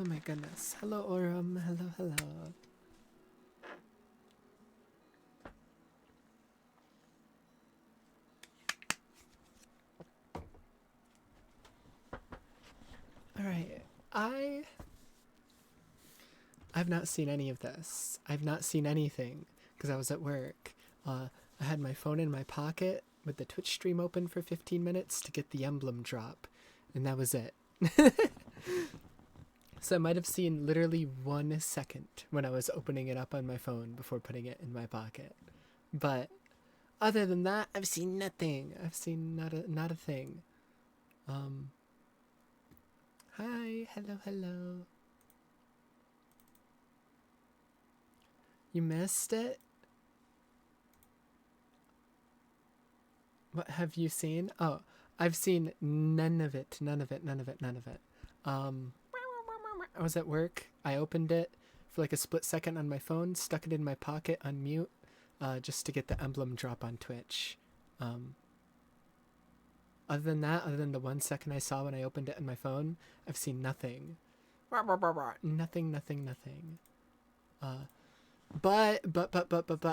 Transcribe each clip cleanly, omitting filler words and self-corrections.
Oh my goodness. Hello, Orum. Hello, hello. Alright. I've not seen any of this. I've not seen anything because I was at work. I had my phone in my pocket with the Twitch stream open for 15 minutes to get the emblem drop, and that was it. So I might have seen literally 1 second when I was opening it up on my phone before putting it in my pocket. But other than that, I've seen nothing. I've seen not a thing. Hi, hello, hello. You missed it? What have you seen? Oh, I've seen none of it. I was at work. I opened it for like a split second on my phone, stuck it in my pocket on mute, just to get the emblem drop on Twitch. Other than that, other than the 1 second I saw when I opened it on my phone, I've seen nothing. Nothing. But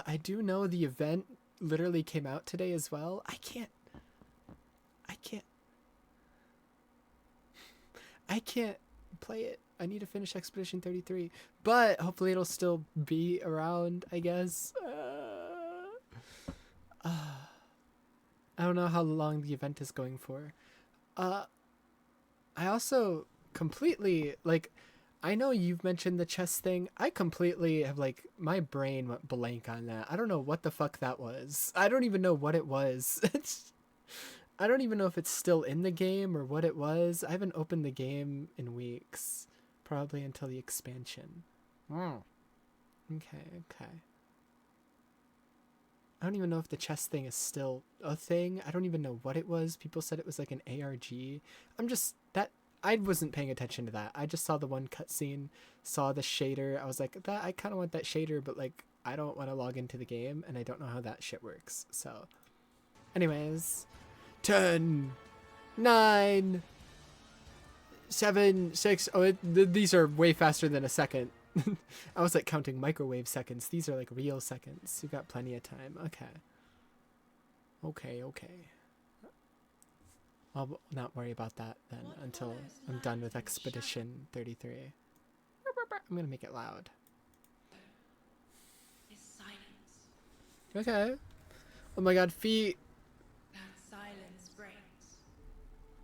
I do know the event literally came out today as well. I can't play it. I need to finish Expedition 33, but hopefully it'll still be around, I guess. I don't know how long the event is going for. I also completely, like, I know you've mentioned the chess thing. I completely have, like, my brain went blank on that. I don't know what the fuck that was. I don't even know what it was. I don't even know if it's still in the game or what it was. I haven't opened the game in weeks. Probably until the expansion. Okay. I don't even know if the chess thing is still a thing. I don't even know what it was. People said it was like an ARG. I wasn't paying attention to that. I just saw the one cutscene, saw the shader. I was like, I kind of want that shader, but like, I don't want to log into the game, and I don't know how that shit works. So, anyways, 10, 9, 7, 6. Oh, these are way faster than a second. I was like counting microwave seconds. These are like real seconds. You got plenty of time. Okay. I'll not worry about that then until I'm done with Expedition 33. I'm gonna make it loud. Okay. Oh my god, feet.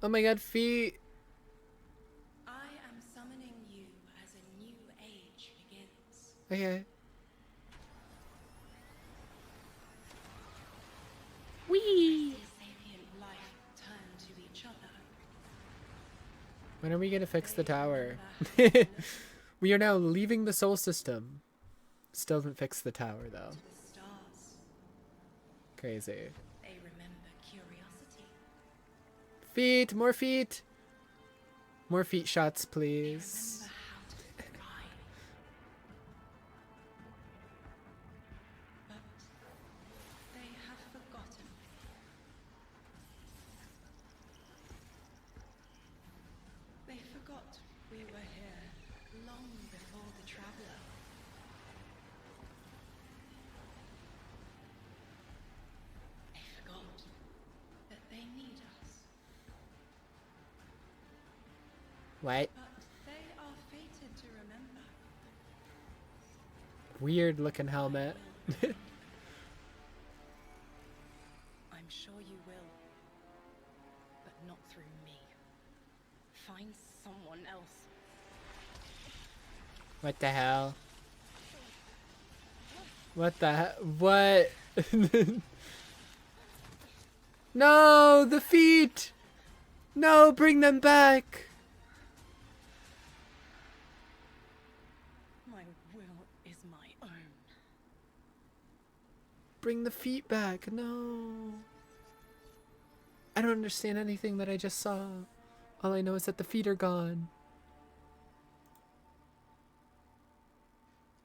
Oh my god, feet. I am summoning you as a new age begins. Okay. Whee! Sapient life turn to each other. When are we gonna fix the tower? We are now leaving the Sol system. Still haven't fixed the tower though. To the stars. Crazy. They remember curiosity. Feet! More feet! More feet shots, please. They remember how to thrive. But they have forgotten. They forgot we were here long before the traveler. They forgot that they need us. What? But they are fated to remember. Weird looking helmet. I'm sure you will. But not through me. Find someone else. What the hell? What the hell? What? No, the feet! No, bring them back! My will is my own. Bring the feet back. No. I don't understand anything that I just saw. All I know is that the feet are gone.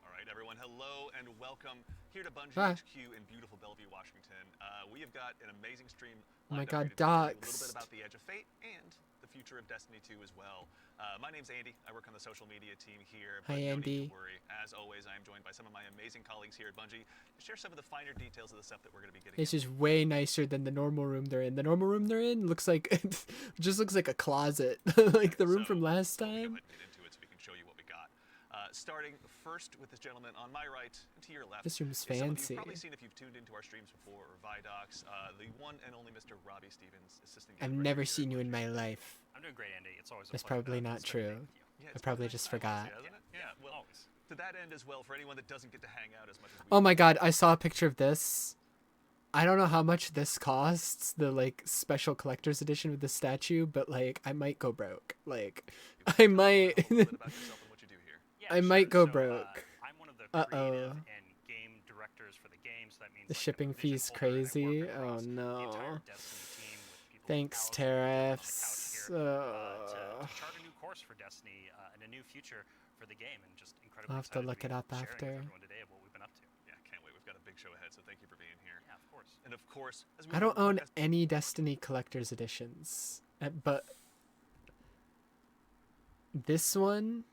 All right, everyone, hello and welcome here to Bungie HQ in beautiful Bellevue, Washington. We have got an amazing stream. Oh my lined up god, here to tell you a doxed. little bit about the Edge of Fate and the the future of Destiny 2 as well. My name's Andy. I work on the social media team here. Hi, But no Andy. need to worry. As always, I am joined by some of my amazing colleagues here at Bungie to share some of the finer details of the stuff that we're going to be getting It's into. just way nicer than the normal room they're in. The normal room they're in looks like just looks like a closet, like the room So, from last we'll go time. ahead and get into it so we can show you what we got. Starting first with this gentleman on my right and to your left. This room's is someone fancy. You've probably seen if you've tuned into our streams before or Vidocs, the one and only Mr. Robbie Stevens, assistant. I've game never director seen here you at in Bungie. my life. I'm doing great, Andy. It's always a That's pleasure probably to not spend a day true. with you. Yeah, I it's probably been just nice, forgot. hasn't it? Yeah, well, always. to that end as well, for anyone that doesn't get to hang out as much as we Oh my god, I saw a picture of this. I don't know how much this costs, the like special collector's edition with the statue, but like I might go broke. Like I might Tell us a little bit about yourself and what you do here. Yeah, I might go So, broke. I'm one of the Uh-oh. creative and game directors for the game, so that means The like, shipping I'm a vision fee's holder and I work crazy. across Oh the no. entire Destiny team with people Thanks, like Allison on the couch Tariffs. here, to chart a new course for Destiny and a new future for the game, and just incredibly I'll have to excited look be it up sharing after. with everyone today of what we've been up to. Yeah, can't wait. We've got a big show ahead, so thank you for being here. Yeah, of course. And of course, as we I don't own as- any Destiny collector's editions, but this one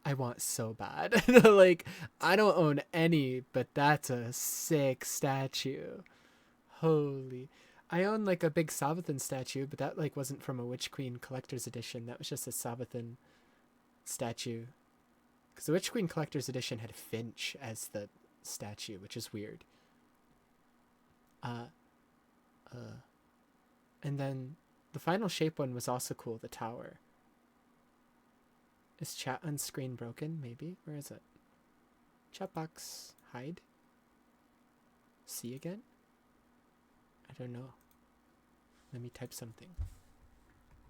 I want so bad. Like I don't own any, but that's a sick statue. Holy. I own like a big Sabathan statue, but that like wasn't from a Witch Queen collector's edition. That was just a Sabathan statue. Because the Witch Queen collector's edition had Finch as the statue, which is weird. And then the final shape one was also cool, the tower. Is chat on screen broken? Maybe? Where is it? Chat box. Hide? See again? I don't know. Let me type something.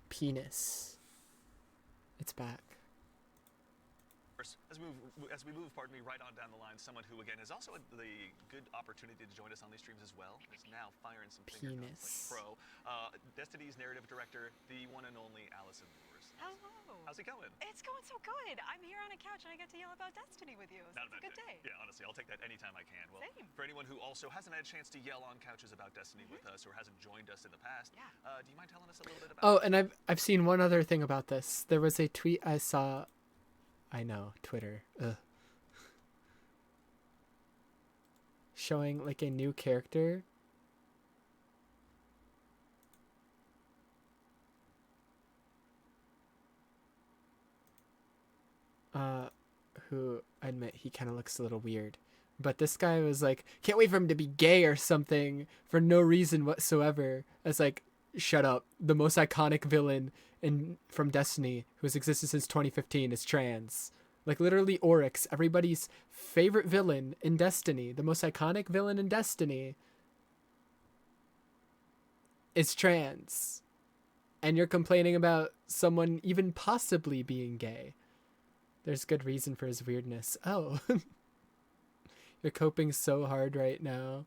Penis. It's back. As we move, pardon me, right on down the line, someone who again is also the good opportunity to join us on these streams as well is now firing some finger guns Penis. like pro. Destiny's narrative director, the one and only Allison Moores. Hello. How's it going? It's going so good. I'm here on a couch and I get to yell about Destiny with you. So Not it's a bad good day. Yeah, honestly, I'll take that anytime I can. Well, Same. for anyone who also hasn't had a chance to yell on couches about Destiny with us or hasn't joined us in the past, Yeah. do you mind telling us a little bit about? Oh, and I've seen one other thing about this. There was a tweet I saw. I know, Twitter. Ugh. Showing like a new character. Who I admit he kind of looks a little weird. But this guy was like, can't wait for him to be gay or something for no reason whatsoever. It's like, shut up. The most iconic villain from Destiny, who has existed since 2015, is trans. Like literally Oryx, everybody's favorite villain in Destiny, the most iconic villain in Destiny, is trans. And you're complaining about someone even possibly being gay. There's good reason for his weirdness. Oh. You're coping so hard right now.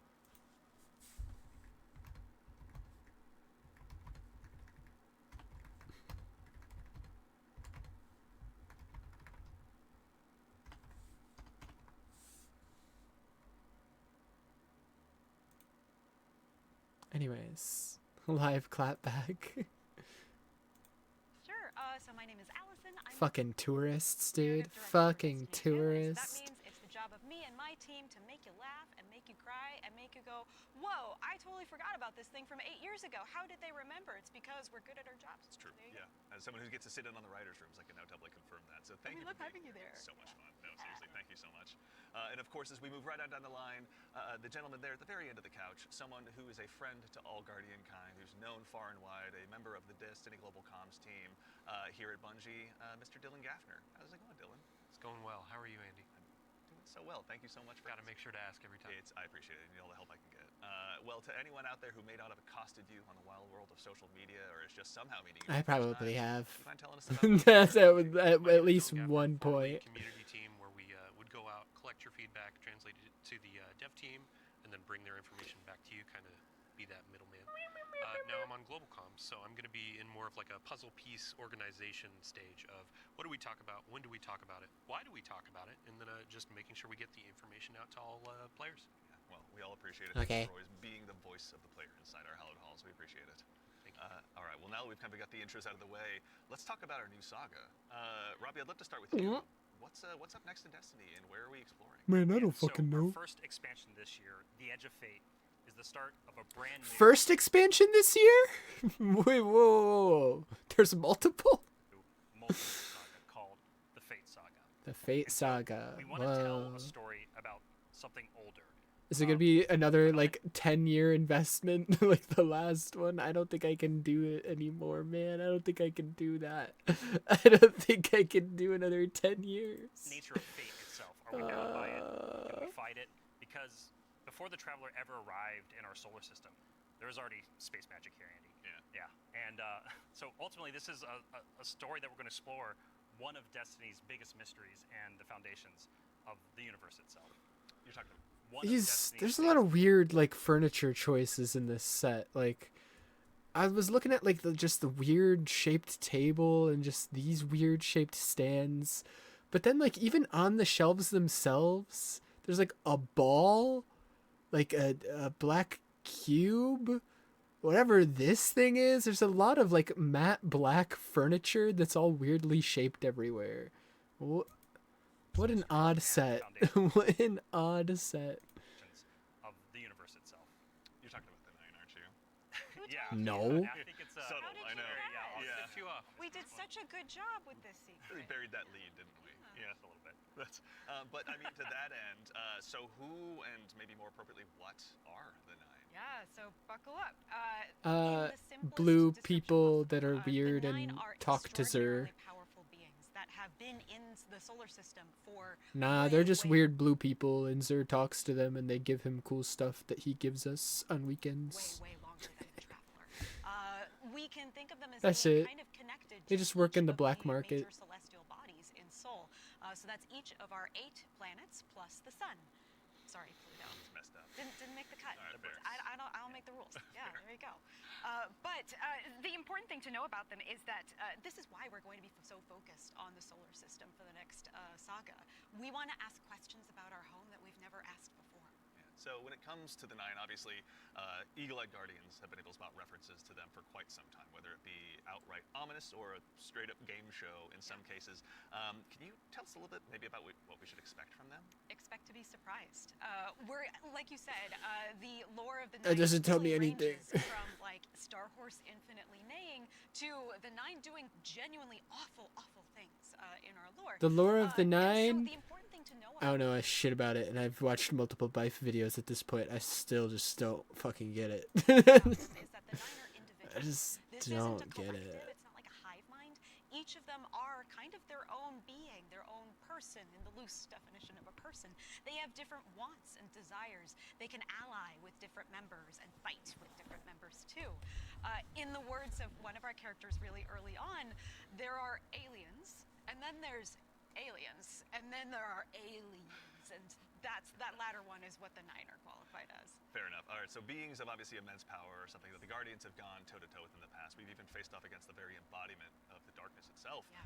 Anyways, live clap back. Sure. So my name is Allison. I'm Fucking tourists, dude. creative director for Fucking Destiny 2, and so tourists. that means it's the job of me and my team to make you laugh and make you cry and make you go, whoa, I totally forgot about this thing from 8 years ago. How did they remember? It's because we're good at our jobs. It's true. There you Yeah. go. As someone who gets to sit in on the writers' rooms, I can now doubly confirm that. So thank we you love for having being you here. there. It's so much fun. No, seriously, thank you so much. And of course, as we move right on down the line, the gentleman there at the very end of the couch, someone who is a friend to all Guardian kind, who's known far and wide, a member of the Destiny Global Comms team here at Bungie, Mr. Dylan Gaffner. How's it going, Dylan? It's going well. How are you, Andy? Doing so well. Thank you so much for Got to make sure to ask every time. I appreciate it. You need all the help I can get. Well, to anyone out there who may not have accosted you on the wild world of social media or is just somehow meeting you I for the first probably time, have. do you mind telling us about That's at My name is least Dylan Gaffner, one formerly point. Community team where we would go out, collect your feedback, translate it to the dev team, and then bring their information back to you, kind of be that middleman. Now I'm on Global Comms, so I'm going to be in more of like a puzzle piece organization stage of what do we talk about, when do we talk about it, why do we talk about it, and then just making sure we get the information out to all players. Well, we all appreciate it. Okay. Thank you for always being the voice of the player inside our hallowed halls. We appreciate it. Thank you. All right. Well, now that we've kind of got the intros out of the way, let's talk about our new saga. Robbie, I'd love to start with you. What's up next in Destiny, and where are we exploring? Man, I don't So fucking our know. first expansion this year, The Edge of Fate, is the start of a brand new First expansion this year? Wait, whoa. There's multiple? multiple saga called the Fate Saga. The Fate And so Saga. We want to tell Whoa. a story about something older. Is it gonna be another like 10-year investment like the last one? I don't think I can do it anymore, man. I don't think I can do that. I don't think I can do another 10 years. Nature of fate itself. Are we bound by it? Can we fight it? Because before the Traveler ever arrived in our solar system, there was already space magic here, Andy. Yeah. Yeah. And so ultimately, this is a story that we're going to explore one of Destiny's biggest mysteries and the foundations of the universe itself. You're talking about One of Destiny's There's a lot of weird like furniture choices in this set. Like I was looking at like just the weird shaped table and just these weird shaped stands. But then like even on the shelves themselves, there's like a ball, like a black cube, whatever this thing is. There's a lot of like matte black furniture that's all weirdly shaped everywhere. What an odd set. What an odd set. of the universe itself. You're talking about the 9, aren't you? Yeah. No. I think it's Subtle, How did I you know. guess? Yeah, I'll Yeah. set you up. We did such a good job with this Really secret. buried that lead, didn't we? Yeah, a little bit. That's, but I mean, to that end, so who and maybe more appropriately, what are the 9? Yeah, so buckle up. Uh, In the simplest blue description people possible, that are the weird 9 and are talk to Zer. extraordinarily powerful beings that have been in the solar system for Nah, way, they're just way weird blue people, and Zer talks to them, and they give him cool stuff that he gives us on weekends. way longer than the Traveler. We can think of them as That's being it. kind of connected They to just work each in the of black market. major celestial bodies in Sol. So that's each of our 8 planets plus the sun. Sorry, Pluto. It's messed up. Didn't make the cut. All right, fair. I don't make the rules. Yeah, there you go. But the important thing to know about them is that this is why we're going to be so focused on the solar system for the next saga. We want to ask questions about our home that we've never asked before. Yeah. So when it comes to the 9, obviously, Eagle-Eyed Guardians have been able to spot references to them for quite some time, whether it be outright ominous or a straight-up game show in some cases. Can you tell us a little bit maybe about what we should expect from them? Expect to be surprised. We're like you said, the lore of the It 9 doesn't tell me really anything. ranges from like Star Horse infinitely neighing to the 9 doing genuinely awful things in our lore. The lore of the And so 9? the important thing to know I don't know a shit about it, and I've watched multiple Bife videos at this point. I still just don't fucking get it. is that the 9 are individuals. I just This don't isn't a get collective. it. It's not like a hive mind. Each of them are kind of their own being, their own person in the loose definition of a person. They have different wants and desires. They can ally with different members and fight with different members too. In the words of one of our characters really early on, there are aliens, and then there's aliens, and then there are aliens, and that latter one is what the 9 are qualified as. Fair enough. All right, so beings of obviously immense power, something that the Guardians have gone toe-to-toe with in the past. We've even faced off against the very embodiment of the darkness itself. Yeah.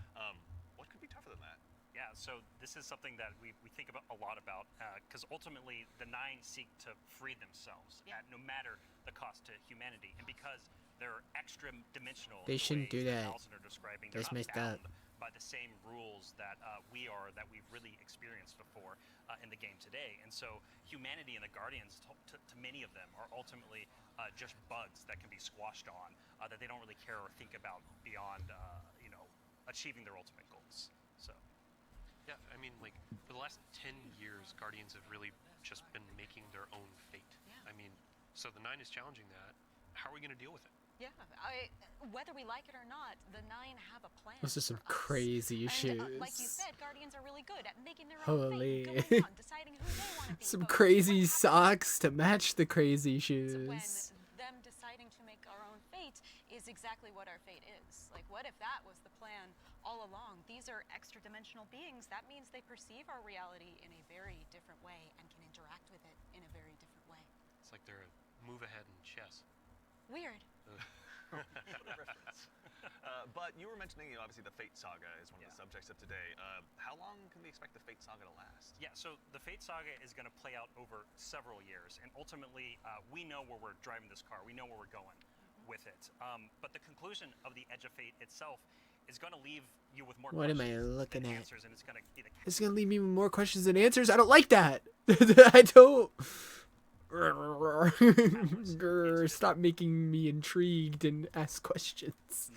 What could be tougher than that? Yeah, so this is something that we think about a lot about because ultimately the 9 seek to free themselves Yeah. at no matter the cost to humanity, and because they're extra dimensional. They shouldn't do that. Allison are describing. That's They're not messed up. bound by the same rules that we are, that we've really experienced before in the game today. And so humanity and the Guardians, to many of them, are ultimately just bugs that can be squashed on, that they don't really care or think about beyond, achieving their ultimate goals. So. Yeah, I mean, like, for the last 10 years, Guardians have really just been making their own fate. Yeah. I mean, so the 9 is challenging that. How are we going to deal with it? Yeah, whether we like it or not, the 9 have a plan. Those are some for us. crazy And, issues. like you said, Guardians are really good at making their own Holy. fate, going on, deciding who they want to be. Some But crazy what socks to match the crazy happens when shoes. them deciding to make our own fate is exactly what our fate is. Like, what if that was the plan all along? These are extra-dimensional beings. That means they perceive our reality in a very different way and can interact with it in a very different way. It's like they're a move ahead in chess. Weird. What a reference. But you were mentioning, obviously the Fate Saga is one of Yeah. the subjects of today. How long can we expect the Fate Saga to last? Yeah, so the Fate Saga is going to play out over several years, and ultimately, we know where we're driving this car. We know where we're going with it. But the conclusion of the Edge of Fate itself is going to leave you with more What am I questions looking than at? answers, and it's going to be the It's gonna leave me with more questions than answers. I don't like that. I don't. Stop making me intrigued and ask questions.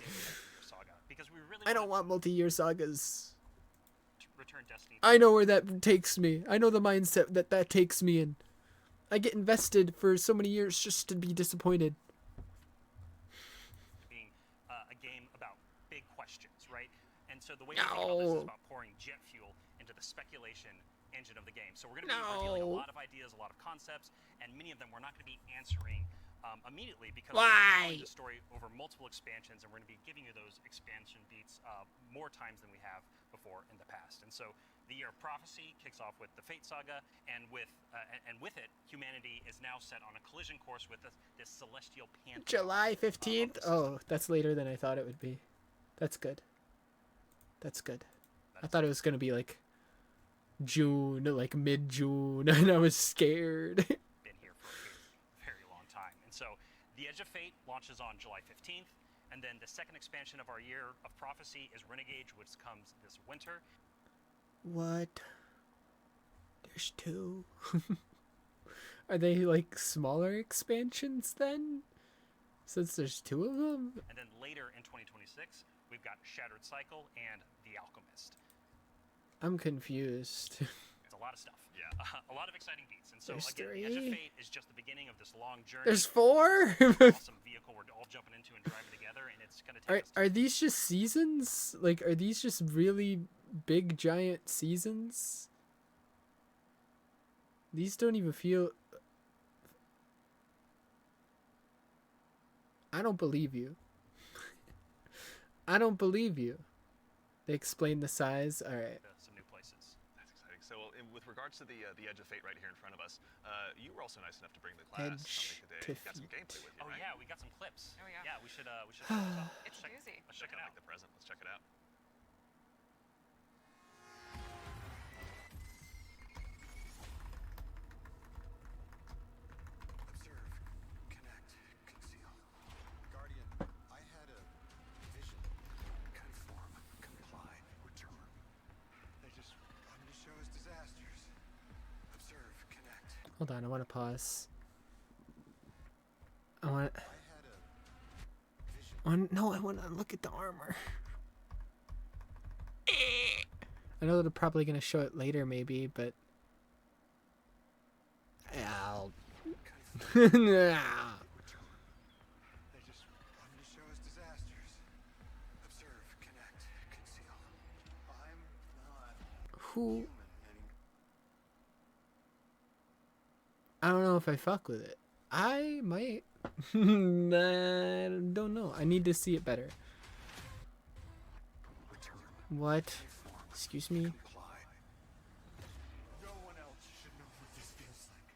saga, because we really I don't want multi-year sagas. Return Destiny. I know where that takes me. I know the mindset that takes me in. I get invested for so many years just to be disappointed. Being a game about big questions, right? And so the way we think about this is about pouring jet fuel into the speculation engine of the game. So we're going to be revealing a lot of ideas, a lot of concepts, and many of them we're not going to be answering immediately because we're telling the story over multiple expansions, and we're going to be giving you those expansion beats more times than we have before in the past. And so the Year of Prophecy kicks off with the Fate Saga, and with it, humanity is now set on a collision course with this celestial pantheon. July 15th? Oh, that's later than I thought it would be. That's good. That's good. I thought it was going to be like June, like mid-June, and I was scared. Been here for a very long time. And so the Edge of Fate launches on July 15th, and then the second expansion of our Year of Prophecy is Renegade, which comes this winter. What? There's two. Are they like smaller expansions then? Since there's two of them? And then later in 2026, we've got Shattered Cycle and The Alchemist. I'm confused. It's a lot of stuff. Yeah. A lot of exciting beats. And so, There's again, the Edge of three. Fate is just the beginning of this long journey. There's four? Awesome vehicle we're all jumping into and driving together, and it's going to take us Are these just seasons? Like, are these just really big, giant seasons? These don't even feel... I don't believe you. I don't believe you. They explain the size. All right. some new places. That's exciting. So, with regards to the Edge of Fate right here in front of us, you were also nice enough to bring the class Edge something today. to You got some gameplay with you, Oh right? yeah, we got some clips. Oh, yeah. Yeah, we should. It's a doozy. Let's check it Kinda out. like the present. Let's check it out. Observe, connect, conceal. Guardian, I had a vision. Conform, comply, return. They just wanted to show us disasters. Observe, connect. Hold on. I want to pause. I want... I had a vision. No, I want to look at the armor. I know they're probably going to show it later, maybe, but... Ow. Conform, Nah. return. They just wanted to show us disasters. Observe, connect, conceal. I'm not Who... human anymore. I don't know if I fuck with it. I might. I don't know. I need to see it better. Return, What? conform, Excuse me? comply. No one else should know what this feels like.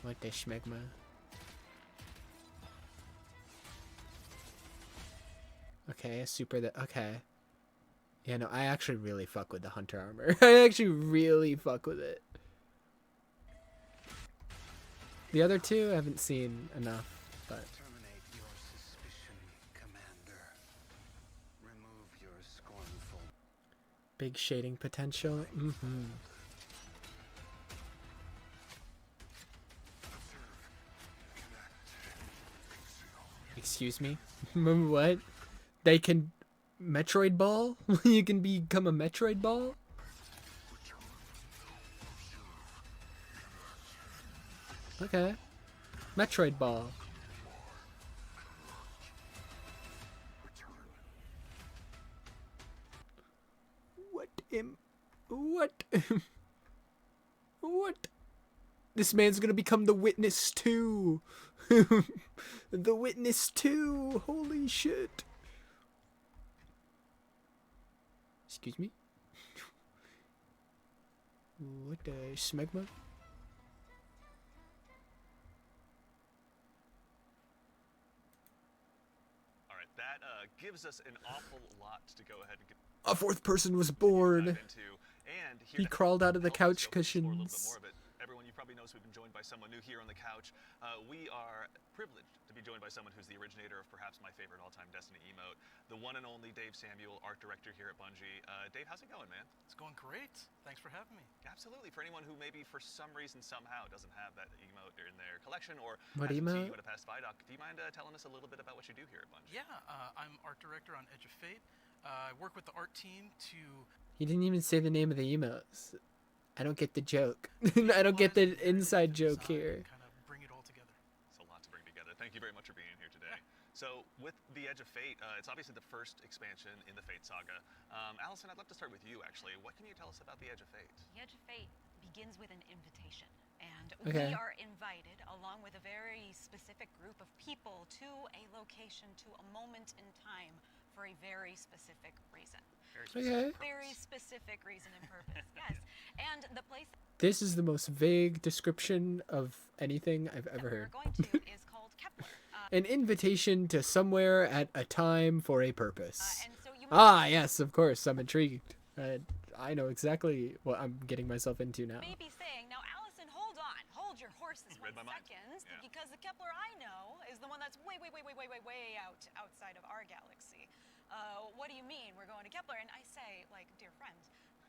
What the schmegma? Okay, super that. Okay. Yeah, no, I actually really fuck with the hunter armor. I actually really fuck with it. The other two I haven't seen enough, but Terminate your suspicion, Commander. Remove your scornful. big shading potential. Mm-hmm. Excuse me? What? They can Metroid Ball? You can become a Metroid Ball? Okay. Metroid Ball. What? What? This man's gonna become the Witness 2. The Witness 2. Holy shit. Excuse me? What the smegma? gives us an awful lot to go ahead and get A fourth person was born. into. And here He to crawled out of the help us couch go explore a little bit cushions. more of it. Everyone, you probably noticed we've been joined by someone new here on the couch. We are privileged to be joined by someone who's the originator of perhaps my favorite all-time Destiny emote, the one and only Dave Samuel, art director here at Bungie. Dave, how's it going, man? It's going great. Thanks for having me. Absolutely. For anyone who maybe for some reason somehow doesn't have that emote in their collection or What hasn't seen emote? you at a past Vidoc, do you mind telling us a little bit about what you do here at Bungie? Yeah, I'm art director on Edge of Fate. I work with the art team to He didn't even say the name of the emotes. I don't get the joke. I don't get the inside joke here. Kind of bring it all together. It's a lot to bring together. Thank you very much for being here today. So, with the Edge of Fate, it's obviously the first expansion in the Fate saga. Allison, I'd love to start with you, actually. What can you tell us about the Edge of Fate? The Edge of Fate begins with an invitation. And Okay. we are invited, along with a very specific group of people, to a location, to a moment in time, for a very specific reason. Okay. Very specific reason and purpose, yes. And the place This is the most vague description of anything I've that ever we're heard. going to is called Kepler. An invitation to somewhere at a time for a purpose. And so you Ah, yes, of course. I'm intrigued. I know exactly what I'm getting myself into now. may be saying, now Allison, hold on, hold your horses Read 1 my mind. second, Yeah. because the Kepler I know is the one that's way outside of our galaxy. What do you mean we're going to Kepler? And I say, like, dear friend,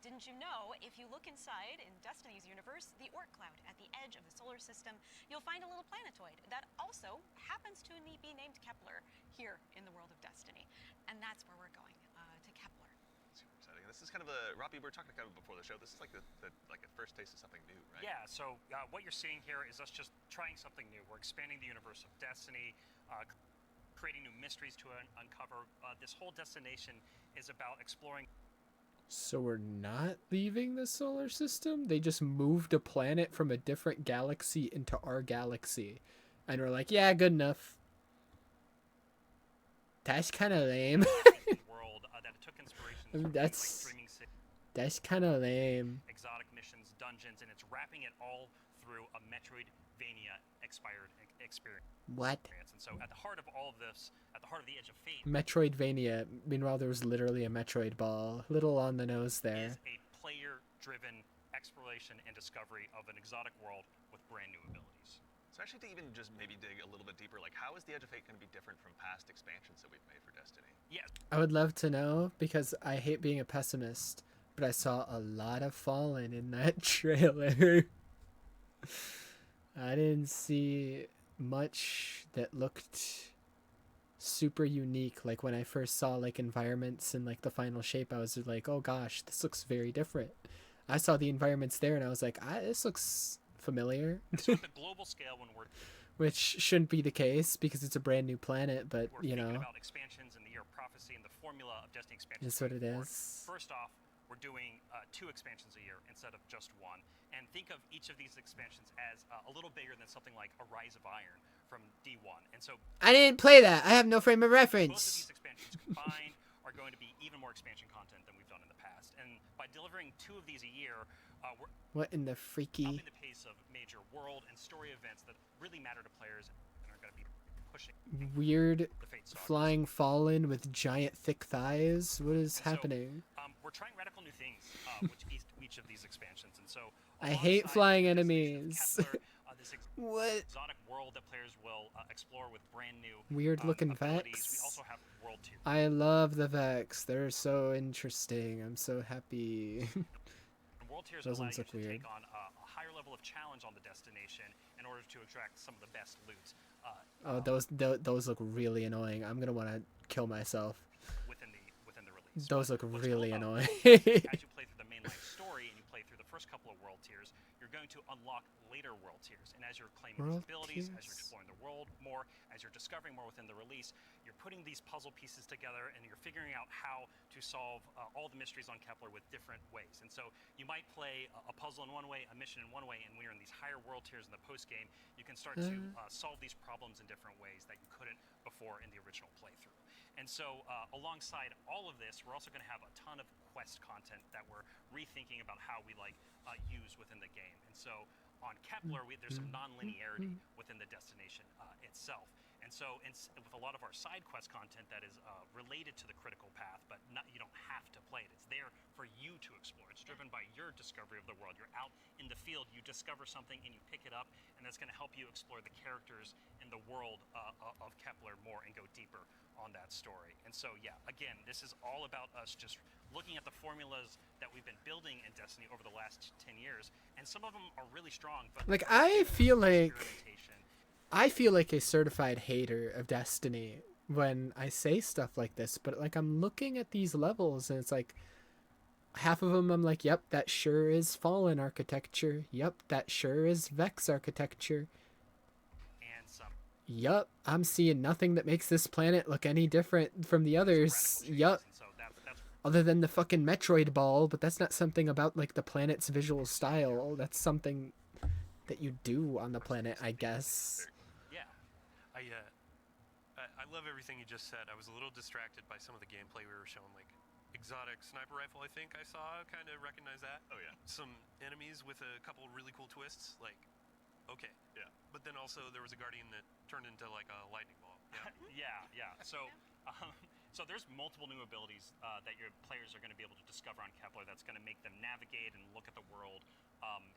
didn't you know if you look inside in Destiny's universe, the Oort cloud at the edge of the solar system, you'll find a little planetoid that also happens to be named Kepler here in the world of Destiny. And that's where we're going, to Kepler. Super exciting. This is kind of a Robbie. We were talking kind of before the show. This is like the like a first taste of something new, right? Yeah, so what you're seeing here is us just trying something new. We're expanding the universe of Destiny, creating new mysteries to uncover. This whole destination is about exploring. So we're not leaving the solar system? They just moved a planet from a different galaxy into our galaxy. And we're like, yeah, good enough. That's kind of lame. world that took inspiration from That's- things like Dreaming City, That's kind of lame. exotic missions, dungeons, and it's wrapping it all through a Metroidvania expired experience. What? And so at the heart of all of this, at the heart of the Edge of Fate, Metroidvania. Meanwhile, there was literally a Metroid ball. Little on the nose there. is a player-driven exploration and discovery of an exotic world with brand new abilities. So actually, to even just maybe dig a little bit deeper, like how is the Edge of Fate going to be different from past expansions that we've made for Destiny? Yes, I would love to know because I hate being a pessimist, but I saw a lot of Fallen in that trailer. I didn't see much that looked super unique. Like when I first saw like environments and like the final shape, I was like, oh gosh, this looks very different. I saw the environments there and I was like, this looks familiar. so at the global scale, when we're Which shouldn't be the case because it's a brand new planet, but we're you thinking know, about expansions and the Year of Prophecy and the formula of Destiny expansions. it's what it going forward. is. First off, we're doing 2 expansions a year instead of just 1. And think of each of these expansions as a little bigger than something like a Rise of Iron from D1. And so I didn't play that. I have no frame of both of reference. these expansions combined are going to be even more expansion content than we've done in the past. And by delivering 2 of these a year, we're What in the freaky? upping the pace of major world and story events that really matter to players and are going to be pushing Weird the Fate saga. flying fallen with giant thick thighs? What is And so, happening? We're trying radical new things with each of these expansions, and so I hate alongside flying the enemies. destination of Kepler, this What? exotic world that players will explore with brand new Weird looking abilities. Vex. We also have world tier. I love the Vex. They're so interesting. I'm so happy. World tiers Those allow ones you look to weird. take on a higher level of challenge on the destination in order to attract some of the best loot Oh, those look really annoying. I'm gonna want to kill myself. within the release. Those look What's really cool about annoying. this is as you play through the mainline story and you play through the first couple of world tiers, you're going to unlock later world tiers. And as you're claiming World these abilities, as you're tiers. exploring the world more, as you're discovering more within the release, you're putting these puzzle pieces together and you're figuring out how to solve all the mysteries on Kepler with different ways. And so you might play a puzzle in one way, a mission in one way, and when you're in these higher world tiers in the post game, you can start to solve these problems in different ways that you couldn't before in the original playthrough. And so alongside all of this, we're also going to have a ton of quest content that we're rethinking about how we use within the game. And so on Kepler, there's some non-linearity within the destination itself. And And so with a lot of our side quest content that is related to the critical path, but you don't have to play it. It's there for you to explore. It's driven by your discovery of the world. You're out in the field, you discover something, and you pick it up, and that's going to help you explore the characters and the world of Kepler more and go deeper on that story. And so, yeah, again, this is all about us just looking at the formulas that we've been building in Destiny over the last 10 years, and some of them are really strong, but Like, I feel like a certified hater of Destiny when I say stuff like this, but like I'm looking at these levels and it's like half of them I'm like, yep, that sure is Fallen architecture. Yep, that sure is Vex architecture. and some Yup, I'm seeing nothing that makes this planet look any different from the others. Yup. and so that's Other than the fucking Metroid ball, but that's not something about like the planet's visual style. That's something that you do on the planet, I guess. yeah. I love everything you just said. I was a little distracted by some of the gameplay we were showing, like exotic sniper rifle. I think I saw, kind of recognize that. Oh yeah. Some enemies with a couple really cool twists, like. Okay. Yeah. But then also there was a guardian that turned into like a lightning ball. Yeah. Yeah. So there's multiple new abilities that your players are going to be able to discover on Kepler that's going to make them navigate and look at the world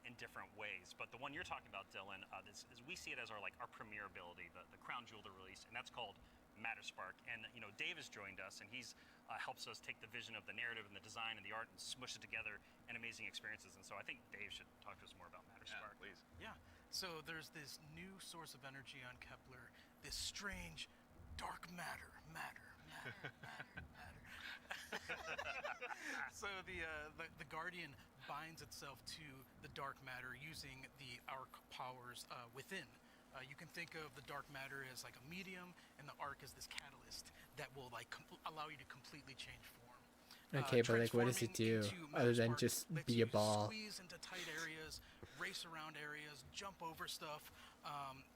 in different ways. But the one you're talking about, Dylan, we see it as our premier ability, the crown jewel to release, and that's called Matter Spark. And Dave has joined us, and he's helps us take the vision of the narrative and the design and the art and smush it together in amazing experiences. And so I think Dave should talk to us more about Matter Spark. Please. Yeah. So there's this new source of energy on Kepler, this strange dark matter. So the Guardian binds itself to the dark matter using the arc powers within. You can think of the dark matter as like a medium, and the arc as this catalyst that will allow you to completely change form. Okay, but like, what does it do other than just be a ball? Squeeze into tight areas, race around areas, jump over stuff,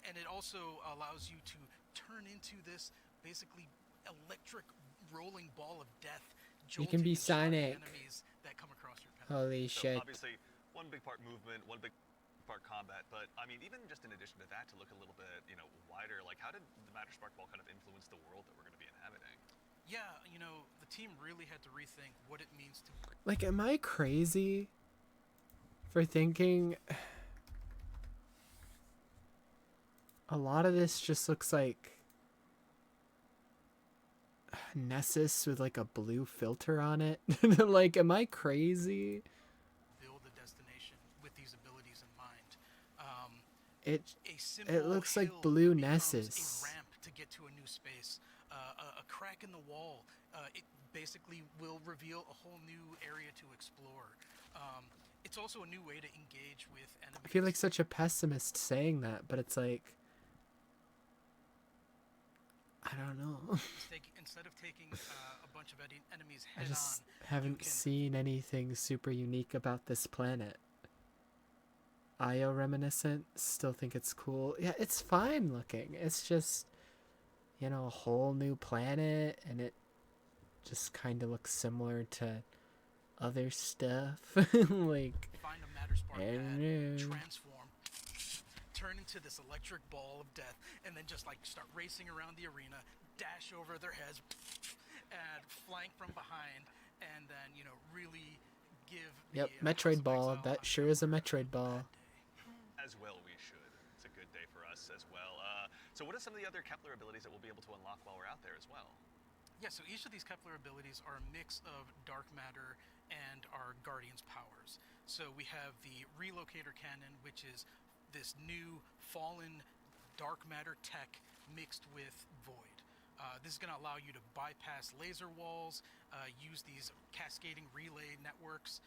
and it also allows you to turn into this basically electric rolling ball of death. You can be Sonic. Enemies that come across your path. Holy So shit. obviously, one big part movement, one big part combat, but I mean, even just in addition to that, to look a little bit, wider, like how did the Matter Spark Ball kind of influence the world that we're going to be inhabiting? Yeah, the team really had to rethink what it means to. Like, am I crazy for thinking a lot of this just looks like Nessus with like a blue filter on it? Like, am I crazy? Build a destination with these abilities in mind. It looks like hill blue becomes Nessus. A ramp to get to a new space. A crack in the wall. It basically will reveal a whole new area to explore. It's also a new way to engage with enemies. I feel like such a pessimist saying that, but it's like, I don't know. Instead of taking a bunch of enemies I head just on, haven't seen anything super unique about this planet. Io reminiscent, still think it's cool. Yeah, it's fine looking. It's just, a whole new planet, and it just kind of looks similar to other stuff. Like, find a Matter Spark I don't pad, know. transform, turn into this electric ball of death, and then just start racing around the arena, dash over their heads, and flank from behind, and then really give. Yep, the, Metroid House of ball. Exile That on sure is a Kepler Metroid ball. that day. As well, we should. It's a good day for us as well. So what are some of the other Kepler abilities that we'll be able to unlock while we're out there as well? Yeah, so each of these Kepler abilities are a mix of dark matter and our Guardian's powers. So we have the Relocator Cannon, which is this new fallen dark matter tech mixed with void. This is going to allow you to bypass laser walls, use these cascading relay networks,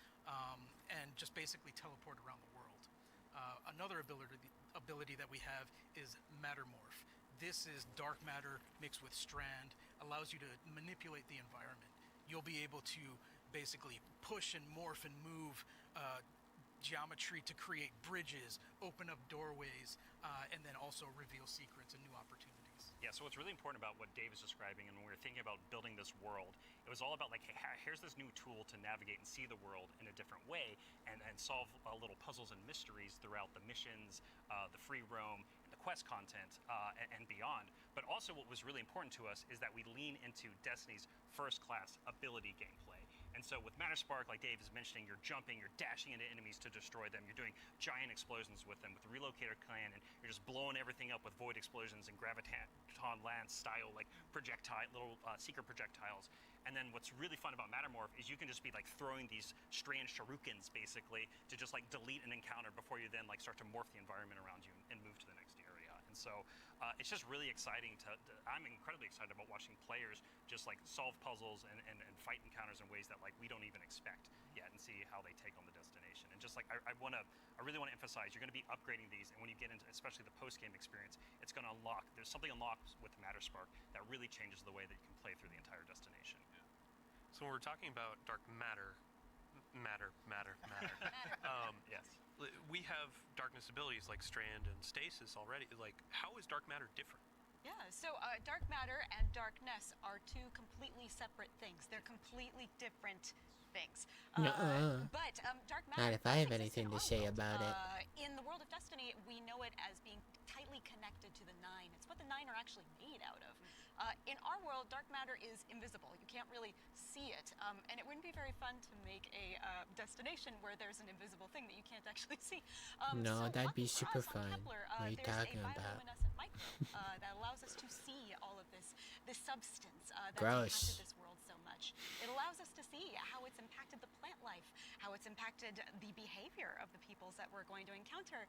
and just basically teleport around the world. Another ability that we have is Mattermorph. This is dark matter mixed with strand, allows you to manipulate the environment. You'll be able to basically push and morph and move geometry to create bridges, open up doorways, and then also reveal secrets and new opportunities. Yeah, so what's really important about what Dave is describing, and when we were thinking about building this world, it was all about hey, here's this new tool to navigate and see the world in a different way, and solve little puzzles and mysteries throughout the missions, the free roam, and the quest content and beyond. But also what was really important to us is that we lean into Destiny's first-class ability gameplay. And so with Matterspark, like Dave is mentioning, you're jumping, you're dashing into enemies to destroy them, you're doing giant explosions with them. With the Relocator Clan, and you're just blowing everything up with void explosions and graviton lance style like little secret projectiles. And then what's really fun about Mattermorph is you can just be like throwing these strange shurikens basically to just like delete an encounter before you then like start to morph the environment around you and move to the next area. And so it's just really exciting I'm incredibly excited about watching players just like solve puzzles and fight encounters in ways that like we don't even expect yet, and see how they take on the destination. And just like I really want to emphasize, you're going to be upgrading these, and when you get into especially the post-game experience, it's going to there's something unlocked with Matterspark that really changes the way that you can play through the entire destination. So when we're talking about dark matter, Yes. we have darkness abilities like Strand and Stasis already. Like, how is dark matter different? Yeah, so dark matter and darkness are two completely separate things. They're completely different things. But dark matter. Not if I have does anything exist in to our say world. about it. In the world of Destiny, we know it as being tightly connected to the Nine. It's what the Nine are actually made out of. In our world, dark matter is invisible. You can't really see it, and it wouldn't be very fun to make a destination where there's an invisible thing that you can't actually see. No, so that'd be lucky for super us on fun. Kepler, What are you there's talking a about? bioluminescent microbe that allows us to see all of this substance that's Gross. impacted this world so much. It allows us to see how it's impacted the plant life, how it's impacted the behavior of the peoples that we're going to encounter,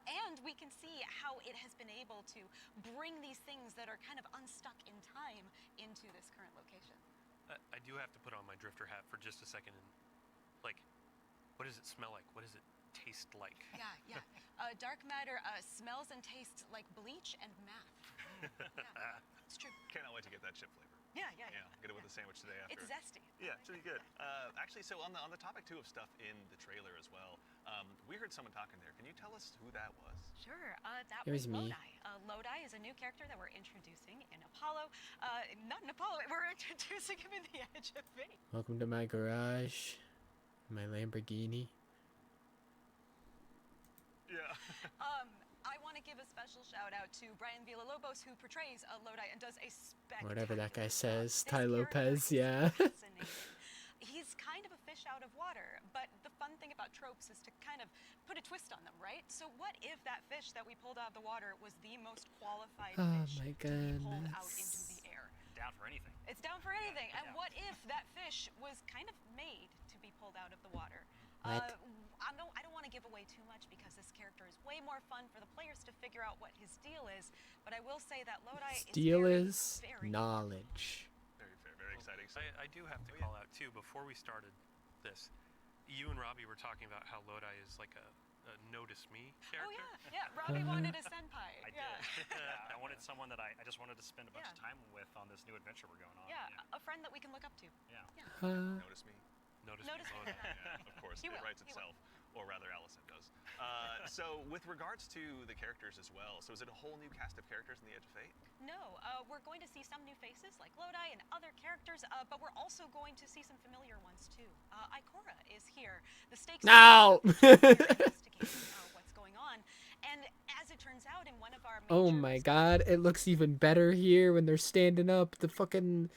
and we can see how it has been able to bring these things that are kind of unstuck in time into this current location. I do have to put on my drifter hat for just a second and, like, what does it smell like? What does it taste like? Yeah. Dark matter smells and tastes like bleach and math. Yeah, it's true. Cannot wait to get that chip flavor. Yeah. Get it with a sandwich today after. It's zesty. Yeah, it's really good. Actually, so on the topic too of stuff in the trailer as well, we heard someone talking there. Can you tell us who that was? Sure, that It was was me. Lodi. Lodi is a new character that we're introducing in Apollo. Not in Apollo, we're introducing him in the Edge of Fate. Welcome to my garage. My Lamborghini. Yeah. I want to give a special shout out to Brian Villalobos, who portrays Lodi and does a spectacular Whatever that guy job. says. This Ty character Lopez, is yeah. fascinating. He's kind of a fish out of water, but the fun thing about tropes is to kind of put a twist on them, right? So what if that fish that we pulled out of the water was the most qualified Oh fish my to be pulled out goodness. into the air? Down for anything. It's down for anything. And Yeah. what if that fish was kind of made to be pulled out of the water? What? I don't want to give away too much because this character is way more fun for the players to figure out what his deal is. But I will say that Lodi Deal is is very knowledge. Very fair, very exciting. So, I do have to Oh, yeah. call out too, before we started this, you and Robbie were talking about how Lodi is like a notice me character. Oh yeah. Robbie wanted a senpai. I yeah. did. I wanted someone that I just wanted to spend a bunch of Yeah. time with on this new adventure we're going on. Yeah, a friend that we can look up to. Yeah. notice me. Notice Notice me, me. Lodi. Yeah, of course. He It will, writes he will. itself, or rather, Allison does. So, with regards to the characters as well, so is it a whole new cast of characters in the Edge of Fate? No, we're going to see some new faces like Lodi and other characters, but we're also going to see some familiar ones too. Ikora is here. The stakes No! are investigating what's going on, and as it turns out, in one of our Oh major my god, it looks even better here when they're standing up. The fucking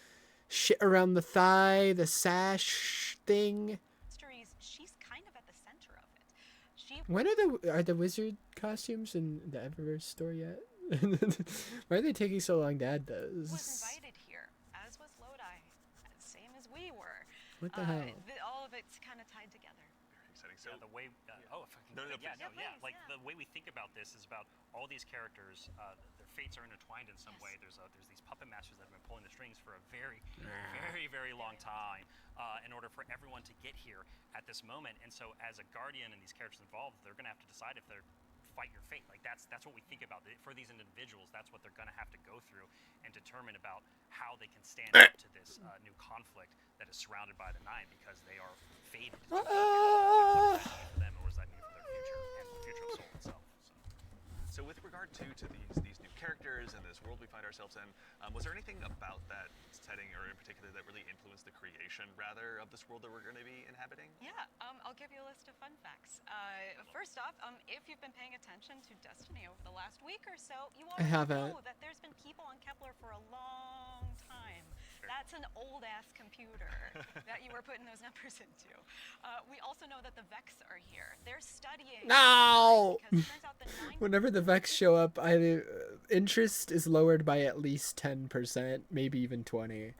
shit around the thigh, the sash thing. mysteries, she's kind of at the center of it. She When are the wizard costumes in the Eververse store yet? Why are they taking so long to add those? was invited here, as was Lodi, same as we were. What the hell? All of it's kind of tied together. Very exciting. So, Yeah, the way if I can, No, no, yeah, please. Yeah, like please, yeah. the way we think about this is about all these characters. Their fates are intertwined in some Yes. way. There's these puppet masters that have been pulling the strings for a very, very long time in order for everyone to get here at this moment. And so, as a guardian and these characters involved, they're going to have to decide if they're fight your fate. Like that's what we think about for these individuals. That's what they're going to have to go through and determine about how they can stand up to this new conflict that is surrounded by the Nine, because they are fated. What does that mean for them, or what does that mean for their future and the future of Soul itself? So. So with regard to these new characters and this world we find ourselves in, was there anything about that setting, or in particular, that really influenced the creation, rather, of this world that we're going to be inhabiting? Yeah, I'll give you a list of fun facts. First off, if you've been paying attention to Destiny over the last week or so, you already haven't. know that there's been people on Kepler for a long time. That's an old-ass computer that you were putting those numbers into. We also know that the Vex are here. They're studying... No! Because it turns out the 9 Whenever the Vex show up, interest is lowered by at least 10%, maybe even 20. can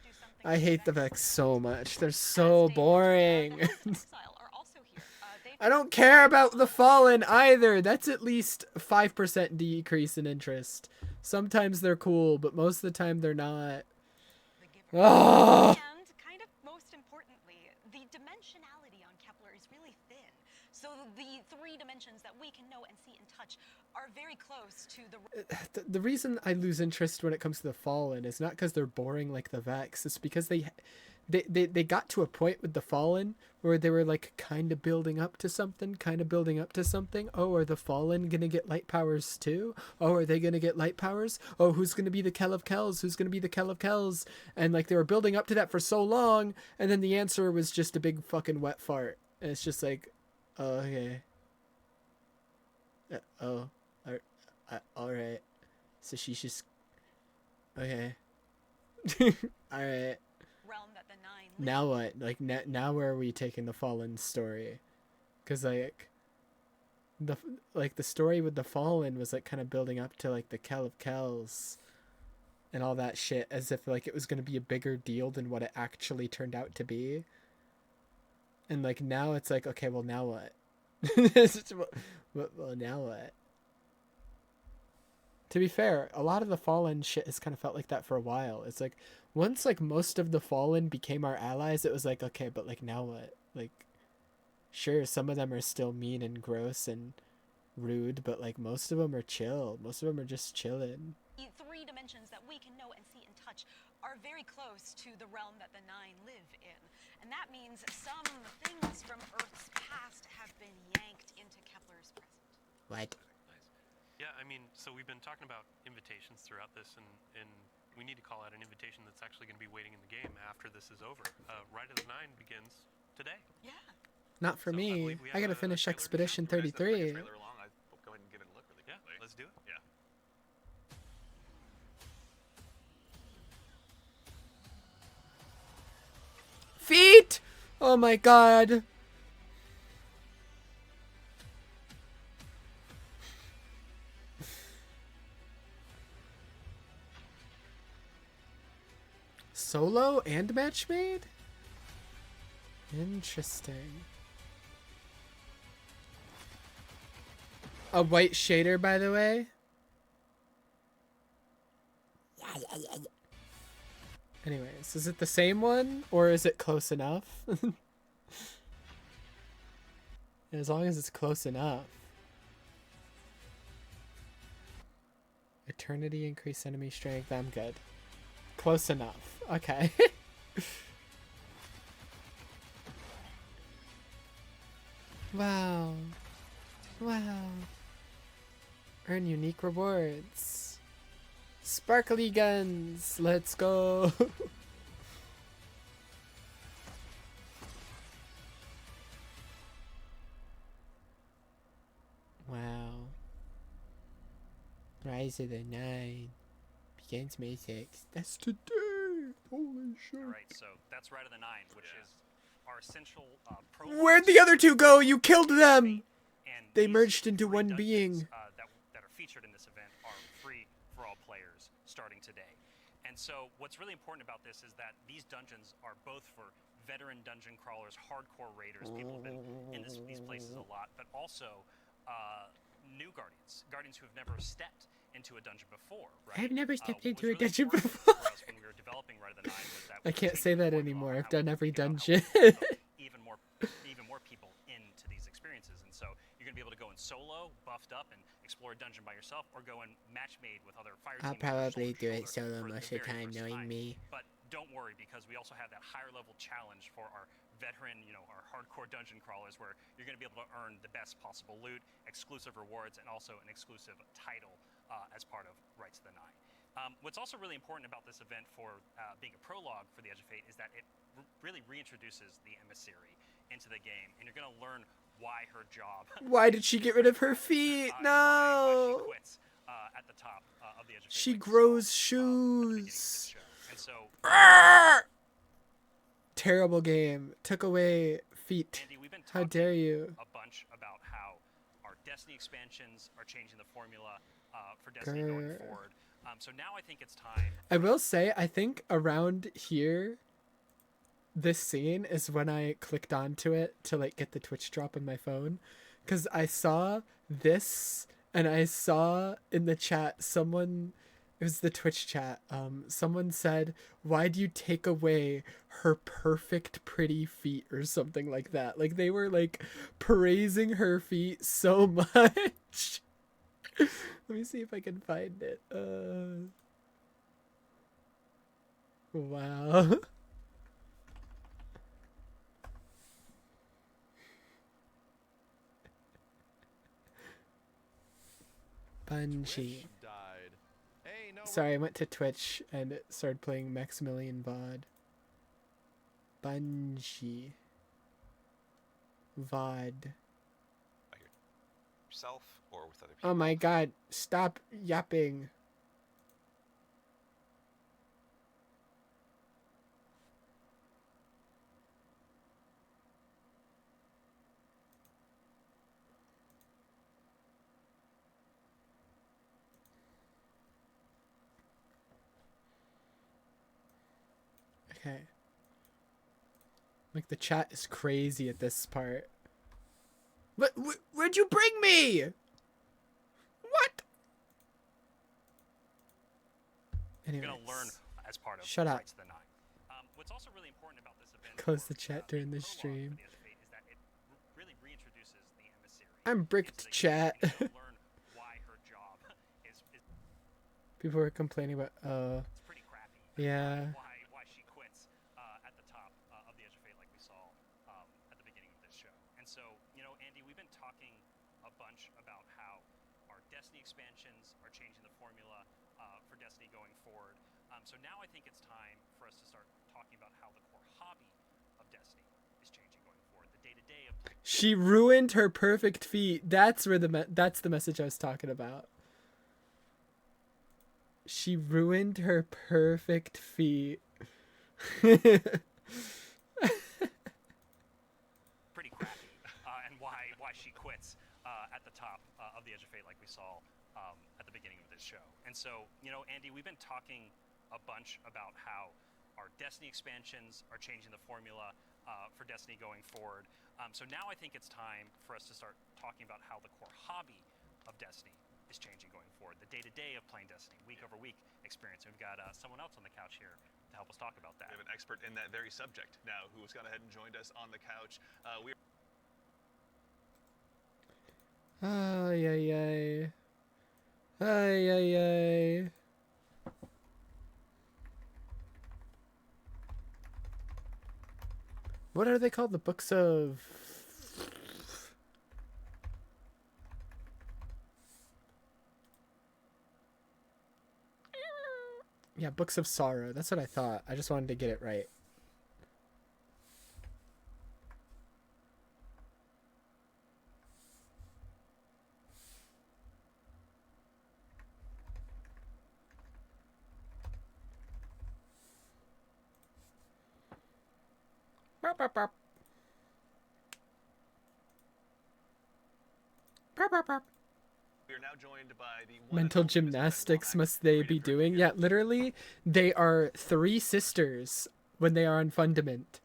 do something I with hate the Vex. Vex so much. They're so boring. The House of Exile are also here. They've I don't care about the Fallen either. That's at least 5% decrease in interest. Sometimes they're cool, but most of the time they're not. the Giver. Oh! And kind of most importantly, the dimensionality on Kepler is really thin. So the 3 dimensions that we can know and see and touch are very close to the... The reason I lose interest when it comes to the Fallen is not because they're boring like the Vex. It's because they got to a point with the Fallen where they were like kind of building up to something. Oh, are the Fallen gonna get light powers too? Oh, are they gonna get light powers? Oh, who's gonna be the Kell of Kells? And like they were building up to that for so long, and then the answer was just a big fucking wet fart. And it's just like, oh, okay. All right. So she's just okay. All right. realm that the 9 live. Now what? Like now where are we taking the Fallen story? Because like the story with the Fallen was like kind of building up to like the Kell of Kells and all that shit, as if like it was gonna be a bigger deal than what it actually turned out to be. And like now it's like, okay, well now what? Well, now what? To be fair, a lot of the Fallen shit has kind of felt like that for a while. It's like, once like most of the Fallen became our allies, it was like, okay, but like now what? Like, sure, some of them are still mean and gross and rude, but like most of them are chill. Most of them are just chilling. The 3 dimensions that we can know and see and touch are very close to the realm that the 9 live in. And that means some things from Earth's past have been yanked into Kepler's present. What? Yeah, I mean, so we've been talking about invitations throughout this, and we need to call out an invitation that's actually going to be waiting in the game after this is over. Ride of the 9 begins today. Yeah. Not for So I me. believe we I have gotta a finish trailer to Expedition show. Guys, let's bring 33. the trailer along. I'll go ahead and give it a look really Yeah, quickly. let's do it. Yeah. Feet! Oh my god. Solo and match made? Interesting. A white shader, by the way. Anyways, is it the same one or is it close enough? As long as it's close enough. Eternity increase enemy strength. I'm good. Close enough. Okay. Wow. Wow. Earn unique rewards. Sparkly guns. Let's go. Wow. Rise of the 9 begins May 6th. That's today. Holy shit. All right, so that's Ride of the 9, which is our essential pro. Where'd the other 2 go? You killed them. And They these merged into 3 one dungeons, being. That are featured in this event are free for all players starting today. And so what's really important about this is that these dungeons are both for veteran dungeon crawlers, hardcore raiders, people who've been in these places a lot, but also new guardians who have never stepped into a dungeon before, right? I've never stepped What was into a really dungeon important before. for us when we were developing Ride of the 9 was that I we can't changed say the that formula anymore. on I've how done we every figure out how dungeon. we can hook even more people into these experiences. And so you're going to be able to go in solo, buffed up, and explore a dungeon by yourself, or go in match made with other fire I'll teams. that are probably shoulder to do it shoulder solo for most of the very time, first knowing me. But don't worry, because we also have that higher level challenge for our veteran, our hardcore dungeon crawlers, where you're going to be able to earn the best possible loot, exclusive rewards, and also an exclusive title as part of Rights of the Nine. What's also really important about this event for being a prologue for the Edge of Fate is that it really reintroduces the emissary into the game, and you're going to learn why her job. Why did she get rid of her feet? No. Why she quits at the top of the Edge of Fate. She grows shoes. And so, terrible game. Took away feet. Andy, we've been How dare you? A bunch about how our Destiny expansions are changing the formula for Destiny going forward. So now I think it's time. I will say, I think around here, this scene is when I clicked onto it to like get the Twitch drop on my phone, because I saw this and I saw in the chat someone, it was the Twitch chat, someone said, why do you take away her perfect pretty feet or something like that? Like they were like praising her feet so much. Let me see if I can find it. Wow. Bungie. Hey, no, Sorry, I went to Twitch and it started playing Maximilian VOD. Bungie. VOD. Yourself or with other people? Oh my god, stop yapping. Okay. Like the chat is crazy at this part. But where'd you bring me? What? Anyways. You're going to learn as part of Shut up. Rights of the Nine. What's also really important about this event Close for, the chat during the stream. for the Edge of Fate is that it really reintroduces the emissary. I'm bricked, chat. Learn why her job is People were complaining about, it's pretty crappy. yeah. Why she quits at the top of the Edge of Fate, like we saw at the beginning of this show. And so, Andy, we've been talking a bunch about how our Destiny expansions are changing the formula for Destiny going forward. So now I think it's time for us to start talking about how the core hobby of Destiny is changing going forward. The day-to-day of She ruined her perfect feet. That's where that's the message I was talking about. She ruined her perfect feet. pretty crappy, and why she quits at the top of the Edge of Fate, like we saw at the beginning of this show. And so, Andy, we've been talking a bunch about how our Destiny expansions are changing the formula for Destiny going forward. So now I think it's time for us to start talking about how the core hobby of Destiny is changing going forward. The day-to-day of playing Destiny, week over week experience. And we've got someone else on the couch here to help us talk about that. We have an expert in that very subject now who has gone ahead and joined us on the couch. Ay, ay, ay. Ay, ay, ay. What are they called? The books of... Yeah, books of sorrow. That's what I thought. I just wanted to get it right. Burp, burp, burp. Burp, burp, burp. We are now joined by the Mental gymnastics must they be doing? Yeah, literally, they are three sisters when they are on Fundament.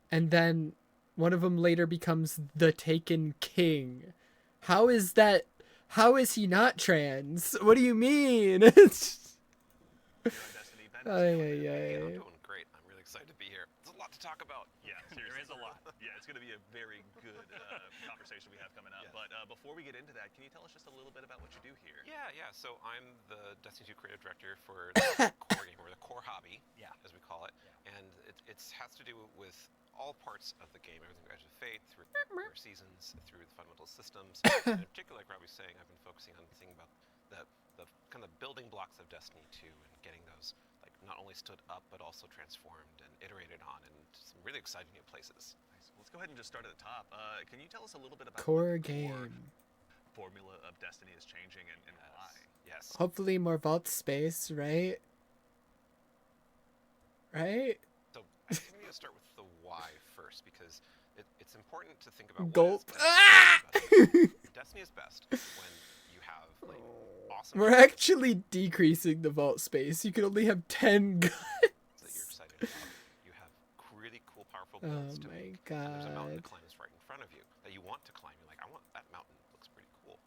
And then one of them later becomes the Taken King. How is that? How is he not trans? What do you mean? Ay, ay, I'm ay. doing great. I'm really excited to be here. there. There's a lot to talk about. Yeah, seriously. There is a lot. Yeah, it's going to be a very good conversation we have coming up. Yes. But before we get into that, can you tell us just a little bit about what you do here? Yeah. So I'm the Destiny 2 creative director for the core game, or the core hobby, as we call it. Yeah. And it has to do with all parts of the game, everything from Edge of Fate, through our seasons, through the fundamental systems. In particular, like Rob was saying, I've been focusing on thinking about the kind of building blocks of Destiny 2 and getting those like not only stood up but also transformed and iterated on in some really exciting new places. Nice. Let's go ahead and just start at the top. Can you tell us a little bit about Core what the core game. formula of Destiny is changing and why? Yes. Hopefully more vault space, right? Right? So I think we need to start with the why first, because it's important to think about Gulp. what is Destiny is best when you have like awesome We're actually decreasing the vault space. You can only have 10 guns. that you're excited about. You have really cool, powerful builds to Oh my make. And there's a mountain to god. climb that's right in front of you that you want to climb. You're like, I want that mountain. It looks pretty cool.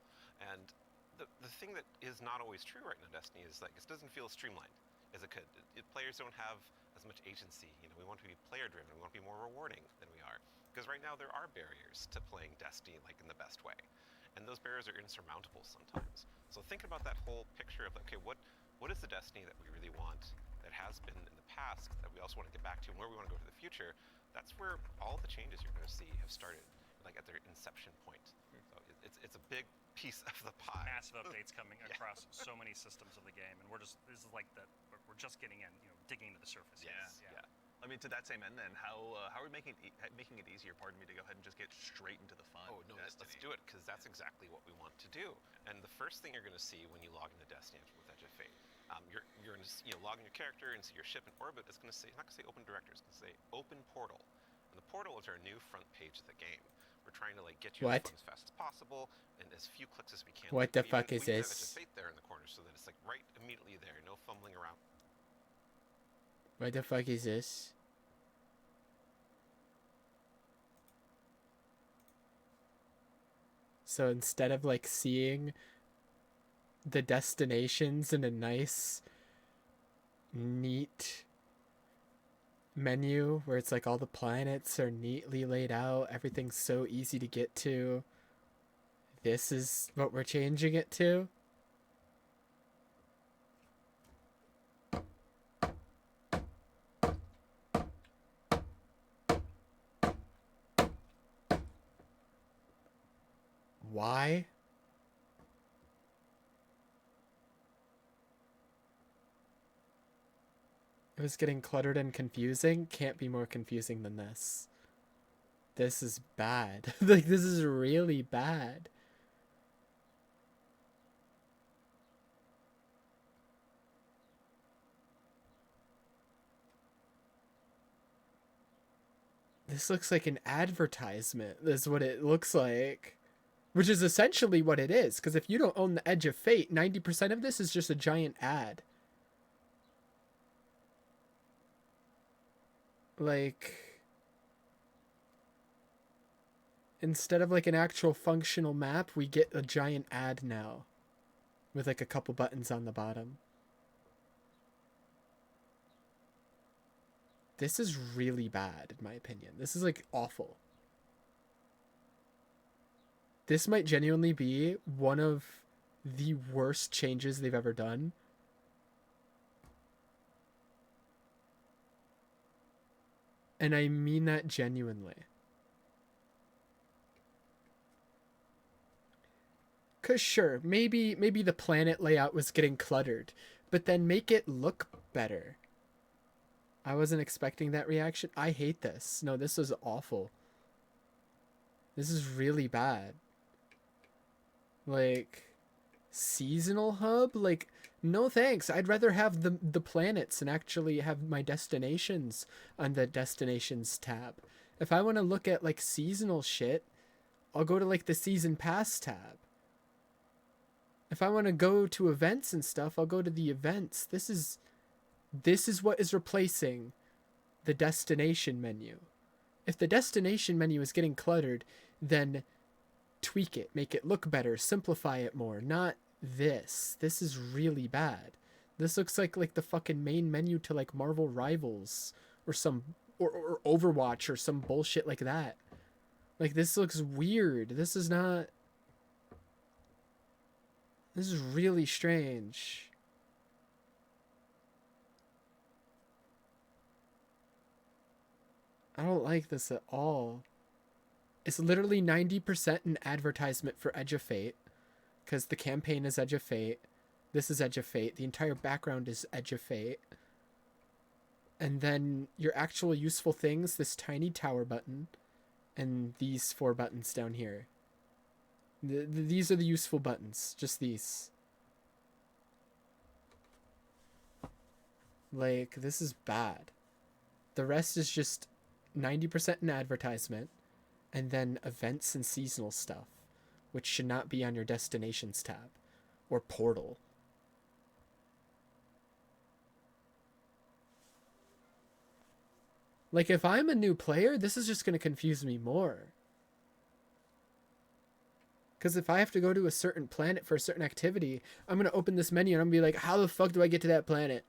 And the thing that is not always true right now in Destiny is like it doesn't feel as streamlined as it could. Players don't have as much agency. We want to be player driven. We want to be more rewarding than we are. Because right now there are barriers to playing Destiny like in the best way. And those barriers are insurmountable sometimes. So think about that whole picture of, okay, what is the Destiny that we really want, that has been in the past, that we also want to get back to, and where we want to go to the future. That's where all the changes you're going to see have started, like at their inception point. So it's a big piece of the pie. Massive updates coming across so many systems of the game, and we're just getting in, digging into the surface. Yeah. I mean, to that same end, then, how are we making it easier? Pardon me, to go ahead and just get straight into the fun. Oh no, let's do it, because that's exactly what we want to do. And the first thing you're going to see when you log into Destiny with Edge of Fate, you're going to log in your character and see your ship in orbit. It's going to say, it's not going to say open director, it's going to say open portal. And the portal is our new front page of the game. We're trying to like get you What? as fast as possible and as few clicks as we can. What the fuck is we this? Edge of Fate there in the corner so that it's like right immediately there, no fumbling around. What the fuck is this? So instead of like seeing the destinations in a nice, neat menu where it's like all the planets are neatly laid out, everything's so easy to get to, this is what we're changing it to? Why? It was getting cluttered and confusing. Can't be more confusing than this. This is bad. Like, this is really bad. This looks like an advertisement. Is what it looks like. Which is essentially what it is, because if you don't own the Edge of Fate, 90% of this is just a giant ad. Like, instead of like an actual functional map, we get a giant ad now. With like a couple buttons on the bottom. This is really bad, in my opinion. This is like awful. This might genuinely be one of the worst changes they've ever done. And I mean that genuinely. Cause sure, maybe the planet layout was getting cluttered, but then make it look better. I wasn't expecting that reaction. I hate this. No, this is awful. This is really bad. Like, seasonal hub? Like, no thanks. I'd rather have the planets and actually have my destinations on the destinations tab. If I want to look at like seasonal shit, I'll go to like the season pass tab. If I want to go to events and stuff, I'll go to the events. This is what is replacing the destination menu. If the destination menu is getting cluttered, then tweak it, make it look better, simplify it more. Not this. This is really bad. This looks like the fucking main menu to like Marvel Rivals or some or Overwatch or some bullshit like that. Like, this looks weird. This is really strange. I don't like this at all. It's literally 90% an advertisement for Edge of Fate, because the campaign is Edge of Fate. This is Edge of Fate. The entire background is Edge of Fate. And then your actual useful things, this tiny tower button, and these 4 buttons down here. These are the useful buttons. Just these. Like, this is bad. The rest is just 90% an advertisement, and then events and seasonal stuff, which should not be on your destinations tab or portal. Like, if I'm a new player, this is just going to confuse me more. Because if I have to go to a certain planet for a certain activity, I'm going to open this menu and I'm going to be like, how the fuck do I get to that planet?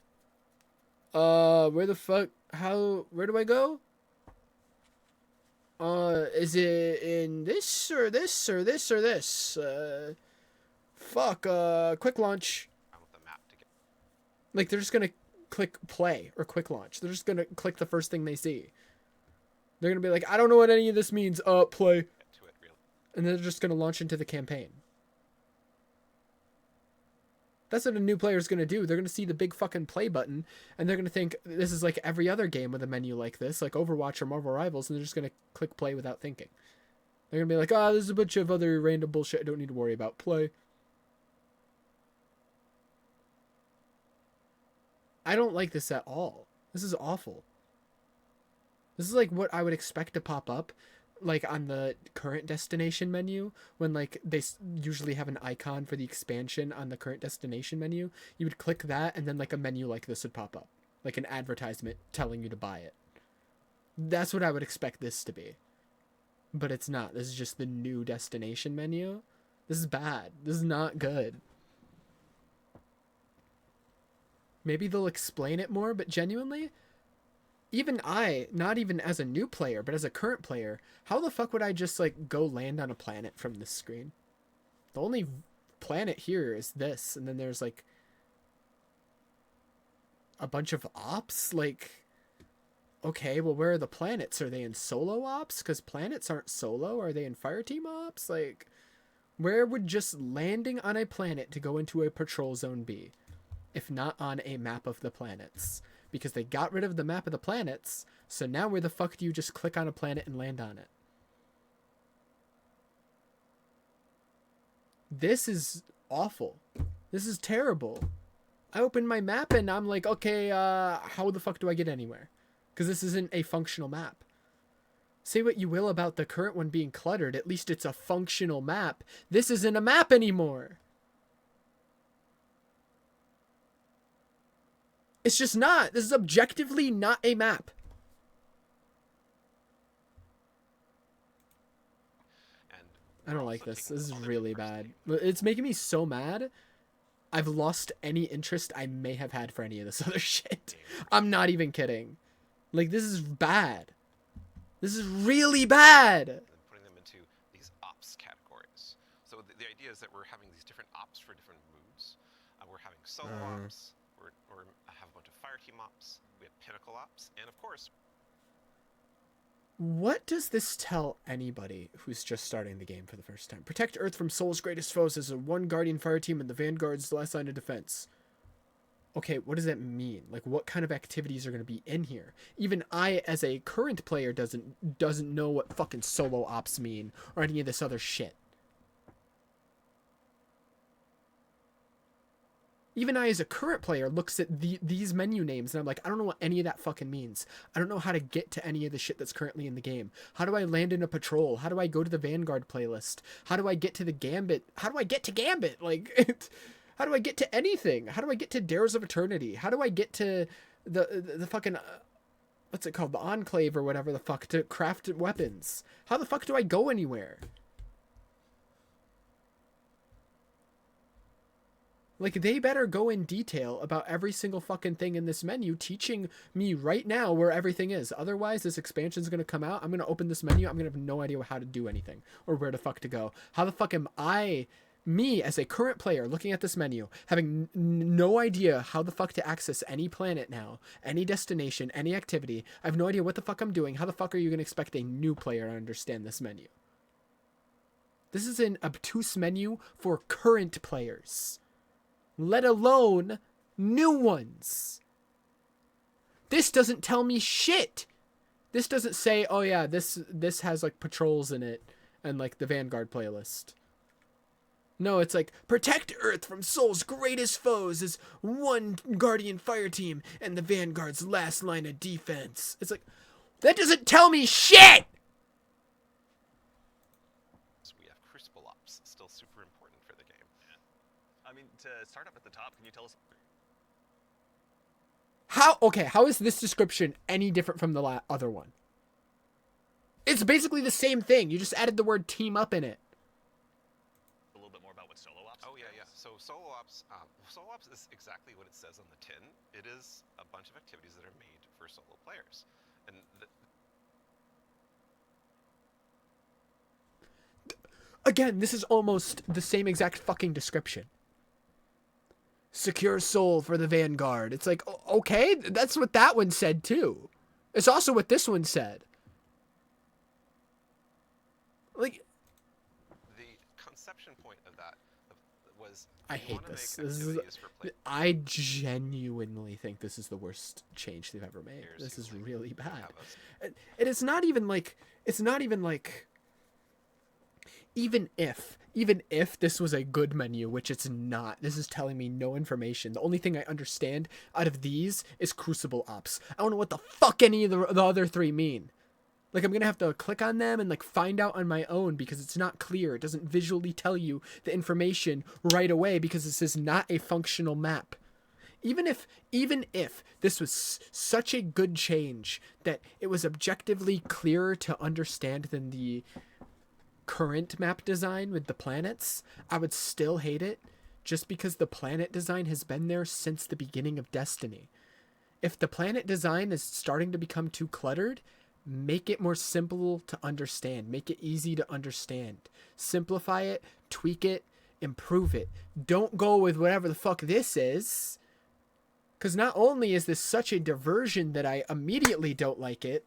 Where the fuck, where do I go? Is it in this or this or this or this? Quick launch. Like, they're just gonna click play or quick launch. They're just gonna click the first thing they see. They're gonna be like, I don't know what any of this means. Play. And they're just gonna launch into the campaign. That's what a new player is going to do. They're going to see the big fucking play button, and they're going to think this is like every other game with a menu like this, like Overwatch or Marvel Rivals, and they're just going to click play without thinking. They're going to be like, there's a bunch of other random bullshit I don't need to worry about. Play. I don't like this at all. This is awful. This is like what I would expect to pop up, like on the current destination menu, when like they usually have an icon for the expansion on the current destination menu. You would click that, and then like a menu like this would pop up, like an advertisement telling you to buy it. That's what I would expect this to be, but it's not. This is just the new destination menu. This is bad. This is not good. Maybe they'll explain it more, but genuinely, even I, not even as a new player, but as a current player, how the fuck would I just, like, go land on a planet from this screen? The only planet here is this, and then there's, like, a bunch of ops? Like, okay, well, where are the planets? Are they in solo ops? Because planets aren't solo. Are they in fireteam ops? Like, where would just landing on a planet to go into a patrol zone be, if not on a map of the planets? Because they got rid of the map of the planets, so now where the fuck do you just click on a planet and land on it? This is awful. This is terrible. I open my map and I'm like, okay, how the fuck do I get anywhere? Because this isn't a functional map. Say what you will about the current one being cluttered, at least it's a functional map. This isn't a map anymore. It's just not. This is objectively not a map. I don't like this. This is really bad. It's making me so mad. I've lost any interest I may have had for any of this other shit. I'm not even kidding. Like, this is bad. This is really bad. And putting them into these ops categories. So the idea is that we're having these different ops for different moods. We're having solo ops. We're have a bunch of fire team ops. We have pinnacle ops, and of course. What does this tell anybody who's just starting the game for the first time? Protect Earth from Sol's greatest foes as a one Guardian fire team and the Vanguard's last line of defense. Okay, what does that mean? Like, what kind of activities are going to be in here? Even I, as a current player, doesn't know what fucking solo ops mean or any of this other shit. Even I, as a current player, looks at these menu names and I'm like, I don't know what any of that fucking means. I don't know how to get to any of the shit that's currently in the game. How do I land in a patrol? How do I go to the Vanguard playlist? How do I get to the Gambit? How do I get to Gambit? Like, how do I get to anything? How do I get to Dares of Eternity? How do I get to the fucking, what's it called? The Enclave or whatever the fuck, to craft weapons? How the fuck do I go anywhere? Like, they better go in detail about every single fucking thing in this menu, teaching me right now where everything is. Otherwise, this expansion's gonna come out, I'm gonna open this menu, I'm gonna have no idea how to do anything or where the fuck to go. How the fuck am I, me as a current player, looking at this menu, having no idea how the fuck to access any planet now, any destination, any activity? I have no idea what the fuck I'm doing. How the fuck are you gonna expect a new player to understand this menu? This is an obtuse menu for current players, let alone new ones. This doesn't tell me shit. This doesn't say, oh yeah, this has like patrols in it and like the Vanguard playlist. No, it's like, protect Earth from Sol's greatest foes is one Guardian fire team and the Vanguard's last line of defense. It's like, that doesn't tell me shit! So we have Crucible Ops, still super important for the game. I mean, to start up at the top, can you tell us? How is this description any different from the other one? It's basically the same thing. You just added the word team up in it. A little bit more about what solo ops. Oh yeah. So solo ops is exactly what it says on the tin. It is a bunch of activities that are made for solo players, and again, this is almost the same exact fucking description. Secure Sol for the Vanguard. It's like, okay, that's what that one said too. It's also what this one said. Like, the conception point of that was I you hate wanna this. make This is, activities for play- I genuinely think this is the worst change they've ever made. players This who, is like, really bad. have a- And it's not even like, even if this was a good menu, which it's not, this is telling me no information. The only thing I understand out of these is Crucible Ops. I don't know what the fuck any of the other three mean. Like, I'm gonna have to click on them and like find out on my own because it's not clear. It doesn't visually tell you the information right away because this is not a functional map. Even if this was such a good change that it was objectively clearer to understand than the current map design with the planets, I would still hate it just because the planet design has been there since the beginning of Destiny. If the planet design is starting to become too cluttered, make it more simple to understand. Make it easy to understand. Simplify it, tweak it, improve it. Don't go with whatever the fuck this is. Because not only is this such a diversion that I immediately don't like it,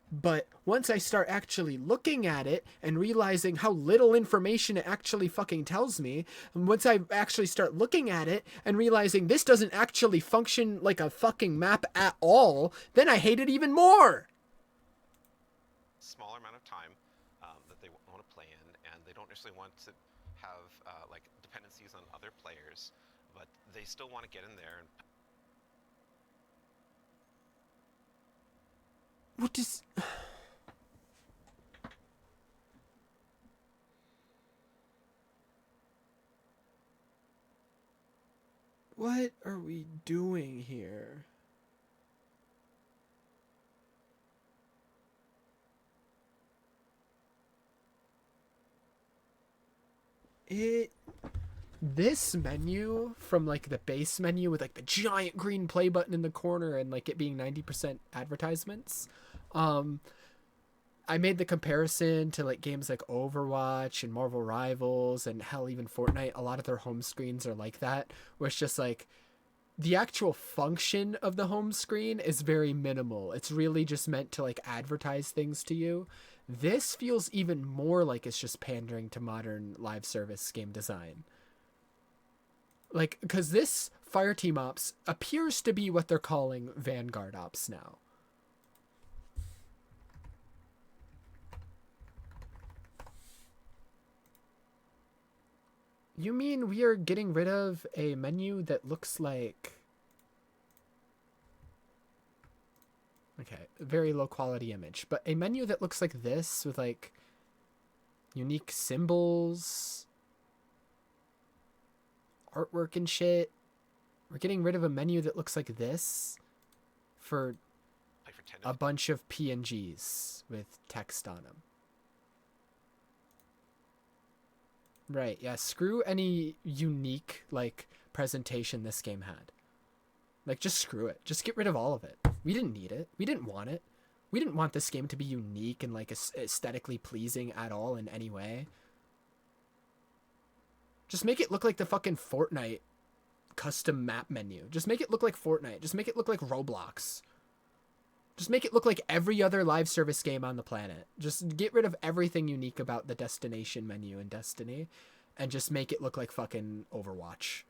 but once I start actually looking at it and realizing how little information it actually fucking tells me, and once I actually start looking at it and realizing this doesn't actually function like a fucking map at all, then I hate it even more. Smaller amount of time that they want to play in, and they don't necessarily want to have like dependencies on other players, but they still want to get in there and What does... What are we doing here? This menu from like the base menu with like the giant green play button in the corner and like it being 90% advertisements. I made the comparison to like games like Overwatch and Marvel Rivals and hell, even Fortnite. A lot of their home screens are like that, where it's just like the actual function of the home screen is very minimal. It's really just meant to like advertise things to you. This feels even more like it's just pandering to modern live service game design. Like, because this Fireteam Ops appears to be what they're calling Vanguard Ops now. You mean we are getting rid of a menu that looks like... Okay, very low quality image. But a menu that looks like this with like unique symbols, artwork and shit. We're getting rid of a menu that looks like this for a bunch of PNGs with text on them. Right, yeah, screw any unique, like, presentation this game had. Like, just screw it. Just get rid of all of it. We didn't need it. We didn't want it. We didn't want this game to be unique and, like, aesthetically pleasing at all in any way. Just make it look like the fucking Fortnite custom map menu. Just make it look like Fortnite. Just make it look like Roblox. Just make it look like every other live service game on the planet. Just get rid of everything unique about the destination menu in Destiny and just make it look like fucking Overwatch.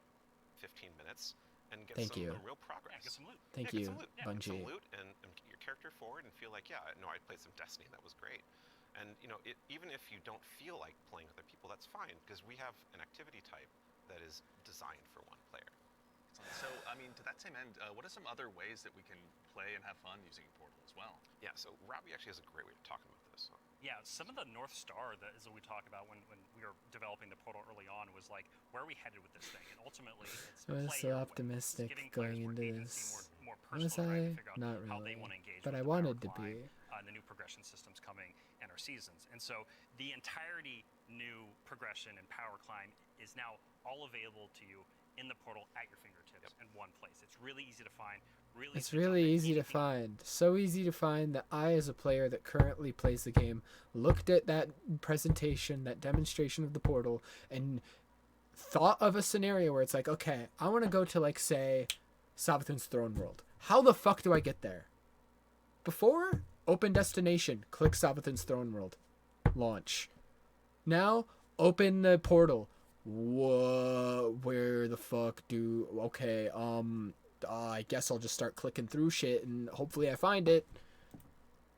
15 minutes and get Thank some you. real progress. Yeah, get some loot. Thank Yeah, you, get some loot. Yeah, get Bungie. some loot and get your character forward and feel like, yeah, no, I played some Destiny. That was great. And, you know, even if you don't feel like playing with other people, that's fine, because we have an activity type that is designed for one player. So, I mean, to that same end, what are some other ways that we can play and have fun using Portal as well? Yeah, so Robbie actually has a great way of talking about this. Yeah, some of the North Star that is what we talk about when we were developing the Portal early on was like, where are we headed with this thing? And ultimately, it's I was player so wins. optimistic Giving players going more into agency, this. more Was personal, right, I? to figure out Not how they really. want to engage But with I the power wanted to climb, be. and the new progression systems coming and our seasons. And so the entirety new progression and power climb is now all available to you in the Portal at your fingertips in one place. It's really easy to find. It's really easy to find. So easy to find that I, as a player that currently plays the game, looked at that presentation, that demonstration of the Portal, and thought of a scenario where it's like, okay, I want to go to, like, say, Savathun's Throne World. How the fuck do I get there? Before, open destination, click Savathun's Throne World, launch. Now, open the portal. Whoa, where the fuck do... Okay, I guess I'll just start clicking through shit and hopefully I find it.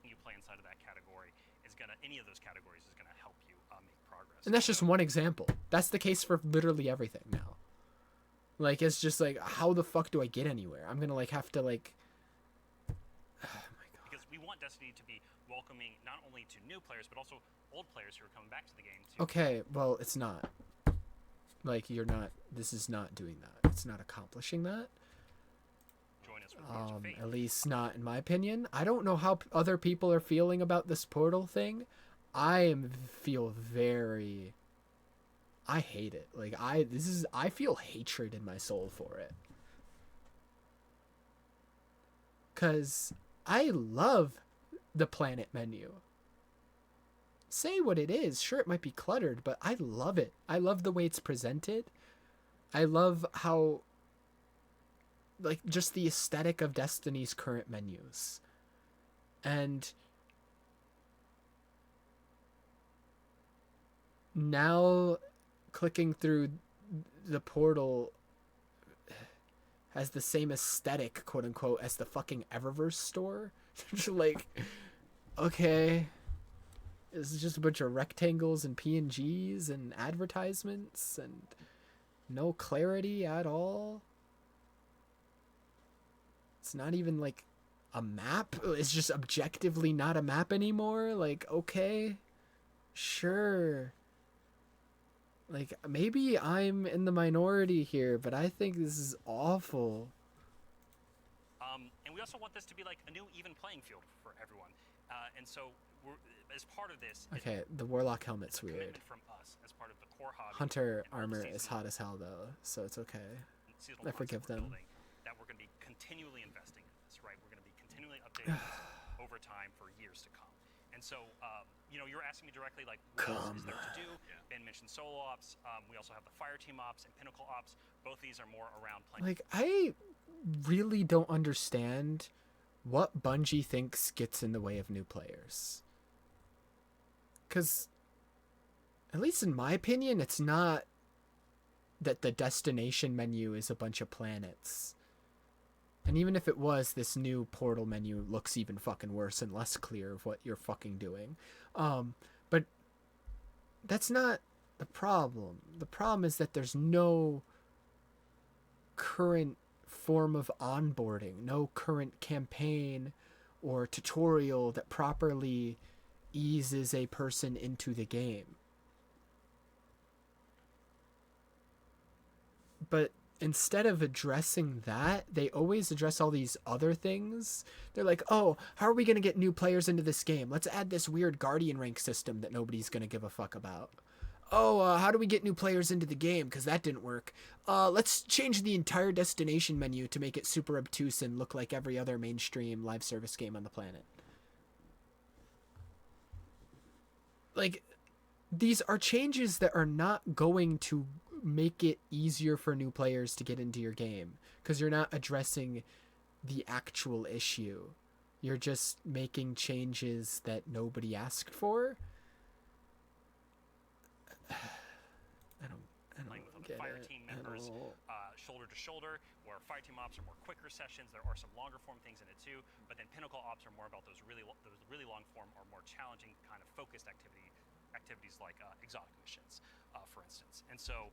You play inside of that category is gonna, any of those categories is gonna help you make progress. And that's just one example. That's the case for literally everything now. Like, it's just like, how the fuck do I get anywhere? I'm gonna, like, have to, like... Oh my god. Because we want Destiny to be welcoming not only to new players, but also old players who are coming back to the game too. Okay, well, it's not. Like, you're not... This is not doing that. It's not accomplishing that. Join us with Words of Faith. At least not in my opinion. I don't know how other people are feeling about this Portal thing. I feel very... I hate it. Like, I feel hatred in my soul for it. 'Cause I love the planet menu. Say what it is. Sure, it might be cluttered, but I love it. I love the way it's presented. I love how, like, just the aesthetic of Destiny's current menus. And now clicking through the Portal has the same aesthetic, quote unquote, as the fucking Eververse store. Like, okay, it's just a bunch of rectangles and PNGs and advertisements and no clarity at all. It's not even like a map. It's just objectively not a map anymore. Like, okay, sure. Like, maybe I'm in the minority here, but I think this is awful. And we also want this to be like a new even playing field for everyone. And so, as part of this... Okay, the Warlock helmet's weird. Commitment from us as part of the core hobby. Hunter and all the armor seasonal- is hot as hell, though, so it's okay. seasonal I forgive concept we're them. building, that we're going to be continually investing in this, right? We're going to be continually updating this over time for years to come. And so, you know, you're asking me directly, like, what else is there to do? Ben mentioned solo ops. We also have the fire team ops and pinnacle ops. Both these are more around playing. Like, I really don't understand what Bungie thinks gets in the way of new players. Because, at least in my opinion, it's not that the destination menu is a bunch of planets. And even if it was, this new Portal menu looks even fucking worse and less clear of what you're fucking doing. But that's not the problem. The problem is that there's no current form of onboarding, no current campaign or tutorial that properly eases a person into the game. But instead of addressing that, they always address all these other things. They're like, oh, how are we going to get new players into this game? Let's add this weird Guardian rank system that nobody's going to give a fuck about. oh, how do we get new players into the game? Because that didn't work. Let's change the entire destination menu to make it super obtuse and look like every other mainstream live service game on the planet. Like, these are changes that are not going to make it easier for new players to get into your game, because you're not addressing the actual issue. You're just making changes that nobody asked for. I don't Playing with get fire it. team members shoulder to shoulder, where fire team ops are more quicker sessions. There are some longer form things in it too, but then pinnacle ops are more about those really long form or more challenging kind of focused activities like exotic missions, for instance. And so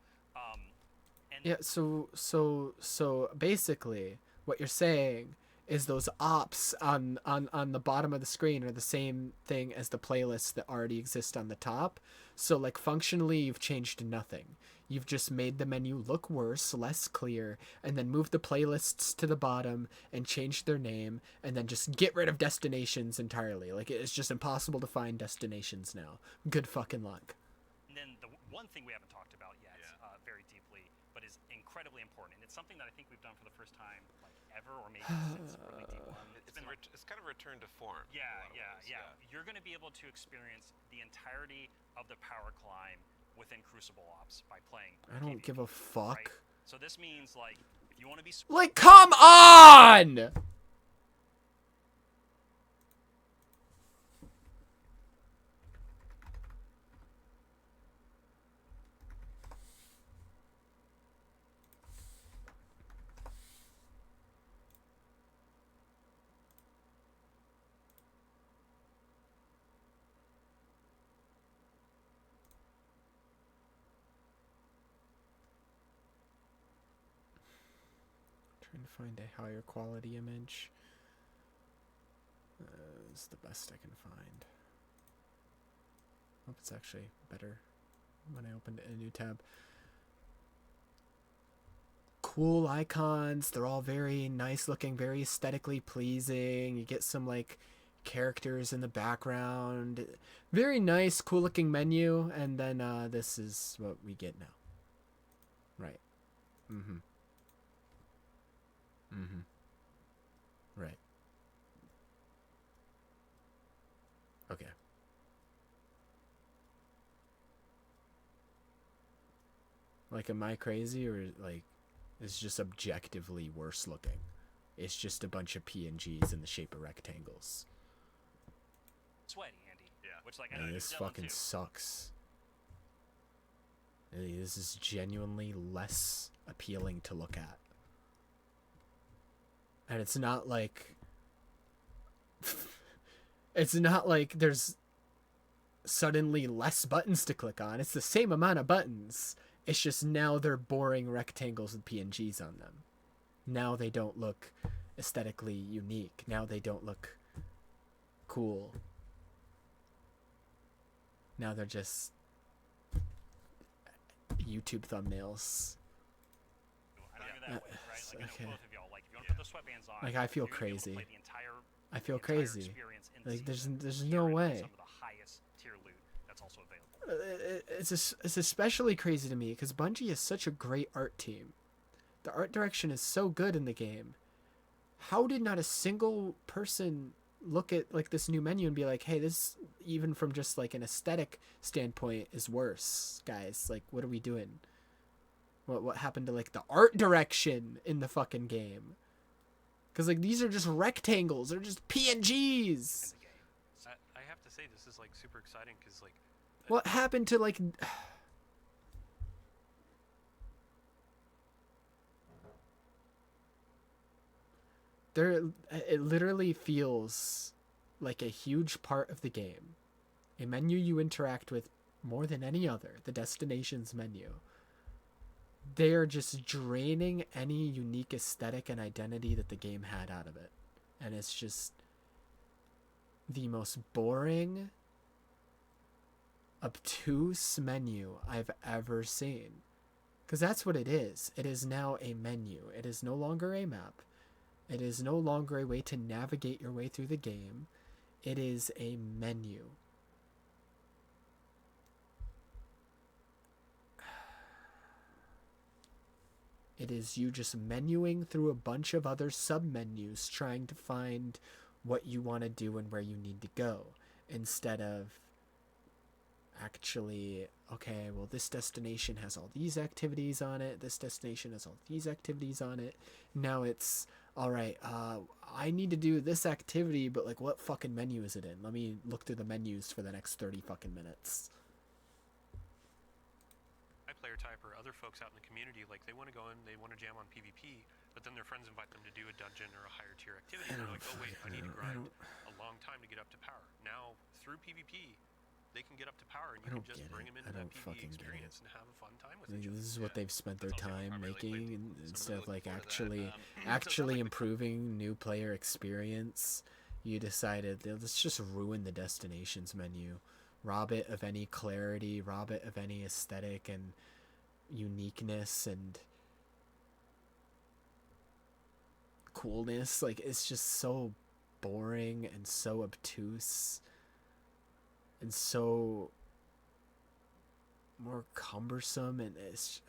yeah, so basically what you're saying is those ops on the bottom of the screen are the same thing as the playlists that already exist on the top. So like functionally you've changed nothing. You've just made the menu look worse, less clear, and then moved the playlists to the bottom and changed their name, and then just get rid of destinations entirely. Like, it's just impossible to find destinations now. Good fucking luck. And then the one thing we haven't talked about yet, very deeply, but is incredibly important, and it's something that I think we've done for the first time, like ever, or maybe since early D1. It's kind of return to form. Yeah. You're going to be able to experience the entirety of the power climb within Crucible Ops by playing. I don't give a fuck. Right? So this means, like, if you want to be like, come on! Trying to find a higher quality image. It's the best I can find. Hope it's actually better when I opened it in a new tab. Cool icons. They're all very nice looking, very aesthetically pleasing. You get some like characters in the background. Very nice, cool looking menu. And then this is what we get now. Right. Right. Okay. Like, am I crazy, or like it's just objectively worse looking? It's just a bunch of PNGs in the shape of rectangles. sweaty, Andy. Yeah. Which, like, I know This you're fucking too. sucks. Really, this is genuinely less appealing to look at. And it's not like it's not like there's suddenly less buttons to click on. It's the same amount of buttons. It's just now they're boring rectangles with PNGs on them. Now they don't look aesthetically unique. Now they don't look cool. Now they're just YouTube thumbnails. I know you're that way, right? Like, okay. I know both of y'all. Like, if you want to put the sweatbands on, Like, I feel you're gonna be able to crazy. play the entire, I feel the entire crazy. experience in the Like, season there's here no and way. Some of the highest tier loot that's also available. It's especially crazy to me because Bungie is such a great art team. The art direction is so good in the game. How did not a single person look at like this new menu and be like, hey, this, even from just like an aesthetic standpoint, is worse, guys? Like, what are we doing? What happened to like the art direction in the fucking game? Because like these are just rectangles. They're just PNGs. I have to say this is like super exciting because like What happened to like? It literally feels like a huge part of the game. A menu you interact with more than any other, the destinations menu. They are just draining any unique aesthetic and identity that the game had out of it. And it's just the most boring, obtuse menu I've ever seen. Because that's what it is. It is now a menu. It is no longer a map. It is no longer a way to navigate your way through the game. It is a menu. It is you just menuing through a bunch of other sub-menus trying to find what you want to do and where you need to go, instead of actually, okay, well, this destination has all these activities on it, this destination has all these activities on it. Now it's, all right, I need to do this activity, but like, what fucking menu is it in? Let me look through the menus for the next 30 fucking minutes. My player type or other folks out in the community, like they want to go in, they want to jam on PvP, but then their friends invite them to do a dungeon or a higher tier activity, and they're like, oh wait, I need to grind a long time to get up to power. Now through PvP, they can get up to power, and you can just bring them into that PvE experience and have a fun time with each other. This is what they've spent their That's also time primarily making, played- instead of really like looking forward to that. actually So it sounds like improving new player experience. You decided, let's just ruin the destinations menu, rob it of any clarity, rob it of any aesthetic and uniqueness and coolness. Like, it's just so boring and so obtuse and so more cumbersome, and it's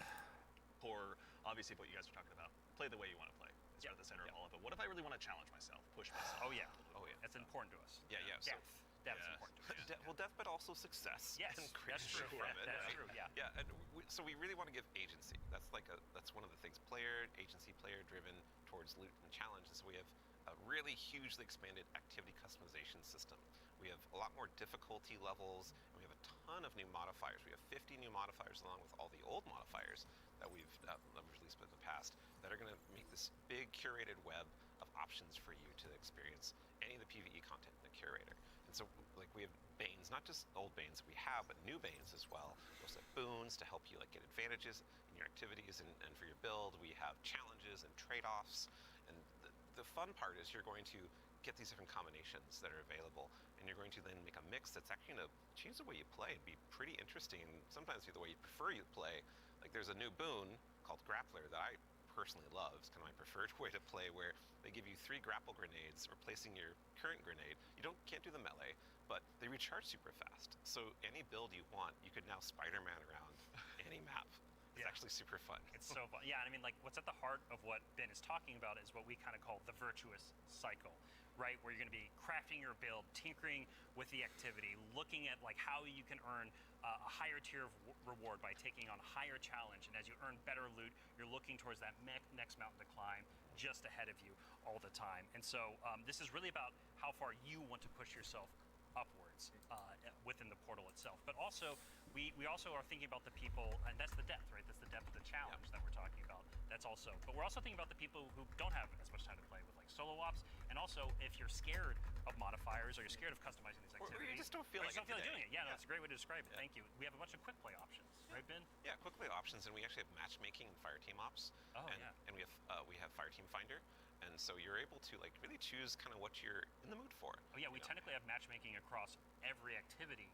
for obviously what you guys are talking about. Play the way you want to play. It's at the center of all of it. What if I really want to challenge myself, push myself? Oh yeah. Oh yeah. That's important to us. Yeah, yeah. So, Death's Yeah. important to us. well, death, but also success. Yes, and that's true. from it, That's right? true. Yeah. Yeah, and so we really want to give agency. That's one of the things. Player agency, player driven towards loot and challenge. And so we have a really hugely expanded activity customization system. We have a lot more difficulty levels, and we have a ton of new modifiers. We have 50 new modifiers along with all the old modifiers that we've released in the past that are going to make this big curated web of options for you to experience any of the PvE content in the curator. And so, like, we have Banes, not just old Banes we have, but new Banes as well. We also have boons to help you like get advantages in your activities and for your build. We have challenges and trade-offs. And the fun part is you're going to get these different combinations that are available, and you're going to then make a mix that's actually going to change the way you play and be pretty interesting, sometimes the way you prefer you play. Like, there's a new boon called Grappler that I personally love. It's kind of my preferred way to play, where they give you 3 grapple grenades, replacing your current grenade. You can't do the melee, but they recharge super fast. So any build you want, you could now Spider-Man around any map. It's actually super fun. It's so fun. Yeah, and I mean, like, what's at the heart of what Ben is talking about is what we kind of call the virtuous cycle, right? Where you're going to be crafting your build, tinkering with the activity, looking at like how you can earn a higher tier of reward by taking on a higher challenge. And as you earn better loot, you're looking towards that next mountain to climb just ahead of you all the time. And so this is really about how far you want to push yourself upwards within the portal itself. But also, we also are thinking about the people, and that's the depth, right? That's the depth of the challenge that we're talking about. That's also, but we're also thinking about the people who don't have as much time to play with like solo ops, and also if you're scared of modifiers or you're scared of customizing these activities, or you just don't feel like doing it. Yeah, no, that's a great way to describe it. Thank you. We have a bunch of quick play options, right, Ben? Yeah, quick play options, and we actually have matchmaking and fire team ops. Oh, and, yeah. And we have fire team finder, and so you're able to like really choose kind of what you're in the mood for. Oh yeah, we technically have matchmaking across every activity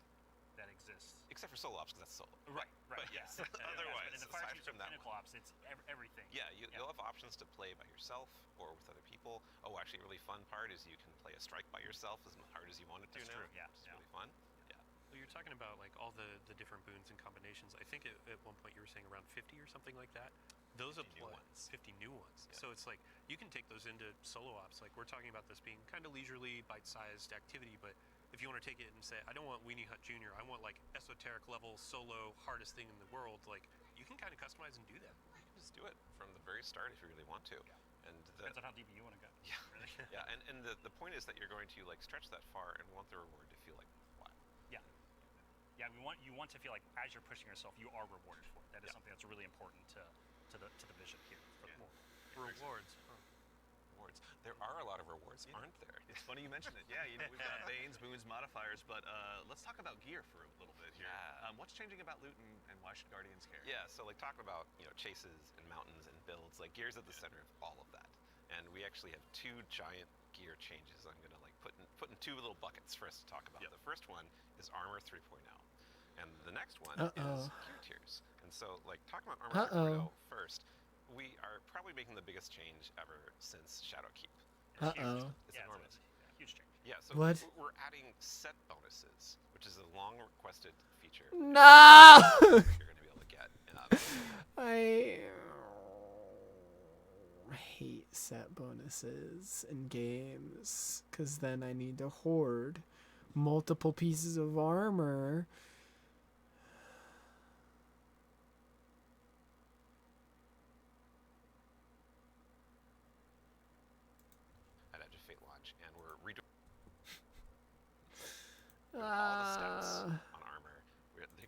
that exists, except for solo ops, because that's solo. Right. But yes, But otherwise, in the fire aside teams from or that pinnacle ops, it's everything. Yeah, you'll have options to play by yourself or with other people. Oh, actually, a really fun part is you can play a strike by yourself as hard as you want to That's now. true, yeah, It's yeah. really fun. Yeah. Well, you're talking about like all the different boons and combinations. I think at one point you were saying around 50 or something like that. Those 50 new apply ones. 50 new ones. Yeah. So it's like you can take those into solo ops. Like we're talking about this being kind of leisurely, bite-sized activity, but if you want to take it and say, I don't want Weenie Hut Jr., I want like esoteric level solo hardest thing in the world, like you can kind of customize and do that. You can just do it from the very start if you really want to. Yeah. And Depends on how deep you want to go. Yeah. Really. Yeah, and the point is that you're going to like stretch that far and want the reward to feel like wow. Yeah. Yeah, you want to feel like as you're pushing yourself, you are rewarded for it. That is something that's really important to the vision here. Rewards. Rewards. There are a lot of rewards, aren't there? It's funny you mention it. Yeah, we've got Banes, boons, modifiers, but let's talk about gear for a little bit here. Yeah. What's changing about loot, and why should Guardians care? Yeah, so like talking about chases and mountains and builds, like gear's at the center of all of that. And we actually have 2 giant gear changes. I'm gonna like put in 2 little buckets for us to talk about. The first one is armor 3.0, and the next one is gear tiers. And so like talking about armor 3.0 first, we are probably making the biggest change ever since Shadowkeep. It's enormous. It's a huge change. Yeah, so What? we're adding set bonuses, which is a long requested feature. No! You're going to be able to get. set bonuses in games, because then I need to hoard multiple pieces of armor. At Edge of Fate launch, and we're redoing all the stats on armor.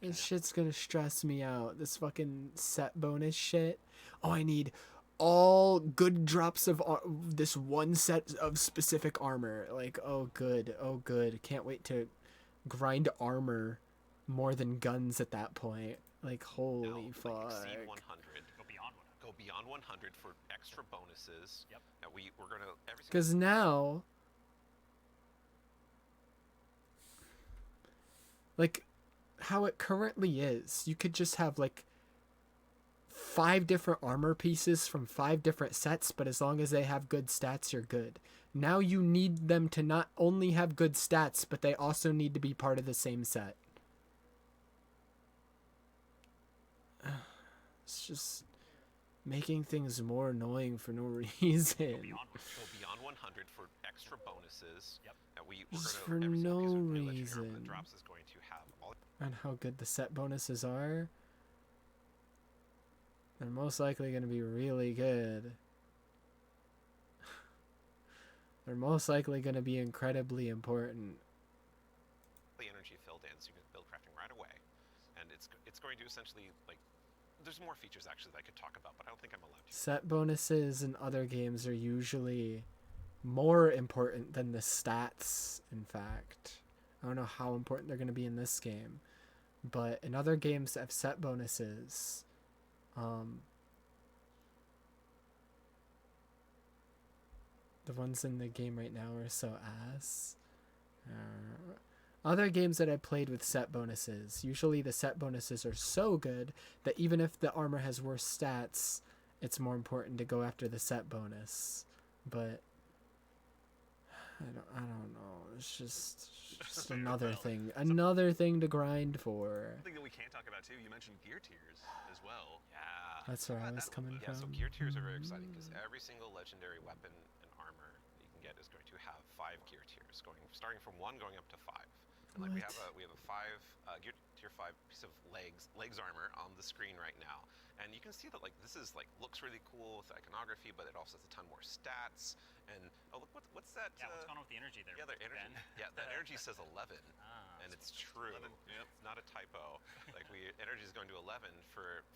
They This shit's gonna stress me out. This fucking set bonus shit. Oh, I need all good drops of this one set of specific armor. Like, oh good, oh good. Can't wait to grind armor more than guns at that point. Like, holy fuck. exceed 100. Go beyond 100. Go beyond 100 for extra bonuses. Yep. And we're gonna every single Because now, like, how it currently is, you could just have like 5 different armor pieces from 5 different sets, but as long as they have good stats, you're good. Now you need them to not only have good stats, but they also need to be part of the same set. It's just making things more annoying for no reason. go beyond 100 for extra bonuses. Yep. And we're Just gonna for every single no piece of new legendary armor reason. that drops is going to have all. And how good the set bonuses are. They're most likely going to be really good. They're most likely going to be incredibly important. The energy filled in, so you can build crafting right away, and it's going to essentially, like, there's more features actually that I could talk about, but I don't think I'm allowed to. Set bonuses in other games are usually more important than the stats, in fact. I don't know how important they're going to be in this game, but in other games that have set bonuses, the ones in the game right now are so ass. Other games that I played with set bonuses, usually the set bonuses are so good that even if the armor has worse stats, it's more important to go after the set bonus. But I don't know. It's just another thing to grind for. Something that we can't talk about too. You mentioned gear tiers as well. Yeah. That's where I was coming Yeah, so from. gear tiers are very exciting because every single legendary weapon and armor that you can get is going to have 5 gear tiers, starting from 1 going up to 5. And like we have a 5 gear tier 5 piece of legs armor on the screen right now, and you can see that like this is like looks really cool with the iconography, but it also has a ton more stats. And oh look, what's that? Yeah, what's going on with the energy there? Yeah, the energy. Ben? Yeah, that energy says 11, and it's true. 11, yep. It's not a typo. Like energy is going to 11 for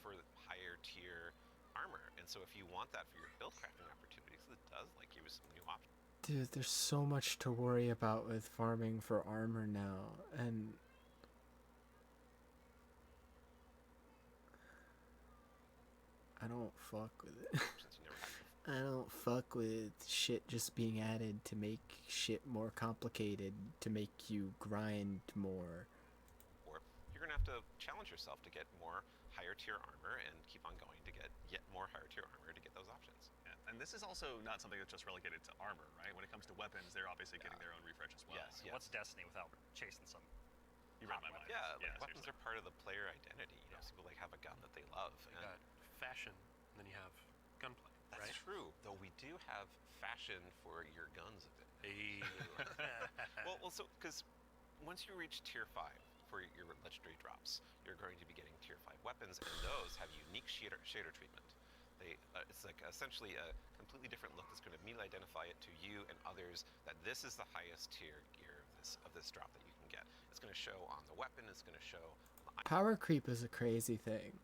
higher tier armor, and so if you want that for your build crafting opportunities, it does like give you some new options. Dude, there's so much to worry about with farming for armor now, and I don't fuck with it. Since you never had before. I don't fuck with shit just being added to make shit more complicated, to make you grind more. Or you're gonna have to challenge yourself to get more higher tier armor and keep on going to get yet more higher tier armor to get those options. Yeah. And this is also not something that's just relegated to armor, right? When it comes to weapons, they're obviously getting their own refresh as well. Yes. What's Destiny without chasing some? You read my mind. Yeah, like weapons seriously. are part of the player identity. You know, some people like have a gun that they love. You And got fashion, and then you have gunplay, that's right? true. Though we do have fashion for your guns a bit. Hey. well, so because once you reach tier 5 for your legendary drops, you're going to be getting tier 5 weapons, and those have unique shader treatment. It's like essentially a completely different look that's going to immediately identify it to you and others that this is the highest tier gear of this drop that you can get. It's going to show on the weapon. It's going to show on the Power creep is a crazy thing.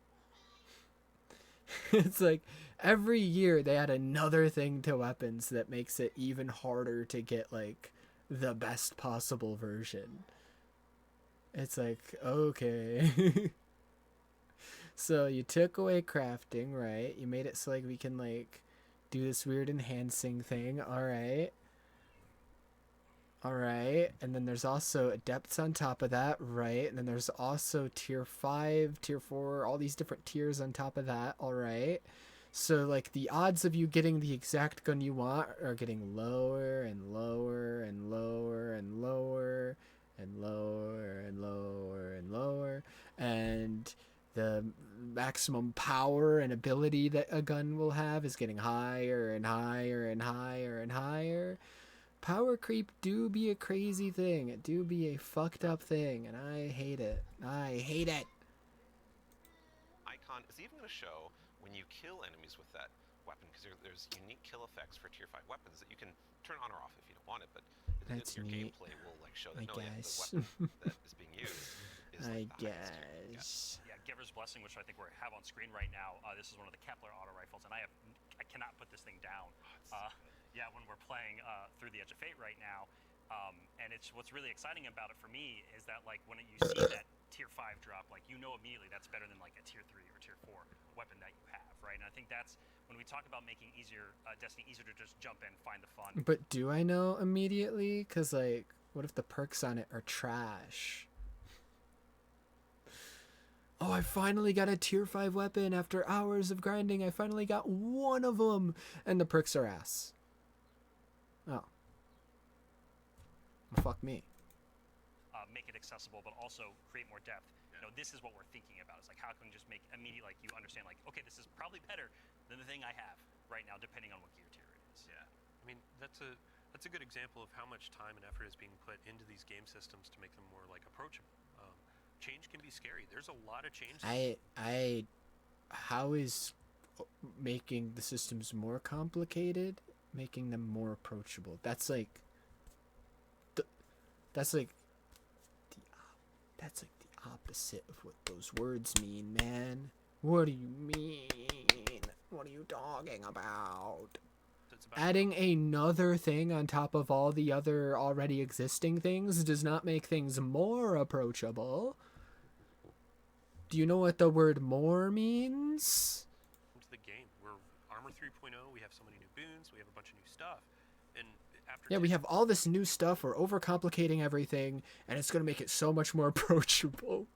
It's like every year they add another thing to weapons that makes it even harder to get like the best possible version. It's like, okay. So you took away crafting, right? You made it so like we can like do this weird enhancing thing. All right. And then there's also adepts on top of that, right? And then there's also tier 5, tier 4, all these different tiers on top of that, all right? So like the odds of you getting the exact gun you want are getting lower and lower and lower and lower and lower and lower and lower, and the maximum power and ability that a gun will have is getting higher and higher and higher and higher. Power creep do be a crazy thing. It do be a fucked up thing, and I hate it. I hate it. Icon is even going to show when you kill enemies with that weapon, because there's unique kill effects for tier 5 weapons that you can turn on or off if you don't want it, but That's your neat. gameplay will like show that I no, yeah, the guess. weapon that is being used is I like the highest tier. Yeah. guess. Yeah, Giver's Blessing, which I think we have on screen right now. This is one of the Kepler auto rifles, and I cannot put this thing down. Yeah, when we're playing through the Edge of Fate right now, and it's what's really exciting about it for me is that like when you see that tier 5 drop, like you know immediately that's better than like a tier 3 or tier 4 weapon that you have, right? And I think that's when we talk about making Destiny easier to just jump in, find the fun. But do I know immediately? Because, like, what if the perks on it are trash? Oh, I finally got a tier 5 weapon after hours of grinding. I finally got one of them. And the perks are ass. Oh. Well, fuck me. Make it accessible, but also create more depth. You know, this is what we're thinking about. It's like, how can we just make immediate, like, you understand, like, okay, this is probably better than the thing I have right now, depending on what gear tier it is. Yeah, I mean that's a good example of how much time and effort is being put into these game systems to make them more like approachable. Change can be scary. There's a lot of change. How is making the systems more complicated making them more approachable? That's like the opposite of what those words mean, man. What do you mean? What are you talking about? Adding another thing on top of all the other already existing things does not make things more approachable. Do you know what the word more means? Into the game, we're Armor 3.0. We have so many new boons. We have a bunch of new stuff, and after we have all this new stuff. We're overcomplicating everything, and it's gonna make it so much more approachable.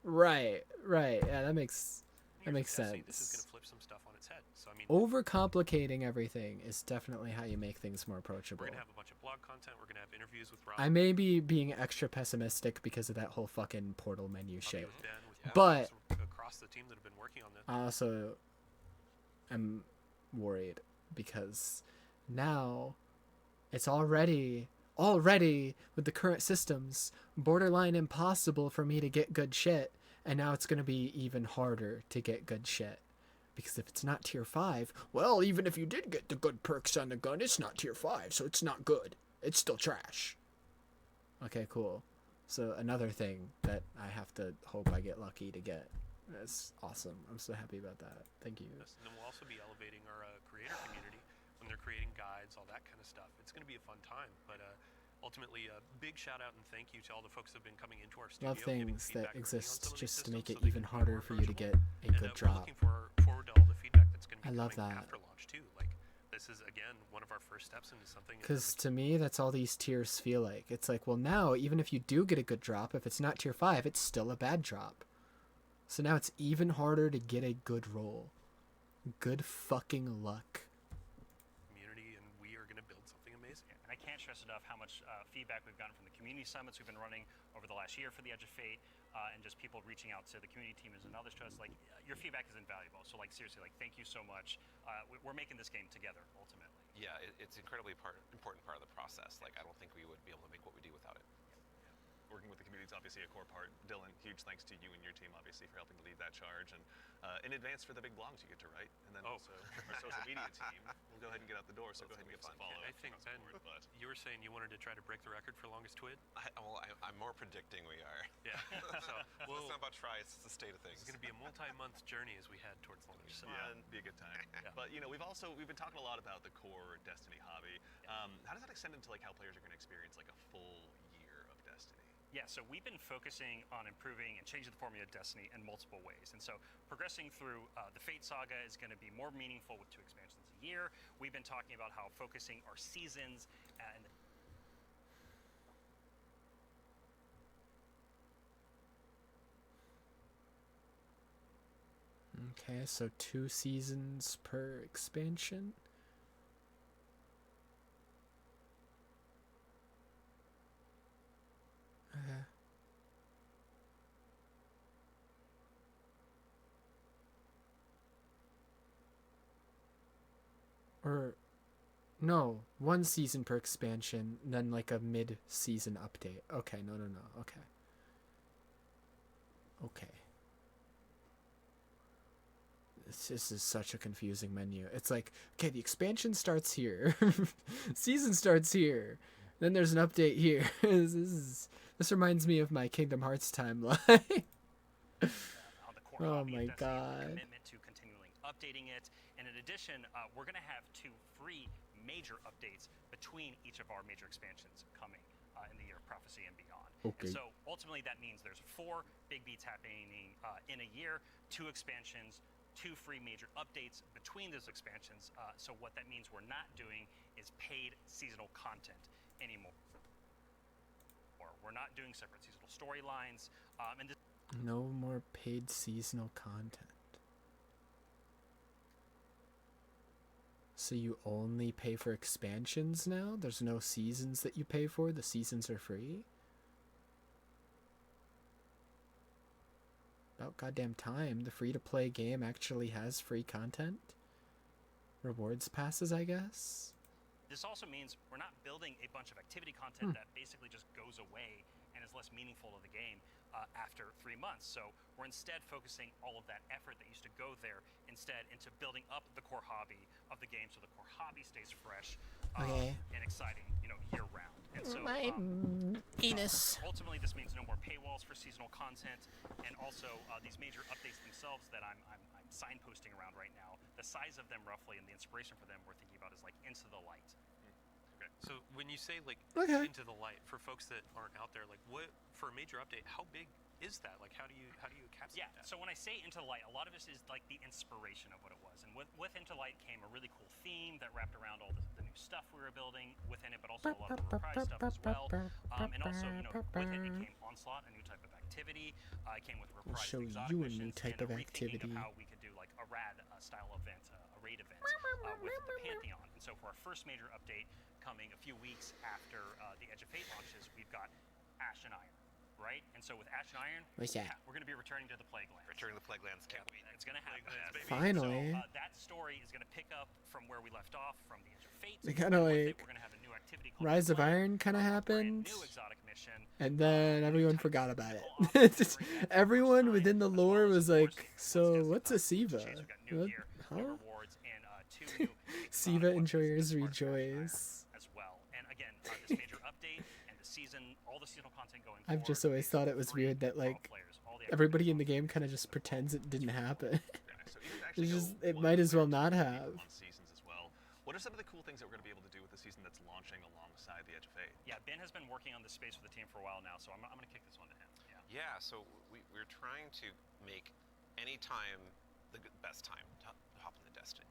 Right. Yeah, that makes sense. This is gonna flip some stuff on its head. So I mean, overcomplicating everything is definitely how you make things more approachable. We're gonna have a bunch of blog content. We're gonna have interviews with Rob. I may be being extra pessimistic because of that whole fucking portal menu shit. With Ben, with but across the team that have been working on this. I also am worried because now it's already with the current systems borderline impossible for me to get good shit, and now it's going to be even harder to get good shit. Because if it's not tier 5, well, even if you did get the good perks on the gun, it's not tier 5, so it's not good. It's still trash. Okay, cool. So another thing that I have to hope I get lucky to get. That's awesome. I'm so happy about that. Thank you. Yes, and then we'll also be elevating our creator community when they're creating guides, all that kind of stuff. It's going to be a fun time, but ultimately, a big shout out and thank you to all the folks that have been coming into our studio. Love things that exist just to make it so even harder for you to get a good we're drop. looking forward to all the feedback that's going to be coming after launch too. Like, this is again one of our first steps into something. Because to me, that's all these tiers feel like. It's like, well, now even if you do get a good drop, if it's not tier 5, it's still a bad drop. So now it's even harder to get a good roll. Good fucking luck. Community, and we are going to build something amazing. And I can't stress enough how much feedback we've gotten from the community summits we've been running over the last year for the Edge of Fate, and just people reaching out to the community team and others to us. Like, your feedback is invaluable. So, like, seriously, like, thank you so much. We're making this game together, ultimately. Yeah, it's incredibly important part of the process. Like, I don't think we would be able to make what we do without it. Working with the community is obviously a core part. Dylan, huge thanks to you and your team, obviously, for helping to lead that charge. And in advance for the big blogs you get to write. And then also our social media team will go ahead and get out the door, so go ahead and give us a follow. I think, Ben, you were saying you wanted to try to break the record for longest twid? I'm more predicting we are. Yeah. So it's not about try, it's the state of things. It's going to be a multi-month journey as we head towards launch. So. Yeah, be a good time. Yeah. But, you know, we've been talking a lot about the core Destiny hobby. How does that extend into, like, how players are going to experience, like, a full year of Destiny? Yeah, so we've been focusing on improving and changing the formula of Destiny in multiple ways. And so progressing through the Fate Saga is going to be more meaningful with 2 expansions a year. We've been talking about how focusing our seasons and Okay, so 2 seasons per expansion. Or no, 1 season per expansion, then like a mid-season update. Okay, no. Okay. Okay. This is such a confusing menu. It's like, okay, the expansion starts here. Season starts here. Then there's an update here. This reminds me of my Kingdom Hearts timeline. On the core Oh hobby my of Destiny, God. the commitment to continually updating it. And in addition, we're going to have 2 free major updates between each of our major expansions coming in the Year of Prophecy and beyond. Okay. And so ultimately that means there's 4 big beats happening in a year, 2 expansions, 2 free major updates between those expansions. So what that means we're not doing is paid seasonal content anymore. We're not doing separate seasonal storylines. And this No more paid seasonal content. So you only pay for expansions now? There's no seasons that you pay for? The seasons are free? About goddamn time. The free-to-play game actually has free content? Rewards passes, I guess? This also means we're not building a bunch of activity content that basically just goes away and is less meaningful to the game after 3 months. So we're instead focusing all of that effort that used to go there instead into building up the core hobby of the game so the core hobby stays fresh and exciting, year round. And so ultimately this means no more paywalls for seasonal content, and also these major updates themselves that I'm signposting around right now. The size of them roughly and the inspiration for them we're thinking about is like Into the Light. Okay. So when you say like Okay. Into the Light, for folks that aren't out there, like what for a major update, how big is that? Like how do you encapsulate that? So when I say Into the Light, a lot of this is like the inspiration of what it was. And with Into the Light came a really cool theme that wrapped around all the new stuff we were building within it, but also a lot of the reprise stuff as well. And also, with it came Onslaught, a new type of activity. It came with We'll reprised show exotic you a missions new type and of a rethinking activity. of how we could do like a rad style event, a raid event with the Pantheon. And so for our first major update coming a few weeks after the Edge of Fate launches, we've got Ash and Iron, right? And so with Ash and Iron, What's that? we're going to be returning to the Plague Lands. Return to the Plague Lands, can't wait. It's going to happen. Finally. So that story is going to pick up from where we left off from the Edge of Fate. They kinda And with like it, we're going to have a new activity called Rise of Plague, Iron kind of a brand happened, new exotic mission. and then new everyone type forgot of about it. physical It's just- offering for the first everyone time, within the as lore well as, was of like, course, once so again, what's a Siva? We've got new What? gear, Huh? new rewards, and 2 new exotic Siva weapons enjoyers as part of Ash and Iron rejoice. as well. And again, this major update and the season, all the seasonal content going I've forward just always is thought it was free weird that for all like players. All the everybody activity in the game content kind of is just available. pretends it didn't happen. So even to actually It's go just it one might as well layer not deeper have. on seasons as well. What are some of the cool things that we're going to be able to do with the season that's launching alongside the Edge of Fate? Yeah, Ben has been working on this space with the team for a while now, so I'm going to kick this one to him. Yeah. Yeah, so we're trying to make any time the best time to hop into Destiny.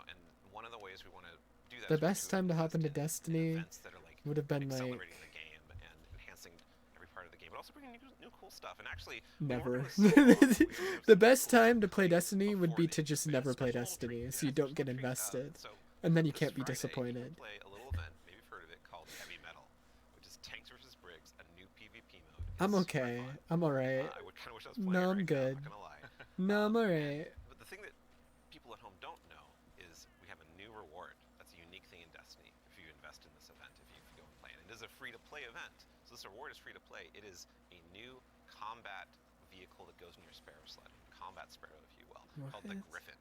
And one of the ways we want to do that The is we best do time to hop invest into in Destiny events that are like would have been like accelerating the game and enhancing every part of the game, but also bringing new cool stuff. And actually, when never. we're doing solo, we have some The really best cool time stuff to play coming Destiny would before be the to just events. never play There's a little Destiny, treat, so you don't get invested, So and then you this can't be Friday, disappointed. You can play a little event, maybe you've heard of it, called Heavy Metal, which is Tanks vs. Briggs, a new PvP mode. It's I'm super okay. fun. I'm alright. I would kind of wish I was playing No, it I'm right good. now, I'm not gonna lie. No, I'm alright. But the thing that people at home don't know is we have a new reward. That's a unique thing in Destiny if you invest in this event, if you go and play it. It is a free-to-play event, so this reward is free-to-play. It is a new combat vehicle that goes in your Sparrow sled, combat Sparrow, if you will, called the What? Griffin.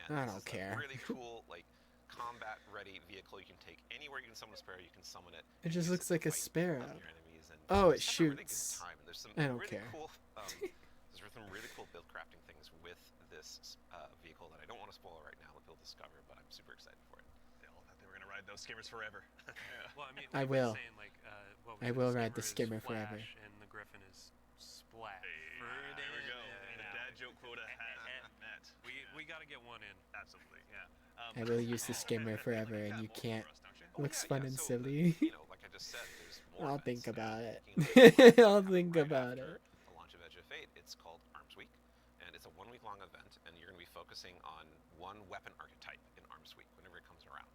I this don't is care. A really cool, like, combat-ready vehicle you can take anywhere you can summon a Sparrow. You can summon it. It and just use looks like a to fight, sparrow. your enemies and Oh, it just have a really good shoots. time. There's some I don't really care. cool. There's some really cool build crafting things with this vehicle that I don't want to spoil right now that you'll discover, but I'm super excited for it. They all thought they were going to ride those skimmers forever. Well, I mean, I we've been will. saying, like, I will ride the skimmer is Flash forever. and the Griffin is Splash. There we go. Yeah, The dad joke quota has met. We got to get one in. Absolutely, yeah. I will use the skimmer forever, and you got can't. multiple for us, don't you? Looks yeah, fun yeah, and so, silly. Like I just said, there's more I'll events think now. about it. You can I'll have think right about after it. The launch of Edge of Fate. It's called Arms Week, and it's a 1 week long event, and you're going to be focusing on one weapon archetype in Arms Week whenever it comes around.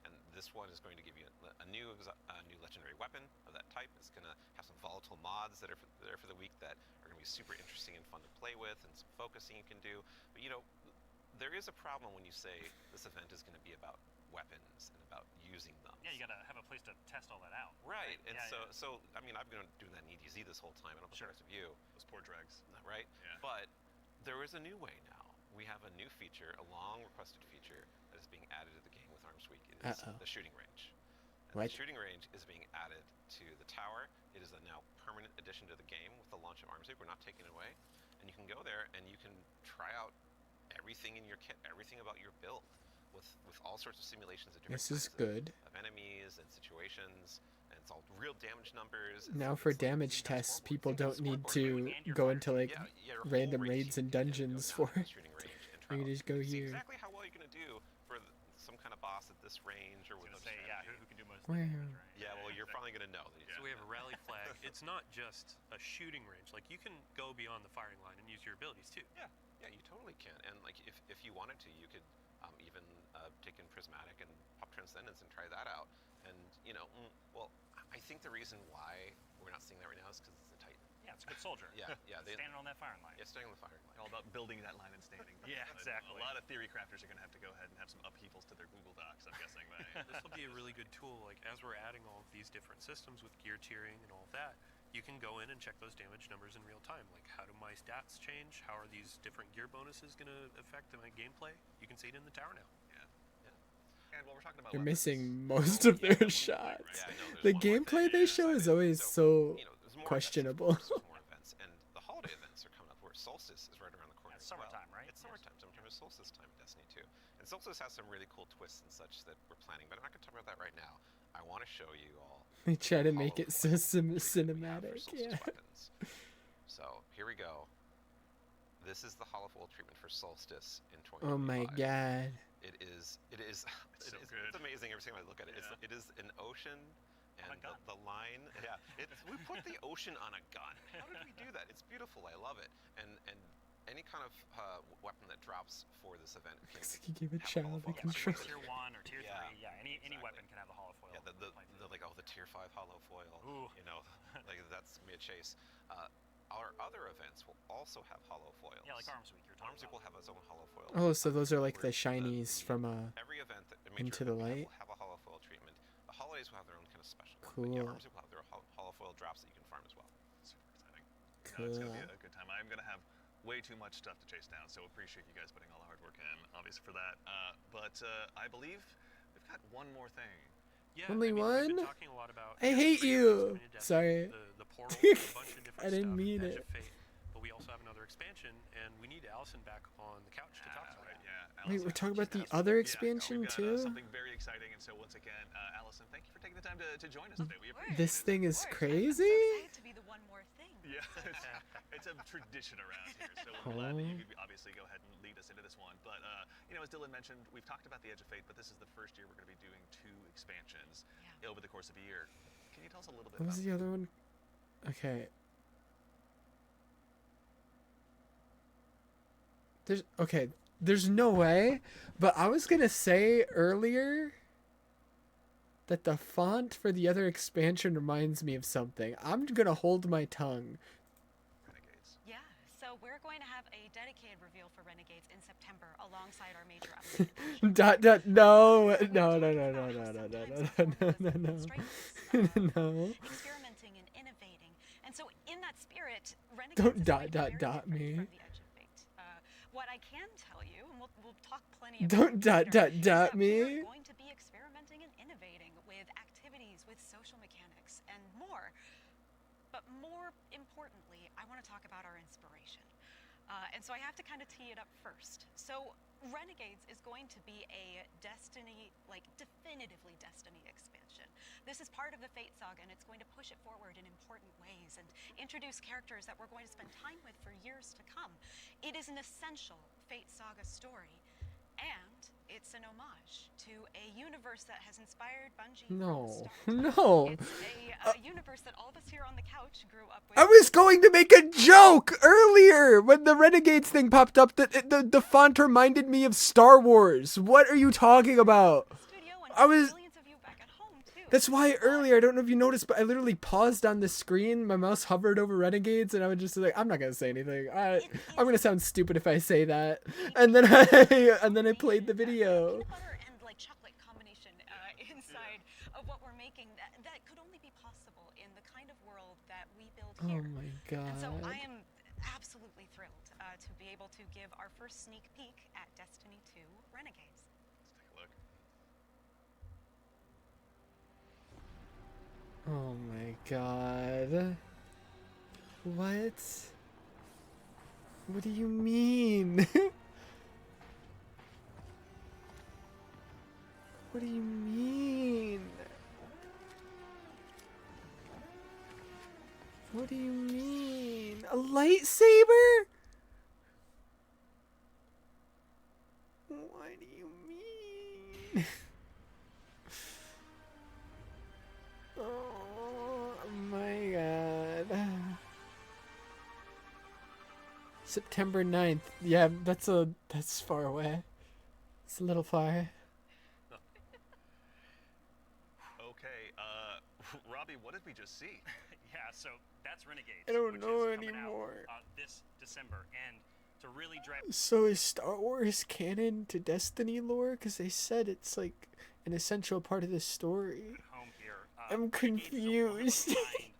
And this one is going to give you a new legendary weapon of that type. It's going to have some volatile mods that are there for the week that are going to be super interesting and fun to play with, and some focusing you can do. But there is a problem when you say this event is going to be about weapons and about using them. Yeah, you gotta have a place to test all that out. Right, and Yeah, so I mean, I've been doing that in EDZ this whole time. I don't know Sure. the rest of you, Those poor dregs. right? Yeah. But there is a new way now. We have a new feature, a long requested feature that is being added to the game with Arms Week. It is the shooting range. And What? the shooting range is being added to the tower. It is a now permanent addition to the game with the launch of Arms Week. We're not taking it away. And you can go there and you can try out everything in your kit, everything about your build, with all sorts of simulations of different This is kinds good. of enemies and situations, and it's all real damage numbers. Now It's for like damage using that tests, scoreboard. people Think of don't need scoreboard, to go into like your whole random race raids and team can go dungeons down for to the it. shooting range and try You can out, just go see here. exactly how well you're gonna do for some kind of boss at this range or with Gonna a say, strategy. who can do most of the damage, right? Yeah, well, you're finally gonna know. That So we have a rally flag. It's not just a shooting range. Like, you can go beyond the firing line and use your abilities too. Yeah, you totally can. And like, if you wanted to, you could even take in Prismatic and Pop Transcendence and try that out. And well, I think the reason why we're not seeing that right now is because it's a Titan. Yeah, it's a good soldier. Yeah, they, Standing on that firing line. yeah, staying on the firing line. All about building that line and standing. Yeah, But exactly. A lot of theory crafters are going to have to go ahead and have some upheavals to their Google Docs, I'm guessing. This will be a really good tool. Like, as we're adding all of these different systems with gear tiering and all of that, you can go in and check those damage numbers in real time. Like, how do my stats change? How are these different gear bonuses going to affect my gameplay? You can see it in the tower now. And while we're talking about They're weapons, missing most of their shots. Yeah, I know, there's The one more thing. gameplay they show is always so there's more questionable. Events, of course, there's more events, and the holiday events are coming up. Where Solstice is right around the corner. It's as well. summertime, right? It's summertime. Summertime is Solstice time in Destiny 2, and Solstice has some really cool twists and such that we're planning. But I'm not going to talk about that right now. I want to show you all. They try to make Hollow it so Foil we have for cinematic. Solstice Yeah. weapons. So here we go. This is the hollow foil treatment for Solstice in 2025. Oh my god. It is. so good. It's amazing every time I look at it. Yeah. It is an ocean, On a and gun. the line. Yeah, we put the ocean on a gun. How did we do that? It's beautiful. I love it. And any kind of weapon that drops for this event can. Looks like you gave a have child hollow a foil. Yeah, so control. tier 1 or tier 3, Yeah, any exactly. weapon can have the hollow foil. Yeah, the like the tier 5 hollow foil. Ooh. Like that's me a chase. Our other events will also have hollow foils. Yeah, like Arms Week. You're talking Arms Week will about. have its own hollow foil. Oh, so those are like the Where shinies from every event that a Into major the event we Light? will have a hollow foil treatment. The holidays will have their own kind of special one. But Cool. yeah, Arms Week will have their hollow foil drops that you can farm as well. Super exciting. No, it's going to Cool. be a good time. I'm going to have way too much stuff to chase down, so appreciate you guys putting all the hard work in, obviously, for that. But I believe we've got one more thing. Yeah, Only We've one? been talking a lot about. I hate you. Sorry. The portal, a bunch of different I didn't stuff, mean Edge it. of Fate, but we also have another expansion, and we need Allison back on the couch to talk about Right, it. yeah. Wait, we're Allison, talking about the she's other awesome. expansion we've got, too? something very exciting, and so once again, Allison, thank you for taking the time to join us today. We appreciate This it. thing is Of course, crazy? I'm so excited to be the one more thing. Yeah, it's a tradition around here, so we're glad that you could obviously go ahead and lead us into this one. But, as Dylan mentioned, we've talked about the Edge of Fate, but this is the first year we're going to be doing 2 expansions over the course of a year. Can you tell us a little bit What about was the other one? Okay. There's no way, but I was gonna say earlier that the font for the other expansion reminds me of something. I'm gonna hold my tongue. Renegades? Yeah, so we're going to have a dedicated reveal for Renegades in September alongside our major update. No. We're No. going to talk about how sometimes our formulas can strengthen us, No. experimenting and innovating. And so in that spirit, Renegades Don't is dot, going to be very dot different me. from the Edge of Fate. What I can tell you, and we'll talk plenty about Don't it dot, later, dot, is dot that me. We're going to be experimenting and innovating with activities, with social mechanics, and more. But more importantly, I want to talk about our inspiration. And so I have to kind of tee it up first. So Renegades is going to be a Destiny, like definitively Destiny expansion. This is part of the Fate saga, and it's going to push it forward in important ways and introduce characters that we're going to spend time with for years to come. It is an essential Fate saga story, and it's an homage to a universe that has inspired Bungie from the No. start. No. It's a universe that all of us here on the couch grew up with. I was going to make a joke earlier when the Renegades thing popped up that the font reminded me of Star Wars. What are you talking about? Studio and I was- millions of you back at home too. That's why earlier, I don't know if you noticed, but I literally paused on the screen. My mouse hovered over Renegades, and I was just like, I'm not gonna say anything. I'm gonna sound stupid if I say that. And then I played the video. Peanut butter and like chocolate combination Oh here. my god. And so I am absolutely thrilled to be able to give our first sneak peek at Destiny 2 Renegades. Let's take a look. Oh my god. What? What do you mean? What do you mean? What do you mean? A lightsaber? What do you mean? Oh my god. September 9th. Yeah, that's far away. It's a little far. Okay, Robbie, what did we just see? Yeah, so that's Renegades. I don't which know is coming anymore. Out, this December, and to really drive So is Star Wars canon to Destiny lore? Because they said it's like an essential part of the story. home here, I'm Renegades is a confused. one-of-a-kind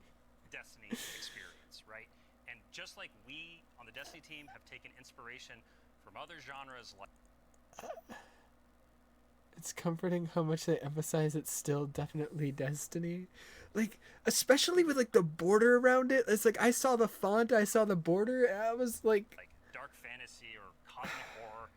Destiny experience, right? And just like we on the Destiny team have taken inspiration from other genres like It's comforting how much they emphasize it's still definitely Destiny. Like, especially with like the border around it. It's like I saw the font, I saw the border, and I was like dark fantasy or cosmic horror.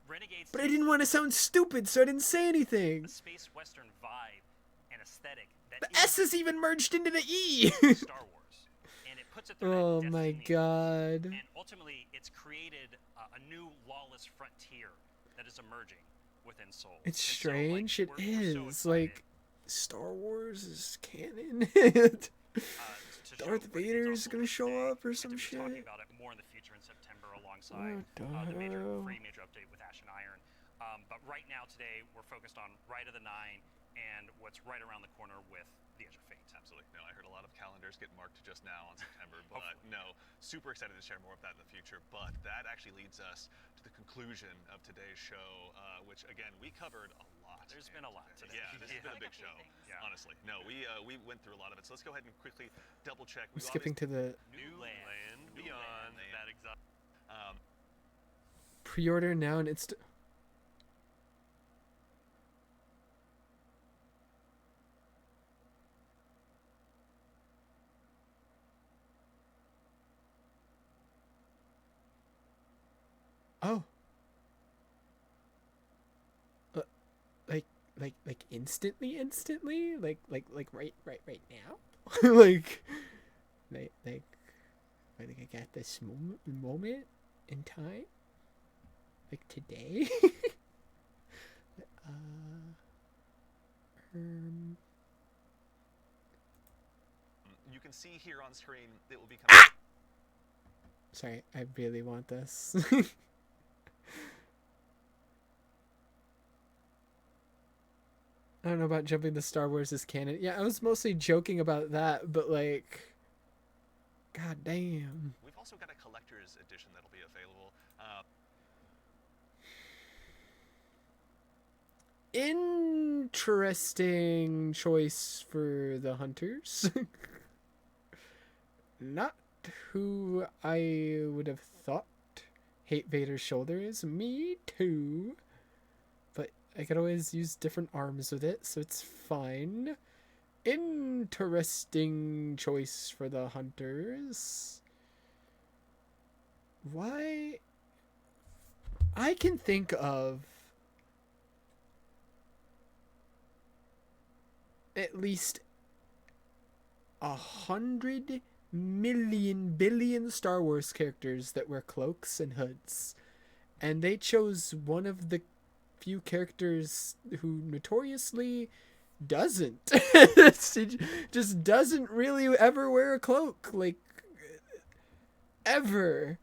Renegades. but I didn't want to sound stupid, so I didn't say anything. The space western vibe and aesthetic that The S is even merged into the E. Star Wars, and it puts it through Oh that my Destiny. god. And ultimately, it's created a new lawless frontier that is emerging within Seoul. It's And so, strange. like, It we're so is. excited, Like, Star Wars is canon. to show Darth Renegades Vader's on gonna release show day, up or and to some be talking shit. about it more in the future in September alongside the major update with Ash and Iron. But right now, today, we're focused on Rite of the Nine and what's right around the corner with the Edge of Fate. Absolutely. No, I heard a lot of calendars get marked just now on September, but no, super excited to share more of that in the future. But that actually leads us to the conclusion of today's show, which again we covered a lot. There's been a lot today. Yeah, this has been a big show. Yeah. Honestly, no, we went through a lot of it. So let's go ahead and quickly double check. I'm skipping to the New land beyond that exotic. pre-order now, and it's. Oh. Like instantly, like right now, like I got this moment in time, like today. You can see here on screen it will be coming. Sorry, I really want this. I don't know about jumping to Star Wars as canon. Yeah, I was mostly joking about that, but like, god damn. We've also got a collector's edition that'll be available. Interesting choice for the hunters. Not who I would have thought Hate Vader's shoulder is. Me too. But I could always use different arms with it, so it's fine. Interesting choice for the hunters. Why? I can think of at least 100 million billion Star Wars characters that wear cloaks and hoods, and they chose one of the few characters who notoriously doesn't. Just doesn't really ever wear a cloak, like ever.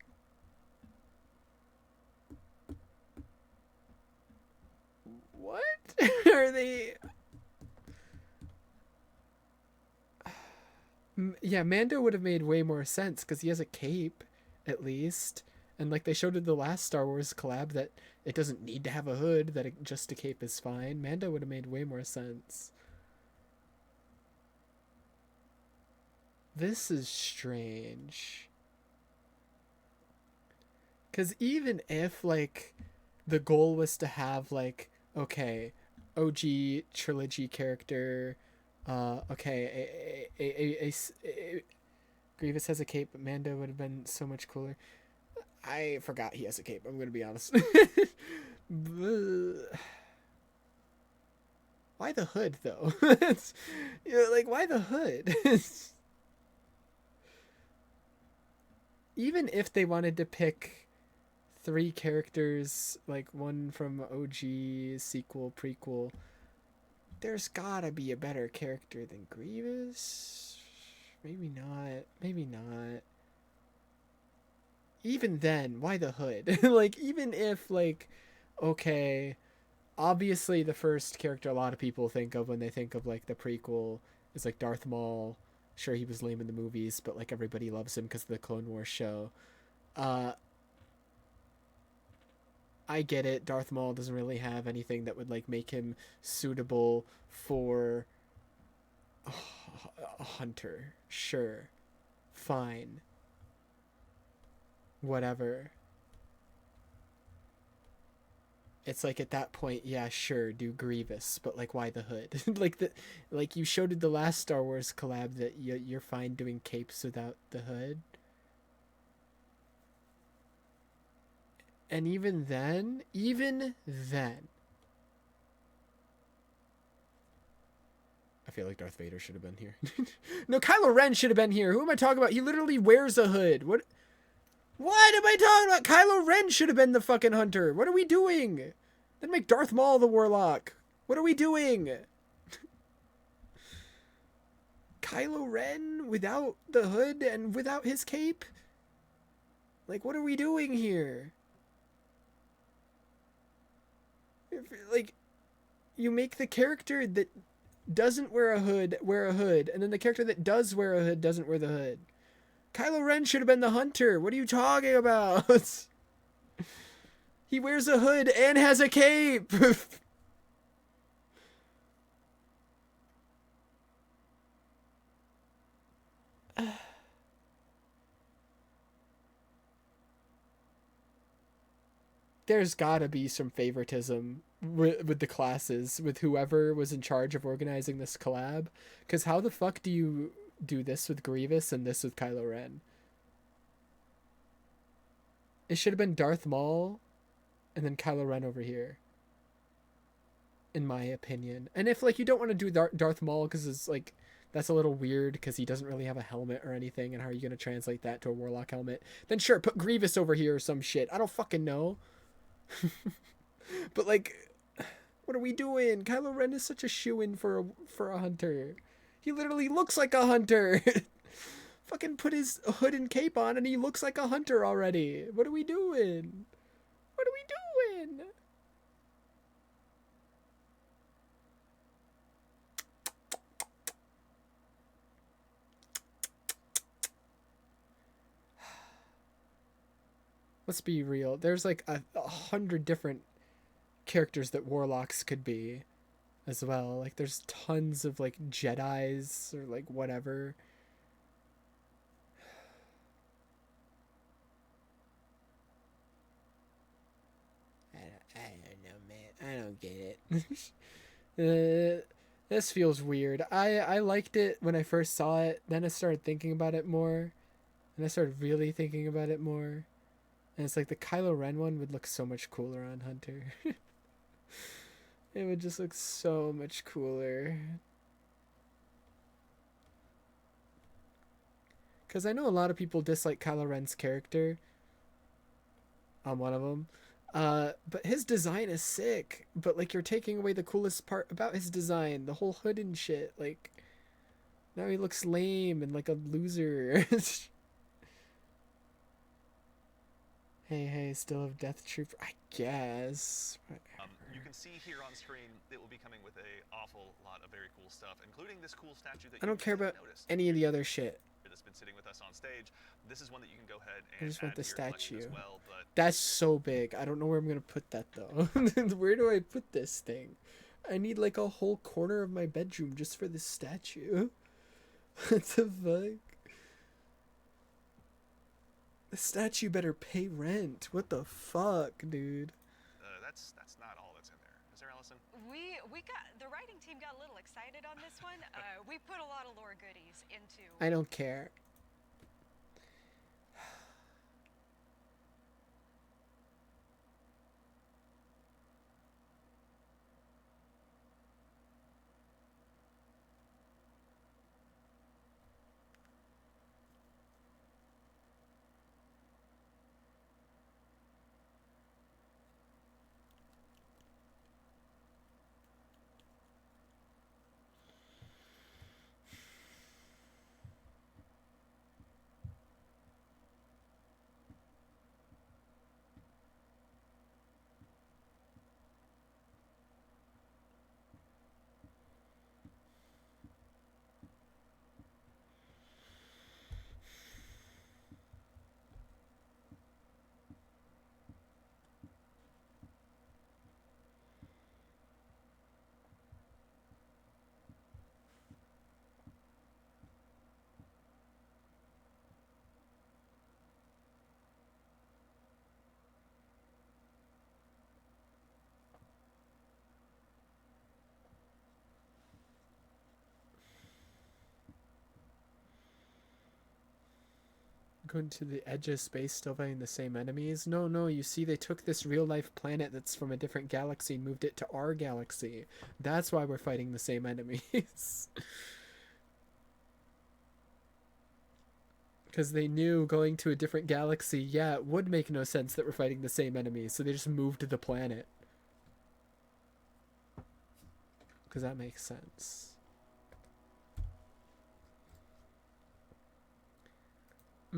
What are they? Yeah, Mando would have made way more sense because he has a cape, at least. And like they showed in the last Star Wars collab that it doesn't need to have a hood, that just a cape is fine. Mando would have made way more sense. This is strange. Because even if, like, the goal was to have, like, okay, OG trilogy character, okay, Grievous has a cape, but Mando would have been so much cooler. I forgot he has a cape, I'm going to be honest. Why the hood, though? Like, why the hood? Even if they wanted to pick 3 characters, like one from OG, sequel, prequel, there's gotta be a better character than Grievous. Maybe not. Maybe not. Even then, why the hood? Like, even if, like, okay, obviously the first character a lot of people think of when they think of, like, the prequel is, like, Darth Maul. Sure, he was lame in the movies, but, like, everybody loves him because of the Clone Wars show. I get it. Darth Maul doesn't really have anything that would, like, make him suitable for a hunter. Sure. Fine. Whatever. It's like at that point, yeah, sure, do Grievous, but like, why the hood? Like you showed in the last Star Wars collab that you're fine doing capes without the hood. And even then, I feel like Darth Vader should have been here. No, Kylo Ren should have been here. Who am I talking about? He literally wears a hood. What am I talking about? Kylo Ren should have been the fucking hunter. What are we doing? Then make Darth Maul the warlock. What are we doing? Kylo Ren without the hood and without his cape? Like, what are we doing here? Like, you make the character that doesn't wear a hood, and then the character that does wear a hood doesn't wear the hood. Kylo Ren should have been the hunter. What are you talking about? He wears a hood and has a cape. There's gotta be some favoritism with the classes, with whoever was in charge of organizing this collab. Because how the fuck do you do this with Grievous and this with Kylo Ren? It should have been Darth Maul and then Kylo Ren over here, in my opinion. And if, like, you don't want to do Darth Maul because it's like, that's a little weird because he doesn't really have a helmet or anything, and how are you going to translate that to a warlock helmet? Then sure, put Grievous over here or some shit. I don't fucking know. But, like, what are we doing? Kylo Ren is such a shoo-in for a hunter. He literally looks like a hunter. Fucking put his hood and cape on and he looks like a hunter already. What are we doing? What are we doing? Let's be real. There's like 100 different characters that warlocks could be as well. Like, there's tons of, like, Jedis or, like, whatever. I don't know, man. I don't get it. This feels weird. I liked it when I first saw it. Then I started thinking about it more. And I started really thinking about it more. And it's like the Kylo Ren one would look so much cooler on Hunter. It would just look so much cooler. Because I know a lot of people dislike Kylo Ren's character. I'm one of them. But his design is sick. But, like, you're taking away the coolest part about his design. The whole hood and shit. Like, now he looks lame and like a loser. Hey, still have Death Trooper? I guess. You can see here on screen it will be coming with a awful lot of very cool stuff, including this cool statue that I don't care about noticed. any of the other shit. That's been sitting with us on stage. This is one that you can go ahead I and just want add the to your collection statue. as well, but That's so big. I don't know where I'm gonna put that though. Where do I put this thing? I need like a whole corner of my bedroom just for this statue. What the fuck? The statue better pay rent. What the fuck, dude? That's not all that's in there. Is there, Allison? We got the writing team got a little excited on this one. We put a lot of lore goodies into. I don't care. Going to the edge of space, still fighting the same enemies? No, you see, they took this real-life planet that's from a different galaxy and moved it to our galaxy. That's why we're fighting the same enemies. Because they knew going to a different galaxy, yeah, it would make no sense that we're fighting the same enemies, so they just moved the planet. Because that makes sense.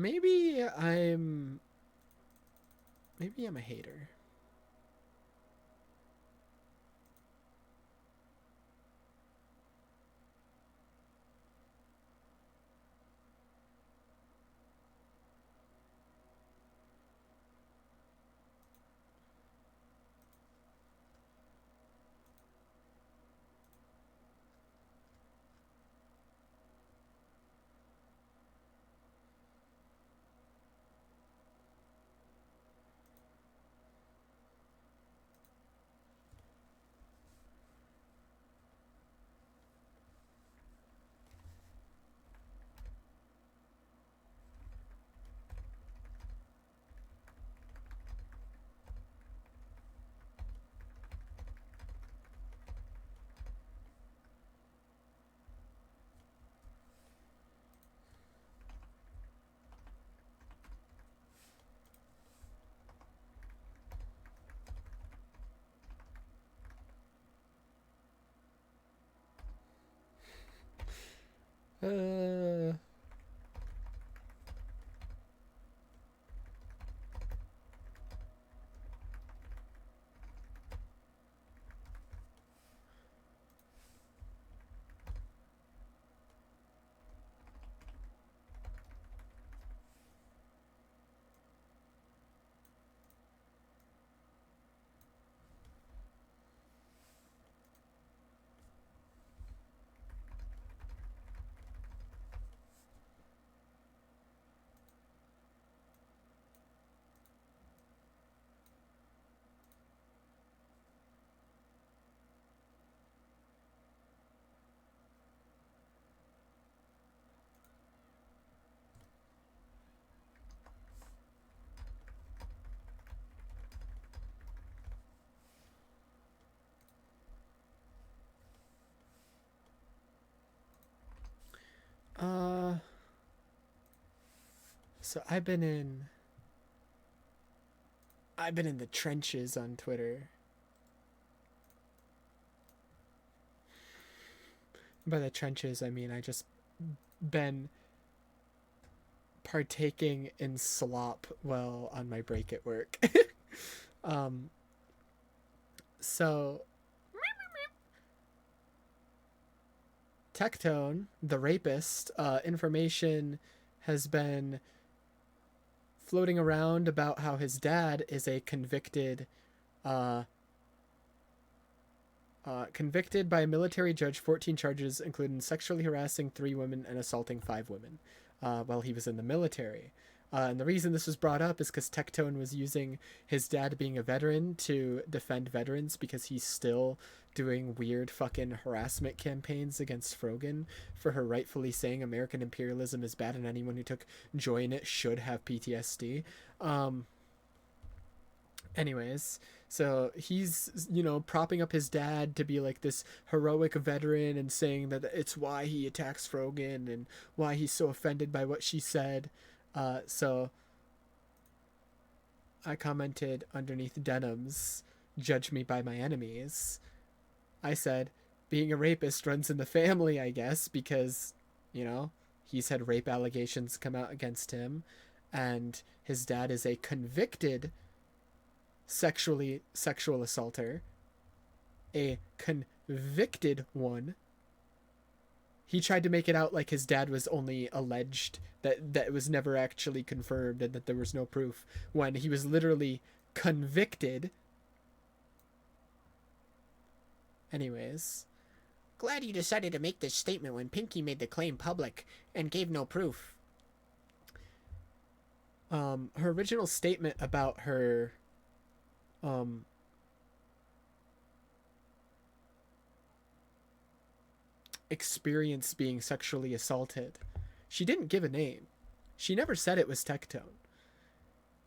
Maybe I'm a hater. Uh... So I've been in the trenches on Twitter. By the trenches, I mean I just been partaking in slop while on my break at work. So Tectone, the rapist, information has been floating around about how his dad is a convicted convicted by a military judge, 14 charges, including sexually harassing 3 women and assaulting 5 women while he was in the military. And the reason this was brought up is because Tectone was using his dad being a veteran to defend veterans because he's still doing weird fucking harassment campaigns against Frogan for her rightfully saying American imperialism is bad and anyone who took joy in it should have PTSD. Anyways, so he's, you know, propping up his dad to be like this heroic veteran and saying that it's why he attacks Frogan and why he's so offended by what she said. So I commented underneath Denim's "Judge me by my enemies." I said, being a rapist runs in the family, I guess, because, you know, he's had rape allegations come out against him, and his dad is a convicted sexual assaulter, a convicted one. He tried to make it out like his dad was only alleged, that it was never actually confirmed and that there was no proof, when he was literally convicted. Anyways, Glad you decided to make this statement when Pinky made the claim public and gave no proof. Her original statement about her experience being sexually assaulted, she didn't give a name. She never said it was Tectone.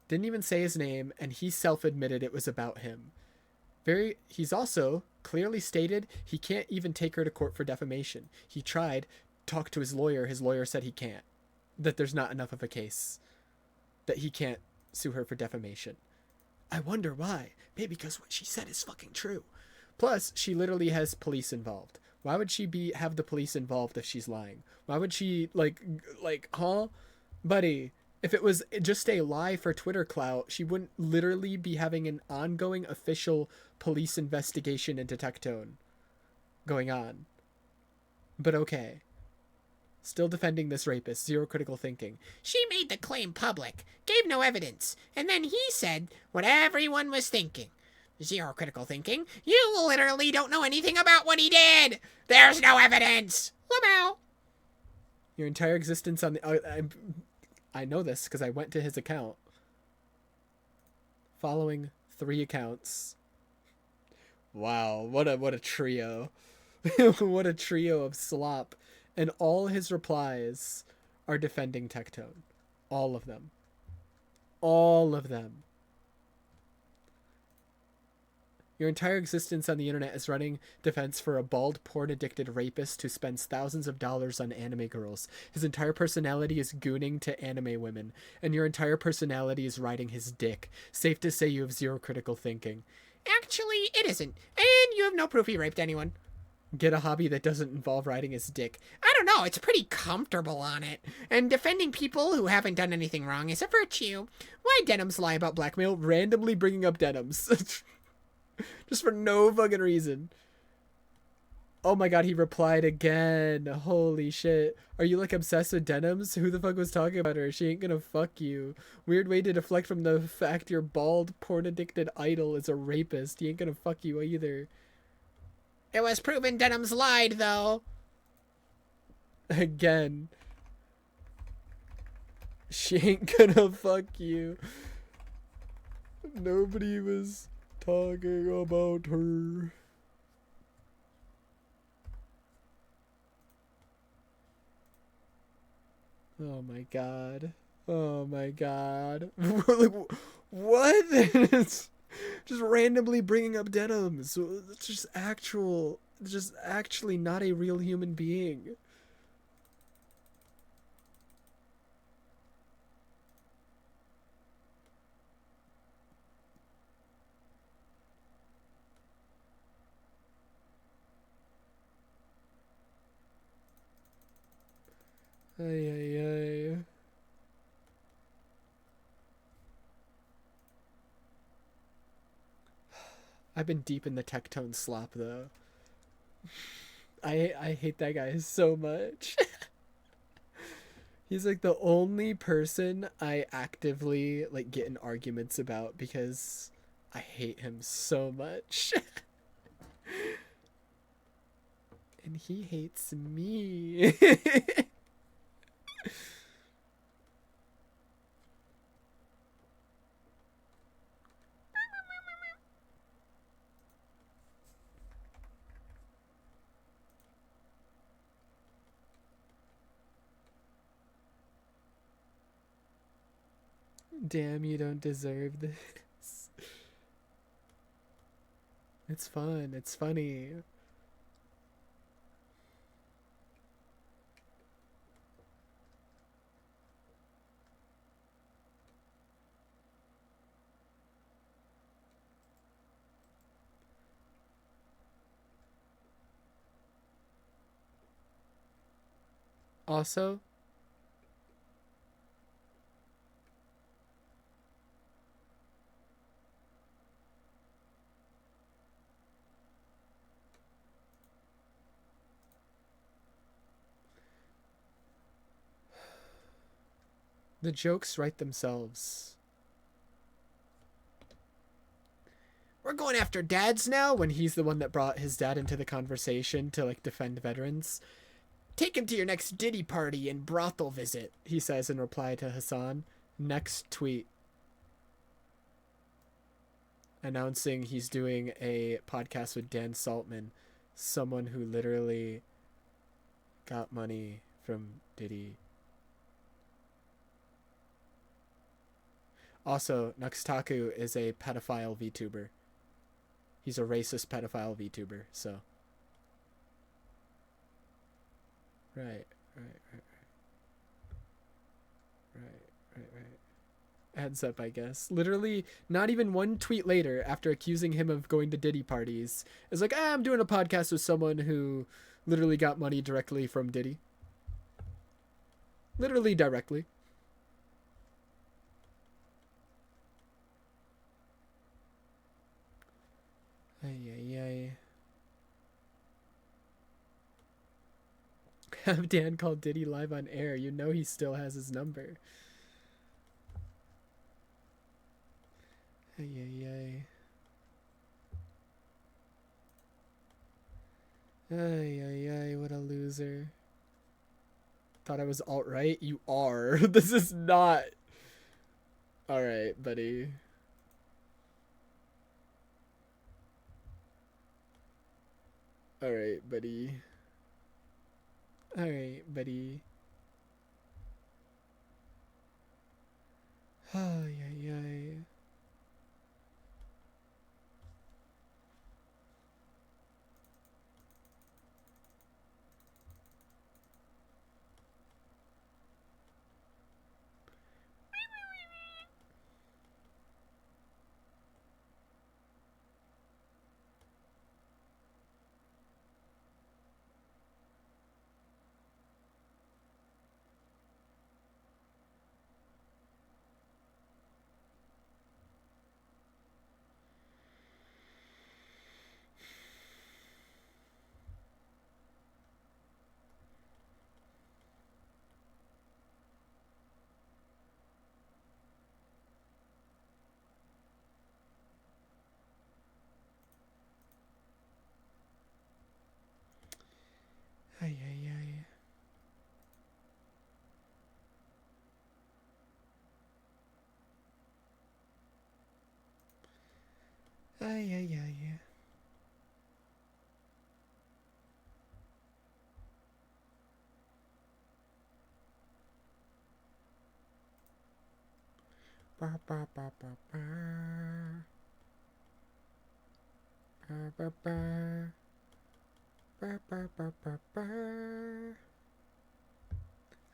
Didn't even say his name, and he self-admitted it was about him. He's also clearly stated he can't even take her to court for defamation. He tried, talked to his lawyer said he can't. That there's not enough of a case. That he can't sue her for defamation. I wonder why. Maybe because what she said is fucking true. Plus, she literally has police involved. Why would she have the police involved if she's lying? Why would she, huh? Buddy, if it was just a lie for Twitter clout, she wouldn't literally be having an ongoing official police investigation into Tectone going on. But okay. Still defending this rapist. Zero critical thinking. She made the claim public, gave no evidence, and then he said what everyone was thinking. Zero critical thinking. You literally don't know anything about what he did. There's no evidence. Lamau. Your entire existence on the... I know this because I went to his account. Following 3 accounts. Wow, what a trio. What a trio of slop. And all his replies are defending Tectone. All of them. All of them. Your entire existence on the internet is running defense for a bald, porn-addicted rapist who spends thousands of dollars on anime girls. His entire personality is gooning to anime women, and your entire personality is riding his dick. Safe to say you have zero critical thinking. Actually, it isn't, and you have no proof he raped anyone. Get a hobby that doesn't involve riding his dick. I don't know, it's pretty comfortable on it. And defending people who haven't done anything wrong is a virtue. Why Denims lie about blackmail? Randomly bringing up Denims. Just for no fucking reason. Oh my god, he replied again. Holy shit. Are you like obsessed with Denims? Who the fuck was talking about her? She ain't gonna fuck you. Weird way to deflect from the fact your bald, porn-addicted idol is a rapist. He ain't gonna fuck you either. It was proven Denims lied, though. Again. She ain't gonna fuck you. Nobody was talking about her. Oh my god. Oh my god. What? It's just randomly bringing up Denims. It's just actually not a real human being. Ay, ay, ay. I've been deep in the Tectone slop, though. I hate that guy so much. He's like the only person I actively get in arguments about because I hate him so much. And he hates me. Damn, you don't deserve this. It's fun. It's funny. Also, the jokes write themselves. We're going after dads now, when he's the one that brought his dad into the conversation to like defend veterans. Take him to your next Diddy party and brothel visit, he says in reply to Hassan. Next tweet. Announcing he's doing a podcast with Dan Saltman, someone who literally got money from Diddy. Also, Nuxtaku is a pedophile VTuber. He's a racist pedophile VTuber, so. Right. Heads up, I guess. Literally, not even one tweet later, after accusing him of going to Diddy parties, is like, I'm doing a podcast with someone who literally got money directly from Diddy. Literally directly. Ay. Have Dan call Diddy live on air. You know he still has his number. Ay. What a loser. Thought I was alt-right? You are. This is not. Alright, buddy. Alright, buddy. Ay.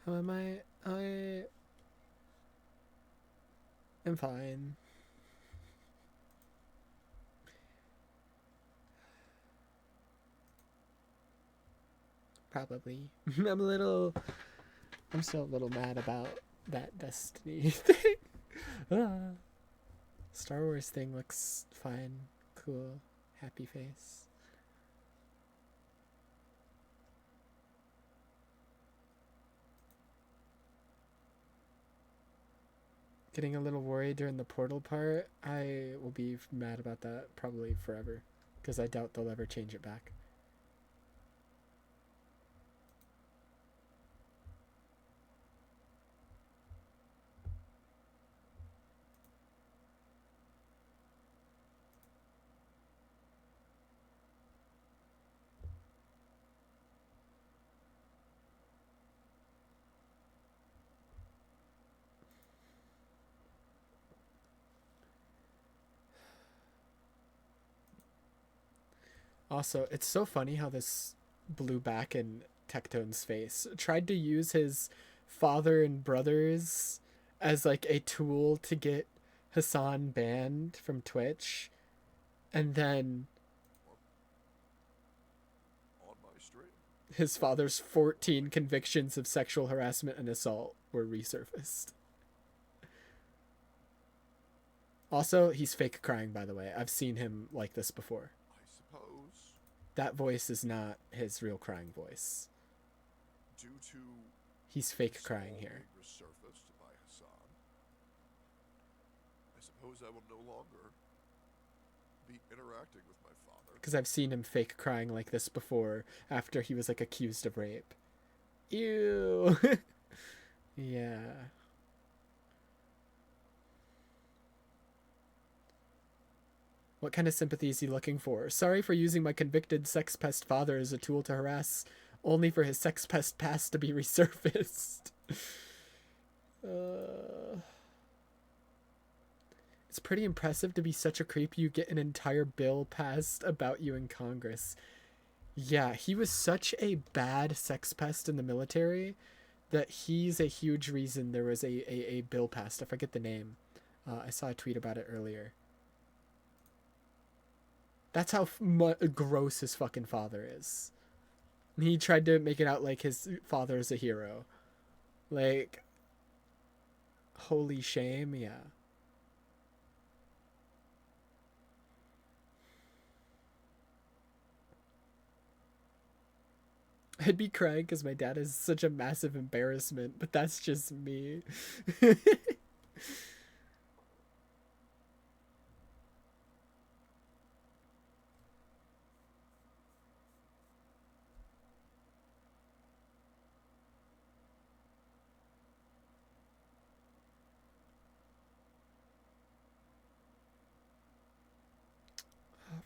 How am I? I am fine. Probably. I'm still a little mad about that Destiny thing. Star Wars thing looks fine. Cool. Happy face. Getting a little worried during the portal part. I will be mad about that probably forever, because I doubt they'll ever change it back. Also, it's so funny how this blew back in Tectone's face. Tried to use his father and brothers as like a tool to get Hassan banned from Twitch, and then On my stream. his father's 14 convictions of sexual harassment and assault were resurfaced. Also, he's fake crying, by the way. I've seen him like this before. I suppose That voice is not his real crying voice. due to He's fake crying small here. being resurfaced by Hassan, I suppose I will no longer be interacting with my father. Because I've seen him fake crying like this before after he was like accused of rape. Ew. Yeah. What kind of sympathy is he looking for? Sorry for using my convicted sex pest father as a tool to harass, only for his sex pest past to be resurfaced. It's pretty impressive to be such a creep you get an entire bill passed about you in Congress. Yeah, he was such a bad sex pest in the military that he's a huge reason there was a bill passed. I forget the name. I saw a tweet about it earlier. That's how gross his fucking father is. He tried to make it out like his father is a hero. Like, holy shame, yeah. I'd be crying because my dad is such a massive embarrassment, but that's just me.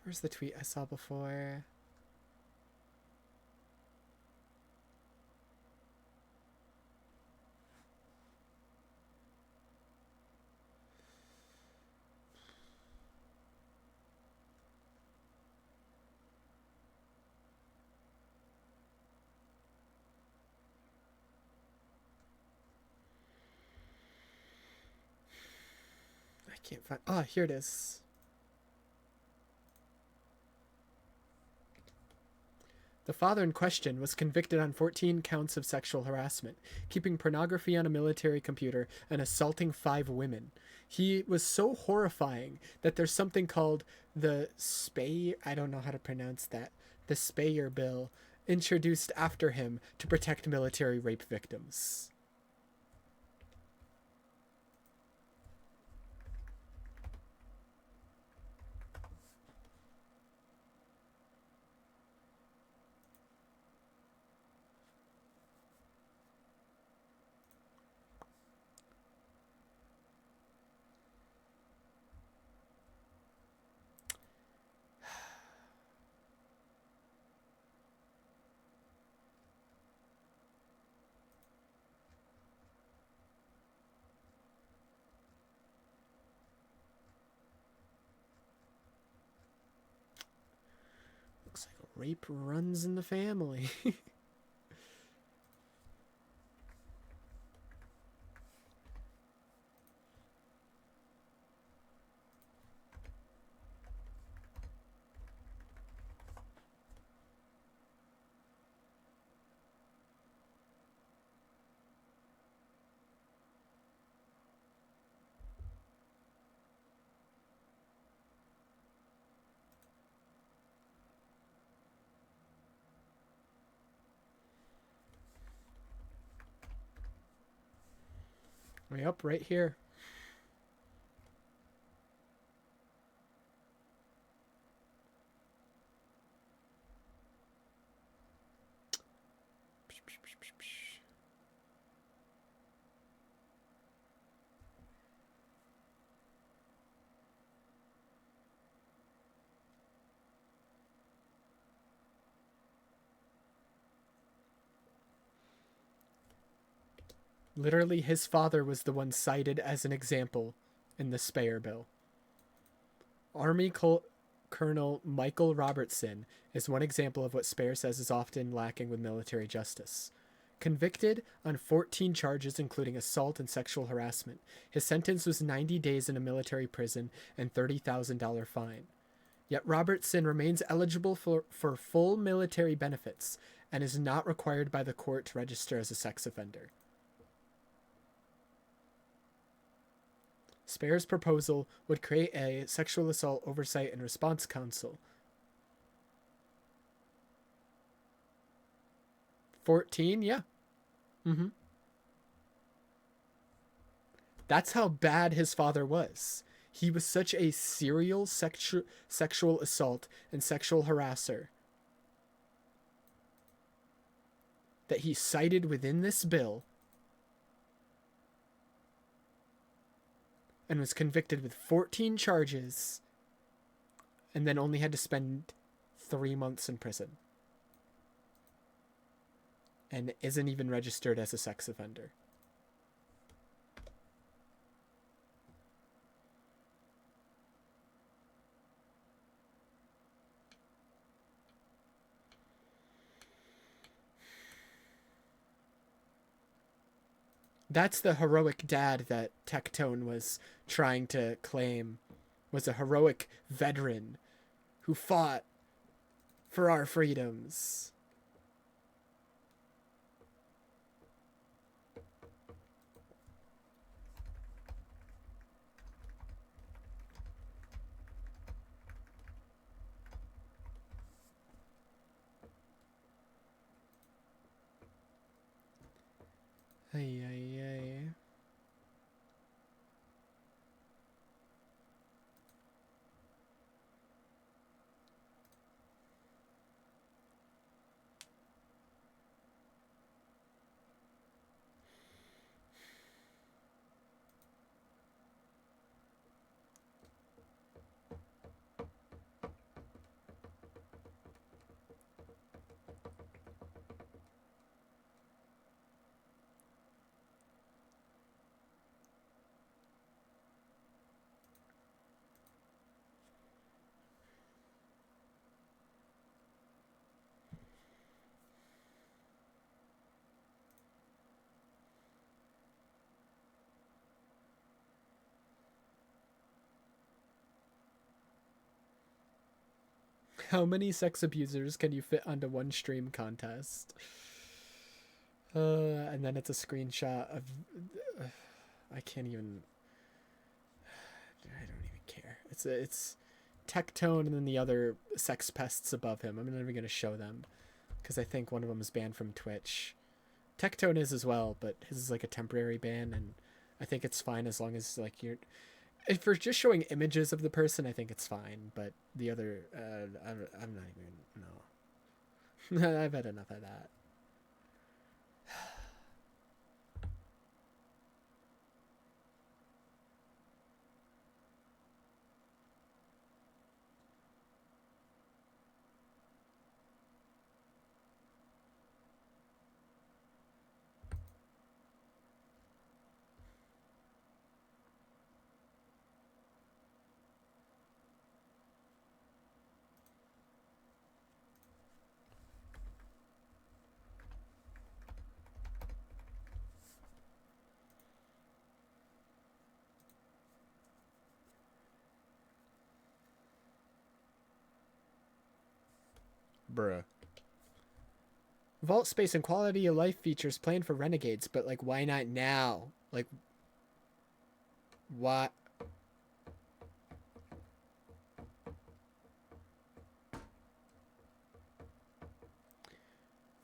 Where's the tweet I saw before? I can't find. Ah, here it is. The father in question was convicted on 14 counts of sexual harassment, keeping pornography on a military computer, and assaulting 5 women. He was so horrifying that there's something called the I don't know how to pronounce that. The Speyer Bill, introduced after him to protect military rape victims. Looks like rape runs in the family. Yep, right here. Literally, his father was the one cited as an example in the Speyer Bill. Army Colonel Michael Robertson is one example of what Spare says is often lacking with military justice. Convicted on 14 charges including assault and sexual harassment, his sentence was 90 days in a military prison and $30,000 fine. Yet Robertson remains eligible for full military benefits and is not required by the court to register as a sex offender. Spare's proposal would create a Sexual Assault Oversight and Response Council. 14, yeah. Mm-hmm. That's how bad his father was. He was such a serial sexual assault and sexual harasser that he cited within this bill and was convicted with 14 charges and then only had to spend 3 months in prison. And isn't even registered as a sex offender. That's the heroic dad that Tectone was trying to claim was a heroic veteran who fought for our freedoms. Ay, ay, ay. How many sex abusers can you fit onto one stream contest? And then it's a screenshot of... I can't even... I don't even care. It's Tectone and then the other sex pests above him. I'm not even going to show them. Because I think one of them is banned from Twitch. Tectone is as well, but his is like a temporary ban, and I think it's fine as long as like you're... If we're just showing images of the person, I think it's fine. But the other, I'm not even... No. I've had enough of that. Bruh. Vault space and quality of life features planned for Renegades, but like, why not now? Like, what?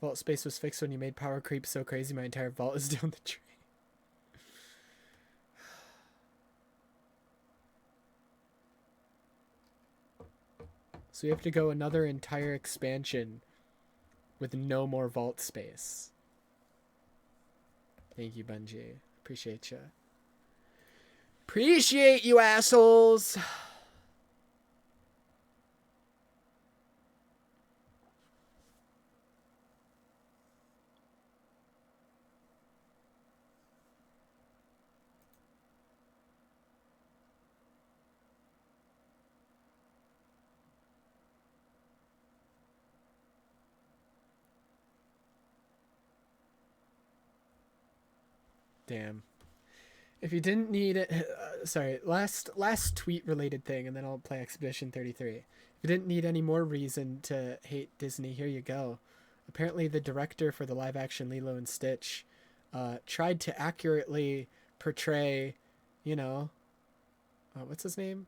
Vault space was fixed when you made power creep so crazy my entire vault is down the drain. So we have to go another entire expansion with no more vault space. Thank you, Bungie. Appreciate you. Appreciate you, assholes! Damn. If you didn't need it, sorry, last tweet related thing, and then I'll play Expedition 33. If you didn't need any more reason to hate Disney, here you go. Apparently, the director for the live action Lilo and Stitch tried to accurately portray, you know, what's his name?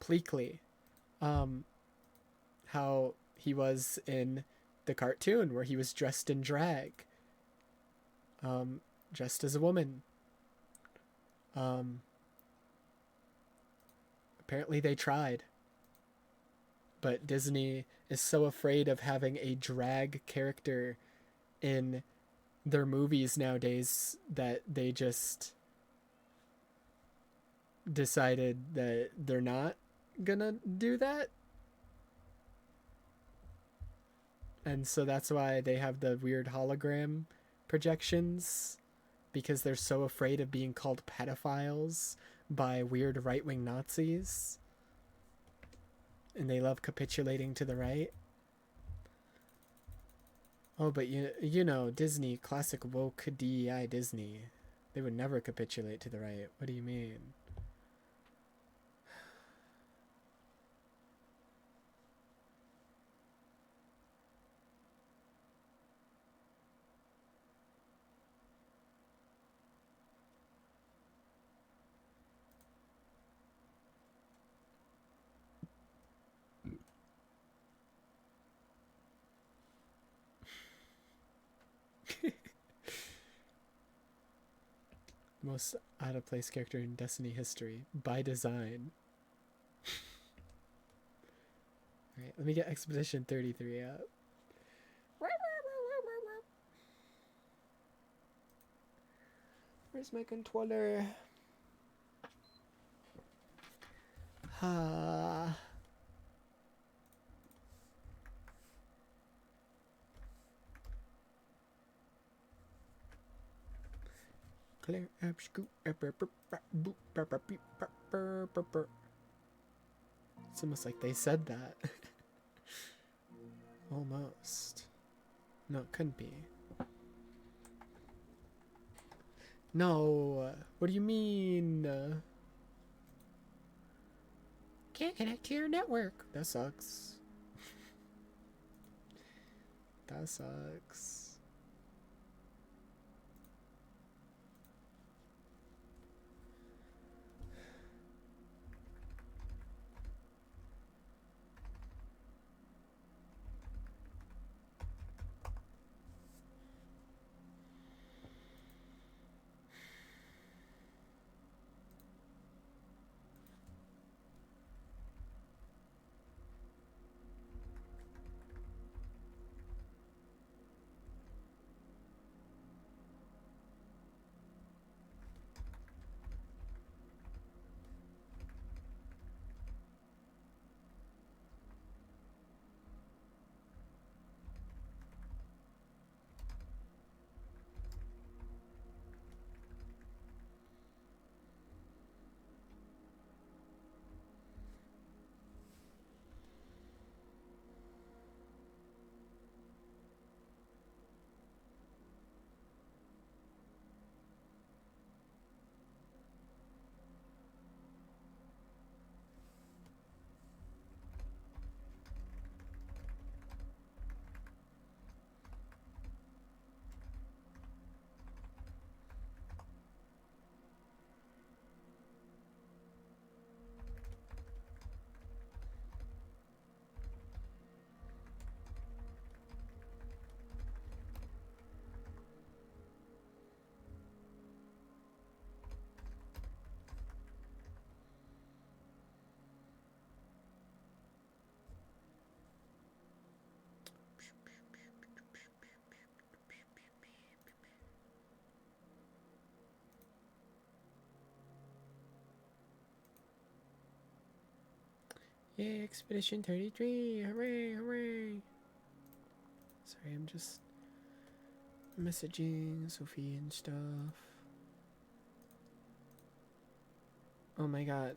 Pleakley. How he was in the cartoon where he was dressed in drag. Dressed as a woman. Apparently they tried. But Disney is so afraid of having a drag character in their movies nowadays that they just decided that they're not gonna do that. And so that's why they have the weird hologram projections, because they're so afraid of being called pedophiles by weird right-wing Nazis. And they love capitulating to the right. Oh, but you know, Disney, classic woke DEI Disney. They would never capitulate to the right. What do you mean? Most out of place character in Destiny history by design. Alright, let me get Expedition 33 up. Where's my controller? Ha. Clair Obscur. It's almost like they said that. Almost. No, it couldn't be. No. What do you mean? Can't connect to your network. That sucks. That sucks. Yay, Expedition 33. Hooray, hooray. Sorry, I'm just messaging Sophie and stuff. Oh my god.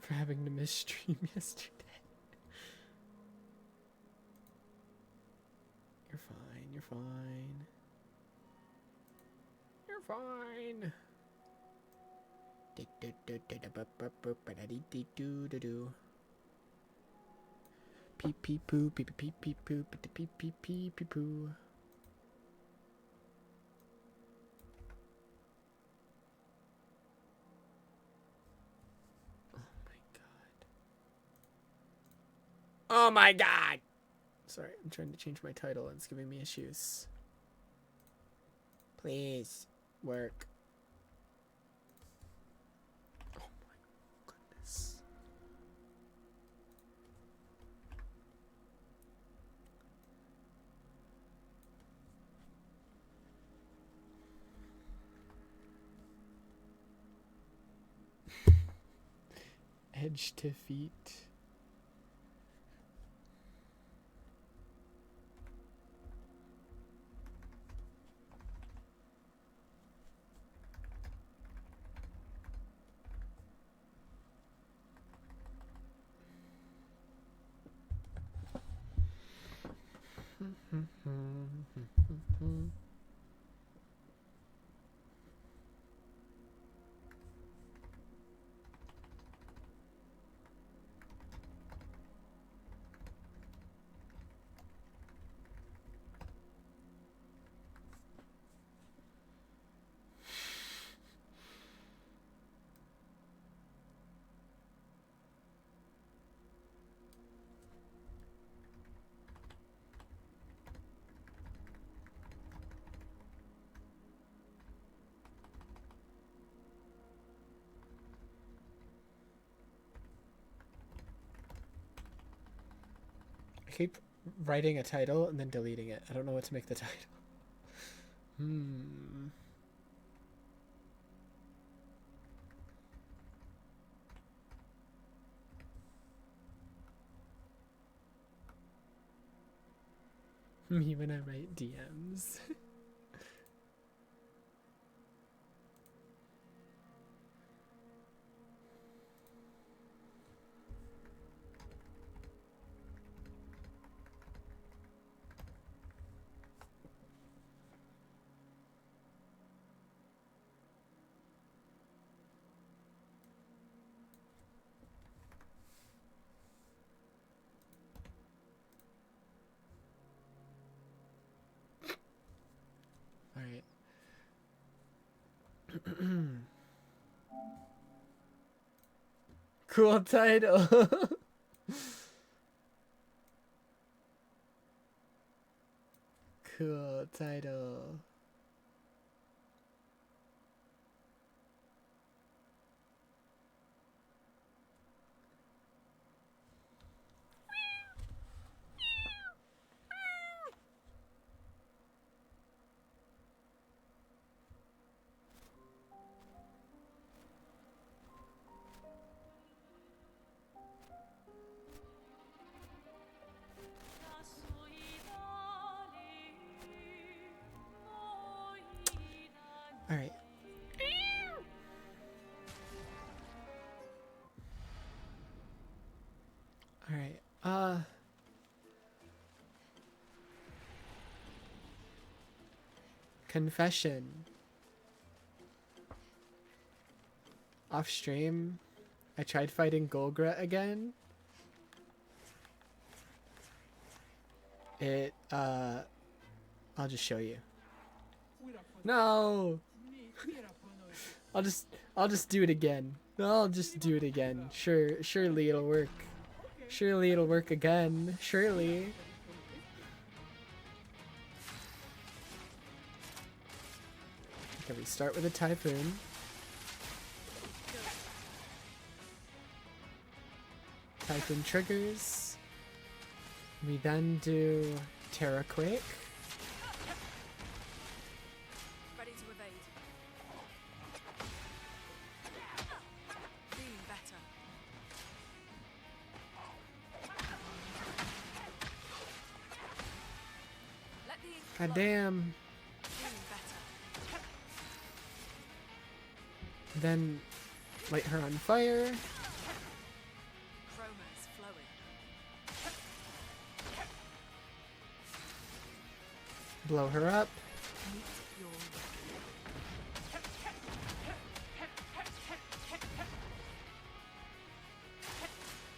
For having to miss stream yesterday. You're fine. You're fine. Pee pee poo pee pee pee poo pee pee pee pee pee poo. Oh my god. Oh my god. Sorry, I'm trying to change my title and it's giving me issues. Please work. Oh my goodness. Edge to feet. I keep writing a title and then deleting it. I don't know what to make the title. Me when I write DMs. Alright. Cool title. Cool title. Alright. Alright, confession. Off stream, I tried fighting Golgra again. I'll just show you. No! I'll just do it again. I'll just do it again. Surely it'll work. Surely it'll work again. Surely. Okay, we start with a Typhoon. Typhoon triggers. We then do Terra Quake. Ready to evade. Feeling better. Let the ink God flow. damn. Feeling better. Then light her on fire. Chroma is flowing. Blow her up. Meet your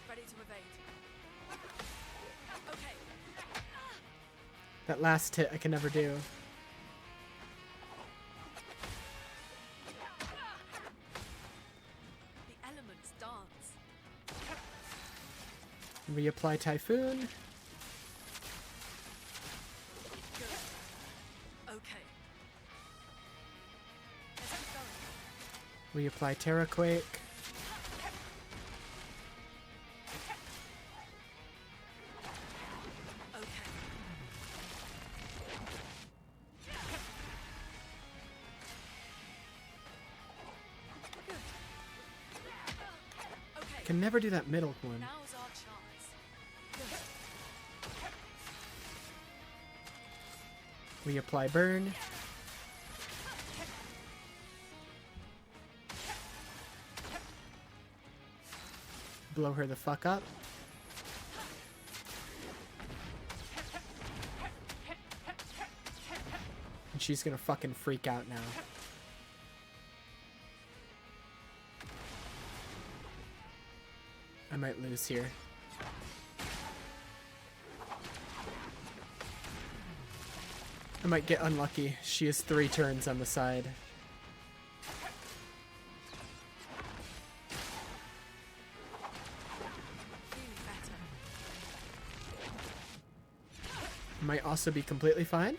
ready to evade. Okay. That last hit I can never do. The elements dance. Reapply Typhoon. Good. Okay. Let's keep going. Reapply Terraquake. Okay. Good. Okay. Can never do that middle one. Now's our chance. Good. Reapply Burn. Blow her the fuck up. And she's gonna fucking freak out now. I might lose here. I might get unlucky. She has 3 turns on the side. Feeling better. Might also be completely fine.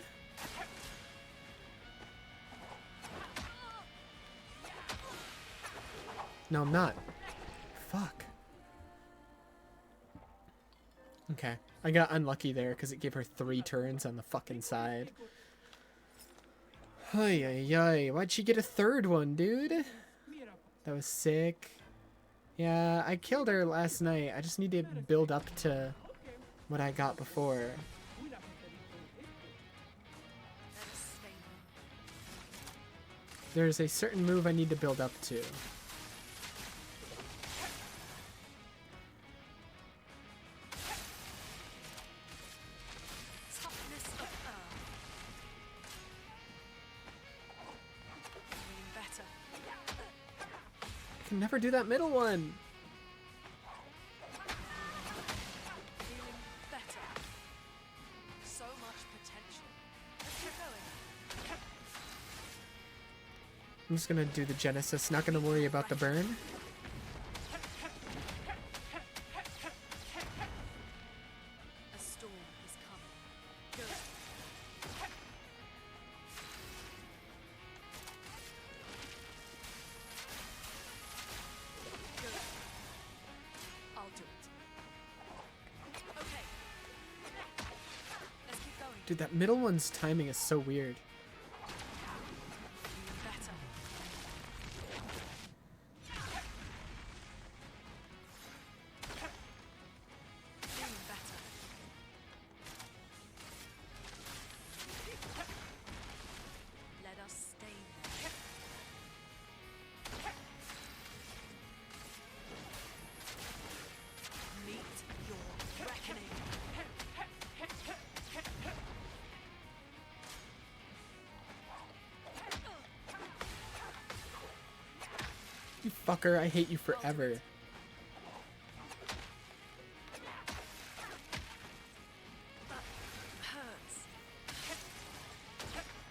No, I'm not. Fuck. Okay. I got unlucky there because it gave her 3 turns on the fucking side. Ay, ay, ay. Why'd she get a 3rd one, dude? That was sick. Yeah, I killed her last night. I just need to build up to what I got before. Let us stay. There's a certain move I need to build up to. Toughness of earth. Feeling better. I can never do that middle one. Feeling better. So much potential. Let's keep going. I'm just gonna do the Genesis, not gonna worry about the burn. A storm is coming. Good. Good. I'll do it. Okay. Let's keep going. Dude, that middle one's timing is so weird. Feeling better. Feeling better. Let us stay there. Meet your reckoning. You fucker, I hate you forever. That hurts.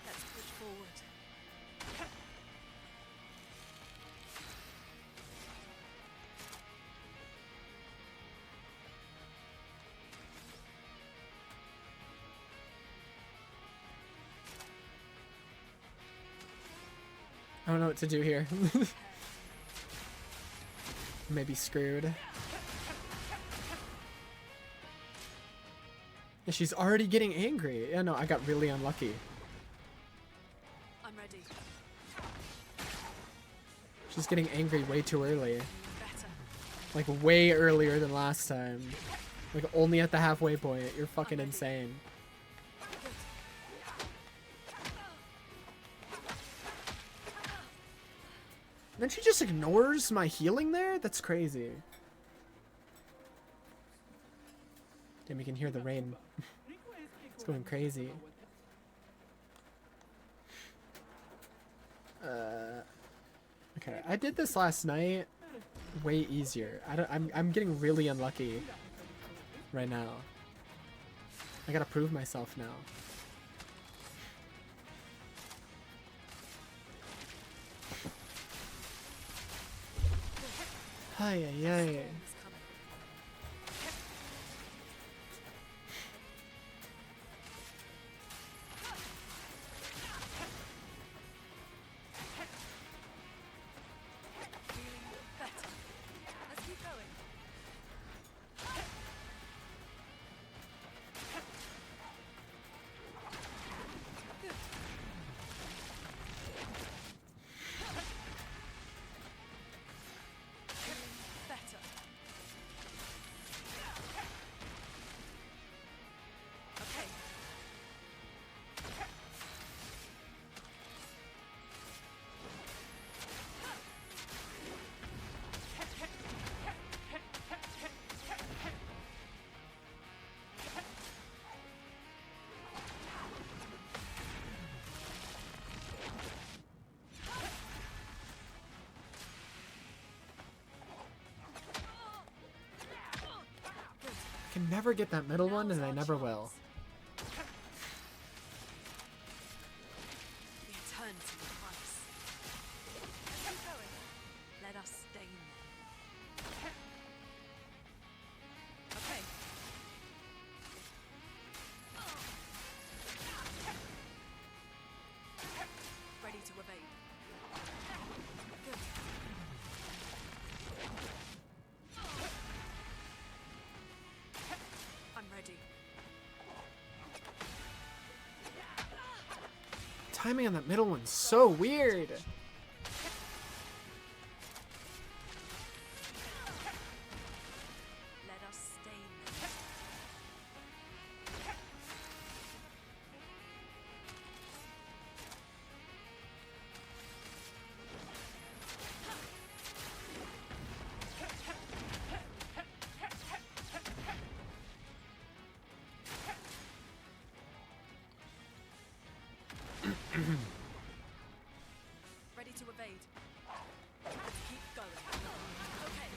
Let's push forward. I don't know what to do here. Maybe screwed. Yeah, she's already getting angry. Yeah, no, I got really unlucky. I'm ready. She's getting angry way too early. Feeling better. Like, way earlier than last time. Like, only at the halfway point. You're fucking insane. Good. Then she just ignores my healing there? That's crazy. Damn, you can hear the rain. It's going crazy. Okay, I did this last night. Way easier. I'm getting really unlucky right now. I gotta prove myself now. Ay, ay, ay. I can never get that middle one, and I never will. The eternity of Christ. Keep going. Let us stain them. Okay. Ready to evade. Good. I'm ready. Timing on that middle one's so weird. Let us stain them. Ready to evade. Let's keep going. Okay.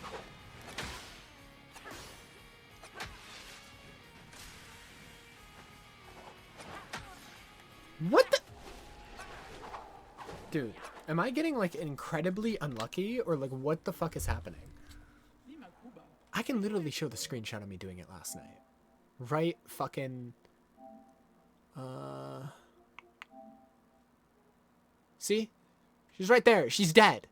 What the? Dude, am I getting like incredibly unlucky, or like what the fuck is happening? I can literally show the screenshot of me doing it last night. Right fucking... See? She's right there. She's dead.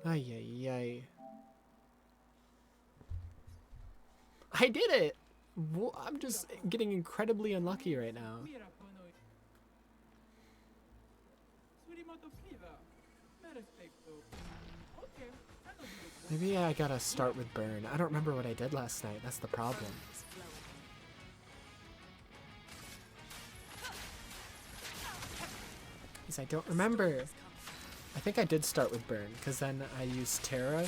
Ay, ay, ay. I did it! I'm just getting incredibly unlucky right now. Maybe I gotta start with burn. I don't remember what I did last night. That's the problem. Because I don't remember. I think I did start with burn, because then I used Terra.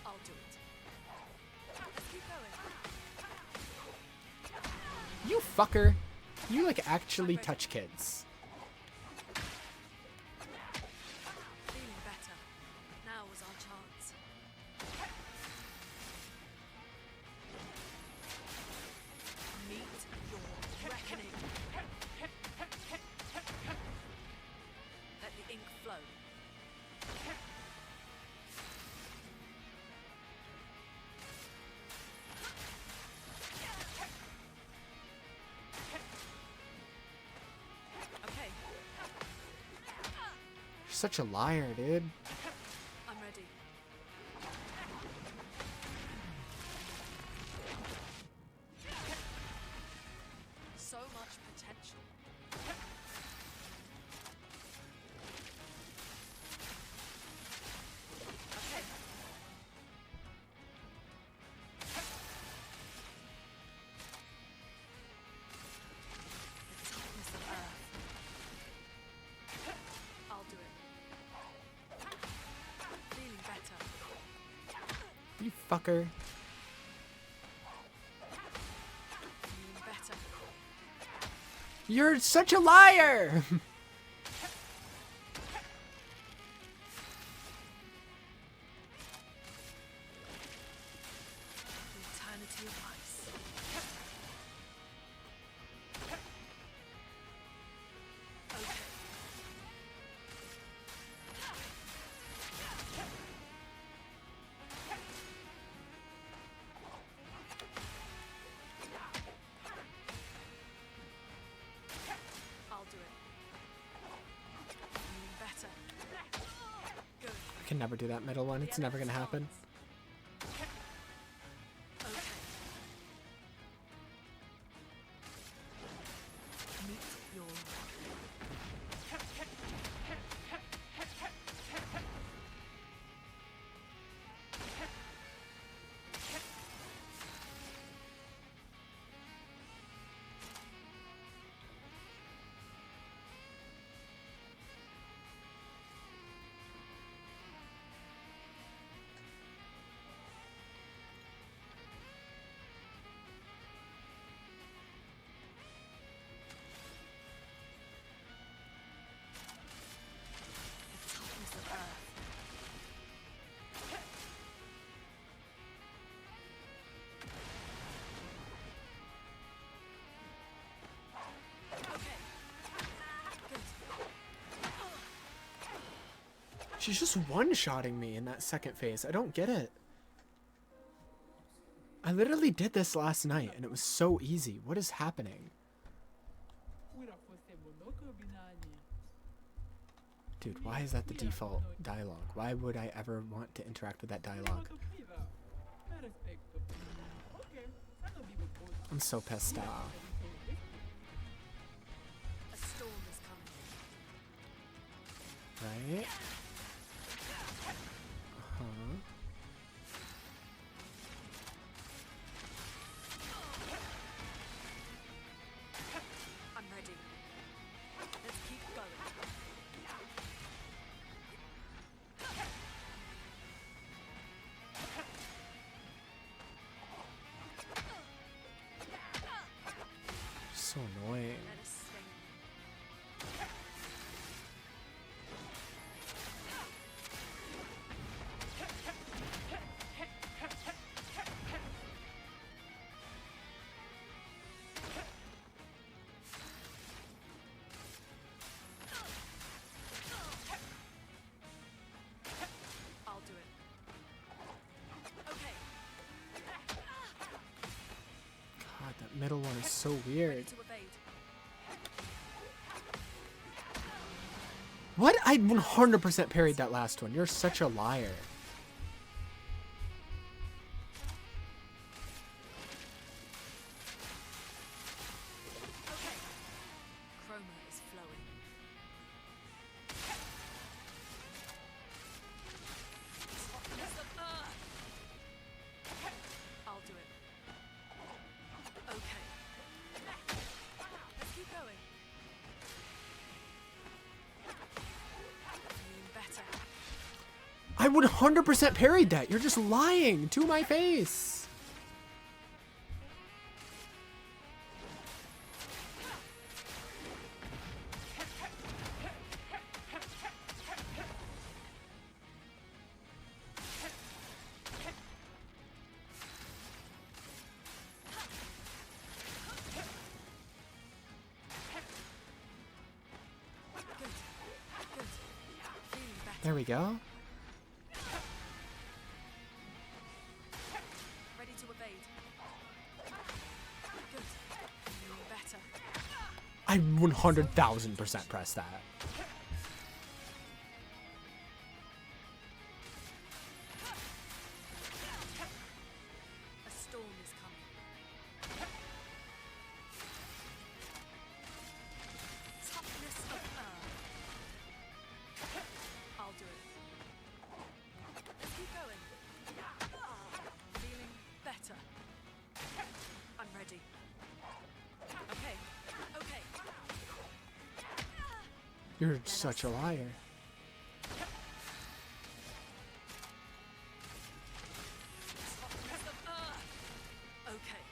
I'll do it. Let's keep going. You fucker. You like actually touch kids. Feeling better. Now was our chance. Meet your reckoning. Let the ink flow. Okay, You're such a liar, dude. I'm ready. So much potential. Okay. The toughness of Earth. I'll do it. Feeling better. You fucker. Feeling better. You're such a liar! The eternity of ice. Okay. I'll do it. Better. Good. I can never do that middle one. It's never gonna happen. Okay. Meet your the toughness of earth. Okay. Good. She's just one-shotting me in that second phase. I don't get it. I literally did this last night, and it was so easy. What is happening? Dude, why is that the default dialogue? Why would I ever want to interact with that dialogue? I'm so pissed off. A storm is coming. Right? Uh-huh. I'm ready. Let's keep going. So annoying. Let us stay. I'll do it. Okay. God, that middle one is so weird. Ready to evade. What? I 100% parried that last one. You're such a liar. Okay. Chroma is flowing. Toughness of earth. I'll do it. Okay. Let's keep going. Feeling better. I would 100% parried that. You're just lying to my face. Good. Good. Feeling better. There we go. Ready to evade. Good. Feeling better. I 100,000% pressed that. A storm is coming. Toughness of earth. I'll do it. Let's keep going. Feeling better. I'm ready. Okay. Okay. You're such a liar. Toughness of earth. Okay.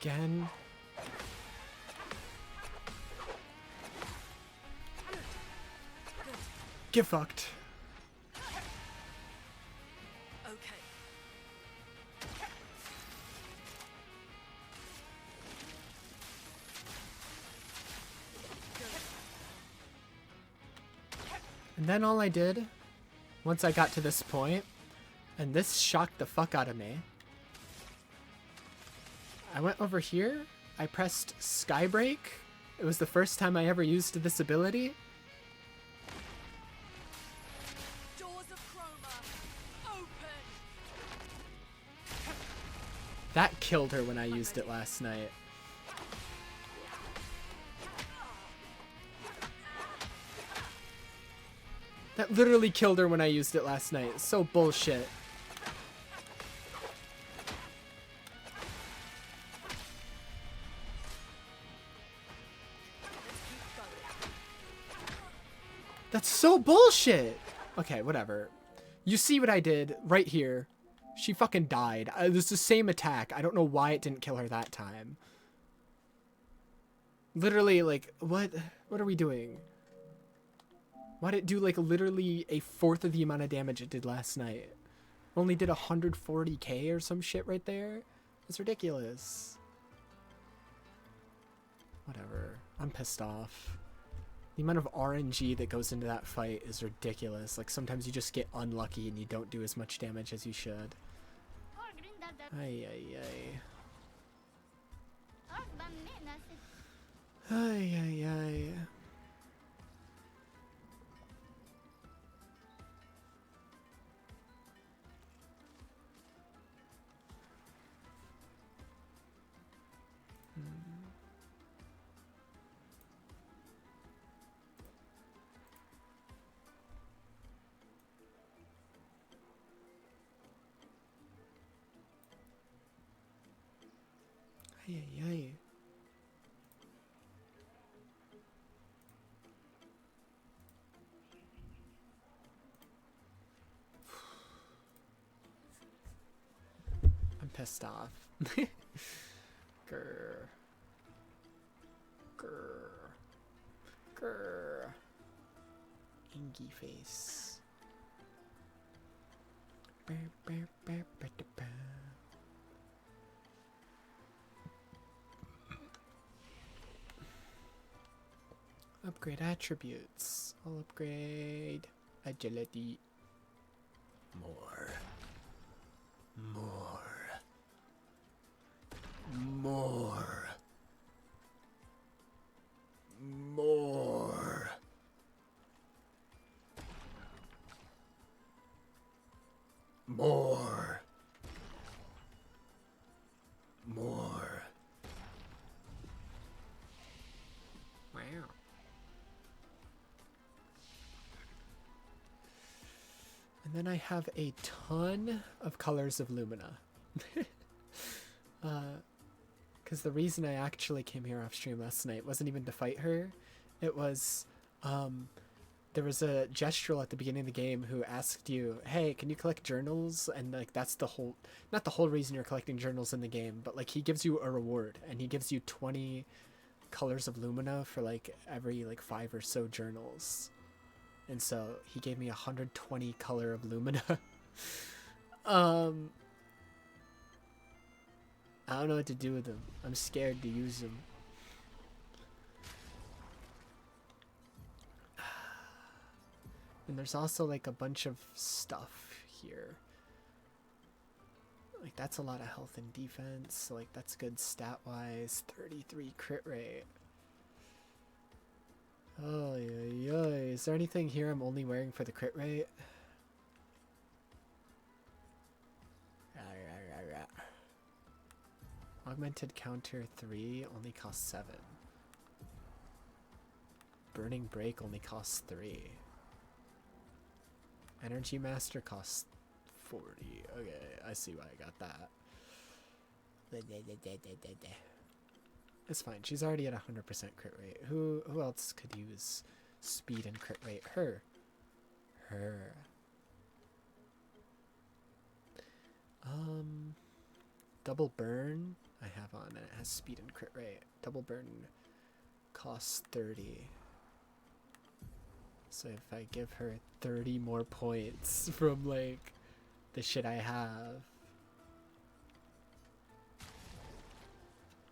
again. Get fucked. Okay. And then all I did, once I got to this point, and this shocked the fuck out of me, I went over here, I pressed Skybreak. It was the first time I ever used this ability. Doors of Chroma, open. That killed her when I used it last night. That literally killed her when I used it last night. It's so bullshit. That's so bullshit. Okay, whatever. You see what I did right here. She fucking died. It was the same attack. I don't know why it didn't kill her that time. Literally, like, what are we doing? Why'd it do, like, literally a fourth of the amount of damage it did last night? Only did 140k or some shit right there? It's ridiculous. Whatever. I'm pissed off. The amount of RNG that goes into that fight is ridiculous. Like, sometimes you just get unlucky and you don't do as much damage as you should. Ay, ay, ay. Ay, ay, ay. Ay, ay, ay. I'm pissed off. Grr. Grr. Grr. Ingy face. Burr, burr, burr, burr, burr, burr. Upgrade attributes. I'll upgrade agility. More. More. More. More. More. More. Wow. And then I have a ton of colors of Lumina. Because the reason I actually came here off stream last night wasn't even to fight her. It was, there was a gestural at the beginning of the game who asked you, hey, can you collect journals? And like, that's the whole, not the whole reason you're collecting journals in the game, but like he gives you a reward and he gives you 20 colors of Lumina for like every like 5 or so journals. And so he gave me 120 color of Lumina. I don't know what to do with them. I'm scared to use them. And there's also like a bunch of stuff here. Like that's a lot of health and defense. Like that's good stat wise. 33 crit rate. Oh, yeah, yeah. Is there anything here I'm only wearing for the crit rate? Augmented counter 3 only costs 7. Burning break only costs 3. Energy master costs 40. Okay, I see why I got that. It's fine. She's already at 100% crit rate. Who else could use speed and crit rate? Her. Double burn. I have on, and it has speed and crit rate. Double burn costs 30. So if I give her 30 more points from like the shit I have.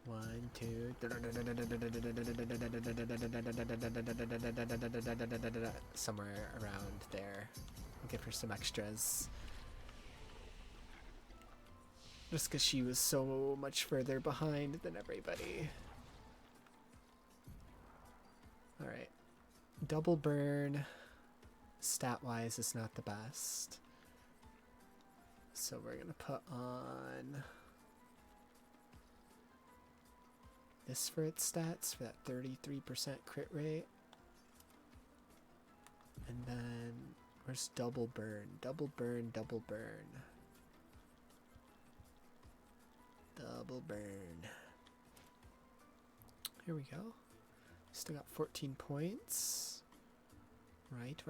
1, 2, somewhere around there. I'll give her some extras. Just because she was so much further behind than everybody. Alright. Double burn, stat-wise, is not the best. So we're going to put on this for its stats, for that 33% crit rate. And then, where's double burn? Double burn, double burn. Double burn. Here we go. Still got 14 points. Right.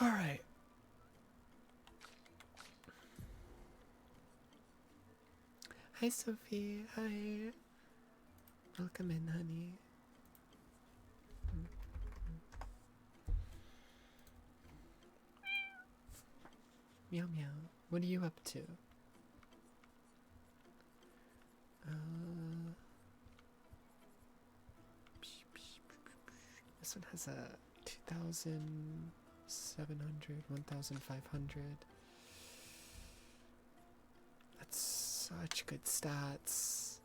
All right. Hi, Sophie. Hi. Welcome in, honey. Meow meow. What are you up to? This one has a 2,700, 1,500. That's such good stats.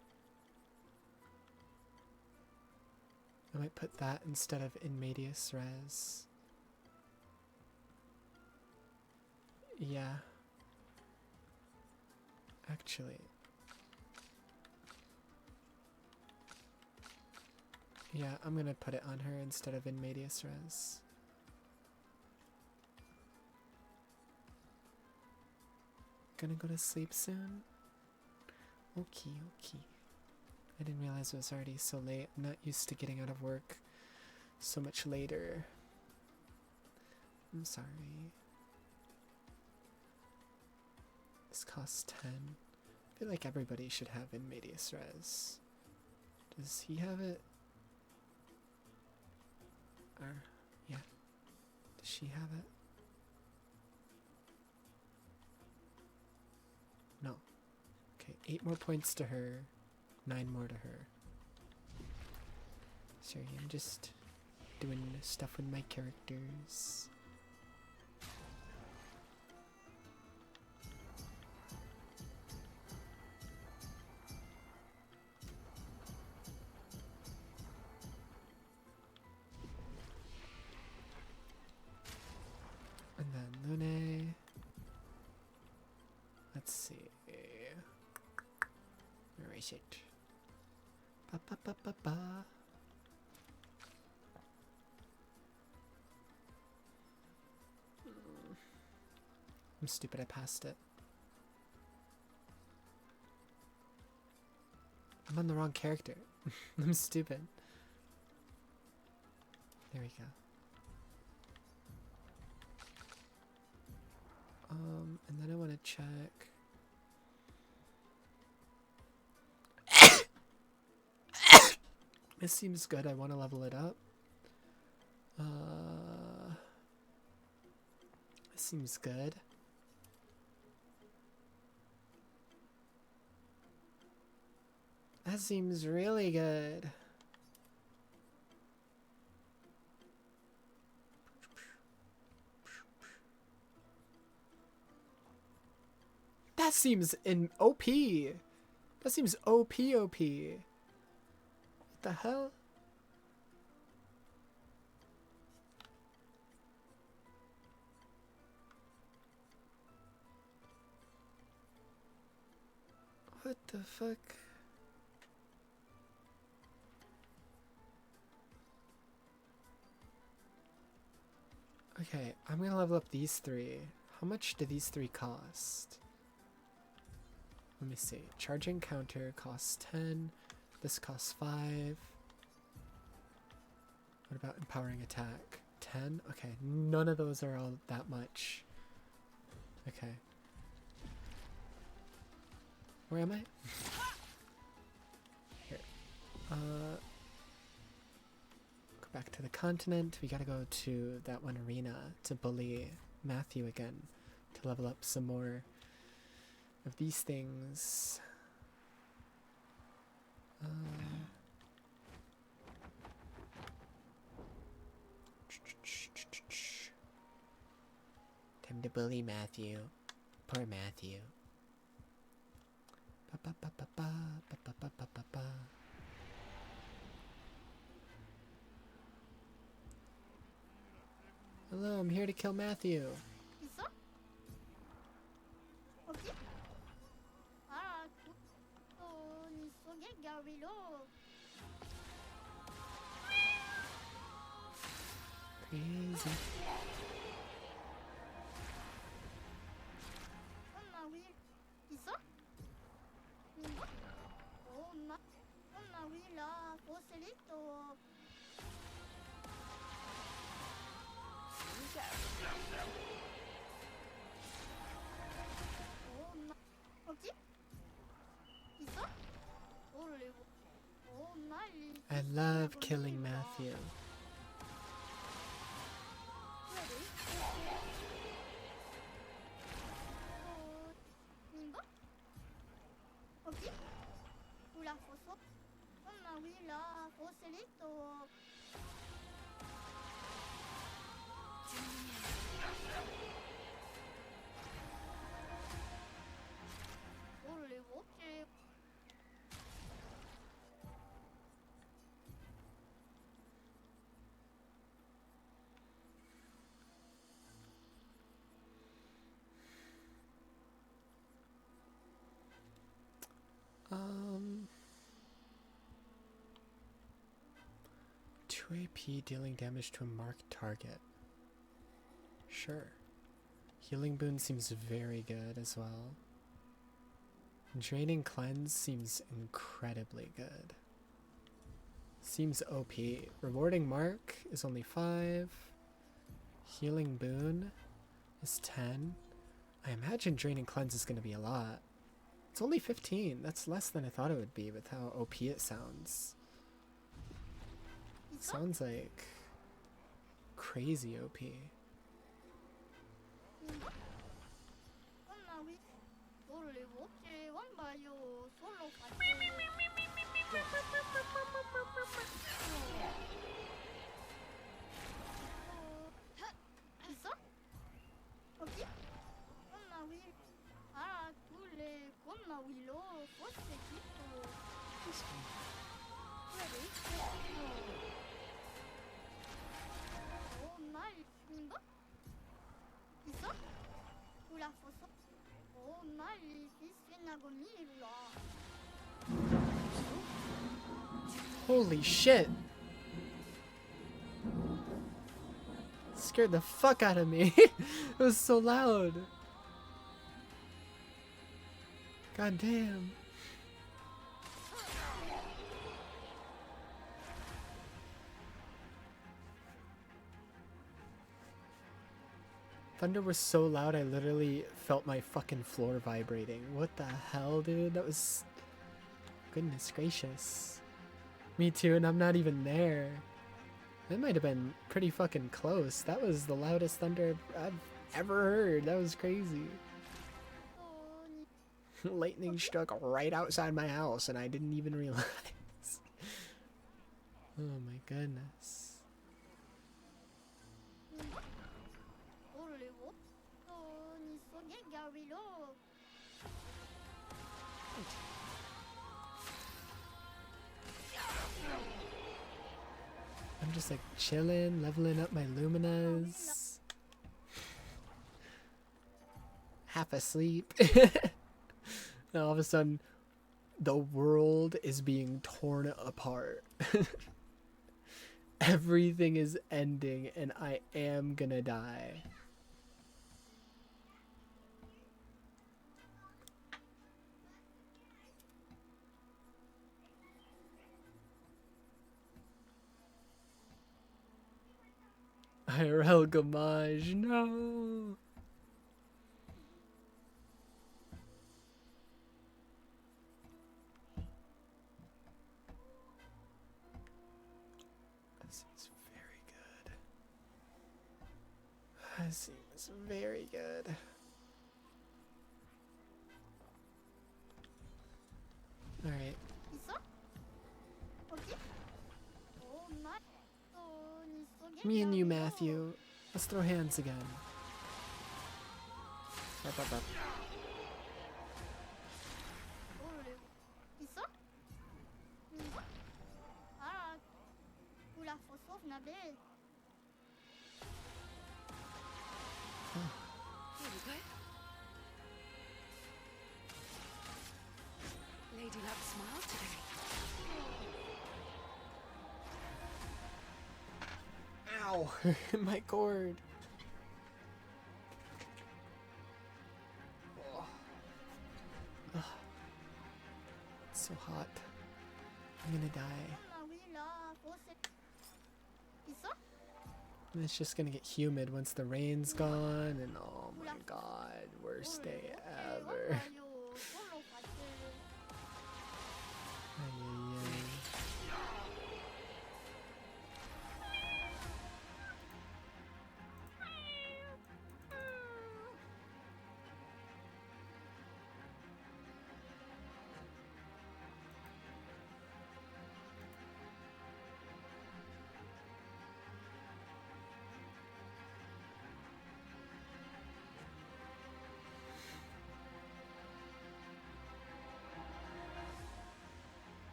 I might put that instead of in medias res. Yeah. Actually. Yeah, I'm gonna put it on her instead of in medias res. Gonna go to sleep soon? Okay. I didn't realize it was already so late. I'm not used to getting out of work so much later. I'm sorry. This costs 10. I feel like everybody should have in medias res. Does he have it? Or, yeah. Does she have it? No. Okay, 8 more points to her, 9 more to her. Sorry, I'm just doing stuff with my characters. And then Lune. Let's see. Where is it? Ba. I'm stupid, I passed it. I'm on the wrong character. I'm stupid. There we go. And then I want to check. This seems good. I want to level it up. This seems good. That seems really good. That seems in OP. That seems OP. What the hell? What the fuck? Okay, I'm gonna level up these three. How much do these three cost? Let me see. Charging counter costs 10. This costs 5. What about empowering attack? 10? Okay, none of those are all that much. Okay. Where am I? Here. Go back to the continent. We gotta go to that one arena to bully Matthew again to level up some more of these things. Time to bully Matthew. Poor Matthew. Hello, I'm here to kill Matthew. 있어? 없지? 아, 돈 속에 가위로. Crazy. 엄마 위 있어? 이거? 엄마 위라 보슬리또. 엄마 없지? 있어? 올리고. 엄마 이. I love killing Matthew. 이거? 없지? 우라 포소? 엄마 위라 보슬리또. 올리고. Um, 2 AP dealing damage to a marked target. Sure. Healing Boon seems very good as well. Draining Cleanse seems incredibly good. Seems OP. Rewarding Mark is only 5. Healing Boon is 10. I imagine Draining Cleanse is going to be a lot. It's only 15. That's less than I thought it would be with how OP it sounds. Sounds like crazy OP. 엄마 위 올리고. 왕바요 솔로 파티. 있어? 없지? 엄마 위. 아, 둘레 엄마 위로 보슬리또. 엄마 이거? 있어? 우라 포소? 엄마 이 비스나고 미루라. Holy shit! Scared the fuck out of me. It was so loud. God damn. Thunder was so loud I literally felt my fucking floor vibrating. What the hell, dude? That was... Goodness gracious. Me too, and I'm not even there. That might have been pretty fucking close. That was the loudest thunder I've ever heard. That was crazy. Lightning struck right outside my house, and I didn't even realize. Oh my goodness. I'm just like chilling, leveling up my Luminas. Half asleep. And all of a sudden, the world is being torn apart. Everything is ending, and I am gonna die. IRL Gamage, no! That seems very good. That seems very good. Alright. Me and you, Matthew. Let's throw hands again. Up, up, up. Here we go. Lady Luck smiled today. Ow! My cord. Oh. Ugh. It's so hot. I'm gonna die. And it's just gonna get humid once the rain's gone, and oh my god, worst day ever. Ay, ay, ay.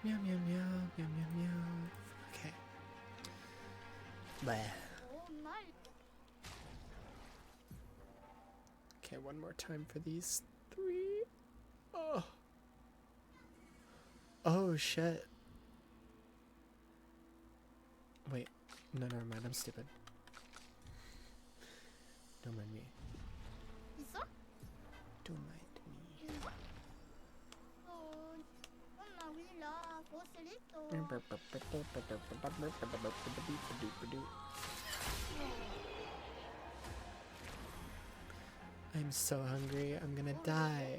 Meow, meow, meow, meow, meow, meow. Okay. Bleh. Okay, one more time for these three. Oh. Oh, shit. Wait. No, never mind. I'm stupid. Don't mind me. Don't mind me. I'm so hungry. I'm gonna die.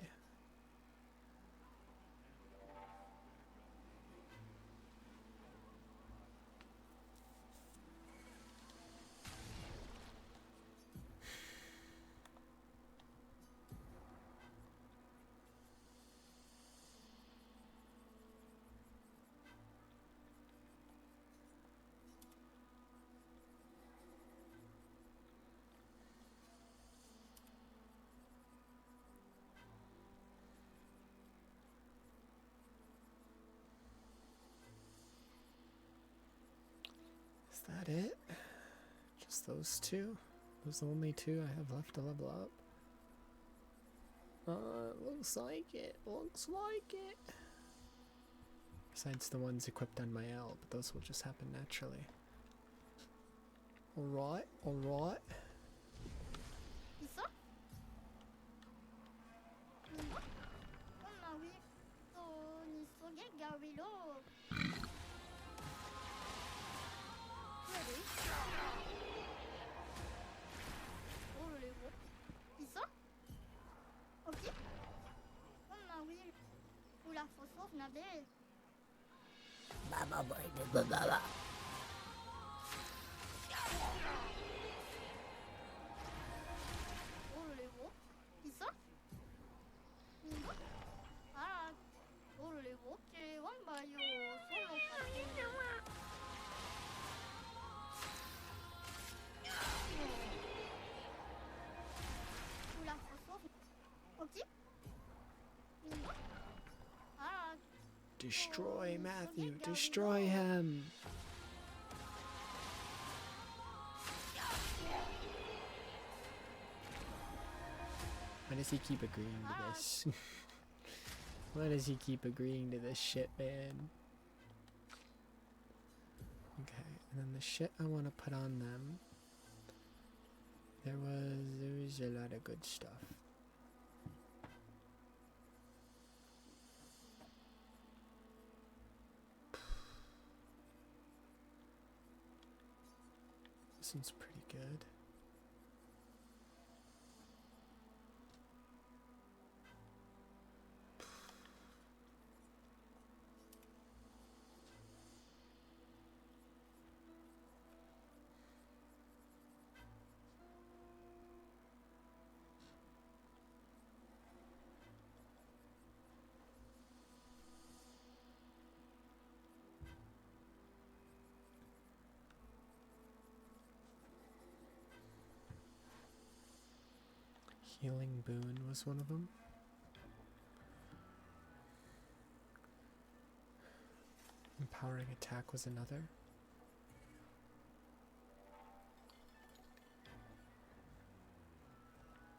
Is that it? Just those two? Those are the only two I have left to level up. Looks like it. Looks like it. Besides the ones equipped on my L, but those will just happen naturally. Alright, alright. 있어? 엄마 위 손이 속에 가위로 그래? 올리고 있어? 없지? 엄마 위 올라서 나들 올리고 있어? 이거? 아 올리고 지원 봐요 솔로 올라서 없지? 이거? 아 Destroy Matthew. Destroy him. Why does he keep agreeing to this? Why does he keep agreeing to this shit, man? Okay, and then the shit I want to put on them. There was a lot of good stuff. This one's pretty good. Healing Boon was one of them. Empowering Attack was another.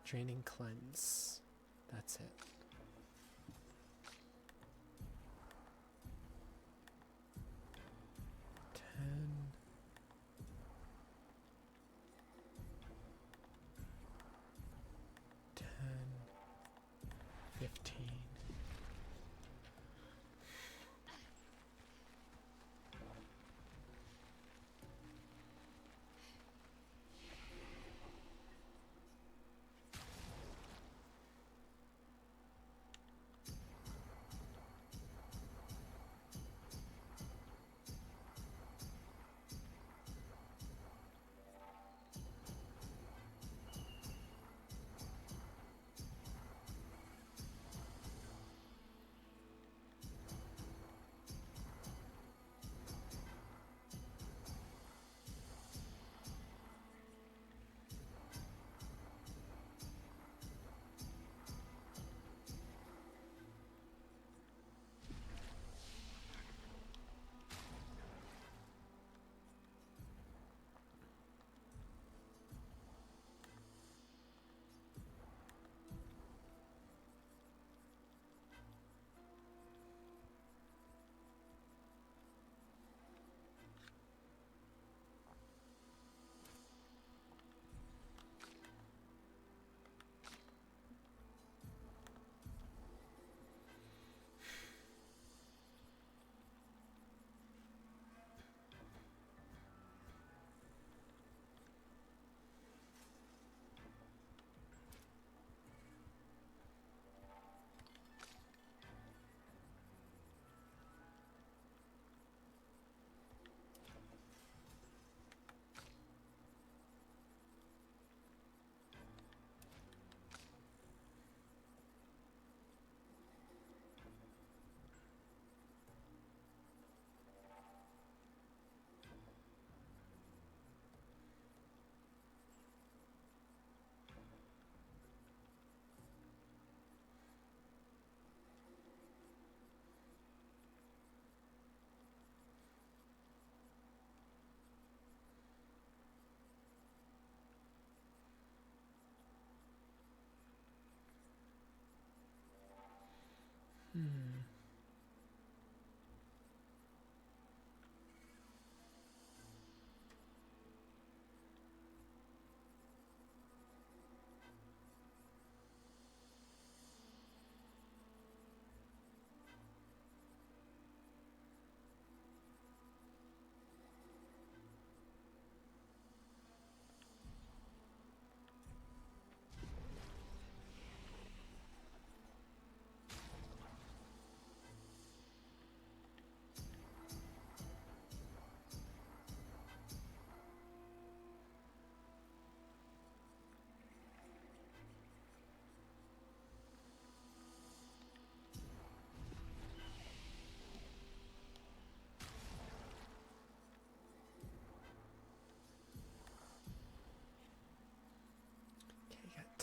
Draining Cleanse. That's it.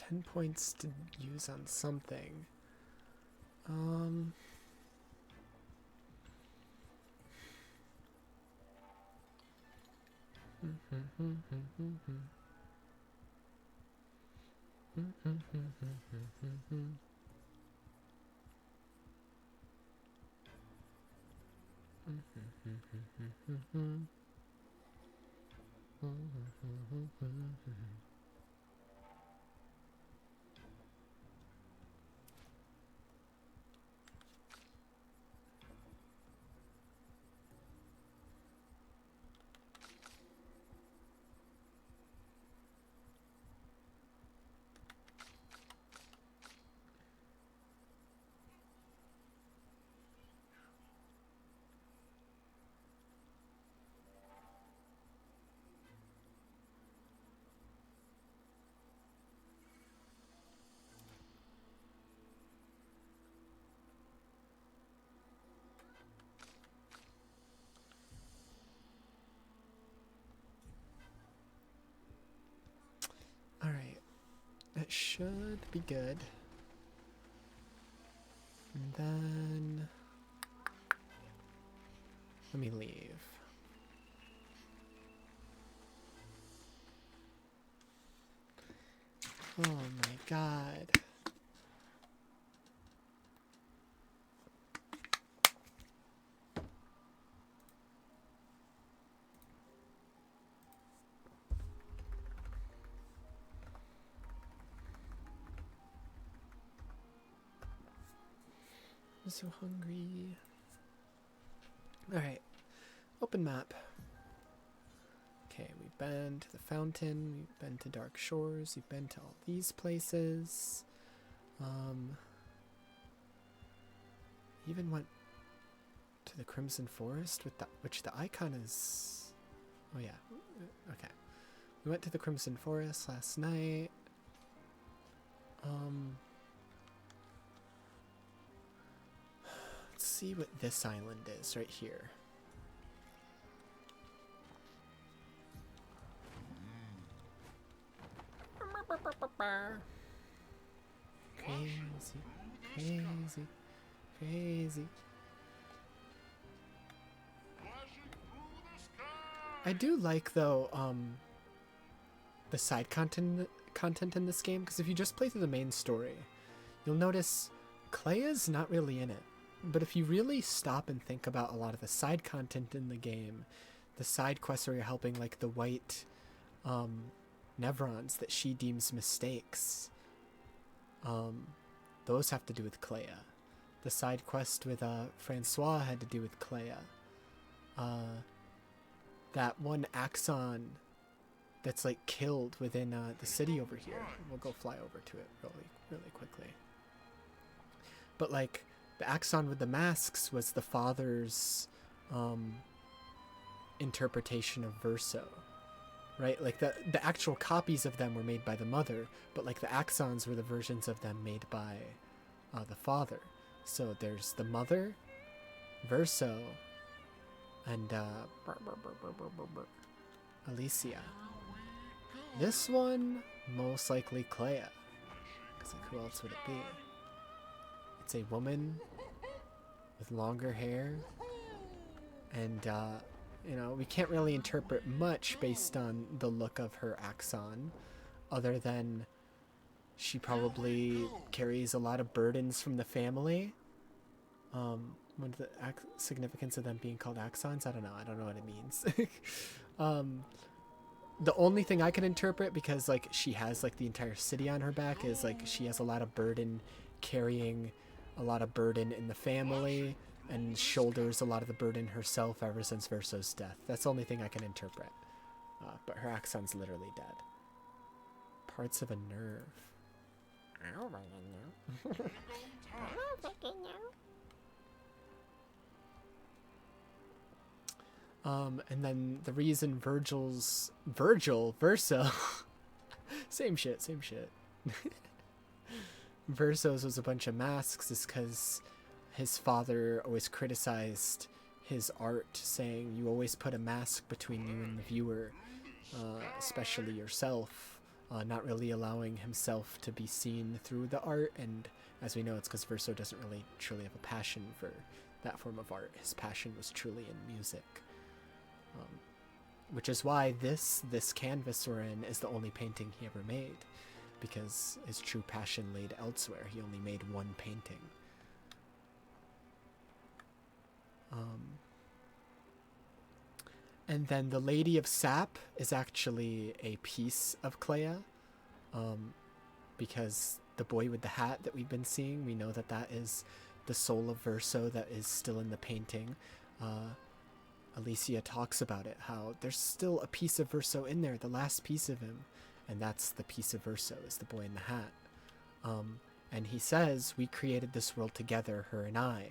10 points to use on something. Alright. That should be good. And then... let me leave. Oh my god. I'm so hungry. Alright. Open map. Okay, we've been to the fountain, we've been to Dark Shores, we've been to all these places. Even went to the Crimson Forest with which the icon is... oh yeah, okay. We went to the Crimson Forest last night. Let's see what this island is right here. Crazy, crazy, crazy. I do like, though, the side content in this game, because if you just play through the main story, you'll notice Clea's not really in it. But if you really stop and think about a lot of the side content in the game, the side quests where you're helping, like, the white Nevrons that she deems mistakes, those have to do with Clea. The side quest with Francois had to do with Clea. That one Axon that's like killed within the city over here. We'll go fly over to it really quickly. But like the Axon with the masks was the father's interpretation of Verso. Right? Like the actual copies of them were made by the mother, but like the Axons were the versions of them made by the father. So there's the mother, Verso, and Alicia. This one, most likely Clea. Because like, who else would it be? It's a woman with longer hair. And, you know, we can't really interpret much based on the look of her Axon. Other than she probably carries a lot of burdens from the family. What the significance of them being called Axons? I don't know what it means. The only thing I can interpret, because like she has like the entire city on her back, is like she has a lot of burden carrying a lot of burden in the family and shoulders a lot of the burden herself ever since Verso's death. That's the only thing I can interpret. But her Axon's literally dead. Parts of a nerve. I don't fucking know. I don't fucking know. And then the reason Verso, same shit. Verso's was a bunch of masks is because his father always criticized his art, saying you always put a mask between you and the viewer, especially yourself, not really allowing himself to be seen through the art. And as we know, it's because Verso doesn't really truly have a passion for that form of art. His passion was truly in music. Which is why this canvas we're in is the only painting he ever made, because his true passion laid elsewhere. He only made one painting. And then the Lady of Sap is actually a piece of Clea, because the boy with the hat that we've been seeing, we know that that is the soul of Verso that is still in the painting. Alicia talks about it, how there's still a piece of Verso in there, the last piece of him, and that's the piece of Verso, is the boy in the hat. And he says, we created this world together, her and I.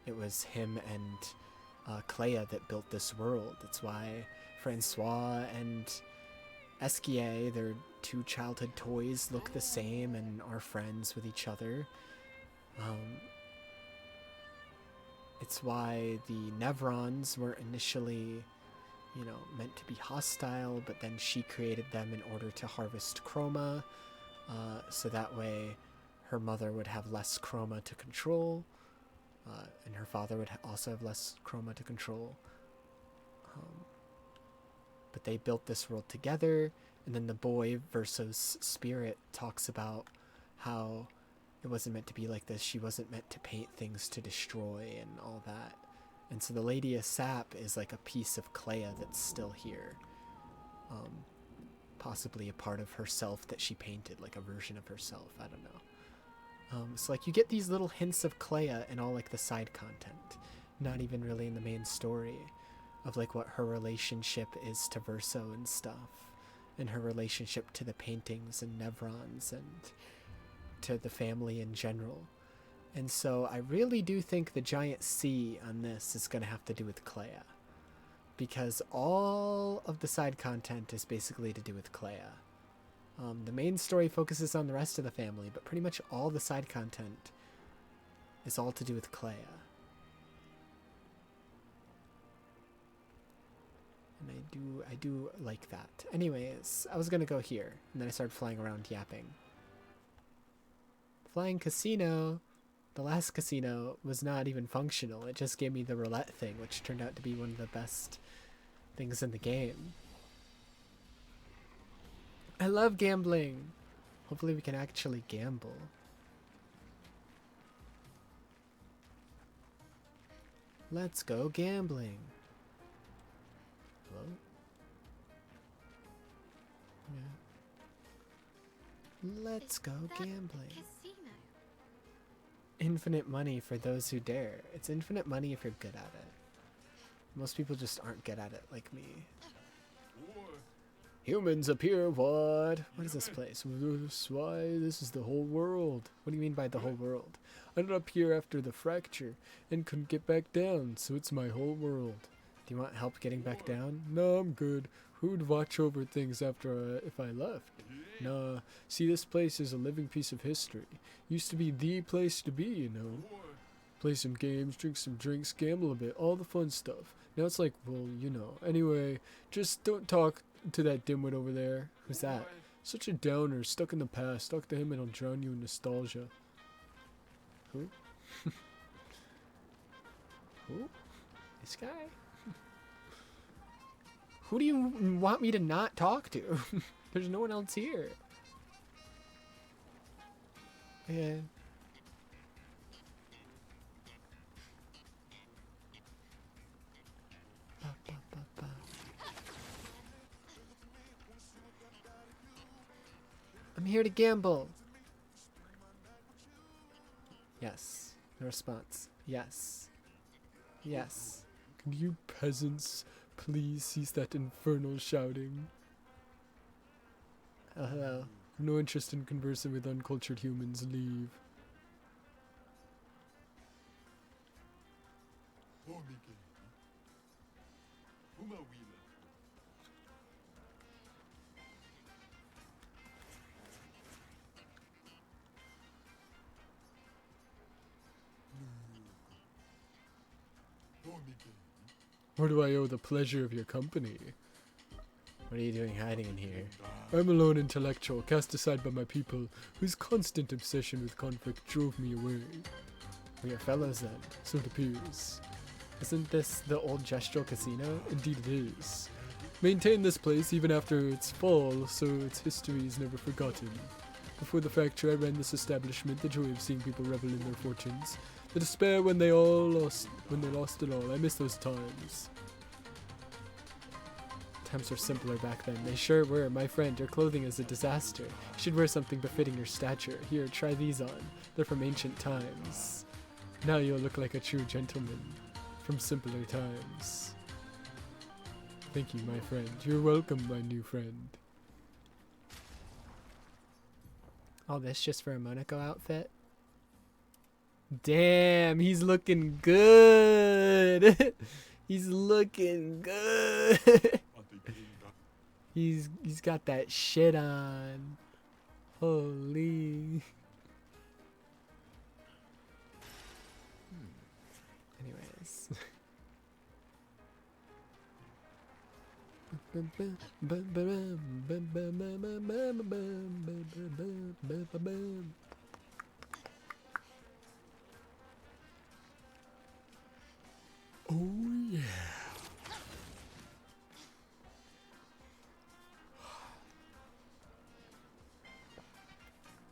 It was him and Clea that built this world. That's why Francois and Esquier, their two childhood toys, look the same and are friends with each other. It's why the Nevrons were initially, meant to be hostile, but then she created them in order to harvest chroma, so that way her mother would have less chroma to control, and her father would also have less chroma to control. But they built this world together, and then the boy Verso's spirit talks about how it wasn't meant to be like this. She wasn't meant to paint things to destroy and all that. And so the Lady of Sap is like a piece of Clea that's still here. Possibly a part of herself that she painted, like a version of herself. I don't know. So like you get these little hints of Clea in all like the side content, not even really in the main story, of like what her relationship is to Verso and stuff, and her relationship to the paintings and Nevrons and to the family in general. And so I really do think the giant C on this is going to have to do with Clea, because all of the side content is basically to do with Clea. The main story focuses on the rest of the family, but pretty much all the side content is all to do with Clea. And I do like that. Anyways, I was gonna go here, and then I started flying around yapping. Flying casino. The last casino was not even functional. It just gave me the roulette thing, which turned out to be one of the best things in the game. I love gambling. Hopefully we can actually gamble. Let's go gambling. Hello? Yeah. Let's go gambling. Casino. Infinite money for those who dare. It's infinite money if you're good at it. Most people just aren't good at it like me. Humans appear, what? What is this place? Why, this is the whole world. What do you mean by the whole world? I ended up here after the fracture and couldn't get back down, so it's my whole world. Do you want help getting back down? No, I'm good. Who'd watch over things after if I left? Nah, see, this place is a living piece of history. Used to be the place to be, you know. Play some games, drink some drinks, gamble a bit, all the fun stuff. Now it's like, well, you know. Anyway, just don't talk to that dimwit over there. Who's that? Such a downer, stuck in the past. Talk to him and I'll drown you in nostalgia. Who? Who? This guy? Who do you want me to not talk to? There's no one else here. Yeah. I'm here to gamble. Yes. The response. Yes. Yes. Can you peasants please cease that infernal shouting? Oh, hello. No interest in conversing with uncultured humans. Leave. Or do I owe the pleasure of your company? What are you doing hiding in here? I'm a lone intellectual, cast aside by my people, whose constant obsession with conflict drove me away. We are fellows then, so it appears. Isn't this the old Gestural Casino? Indeed it is. Maintain this place even after its fall, so its history is never forgotten. Before the fracture, I ran this establishment, the joy of seeing people revel in their fortunes. The despair when they lost it all. I miss those times. Times were simpler back then. They sure were. My friend, your clothing is a disaster. You should wear something befitting your stature. Here, try these on. They're from ancient times. Now you'll look like a true gentleman. From simpler times. Thank you, my friend. You're welcome, my new friend. All this just for a Monaco outfit? Damn, he's looking good. He's looking good. He's got that shit on. Holy. Anyways. Oh yeah.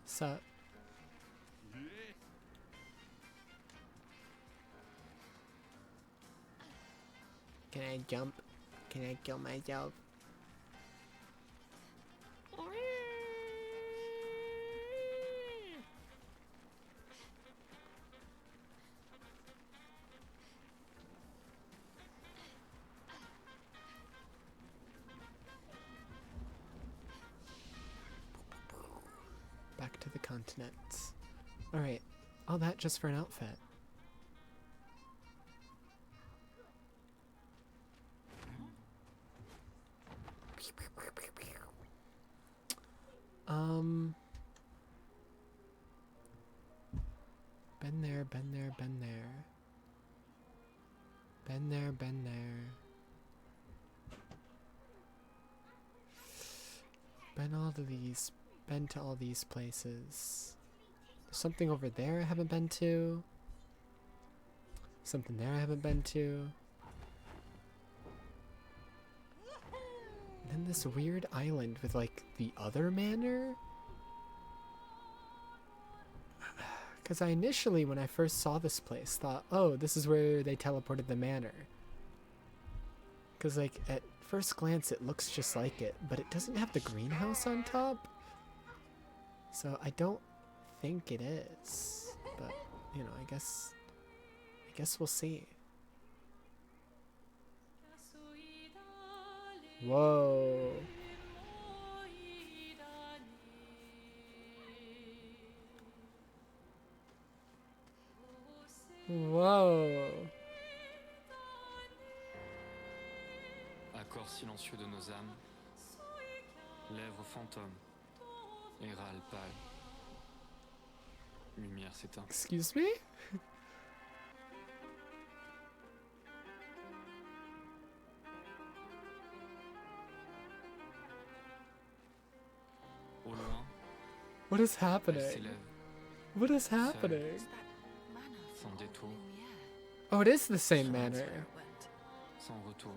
Sup? Can I jump? Can I kill myself? Back to the continents. Alright, all that just for an outfit. Been there, been there, been there. Been there, been there. Been to all these places. There's something over there I haven't been to. Something there I haven't been to. And then this weird island with like the other manor. Because I initially, when I first saw this place, thought, oh, this is where they teleported the manor. Because like at first glance it looks just like it, but it doesn't have the greenhouse on top. So I don't think it is. But, you know, I guess we'll see. Whoa. Whoa. Accord silencieux de nos âmes, lèvres fantômes, et râle pâle. Lumière s'éteint. Excuse me? Au loin, What is elle happening? s'élève, What is happening? sans détour, Oh, it is the same manor. sans retour.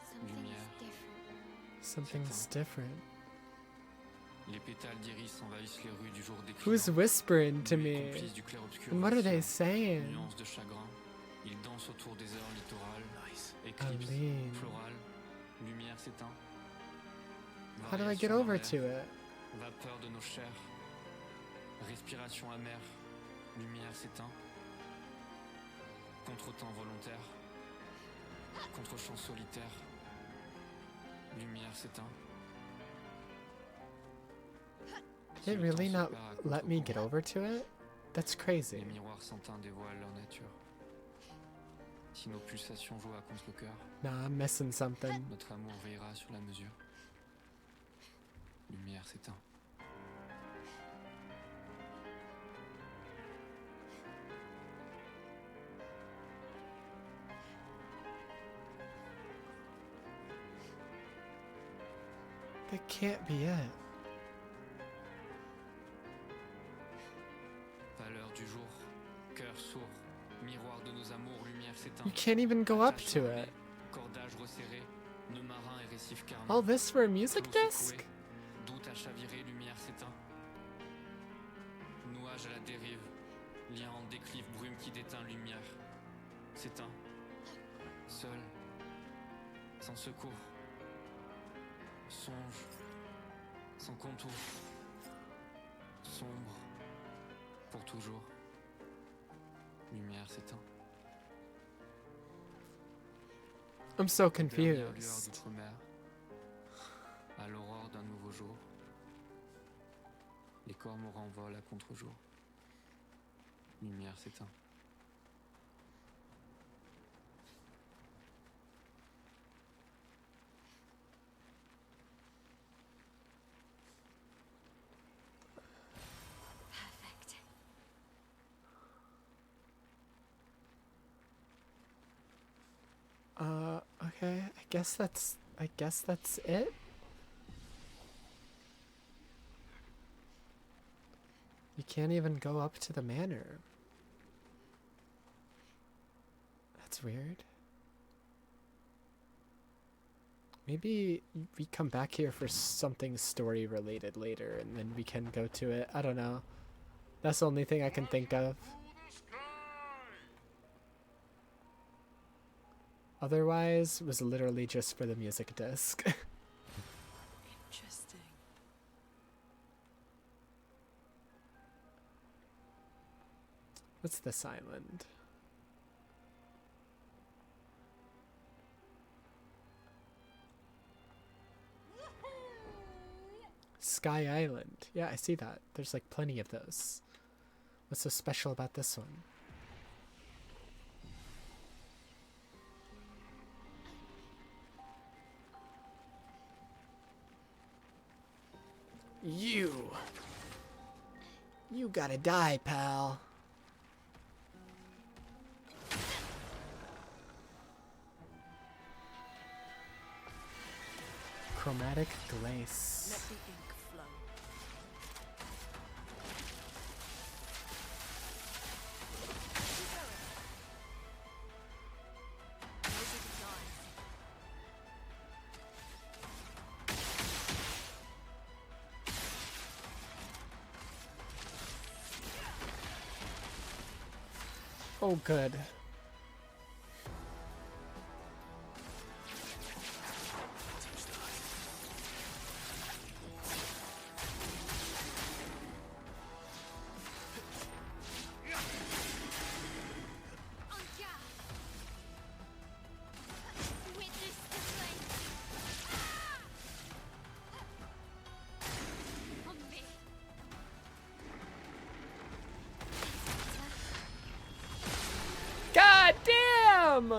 Something's Lumière. different. Something's different. Les pétales d'iris envahissent les rues du jour déclinant. Who's whispering to me? Complices du clair obscur And what are they Expedition. saying? Nuances de chagrin, ils dansent autour des heures littorales. Éclipse, Aline. florale, lumière s'éteint. How do I get Variation over en to l'air, it? vapeur de nos chairs, respiration amère, lumière s'éteint. Contretemps volontaire, contre-champ solitaire, lumière s'éteint. Did it really not let me get over to it? That's crazy. Les miroirs sans teint dévoilent leur nature. Si nos pulsations jouent à contre-cœur, Nah, I'm missing something. notre amour veillera sur la mesure. Lumière s'éteint. That can't be it. Pâleur du jour, cœur sourd, miroir de nos amours, lumière s'éteint. You can't even go up Attache to dormée, it. cordage resserré, nœud marin et récif carmé. All this for a music Flot disc? secoué, doute à chavirer, lumière s'éteint. Nuage à la dérive, lien en déclive, brume qui déteint, lumière s'éteint. Seul, sans secours, songe, sans contour, sombre, pour toujours, lumière s'éteint. I'm so Dernière lueur confused. d'outre-mer, à l'aurore d'un nouveau jour, les cormorans volent à contre-jour, lumière s'éteint. Perfect. Okay, I guess that's it. You can't even go up to the manor. That's weird. Maybe we come back here for something story related later and then we can go to it. I don't know. That's the only thing I can think of. Otherwise, it was literally just for the music disc. Interesting. What's this island? Sky Island. Yeah, I see that. There's like plenty of those. What's so special about this one? You gotta die, pal. Chromatic glace. Let the ink flow. Oh, good. God damn!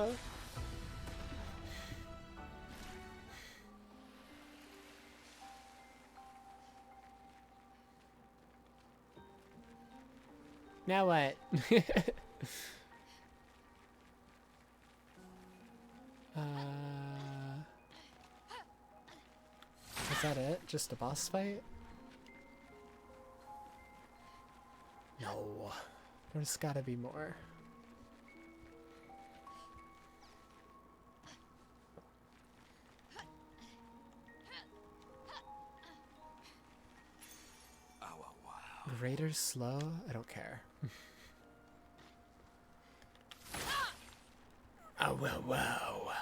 Now what? Is that it? Just a boss fight? No. There's gotta be more. Greater slow? I don't care. Oh, wow.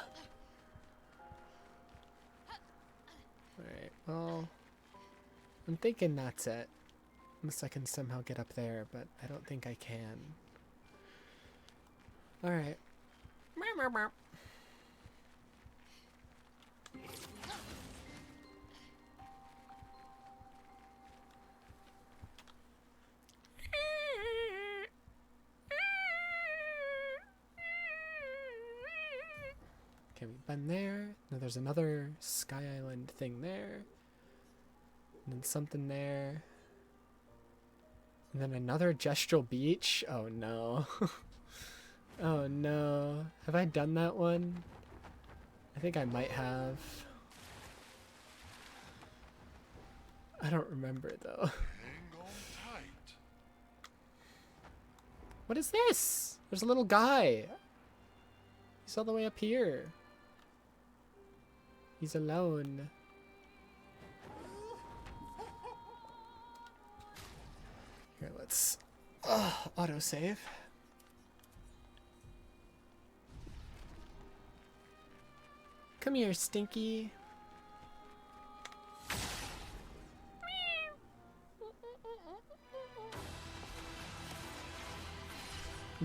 Alright, well, I'm thinking that's it. Unless I can somehow get up there, but I don't think I can. Alright. Okay, we've been there. Now there's another Sky Island thing there. And then something there. And then another Gestural Beach. Oh no. Oh no. Have I done that one? I think I might have. I don't remember though. Hang on tight. What is this? There's a little guy. He's all the way up here. He's alone. Here, let's autosave. Come here, Stinky.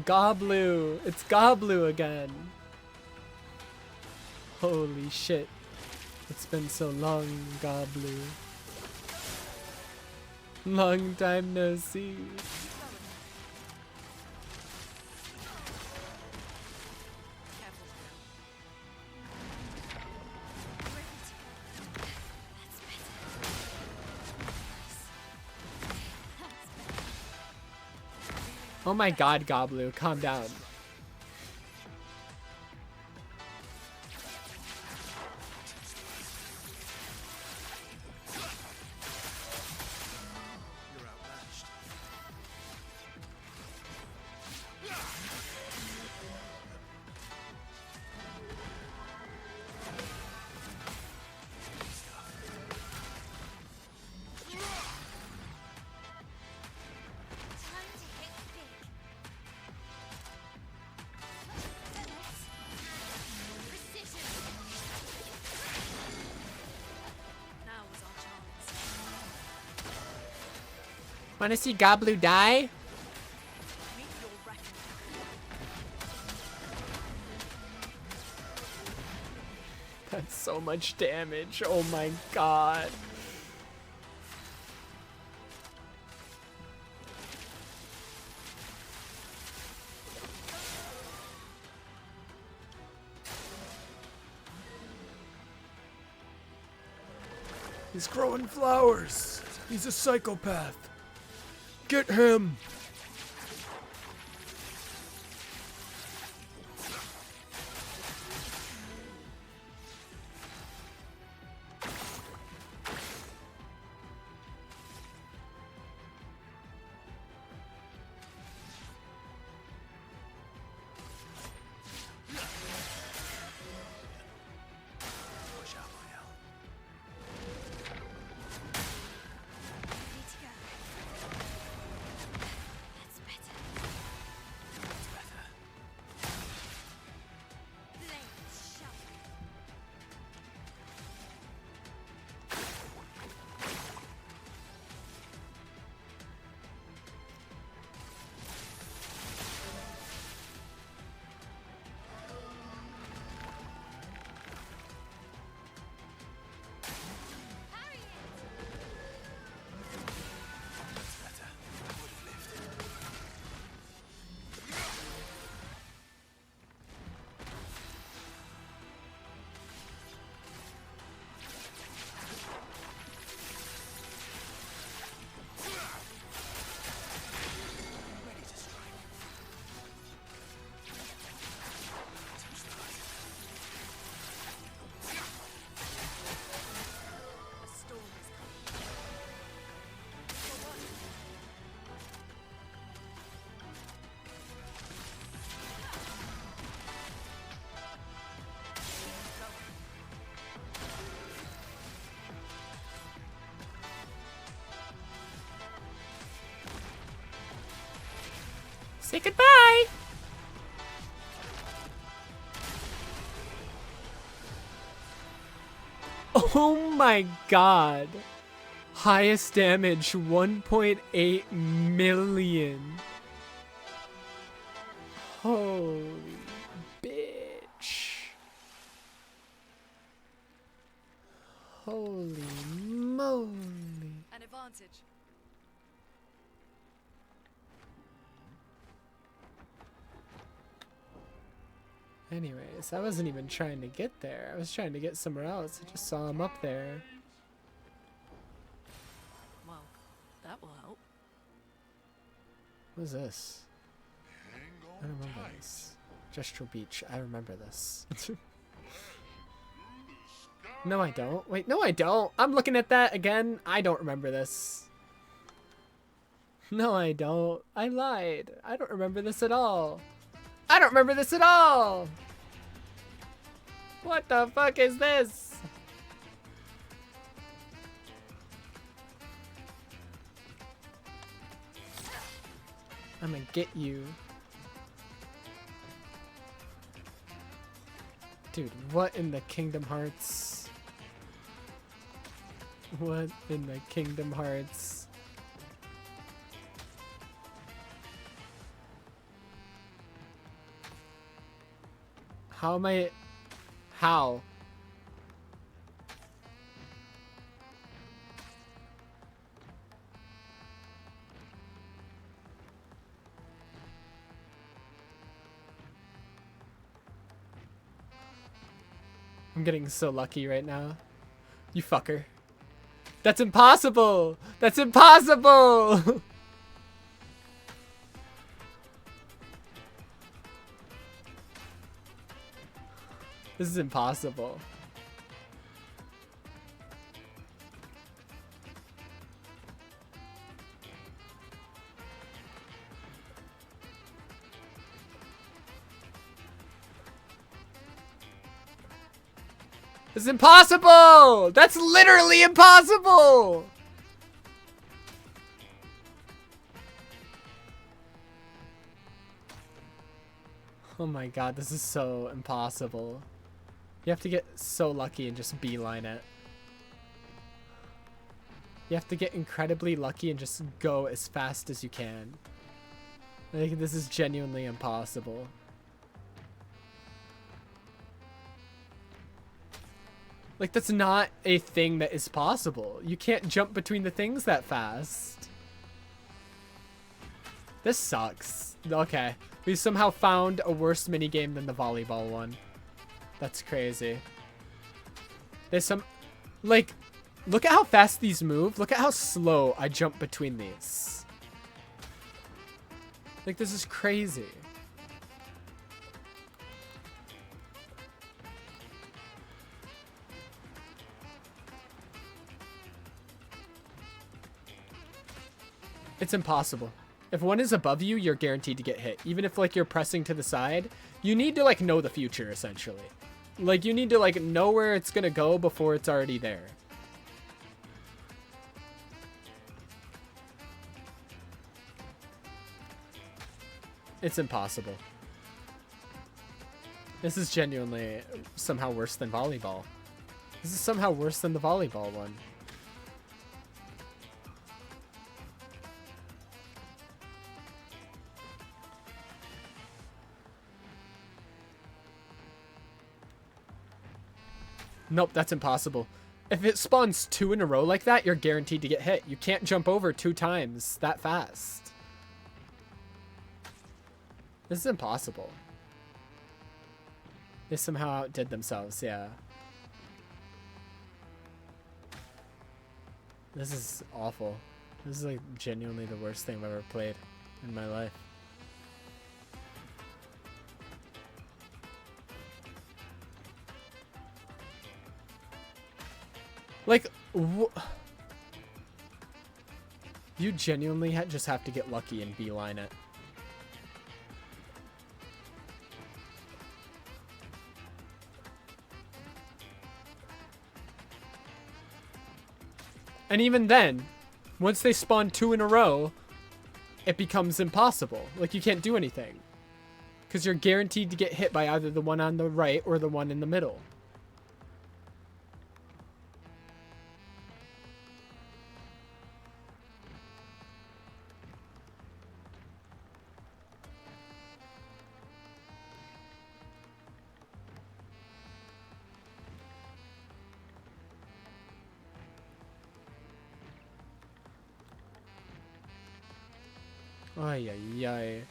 Goblu! It's Goblu again! Holy shit. It's been so long, Goblu. Long time no see. Oh my god, Goblu, calm down. You're outmatched. Time to hit big. Precision. Now was our chance. Wanna see Goblu die? Meet your reckoning. That's so much damage. Oh my god. He's growing flowers. He's a psychopath. Get him. Push out my hell. Need to go. That's better. That's better. Blades sharp. Parry it. That's better. I would have lived. Ready to strike. Touch the light. A storm is coming. For what? Say goodbye. Oh my god. Highest damage 1.8 million. Holy bitch. Holy moly. An advantage. Anyways, I wasn't even trying to get there. I was trying to get somewhere else. I just saw him up there. Well, that will help. What is this? Hang I on remember tight. this. Gestural Beach. I remember this. Sky. No, I don't. Wait, no, I don't. I'm looking at that again. I don't remember this. No, I don't. I lied. I don't remember this at all. I don't remember this at all. What the fuck is this? I'm gonna get you. Dude, what in the Kingdom Hearts? What in the Kingdom Hearts? How am I... How? I'm getting so lucky right now. You fucker. That's impossible! That's impossible! This is impossible. This is impossible! That's literally impossible! Oh my god, this is so impossible. You have to get so lucky and just beeline it. You have to get incredibly lucky and just go as fast as you can. Like, this is genuinely impossible. Like, that's not a thing that is possible. You can't jump between the things that fast. This sucks. Okay. We somehow found a worse minigame than the volleyball one. That's crazy. There's some... Like, look at how fast these move. Look at how slow I jump between these. Like, this is crazy. It's impossible. If one is above you, you're guaranteed to get hit. Even if, like, you're pressing to the side, you need to, like, know the future, essentially. Like, you need to, like, know where it's gonna go before it's already there. It's impossible. This is genuinely somehow worse than volleyball. This is somehow worse than the volleyball one. Nope, that's impossible. If it spawns 2 in a row like that, you're guaranteed to get hit. You can't jump over 2 times that fast. This is impossible. They somehow outdid themselves, yeah. This is awful. This is like genuinely the worst thing I've ever played in my life. Like, you genuinely just have to get lucky and beeline it. And even then, once they spawn 2 in a row, it becomes impossible. Like, you can't do anything. Because you're guaranteed to get hit by either the one on the right or the one in the middle. Ay, ay, ay.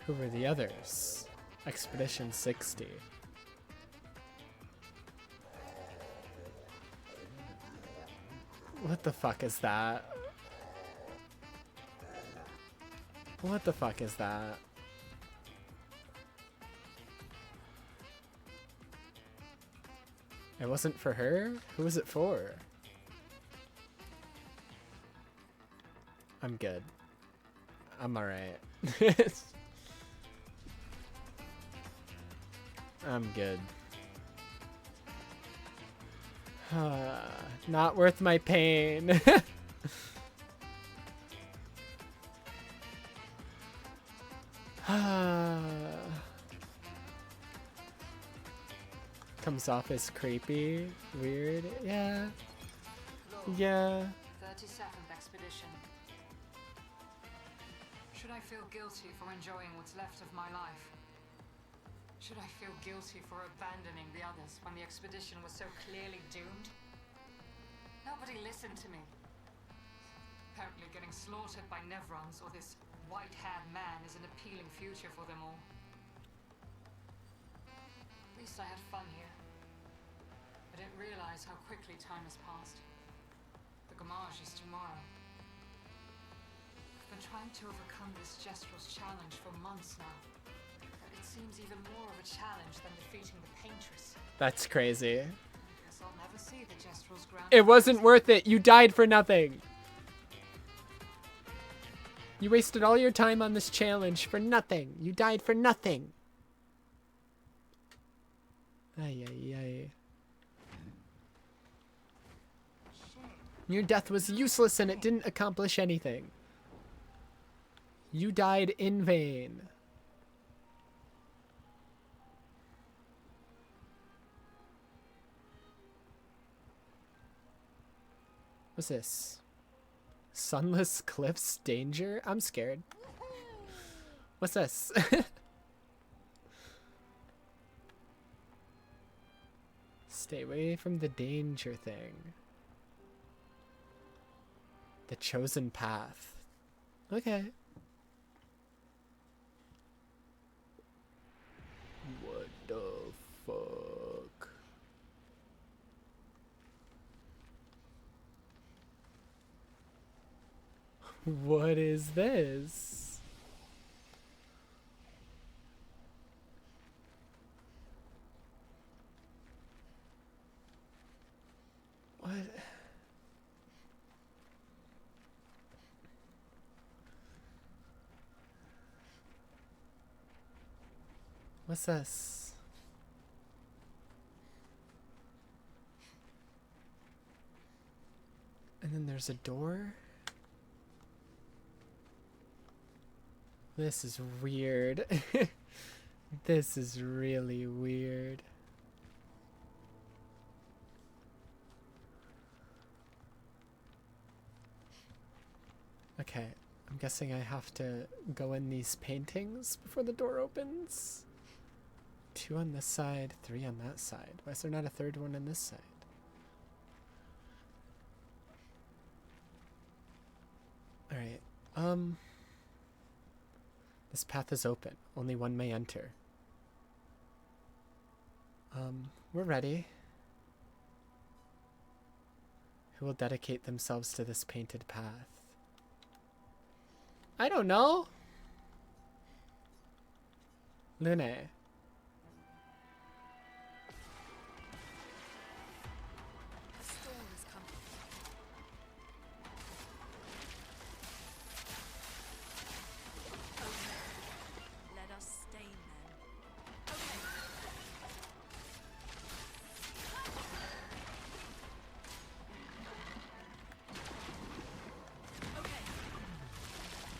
Who were the others? Expedition 60. What the fuck is that? What the fuck is that? It wasn't for her? Who was it for? I'm good. I'm alright. I'm good. Not worth my pain. Comes off as creepy, weird. Yeah. Yeah. 37th Expedition. Should I feel guilty for enjoying what's left of my life? Should I feel guilty for abandoning the others when the expedition was so clearly doomed? Nobody listened to me. Apparently getting slaughtered by Nevrons or this white-haired man is an appealing future for them all. At least I had fun here. I didn't realize how quickly time has passed. The Gamage is tomorrow. I've been trying to overcome this Jestrel's challenge for months now. But it seems even more of a challenge than defeating the Paintress. That's crazy. Guess I'll never see the Jestrel's ground. It wasn't worth it. You died for nothing. You wasted all your time on this challenge for nothing. You died for nothing. Ay, ay, ay. Your death was useless and it didn't accomplish anything. You died in vain. What's this? Sunless Cliffs Danger? I'm scared. What's this? Stay away from the danger thing. The chosen path. Okay. What the fuck? What is this? What? What's this? And then there's a door. This is weird. This is really weird. Okay, I'm guessing I have to go in these paintings before the door opens. 2 on this side, 3 on that side. Why is there not a third one on this side? Alright, this path is open. Only one may enter. We're ready. Who will dedicate themselves to this painted path? I don't know. Lune.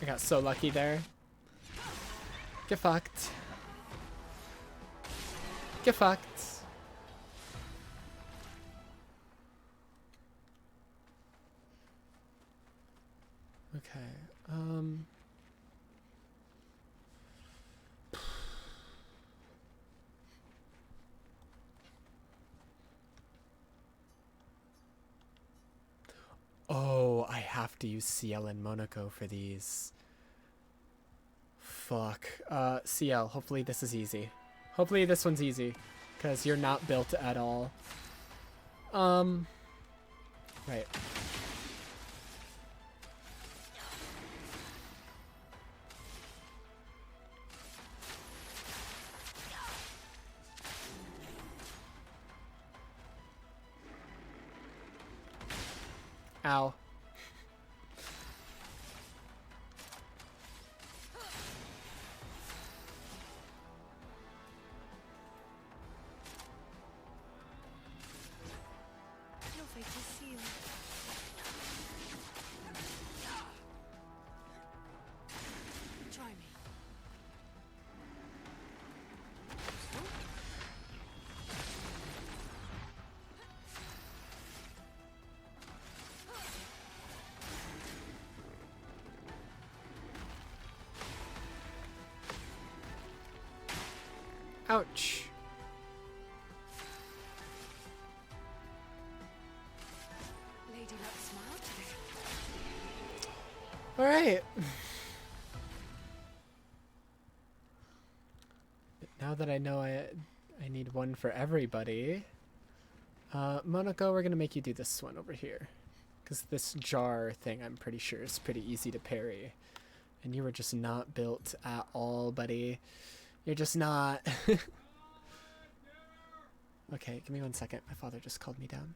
I got so lucky there. Get fucked. Get fucked. Okay, Oh, I have to use CL and Monaco for these. Fuck. CL, hopefully this is easy. Hopefully this one's easy. Because you're not built at all. Right. Ow. Your fate is sealed. Try me. Ouch. Lady Luck smiled today. All right. Now that I know I need one for everybody, Monaco, we're gonna make you do this one over here, because this jar thing I'm pretty sure is pretty easy to parry, and you were just not built at all, buddy. You're just not. Okay, give me 1 second. My father just called me down.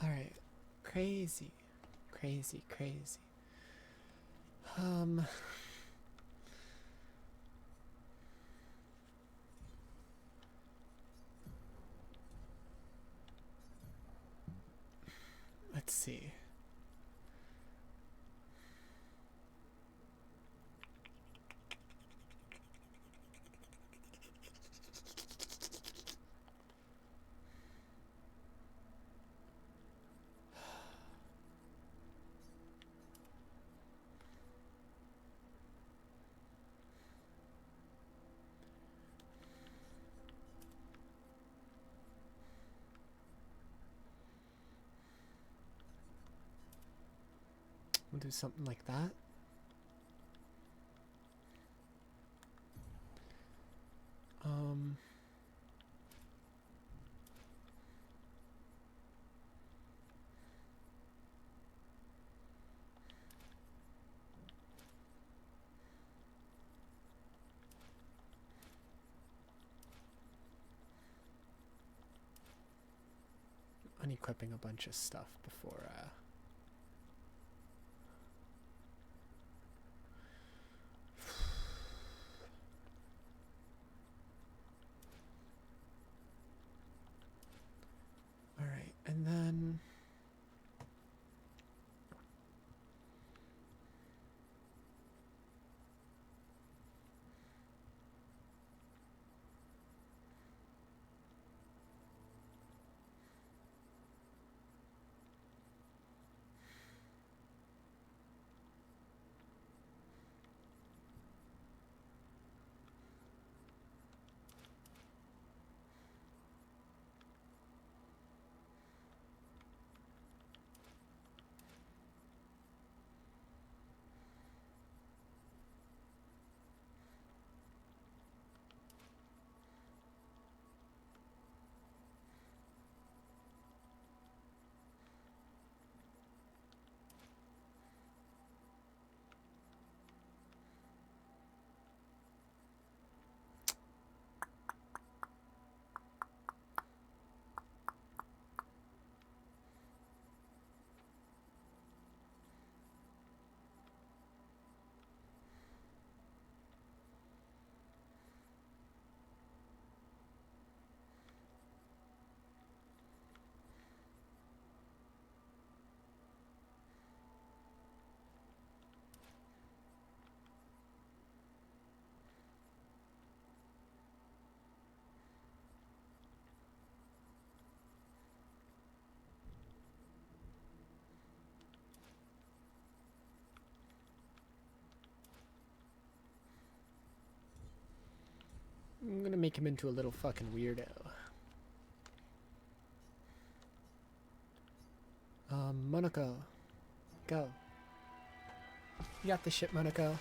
All right. Crazy. Crazy, crazy. Let's see. We'll do something like that. Unequipping a bunch of stuff before all right, and then make him into a little fucking weirdo. Monaco. Go. You got the shit, Monaco.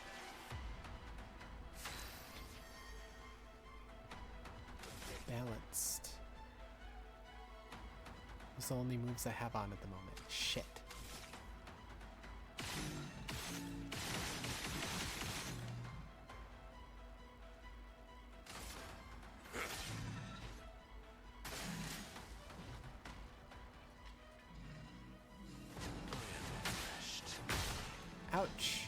Balanced. Those are the only moves I have on at the moment. Shit. Ouch.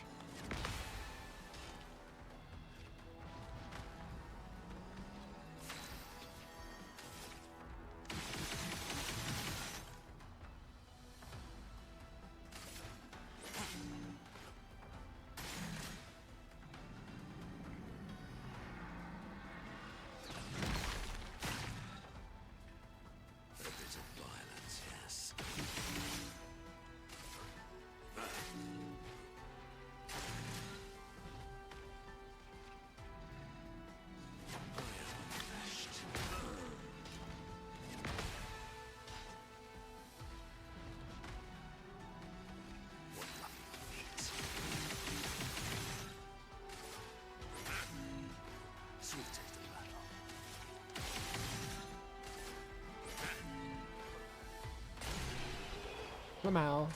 Somehow,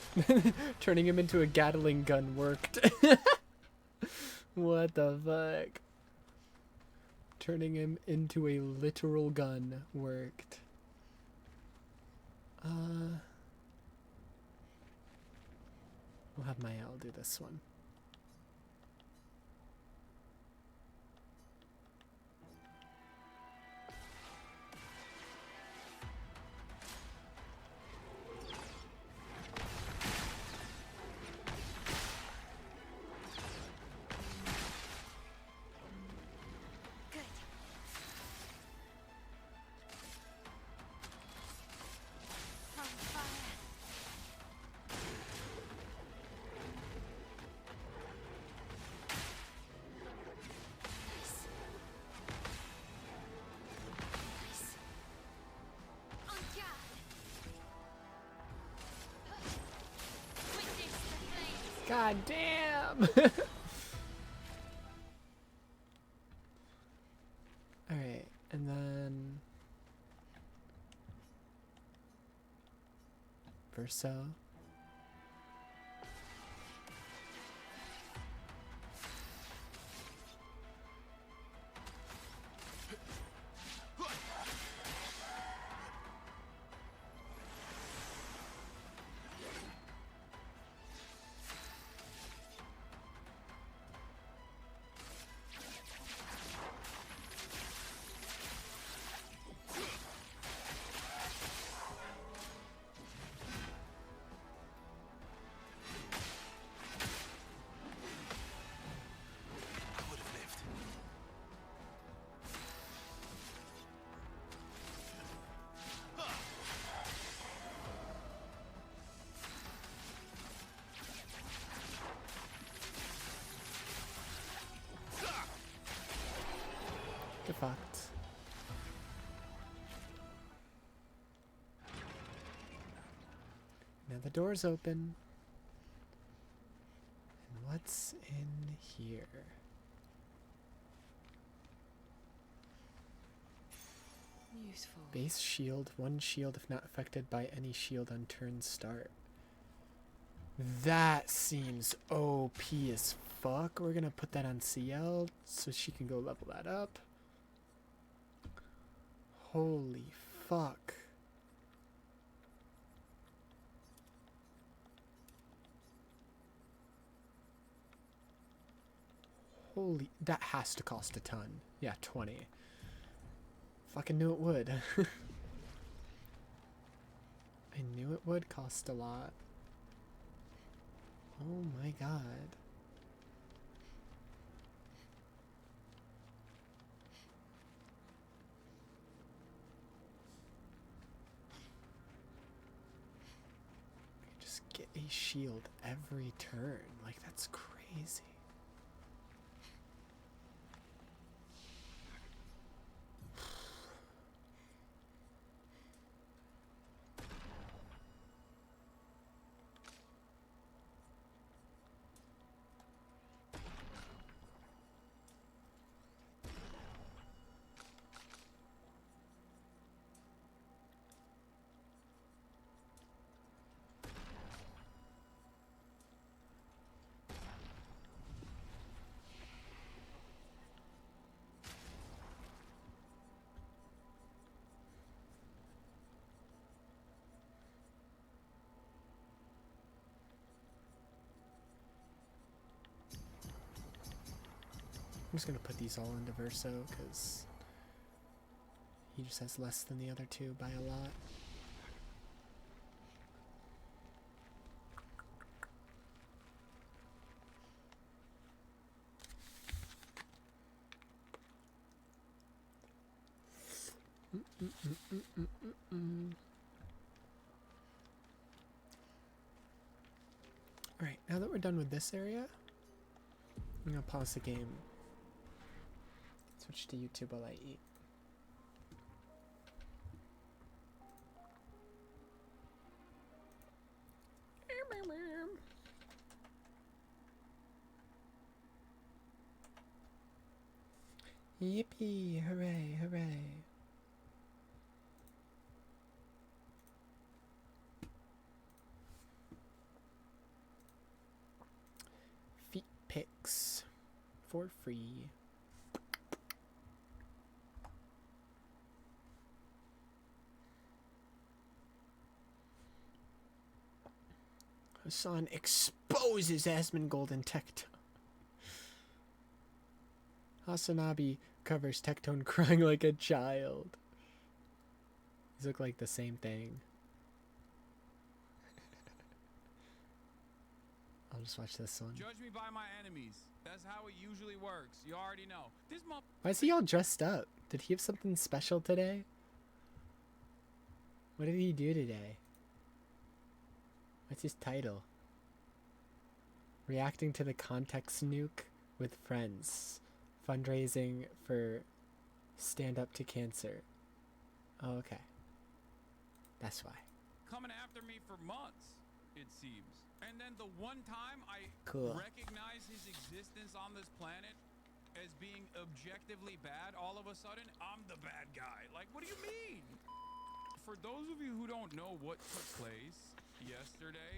turning him into a Gatling gun worked. What the fuck? Turning him into a literal gun worked. We'll have Mael do this one. God damn! Alright, and then Verso. Get fucked. Now the door's open. And what's in here? Useful. Base shield, one shield if not affected by any shield on turn start. That seems OP as fuck. We're gonna put that on CL so she can go level that up. Holy fuck. Holy, that has to cost a ton. Yeah, 20. Fucking knew it would. I knew it would cost a lot. Oh my god. Just get a shield every turn. Like, that's crazy. I'm just gonna put these all into Verso because he just has less than the other two by a lot. Alright, now that we're done with this area, I'm gonna pause the game. Switch to YouTube while I eat. Yippee! Hooray! Hooray! Feet pics for free. Hassan exposes Asmongold and Tectone. Hasanabi covers Tectone crying like a child. These look like the same thing. I'll just watch this one. Judge me by my enemies. That's how it usually works. You already know. This Why is he all dressed up? Did he have something special today? What did he do today? What's his title? Reacting to the context nuke with friends. Fundraising for Stand Up to Cancer. Oh, okay. That's why. coming after me for months, it seems. And then the one time I recognize his existence on this planet as being objectively bad, all of a sudden, I'm the bad guy. Like, what do you mean? For those of you who don't know what took place yesterday,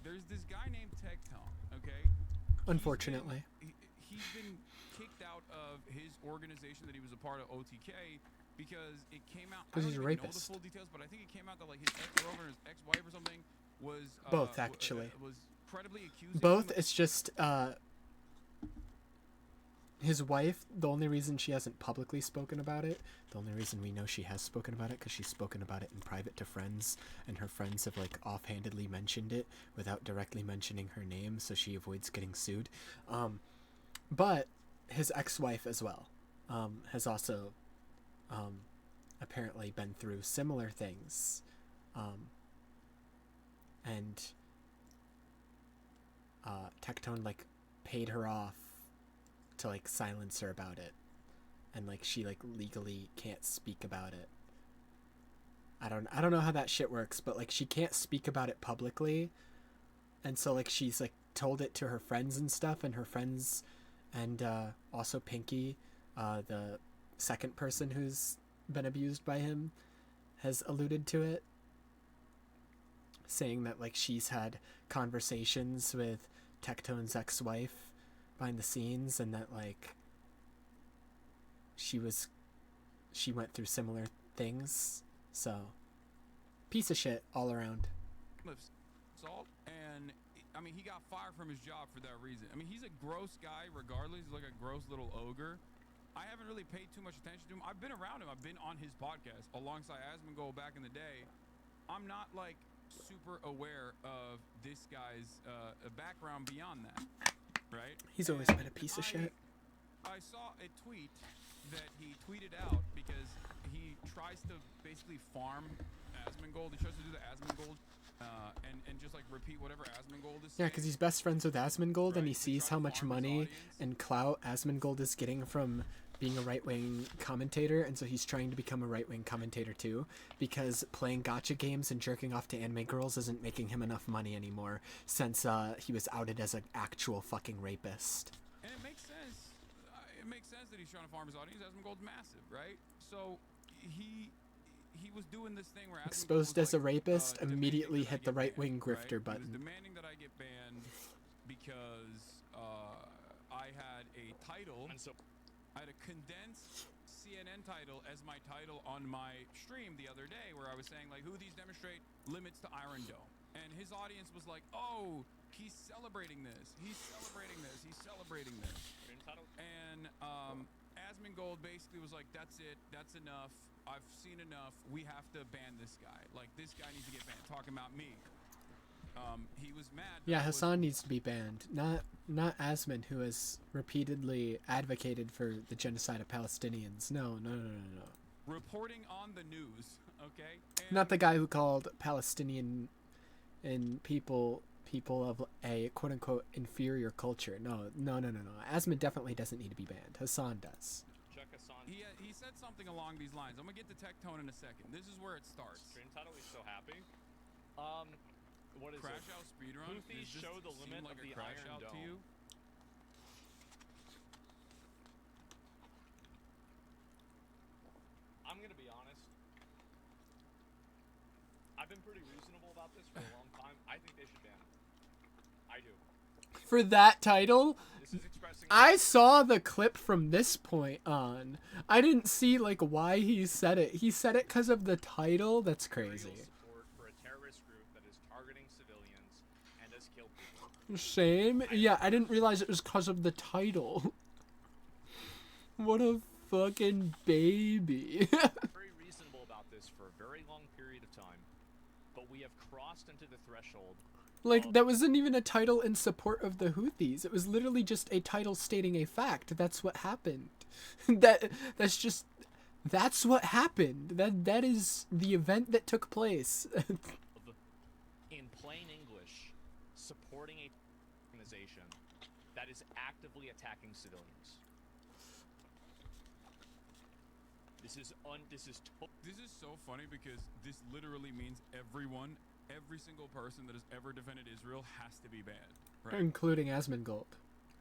there's this guy named Tectone, okay? Unfortunately. He's been kicked out of his organization that he was a part of, OTK, because it came out. Because he's a rapist. I don't know the full details, but I think it came out that like his ex-girlfriend or his ex-wife or something was both actually. Was credibly accused. Both. It's just his wife. The only reason she hasn't publicly spoken about it, the only reason we know she has spoken about it, because she's spoken about it in private to friends, and her friends have like offhandedly mentioned it without directly mentioning her name, so she avoids getting sued. But his ex-wife as well has also apparently been through similar things, and Tectone like paid her off to like silence her about it, and like she like legally can't speak about it. I don't know how that shit works, but like she can't speak about it publicly, and so like she's like told it to her friends and stuff, and her friends and also Pinky, the second person who's been abused by him, has alluded to it, saying that like she's had conversations with Tectone's ex-wife behind the scenes, and that like she went through similar things. So piece of shit all around. Salt, and I mean he got fired from his job for that reason. I mean he's a gross guy regardless. He's like a gross little ogre. I haven't really paid too much attention to him. I've been around him. I've been on his podcast alongside Asmongold back in the day. I'm not like super aware of this guy's background beyond that, right? He's always been a piece of shit. I saw a tweet that he tweeted out because he tries to basically farm Asmongold. He tries to do the Asmongold and just like repeat whatever Asmongold is saying. Yeah, because he's best friends with Asmongold, and he sees how much money and clout Asmongold is getting from being a right-wing commentator, and so he's trying to become a right-wing commentator too, because playing gacha games and jerking off to anime girls isn't making him enough money anymore since he was outed as an actual fucking rapist. And it makes sense. It makes sense that he's trying to farm his audience. Asmongold's massive, right? So he was doing this thing where exposed as a rapist, immediately hit the right-wing grifter button. He was demanding that I get banned because I had a title. I had a condensed CNN title as my title on my stream the other day, where I was saying like, who these demonstrate limits to Iron Dome, and his audience was like, oh, He's celebrating this. He's celebrating this. He's celebrating this. And Asmongold basically was like, that's it. That's enough. I've seen enough. We have to ban this guy. Like, this guy needs to get banned. Talking about me. He was mad. Yeah, Hassan needs to be banned. Not Asmon, who has repeatedly advocated for the genocide of Palestinians. No. Reporting on the news, okay? And Not the guy who called Palestinian and people of a quote-unquote inferior culture. No. Asmon definitely doesn't need to be banned. Hassan does. Check Hassan. He said something along these lines. I'm going to get to tech tone in a second. This is where it starts. Stream title, he's so happy. What is Crash it? Out speedrun? Houthis show the limit like of the a crash Iron out Dome. to you? I'm gonna be honest. I've been pretty reasonable about this for a long time. I think they should ban it. I do. For that title, This is expressing. I saw the clip from this point on. I didn't see like why he said it. He said it because of the title. That's crazy. Support for a terrorist group that is targeting civilians and has killed people. Shame. Yeah, I didn't realize it was because of the title. What a fucking baby. Very reasonable about this for a very long period of time, but we have crossed into the threshold. Like, that wasn't even a title in support of the Houthis. It was literally just a title stating a fact. That's what happened. That's what happened. That is the event that took place. In plain English, supporting a organization that is actively attacking civilians. This is so funny because this literally means every single person that has ever defended Israel has to be banned, right? Including Asmongold,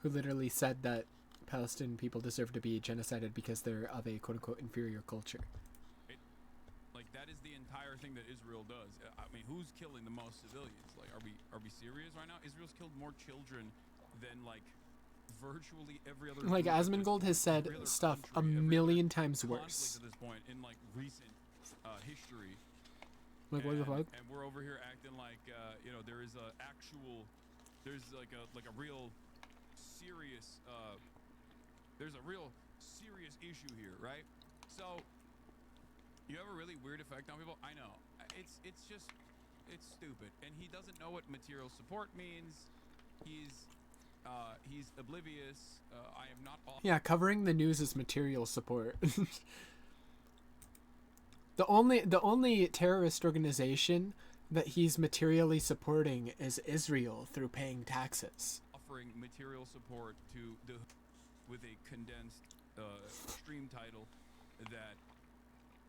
who literally said that Palestinian people deserve to be genocided because they're of a quote-unquote inferior culture. That is the entire thing that Israel does. I mean, who's killing the most civilians? Like, are we serious right now? Israel's killed more children than like virtually every other. Like, Asmongold has said stuff a million times worse. At this point in like recent history. Like, what the fuck? And we're over here acting like there is there's a real serious issue here, right? So you have a really weird effect on people. I know it's stupid, and he doesn't know what material support means. He's oblivious. I am not. Yeah, covering the news is material support. The only terrorist organization that he's materially supporting is Israel through paying taxes. Offering material support to with a condensed stream title that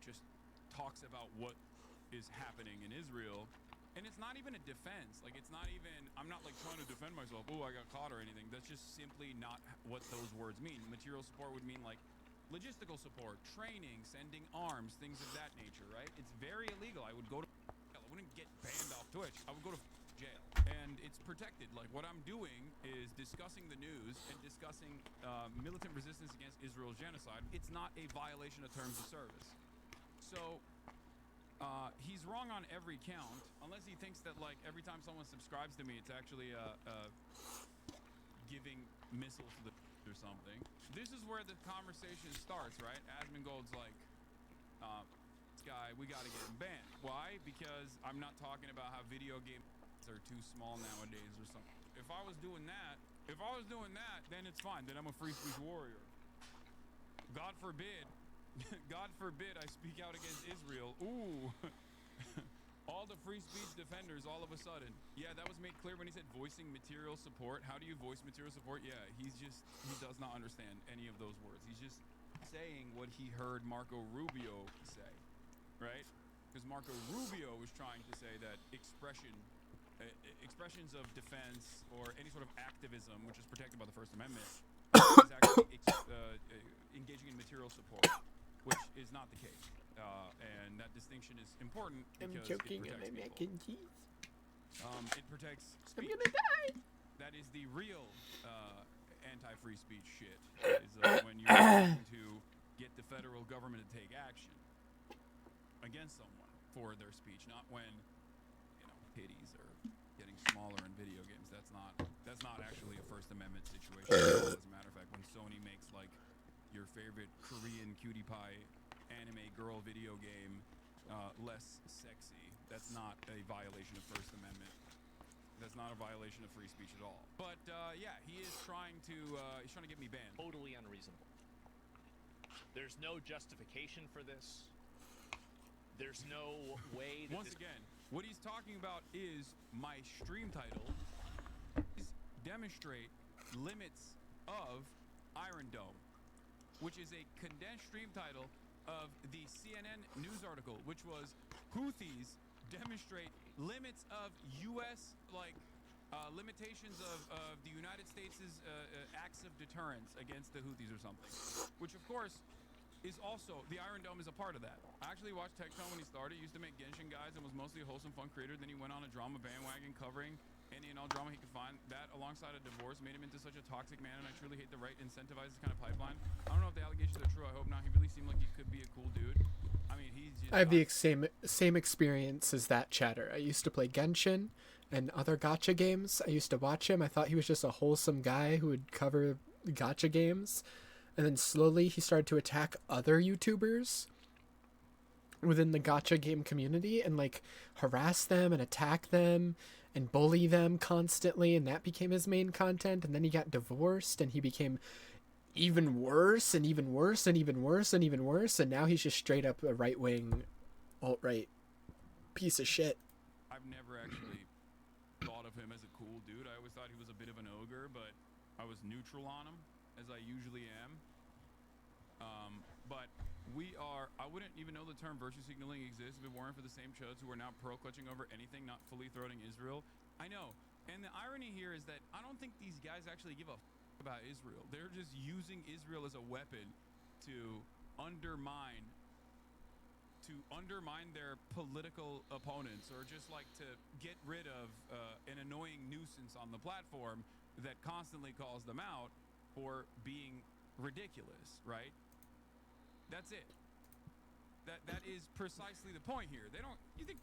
just talks about what is happening in Israel, and it's not even a defense. Like, it's not even. I'm not like trying to defend myself. Oh, I got caught or anything. That's just simply not what those words mean. Material support would mean like logistical support, training, sending arms, things of that nature, right? It's very illegal. I would go to jail. I wouldn't get banned off Twitch. I would go to jail. And it's protected. Like, what I'm doing is discussing the news and discussing militant resistance against Israel's genocide. It's not a violation of terms of service. So he's wrong on every count, unless he thinks that, like, every time someone subscribes to me, it's actually giving missiles to the or something. This is where the conversation starts, right? Asmongold's like, this guy, we gotta get him banned. Why? Because I'm not talking about how video games are too small nowadays or something. If I was doing that, then it's fine. Then I'm a free speech warrior. God forbid I speak out against Israel. Ooh. All the free speech defenders all of a sudden. Yeah, that was made clear when he said voicing material support. How do you voice material support? Yeah, he does not understand any of those words. He's just saying what he heard Marco Rubio say, right? Because Marco Rubio was trying to say that expressions of defense or any sort of activism, which is protected by the First Amendment, is actually engaging in material support, which is not the case. And that distinction is important because I'm choking it on my mac protects and cheese. It protects speech. I'm gonna die. That is the real anti-free speech shit. Is when you're trying to get the federal government to take action against someone for their speech, not when titties are getting smaller in video games. That's not not actually a First Amendment situation at all. As a matter of fact, when Sony makes like your favorite Korean cutie pie anime girl video game less sexy, that's not a violation of First Amendment. That's not a violation of free speech at all. But yeah, he's trying to get me banned. Totally unreasonable. There's no justification for this. There's no way that Once again, what he's talking about is my stream title is demonstrate limits of Iron Dome, which is a condensed stream title of the CNN news article, which was Houthis demonstrate limits of U.S. limitations of the United States' acts of deterrence against the Houthis or something, which of course is also, the Iron Dome is a part of that. I actually watched Tectone when he started. He used to make Genshin guides and was mostly a wholesome, fun creator. Then he went on a drama bandwagon covering any and all drama he could find. That, alongside a divorce, made him into such a toxic man, and I truly hate the right incentivizes this kind of pipeline. I don't know if the allegations are true. I hope not. He really seemed like he could be a cool dude. I mean, he's just... I have the same experience as that chatter. I used to play Genshin and other gacha games. I used to watch him. I thought he was just a wholesome guy who would cover gacha games. And then slowly he started to attack other YouTubers within the gacha game community and like harass them and attack them and bully them constantly. And that became his main content. And then he got divorced and he became even worse and even worse and even worse and even worse. And now he's just straight up a right-wing, alt-right piece of shit. I've never actually thought of him as a cool dude. I always thought he was a bit of an ogre, but I was neutral on him, as I usually am. But I wouldn't even know the term virtue signaling exists if it weren't for the same chuds who are now pro-clutching over anything not fully throating Israel. I know. And the irony here is that I don't think these guys actually give a about Israel. They're just using Israel as a weapon to undermine their political opponents, or just like to get rid of an annoying nuisance on the platform that constantly calls them out for being ridiculous, right? That's it. That is precisely the point here. They don't. You think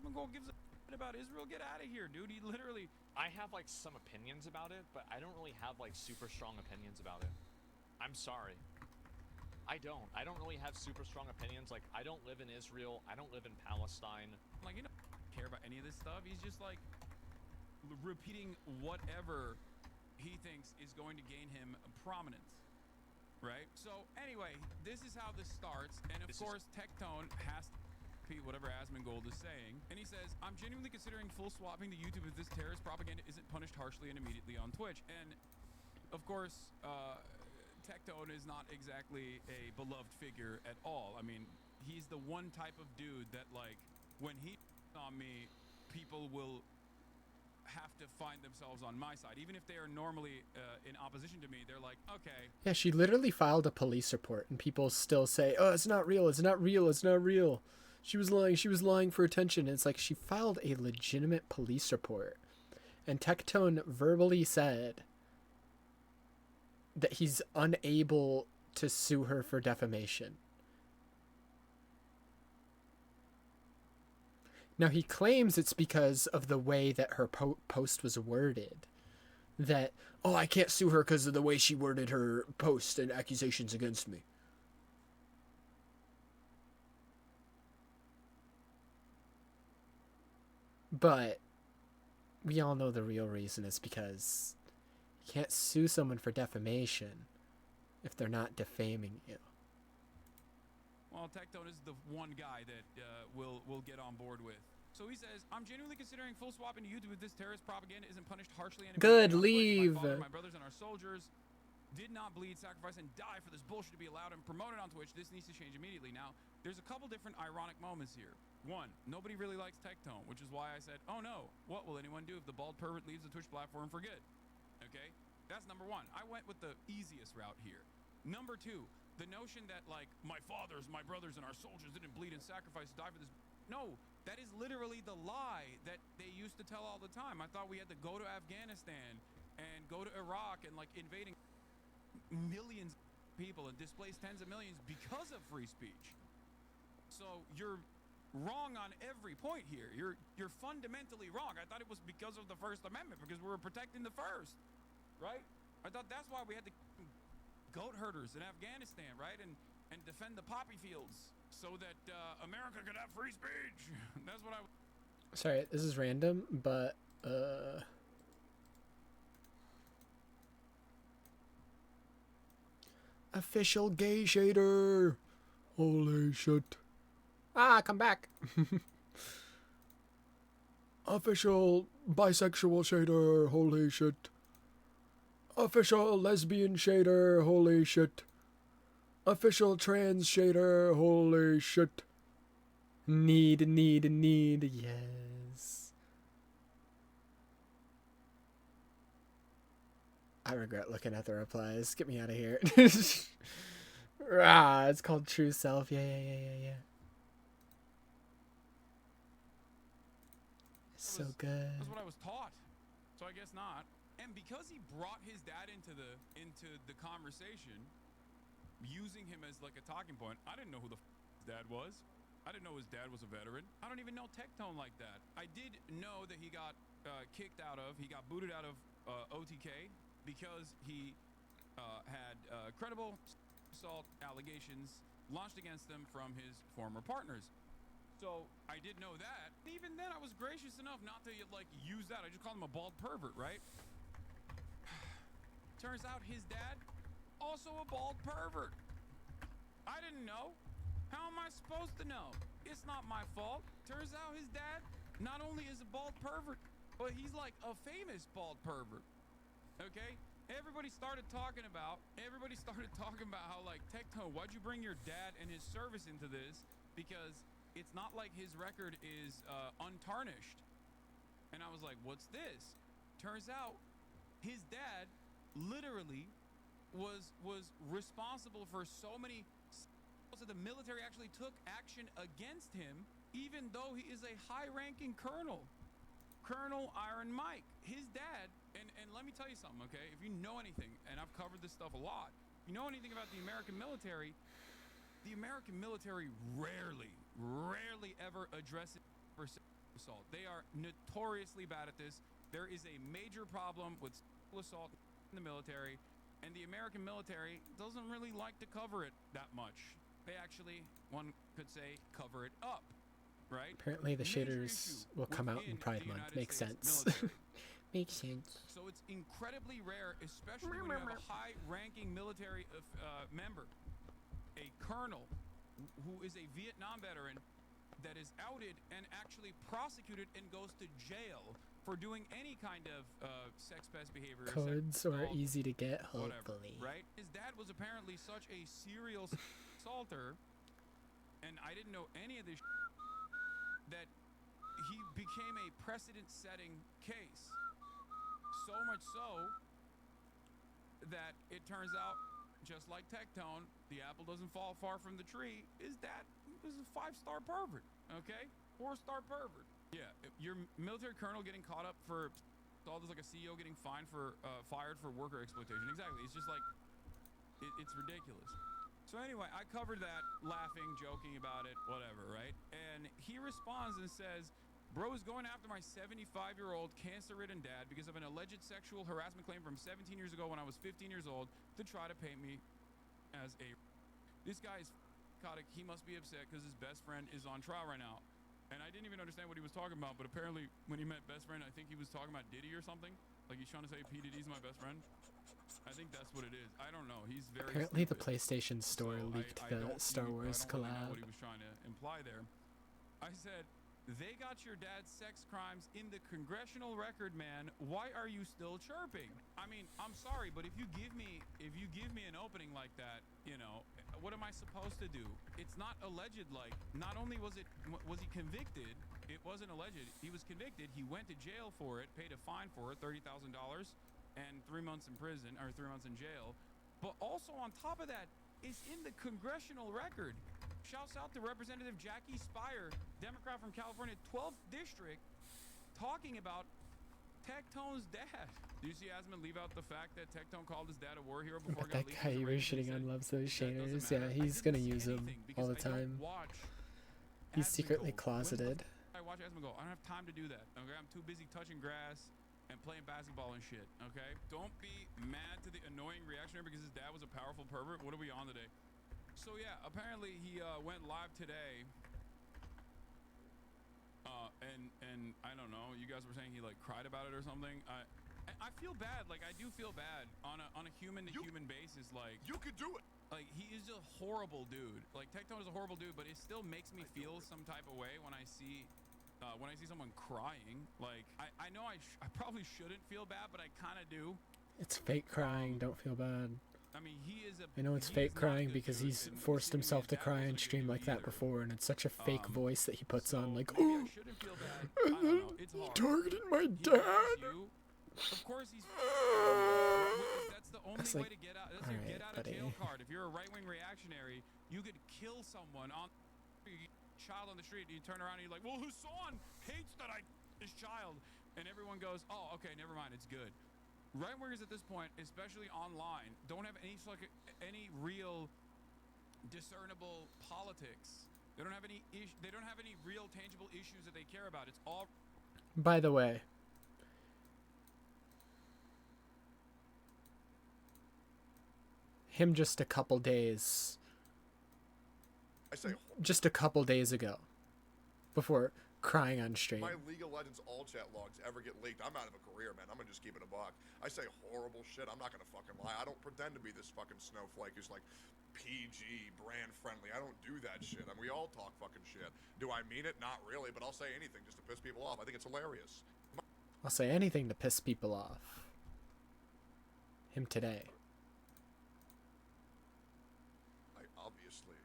McGold gives a shit about Israel? Get out of here, dude. He literally. I have like some opinions about it, but I don't really have like super strong opinions about it. I'm sorry. I don't really have super strong opinions. Like, I don't live in Israel. I don't live in Palestine. Like, you don't care about any of this stuff. He's just like repeating whatever he thinks is going to gain him prominence. Right? So, anyway, this is how this starts. And, of course, Tectone has to repeat whatever Asmongold is saying. And he says, I'm genuinely considering full swapping to YouTube if this terrorist propaganda isn't punished harshly and immediately on Twitch. And, of course, Tectone is not exactly a beloved figure at all. I mean, he's the one type of dude that, like, when he on me, people will have to find themselves on my side. Even if they are normally in opposition to me, they're like, okay. Yeah, she literally filed a police report and people still say, oh, it's not real, it's not real, it's not real. She was lying for attention. And it's like, she filed a legitimate police report. And Tectone verbally said that he's unable to sue her for defamation. Now, he claims it's because of the way that her post was worded. That, oh, I can't sue her because of the way she worded her post and accusations against me. But we all know the real reason is because you can't sue someone for defamation if they're not defaming you. Well, Tectone is the one guy that we'll get on board with. So he says, I'm genuinely considering full swapping to YouTube if this terrorist propaganda isn't punished harshly. And good, leave. My father, my brothers, and our soldiers did not bleed, sacrifice, and die for this bullshit to be allowed and promoted on Twitch. This needs to change immediately. Now, there's a couple different ironic moments here. One, nobody really likes Tectone, which is why I said, oh no, what will anyone do if the bald pervert leaves the Twitch platform for good? Okay, that's number one. I went with the easiest route here. Number two, the notion that, like, my fathers, my brothers, and our soldiers didn't bleed and sacrifice to die for this. No, that is literally the lie that they used to tell all the time. I thought we had to go to Afghanistan and go to Iraq and, like, invading millions of people and displace tens of millions because of free speech. So you're wrong on every point here. You're fundamentally wrong. I thought it was because of the First Amendment, because we were protecting the first, right? I thought that's why we had the goat herders in Afghanistan, right? And defend the poppy fields so that America could have free speech. That's what I was. Sorry, this is random, but official gay shader. Holy shit. Ah, come back. Official bisexual shader. Holy shit. Official lesbian shader. Holy shit. Official trans shader. Holy shit. Need. Yes. I regret looking at the replies. Get me out of here. Rah, it's called True Self. Yeah. It's so good. That's what I was taught. So I guess not. And because he brought his dad into the conversation, using him as like a talking point, I didn't know who the his dad was. I didn't know his dad was a veteran. I don't even know Tectone like that. I did know that he got he got booted out of OTK because he had credible assault allegations launched against him from his former partners. So I did know that. Even then, I was gracious enough not to like use that. I just called him a bald pervert, right? Turns out his dad, also a bald pervert. I didn't know. How am I supposed to know? It's not my fault. Turns out his dad not only is a bald pervert, but he's like a famous bald pervert. Okay? Everybody started talking about how like, Tectone, why'd you bring your dad and his service into this? Because it's not like his record is untarnished. And I was like, what's this? Turns out his dad literally was responsible for so many. So the military actually took action against him, even though he is a high-ranking colonel. Colonel Iron Mike, his dad, and let me tell you something, okay? If you know anything, and I've covered this stuff a lot, if you know anything about the American military rarely ever addresses sexual assault. They are notoriously bad at this. There is a major problem with sexual assault in the military, and the American military doesn't really like to cover it that much. They actually, one could say, cover it up, right? Apparently the shaders will come out in Pride Month. Makes sense. Makes sense. So it's incredibly rare, especially when you have a high-ranking military member, a colonel who is a Vietnam veteran that is outed and actually prosecuted and goes to jail for doing any kind of sex pest behavior. Codes are easy to get, hopefully. Right? His dad was apparently such a serial assaulter, and I didn't know any of this that he became a precedent-setting case. So much so that it turns out, just like Tectone, the apple doesn't fall far from the tree. His dad was a 5-star pervert, okay? 4-star pervert. Yeah, your military colonel getting caught up for all this, like a CEO getting fired for worker exploitation. Exactly. It's just like, it's ridiculous. So anyway, I covered that, laughing, joking about it, whatever, right? And he responds and says, bro is going after my 75-year-old cancer-ridden dad because of an alleged sexual harassment claim from 17 years ago when I was 15 years old to try to paint me as a... This guy is psychotic. He must be upset because his best friend is on trial right now. And I didn't even understand what he was talking about, but apparently when he met best friend, I think he was talking about Diddy or something. Like he's trying to say P. Diddy's my best friend. I think that's what it is. I don't know. He's very Apparently stupid. the PlayStation Store leaked the Star Wars collab. I don't really know what he was trying to imply there. I said, they got your dad's sex crimes in the congressional record, man. Why are you still chirping? I mean, I'm sorry, but if you give me an opening like that, you know, what am I supposed to do? It's not alleged. Like, not only was he convicted, it wasn't alleged. He was convicted. He went to jail for it, paid a fine for it, $30,000, and 3 months in prison or 3 months in jail. But also on top of that, it's in the congressional record. Shouts out to Representative Jackie Spire, Democrat from California, 12th District, talking about Tectone's dad. Do you see Asman leave out the fact that Tectone called his dad a war hero before That guy you were shitting on loves those shaders. Yeah, he's gonna use them all the time. Watch He's Asmongold. secretly When's the closeted. last time I watch Asmongold? I don't have time to do that. Okay, I'm too busy touching grass and playing basketball and shit. Okay, don't be mad to the annoying reactionary because his dad was a powerful pervert. What are we on today? So yeah, apparently he went live today. And I don't know. You guys were saying he like cried about it or something. I feel bad. Like I do feel bad on a human to human basis. Like You could do it. like he is a horrible dude. Like Tectone is a horrible dude, but it still makes me feel some type of way when I see someone crying. Like I know I probably shouldn't feel bad, but I kind of do. It's fake crying. Don't feel bad. I mean, he is a. I know it's he fake is not crying good because dude, he's and forced seemingly himself his to dad cry wasn't on a good stream dude like that either. before, and it's such a fake voice that he puts So on, like, maybe oh, I shouldn't feel bad. I and don't then know. It's he hard. targeted my He dad. loves you. Of course he's. That's the only That's way like, to get out. That's your alright, get out of buddy. jail card. If you're a right-wing reactionary, you could kill someone on child on the street, and you turn around and you're like, well, Hassan hates that his child, and everyone goes, oh, okay, never mind, it's good. Right-wingers at this point, especially online, don't have any real discernible politics. They don't have any they don't have any real tangible issues that they care about. It's all. By the way, him just a couple days ago, before crying on stream. My League of Legends all chat logs ever get leaked, I'm out of a career, man. I'm gonna just keep it a buck. I say horrible shit. I'm not gonna fucking lie. I don't pretend to be this fucking snowflake who's like PG, brand friendly. I don't do that shit. I mean, we all talk fucking shit. Do I mean it? Not really, but I'll say anything just to piss people off. I think it's hilarious. I'll say anything to piss people off. Him today. I obviously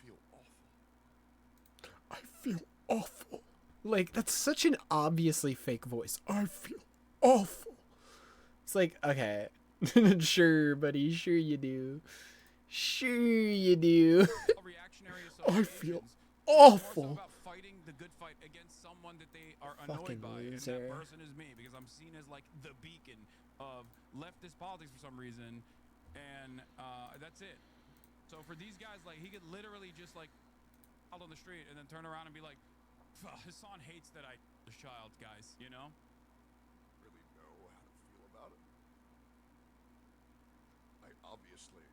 feel awful. I feel awful. Like, that's such an obviously fake voice. I feel awful. It's like, okay. Sure, buddy. Sure you do. Sure you do. I feel awful. About fighting the good fight against someone that they are Fucking annoyed by, loser. and that person is me because I'm seen as like the beacon of leftist politics for some reason, and that's it. So for these guys, like he could literally just like out on the street and then turn around and be like, Hassan hates that I the child, guys, you know? Really know how to feel about it. I obviously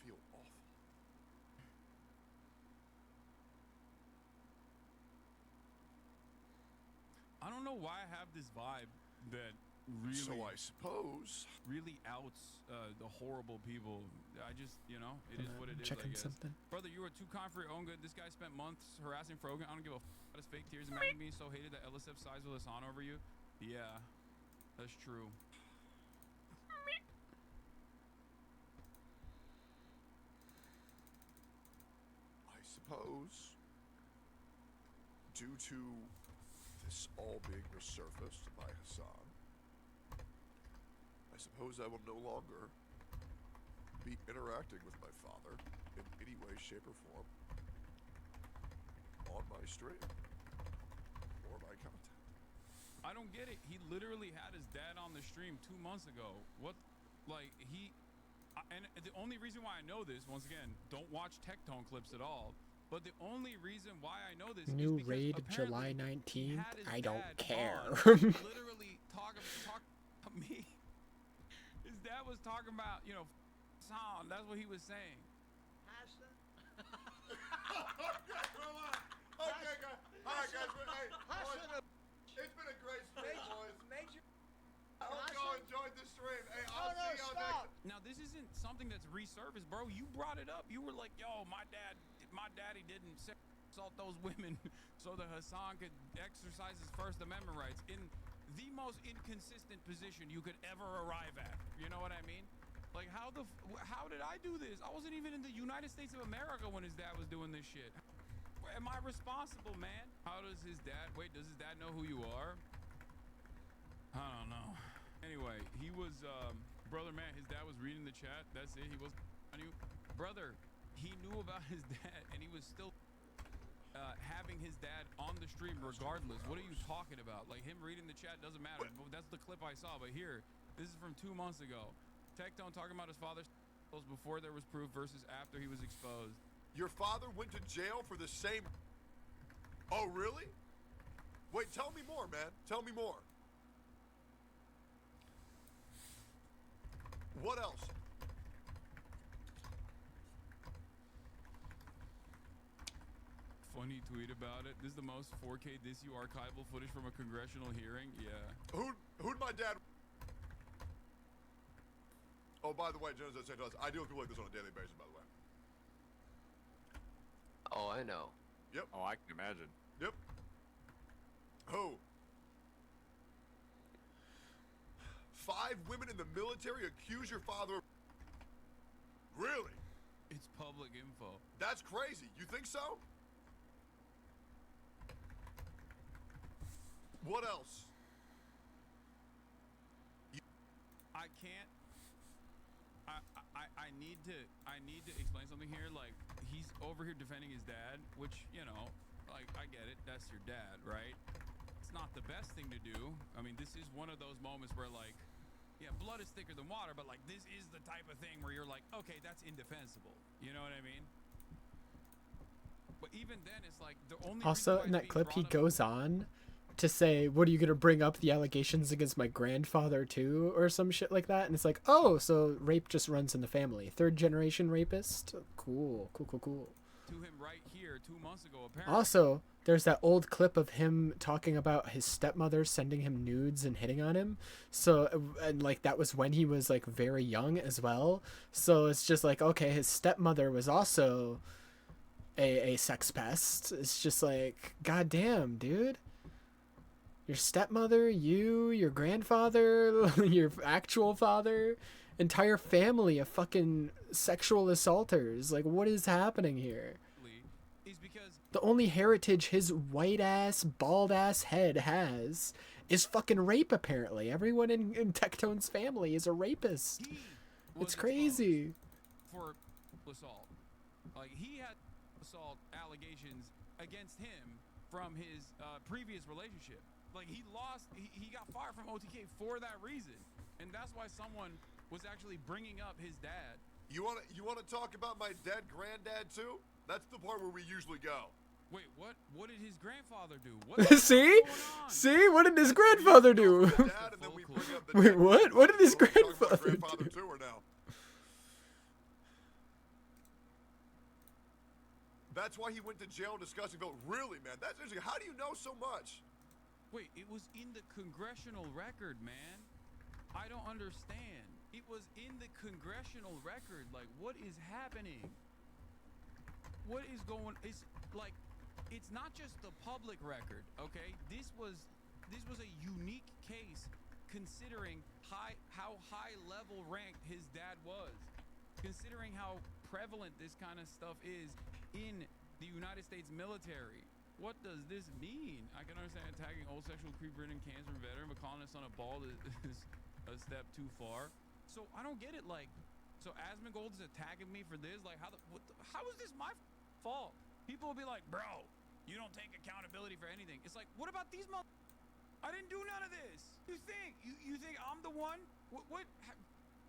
feel awful. I don't know why I have this vibe that really. So I suppose. Really outs the horrible people. I just, you know, it is what it is. Checking I guess. something. Brother, you were too kind for your own good. This guy spent months harassing Frogan. I don't give a about his fake tears. Imagine being so hated that LSF sides with Hassan over you. Yeah, that's true. I suppose, due to this all being resurfaced by Hassan, I suppose I will no longer be interacting with my father in any way, shape, or form on my stream or my content. I don't get it. He literally had his dad on the stream 2 months ago. What, like and the only reason why I know this, once again, don't watch Tectone clips at all. But the only reason why I know this New is because raid apparently July he 19th. had his I don't dad care. on, literally talk about me. His dad was talking about, you know, sound. That's what he was saying. Okay, guys. All right, guys. Hey, boys, it's been a great stream, boys. I hope y'all enjoyed the stream. Hey, I'll see y'all next. Now this isn't something that's resurfaced, bro. You brought it up. You were like, "Yo, my daddy didn't assault those women so that Hassan could exercise his First Amendment rights in the most inconsistent position you could ever arrive at." You know what I mean? Like, how did I do this? I wasn't even in the United States of America when his dad was doing this shit. Am I responsible, man? How does his dad? Wait, does his dad know who you are? I don't know. Anyway, he was, brother, man, his dad was reading the chat. That's it. He was on you. Brother, he knew about his dad, and he was still having his dad on the stream regardless. What are you talking about? Like, him reading the chat doesn't matter. That's the clip I saw. But here, this is from 2 months ago. Tectone talking about his father. before there was proof versus after he was exposed. Your father went to jail for the same... Oh, really? Wait, tell me more, man. Tell me more. What else? Funny tweet about it. This is the most 4K DISU archival footage from a congressional hearing. Yeah. Who'd my dad... Oh, by the way, Jones, I deal with people like this on a daily basis, by the way. Oh, I know. Yep. Oh, I can imagine. Yep. Who? 5 women in the military accuse your father of... Really? It's public info. That's crazy. You think so? What else? I can't. I need to explain something here. Like, he's over here defending his dad, which, you know, like, I get it. That's your dad, right? It's not the best thing to do. I mean, this is one of those moments where, like, yeah, blood is thicker than water, but, like, this is the type of thing where you're like, okay, that's indefensible. You know what I mean? But even then, it's like the only... Also, in that clip, he goes on to say, what are you going to bring up the allegations against my grandfather too, or some shit like that? And it's like, oh, so rape just runs in the family. 3rd generation rapist? Cool. To him right here 2 months ago, apparently. Also, there's that old clip of him talking about his stepmother sending him nudes and hitting on him. So, and like, that was when he was like very young as well. So it's just like, okay, his stepmother was also a sex pest. It's just like, goddamn, dude. Your stepmother, you, your grandfather, your actual father, entire family of fucking sexual assaulters. Like, what is happening here? The only heritage his white ass, bald ass head has is fucking rape, apparently. Everyone in Tectone's family is a rapist. It's crazy. For assault. Like, he had assault allegations against him from his previous relationship. Like, he got fired from OTK for that reason. And that's why someone was actually bringing up his dad. You want to talk about my dead granddad too? That's the part where we usually go. Wait, what? What did his grandfather do? See? What did his grandfather do? Wait, what? What did his grandfather do? That's why he went to jail discussing vote. Really, man? That's interesting. How do you know so much? Wait, it was in the congressional record, man. I don't understand. It was in the congressional record. Like, what is happening? What is going? It's like, it's not just the public record, okay? This was a unique case, considering how high level ranked his dad was, considering how prevalent this kind of stuff is in the United States military. What does this mean? I can understand attacking old sexual creep-ridden cancer veteran, but calling his son a bald is a step too far. So I don't get it. Like, so Asmongold is attacking me for this. Like, how is this my fault? People will be like, bro, you don't take accountability for anything. It's like, what about these I didn't do none of this. You think I'm the one? What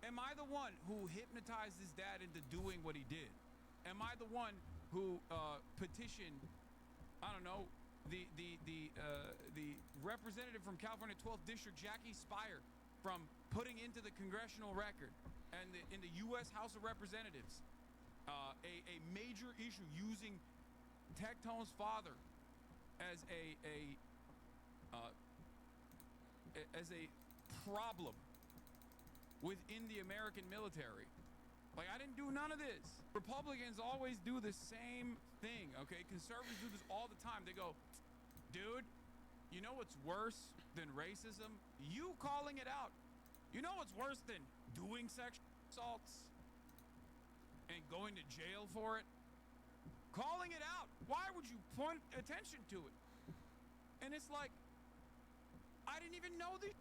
am I the one who hypnotized his dad into doing what he did? Am I the one who petitioned, I don't know, the representative from California 12th District, Jackie Spire, from putting into the congressional record and in the U.S. House of Representatives a major issue using Tectone's father as a problem within the American military. Like, I didn't do none of this. Republicans always do the same thing, okay? Conservatives do this all the time. They go, dude, you know what's worse than racism? You calling it out. You know what's worse than doing sexual assaults and going to jail for it? Calling it out. Why would you point attention to it? And it's like, I didn't even know this.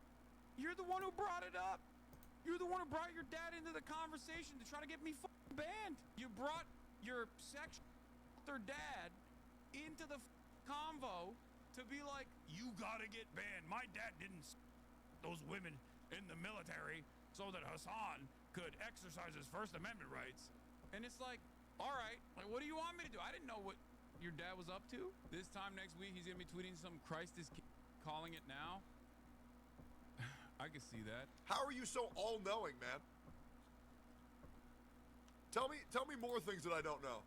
You're the one who brought it up. You're the one who brought your dad into the conversation to try to get me banned. You brought your sexual dad into the convo to be like, you gotta get banned. My dad didn't those women in the military so that Hassan could exercise his First Amendment rights. And it's like, all right, like, what do you want me to do? I didn't know what your dad was up to. This time next week, he's gonna be tweeting some Christ is calling it now. I can see that. How are you so all-knowing, man? Tell me more things that I don't know.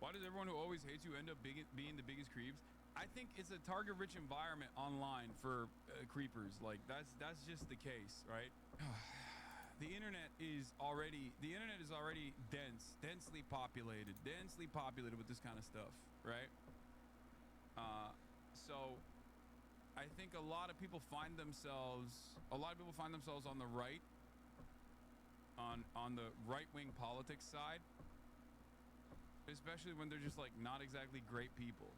Why does everyone who always hates you end up being the biggest creeps? I think it's a target-rich environment online for creepers. Like that's just the case, right? The internet is already densely populated with this kind of stuff, right? So I think a lot of people find themselves on the right, on the right-wing politics side, especially when they're just like not exactly great people.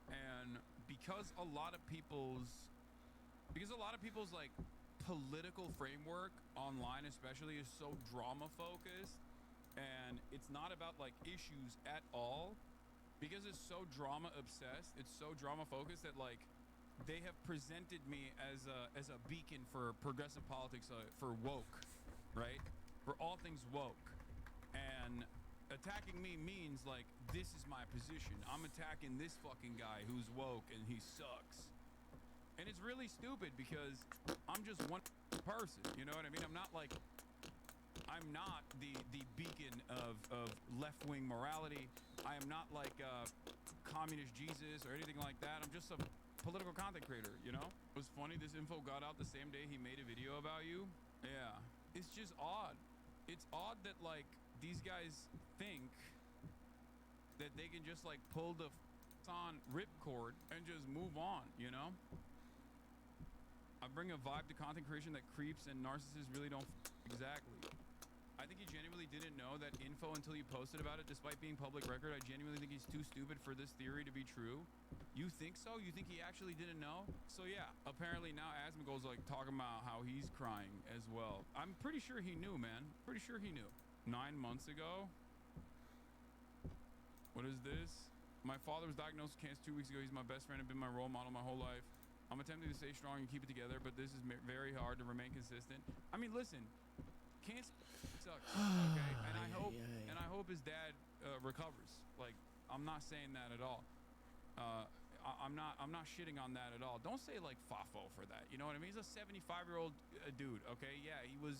And because a lot of people's like political framework online especially is so drama focused, and it's not about like issues at all, because it's so drama obsessed, it's so drama focused that like they have presented me as a beacon for progressive politics, for woke, right? For all things woke. And attacking me means like, this is my position. I'm attacking this fucking guy who's woke and he sucks. And it's really stupid because I'm just one person, you know what I mean? I'm not the beacon of left-wing morality. I am not like communist Jesus or anything like that. I'm just a political content creator, you know? It was funny, this info got out the same day he made a video about you. Yeah, it's just odd. It's odd that like these guys think that they can just like pull the on ripcord and just move on, you know? I bring a vibe to content creation that creeps and narcissists really don't exactly. I think he genuinely didn't know that info until you posted about it, despite being public record. I genuinely think he's too stupid for this theory to be true. You think so? You think he actually didn't know? So yeah, apparently now Asmongold's like talking about how he's crying as well. I'm pretty sure he knew, man. Pretty sure he knew. 9 months ago? What is this? My father was diagnosed with cancer 2 weeks ago. He's my best friend and been my role model my whole life. I'm attempting to stay strong and keep it together, but this is very hard to remain consistent. I mean, listen, cancer sucks, okay? And I hope his dad recovers. Like, I'm not saying that at all. I'm not shitting on that at all. Don't say like Fafo for that. You know what I mean? He's a 75-year-old dude. Okay, yeah, he was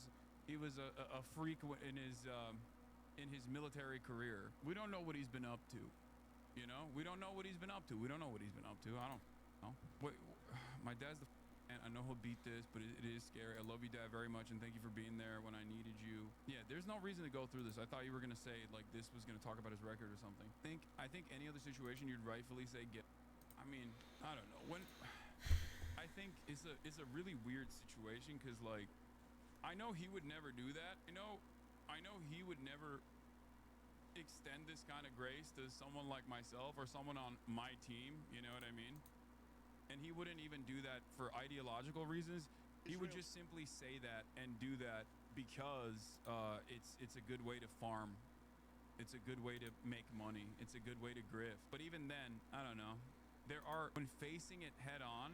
a freak in his military career. We don't know what he's been up to. You know, we don't know what he's been up to. I don't know. Wait, my dad's the and I know he'll beat this, but it is scary. I love you, Dad, very much, and thank you for being there when I needed you. Yeah, there's no reason to go through this. I thought you were gonna say like this was gonna talk about his record or something. I think any other situation you'd rightfully say get. I mean, I don't know. I think it's a really weird situation because like I know he would never do that. I know he would never extend this kind of grace to someone like myself or someone on my team. You know what I mean? And he wouldn't even do that for ideological reasons. He would just simply say that and do that because it's a good way to farm. It's a good way to make money. It's a good way to grift. But even then, I don't know. When facing it head on,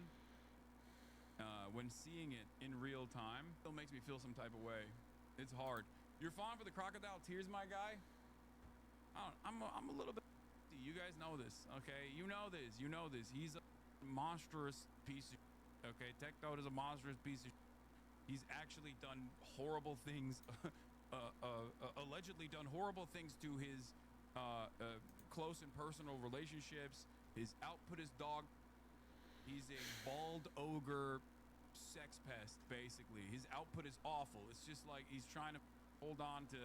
when seeing it in real time, it still makes me feel some type of way. It's hard. You're falling for the crocodile tears, my guy? I'm a little bit. You guys know this, okay? You know this. He's a monstrous piece of okay? Tectoad is a monstrous piece of he's actually done horrible things, allegedly done horrible things to his close and personal relationships. His output is dog. He's a bald ogre sex pest, basically. His output is awful. It's just like he's trying to hold on to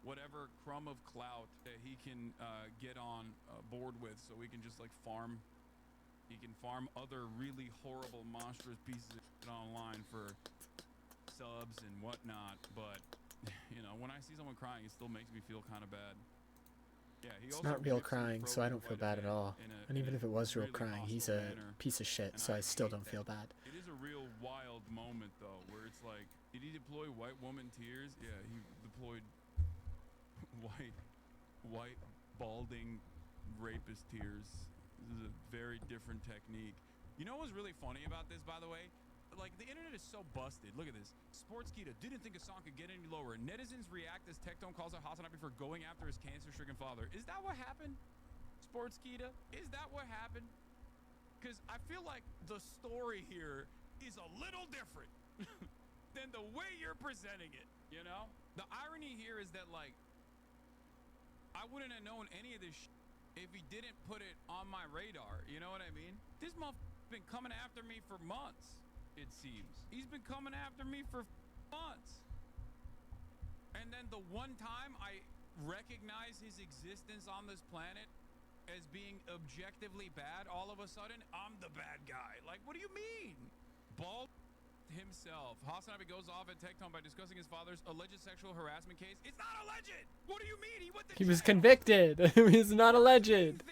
whatever crumb of clout that he can get on board with, so he can just like farm. He can farm other really horrible, monstrous pieces of shit online for subs and whatnot. But you know, when I see someone crying, it still makes me feel kind of bad. Yeah, it's not real crying, so I don't feel bad at all. And even if it was real crying, he's a piece of shit, so I still don't feel bad. It is a real wild moment, though, where it's like, did he deploy white woman tears? Yeah, he deployed white balding rapist tears. This is a very different technique. You know what's really funny about this, by the way? like, the internet is so busted. Look at this. Sportskeeda didn't think a song could get any lower. Netizens react as Tectone calls out Hasanabe for going after his cancer-stricken father. Is that what happened? Sportskeeda? Is that what happened? Because I feel like the story here is a little different than the way you're presenting it, you know? The irony here is that, like, I wouldn't have known any of this if he didn't put it on my radar, you know what I mean? This motherfucker's been coming after me for months, it seems. He's been coming after me for months. And then the one time I recognize his existence on this planet as being objectively bad, all of a sudden, I'm the bad guy. Like, what do you mean? Bald himself. Hasanabe goes off at Tectone by discussing his father's alleged sexual harassment case. It's not alleged! What do you mean? He went to He was jail. convicted. He's not alleged. And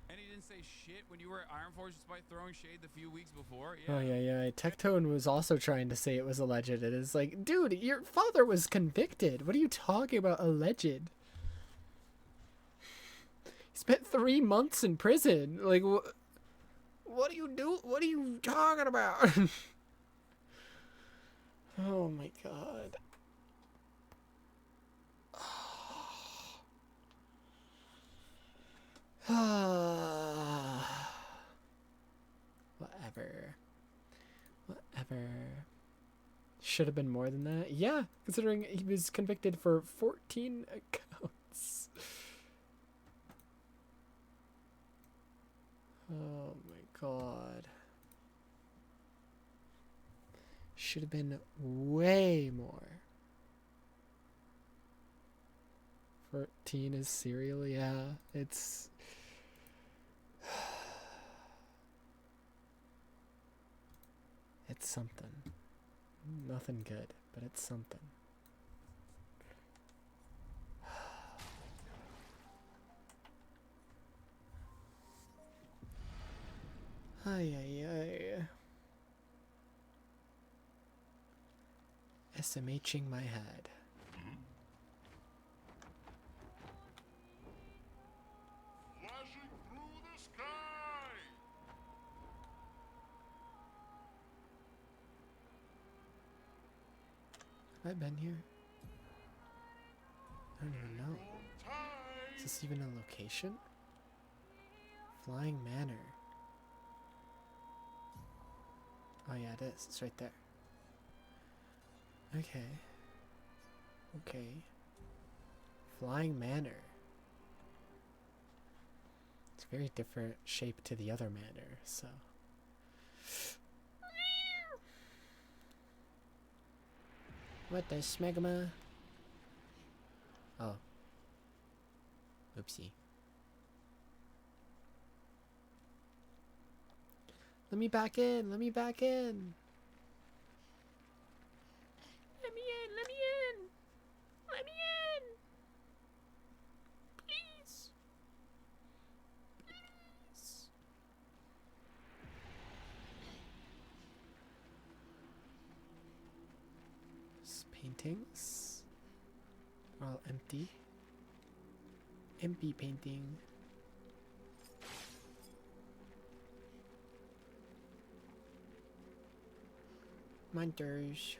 he didn't say shit when you were at Iron Forge despite throwing shade the few weeks before. Oh, yeah. Tectone was also trying to say it was alleged. It is like, dude, your father was convicted. What are you talking about, alleged? He spent 3 months in prison. Like, what do you do? What are you talking about? Oh my god. Whatever. Should have been more than that. Yeah, considering he was convicted for 14 accounts. Oh my god. Should have been way more. 14 is serial, yeah. It's something. Nothing good, but it's something. Ay. SMHing my head. Flashing through the sky! Have I been here? I don't even know. Is this even a location? Flying Manor. Oh yeah, it is. It's right there. Okay. Flying Manor. It's a very different shape to the other manor, so. What the smegma? Oh. Oopsie. Let me back in. Let me back in. Let me in. Let me in. Let me in. Please. Please. These paintings are all empty. Empty painting. Munters.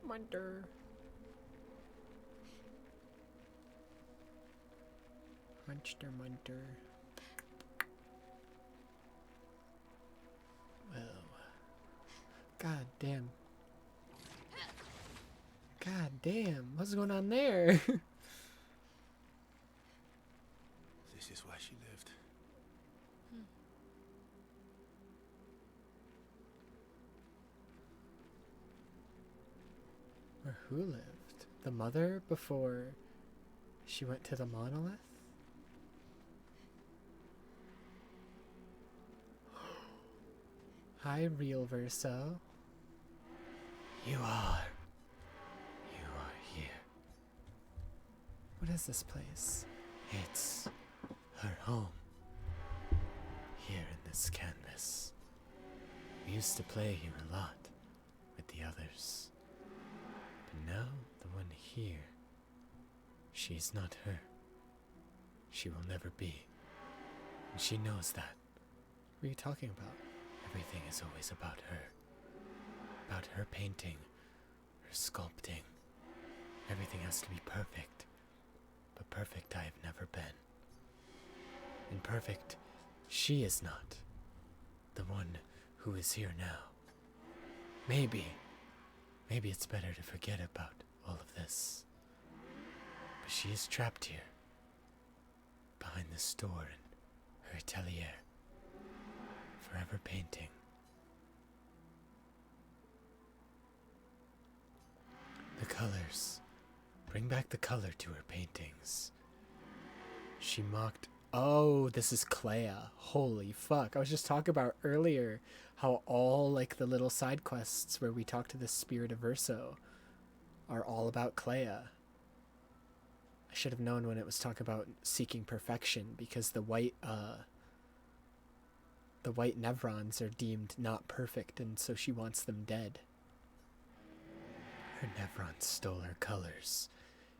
Munter. Munster Munter. Whoa. God damn. God damn. What's going on there? This is where she lived. Or who lived? The mother before she went to the monolith? Hi, Real Verso. You are here. What is this place? It's her home. Here in this canvas. We used to play here a lot with the others. But now, the one here, she's not her. She will never be. And she knows that. What are you talking about? Everything is always about her. About her painting, her sculpting. Everything has to be perfect. But perfect I have never been. And perfect she is not. The one who is here now. Maybe it's better to forget about all of this. But she is trapped here. Behind this door in her atelier. Forever painting. The colors. Bring back the color to her paintings. She mocked... Oh, this is Clair. Holy fuck. I was just talking about earlier how all, like, the little side quests where we talk to the spirit of Verso are all about Clair. I should have known when it was talking about seeking perfection, because the white Nevrons are deemed not perfect, and so she wants them dead. Her Nevrons stole her colors.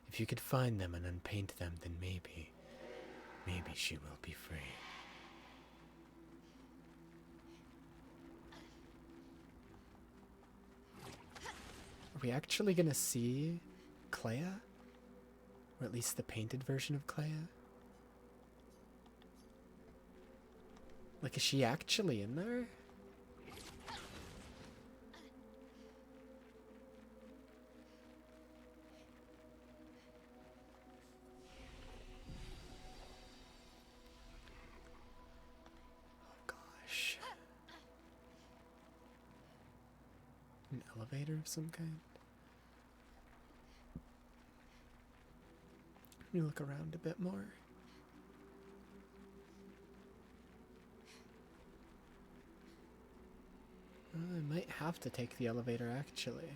If you could find them and unpaint them, then maybe she will be free. Are we actually gonna see Clair? Or at least the painted version of Clair? Like, is she actually in there? An elevator of some kind? Let me look around a bit more. I might have to take the elevator, actually.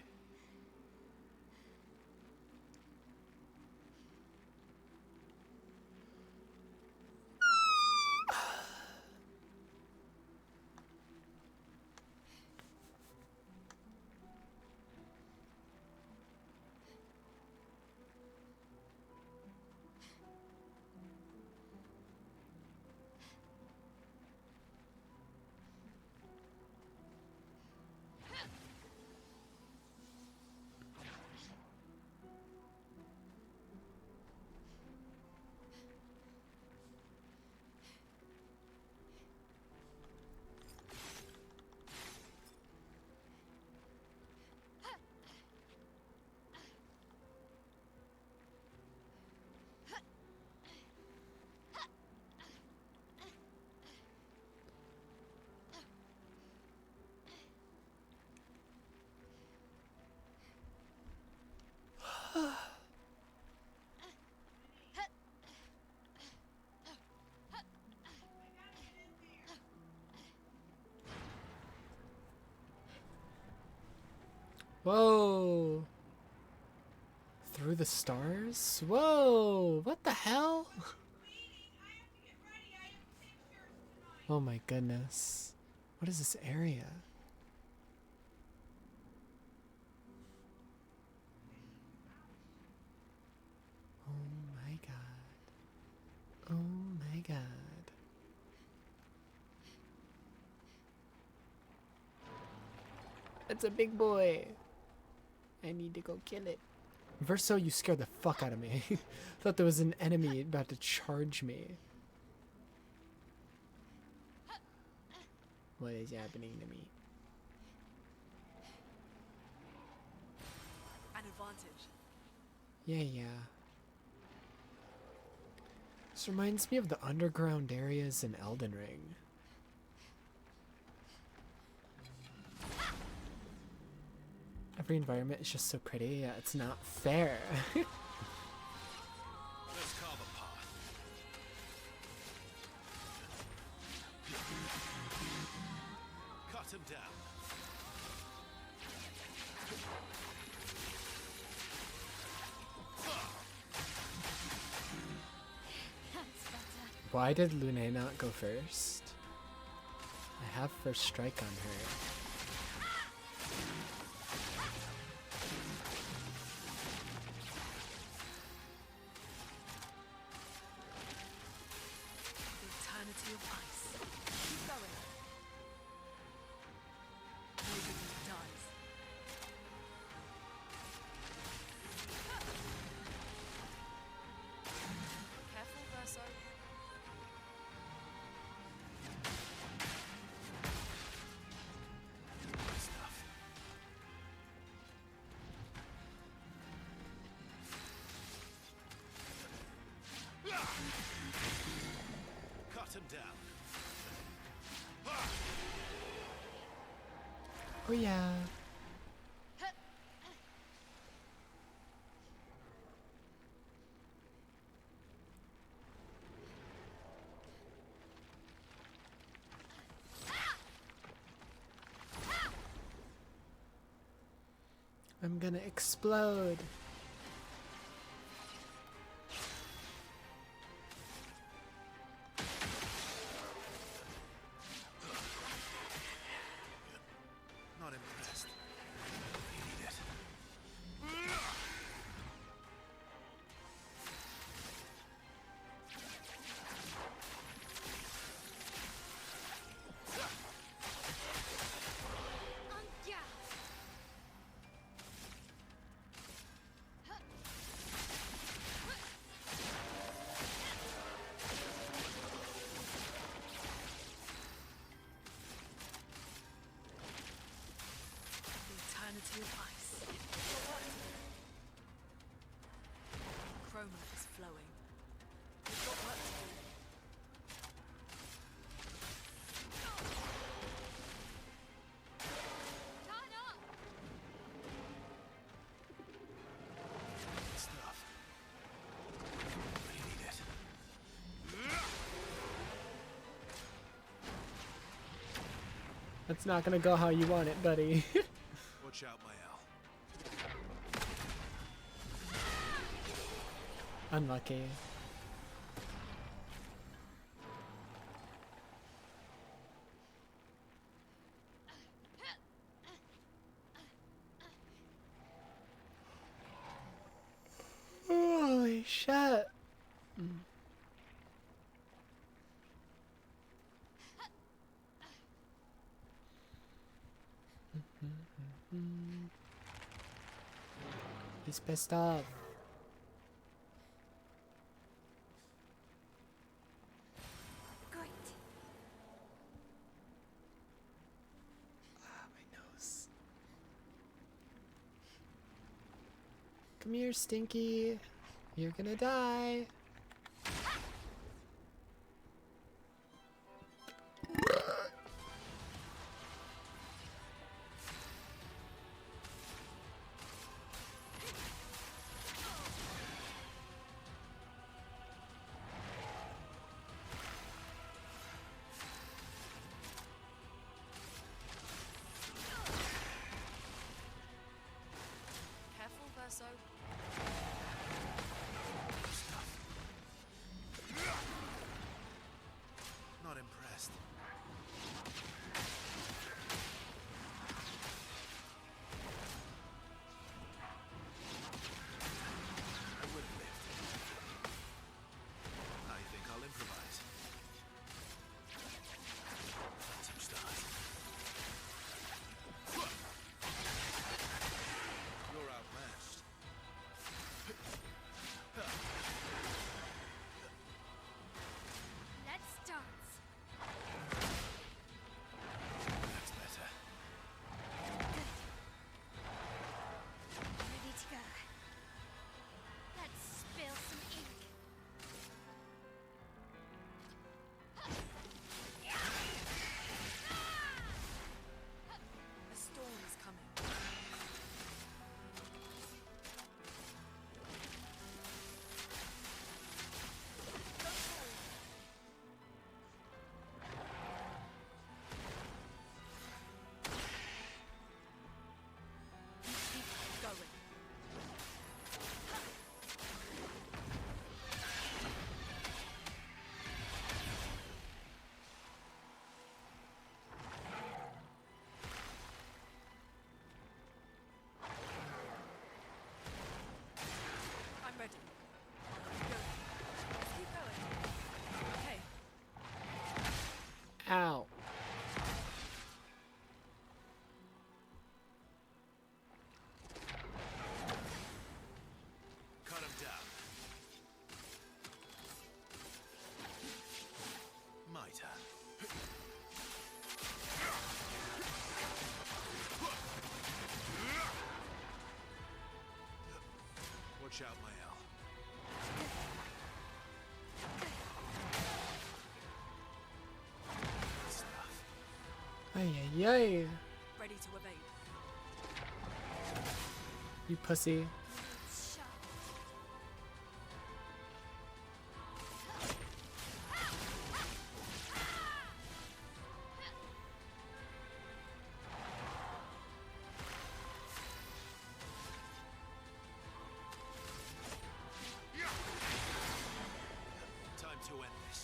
Whoa! Through the stars? Whoa! What the hell? Oh my goodness. What is this area? Oh my god. Oh my god. It's a big boy. I need to go kill it. Verso, you scared the fuck out of me. Thought there was an enemy about to charge me. What is happening to me? An advantage. Yeah. This reminds me of the underground areas in Elden Ring. Every environment is just so pretty. Yeah, it's not fair. Let's carve a path. Cut him down. Why did Lune not go first? I have first strike on her. him down. Oh yeah. I'm gonna explode. Not impressed. You need it. The eternity of ice. Chroma is flowing. We've got work to do. Good stuff. You need it. That's not gonna go how you want it, buddy. Watch out, my Al. Unlucky. Holy shit. He's pissed off. Great. Ah, my nose. Come here, Stinky. You're gonna die. Careful, Verso. Ay, ay, ay. Ready to evade. You pussy. Time to end this.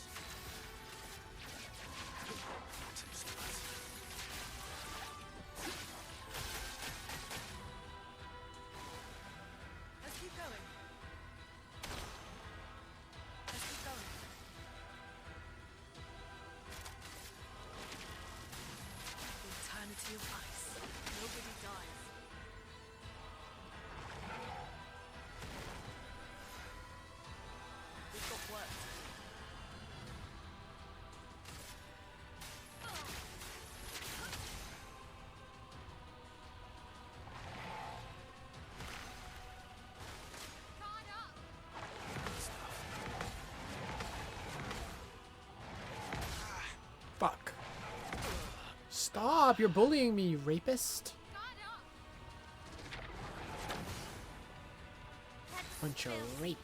Let's keep going. Let's keep going. The eternity of ice. Nobody dies. We've got work. Fuck. Stop! You're bullying me, you rapist. Bunch of rape.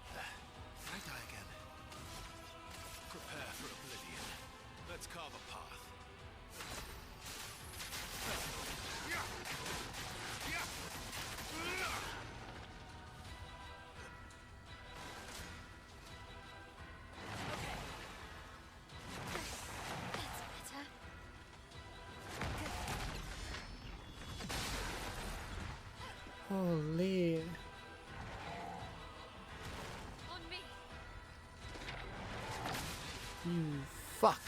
I die again. Prepare for oblivion. Let's carve a path. Holy. On me. You fuck.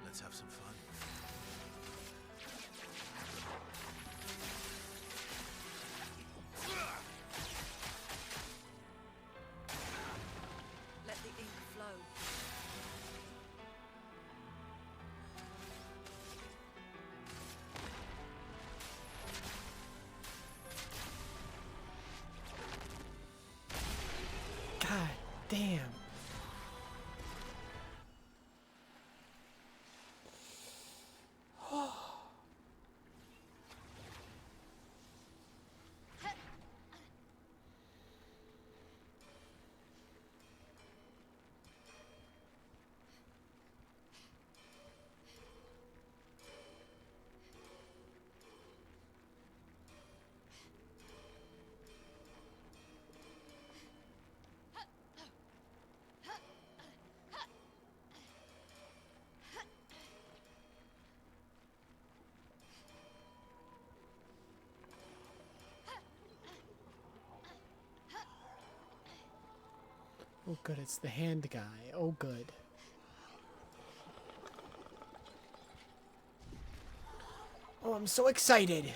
Let's have some fun. Let the ink flow. God damn. Oh good, it's the hand guy. Oh good. Oh, I'm so excited.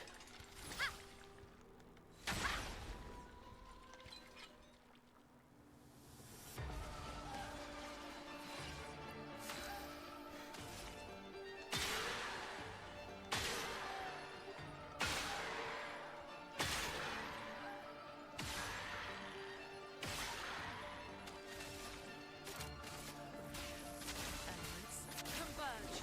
Elements converge.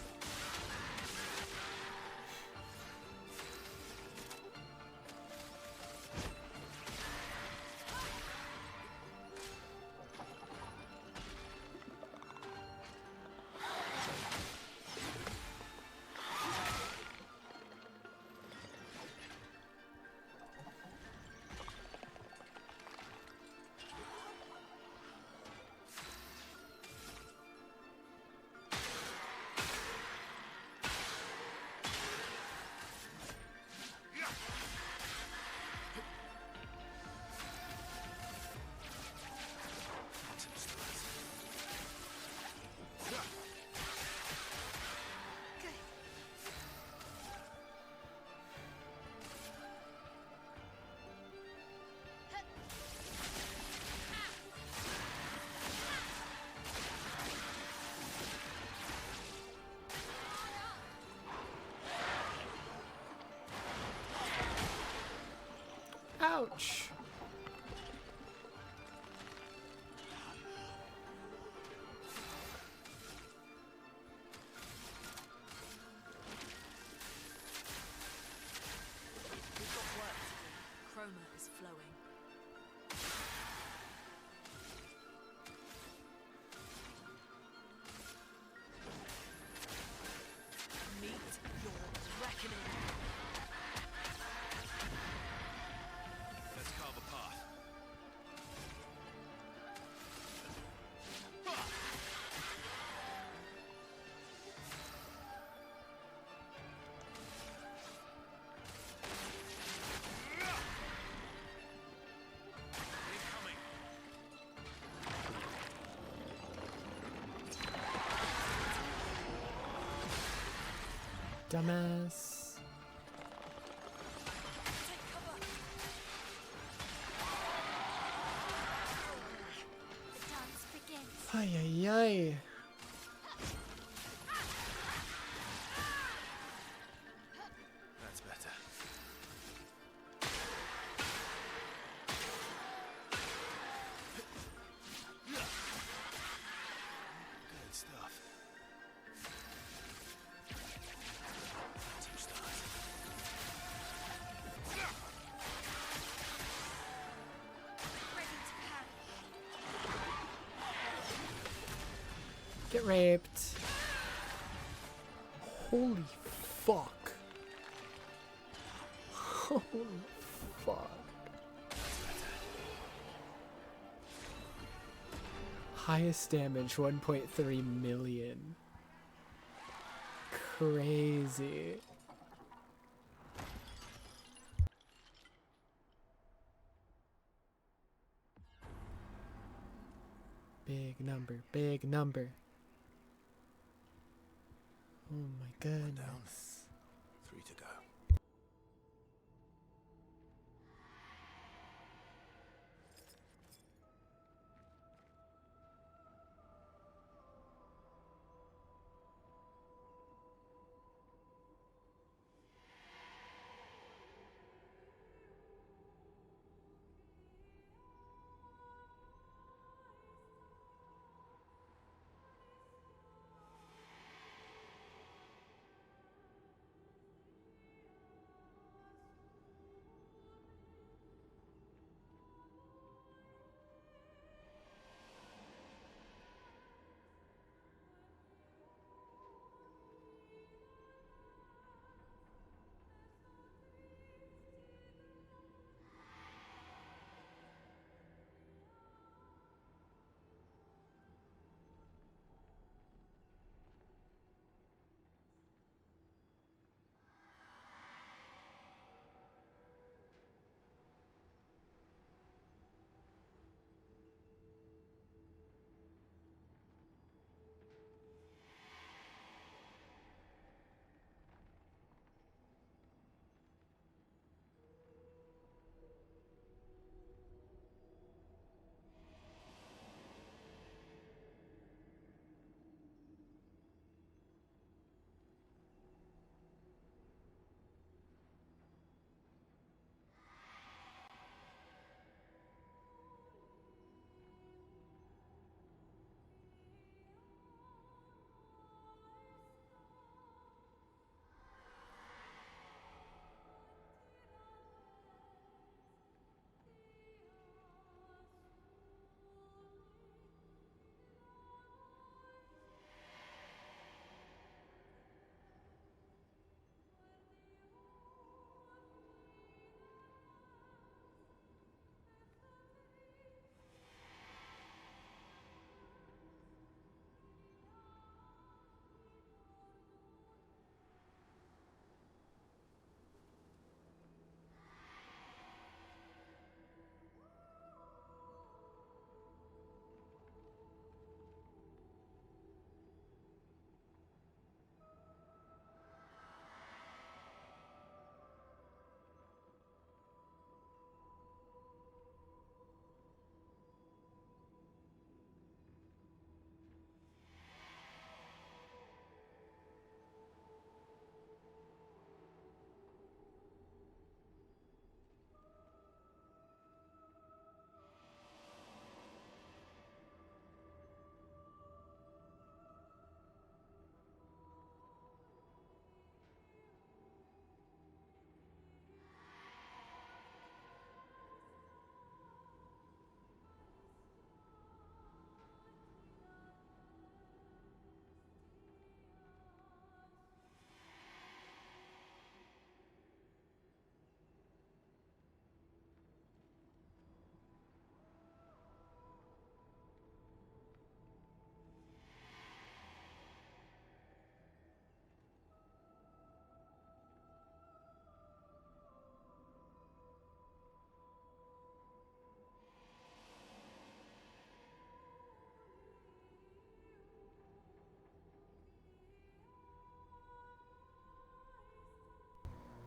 Ouch. We've got work to do. Chroma is flowing. Meet your reckoning. Let's carve a path. Incoming. Dumbass. Take cover. The dance begins. Ay, ay, ay. That's better. Good stuff. Two stars. Ready to pack. Get raped. Holy fuck. Holy fuck. Highest damage 1.3 million. Crazy. Big number, big number. Oh my goodness. 3 to go.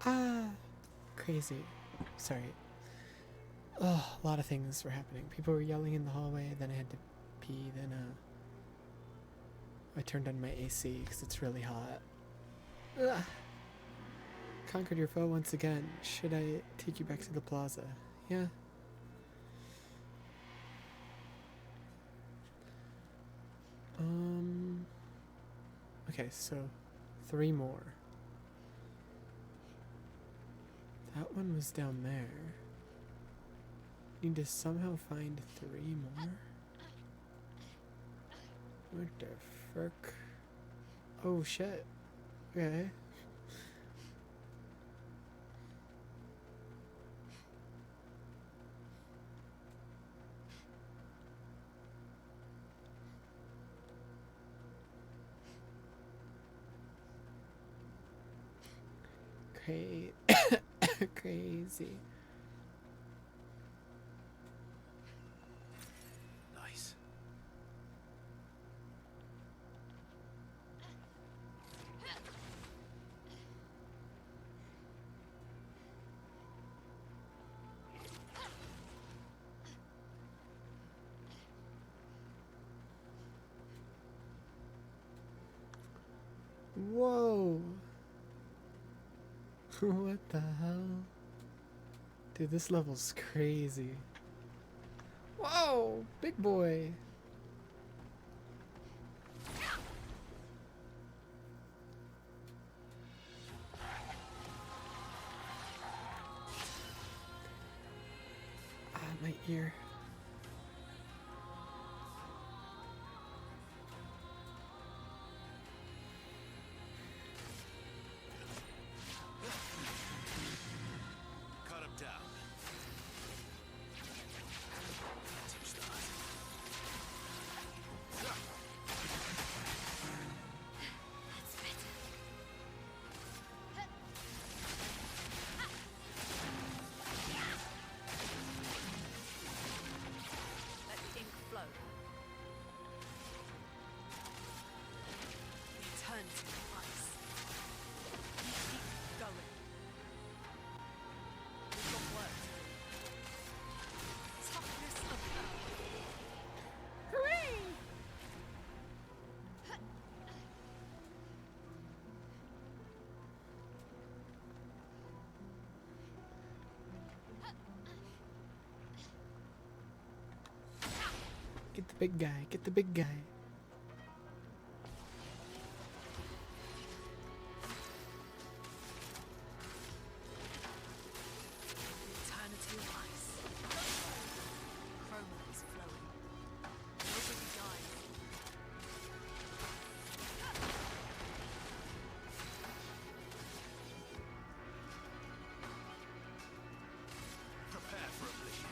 Ah, crazy. Sorry. Oh, a lot of things were happening. People were yelling in the hallway, then I had to pee, then I turned on my AC because it's really hot. Ugh. Conquered your foe once again. Should I take you back to the plaza? Yeah. Okay, so 3 more. That one was down there. Need to somehow find 3 more? What the frick? Oh shit. Okay. Crazy. Nice. Whoa. What the hell? Dude, this level's crazy. Whoa, big boy. Ah, my ear. Cut him down. Touch that. That's better. Let the ink flow. Eternity of ice. Keep going. We've got work to do. Toughness of earth. Hooray! Get the big guy, get the big guy. Eternity of ice. Chroma is flowing. Nobody dies. Prepare for a bleed.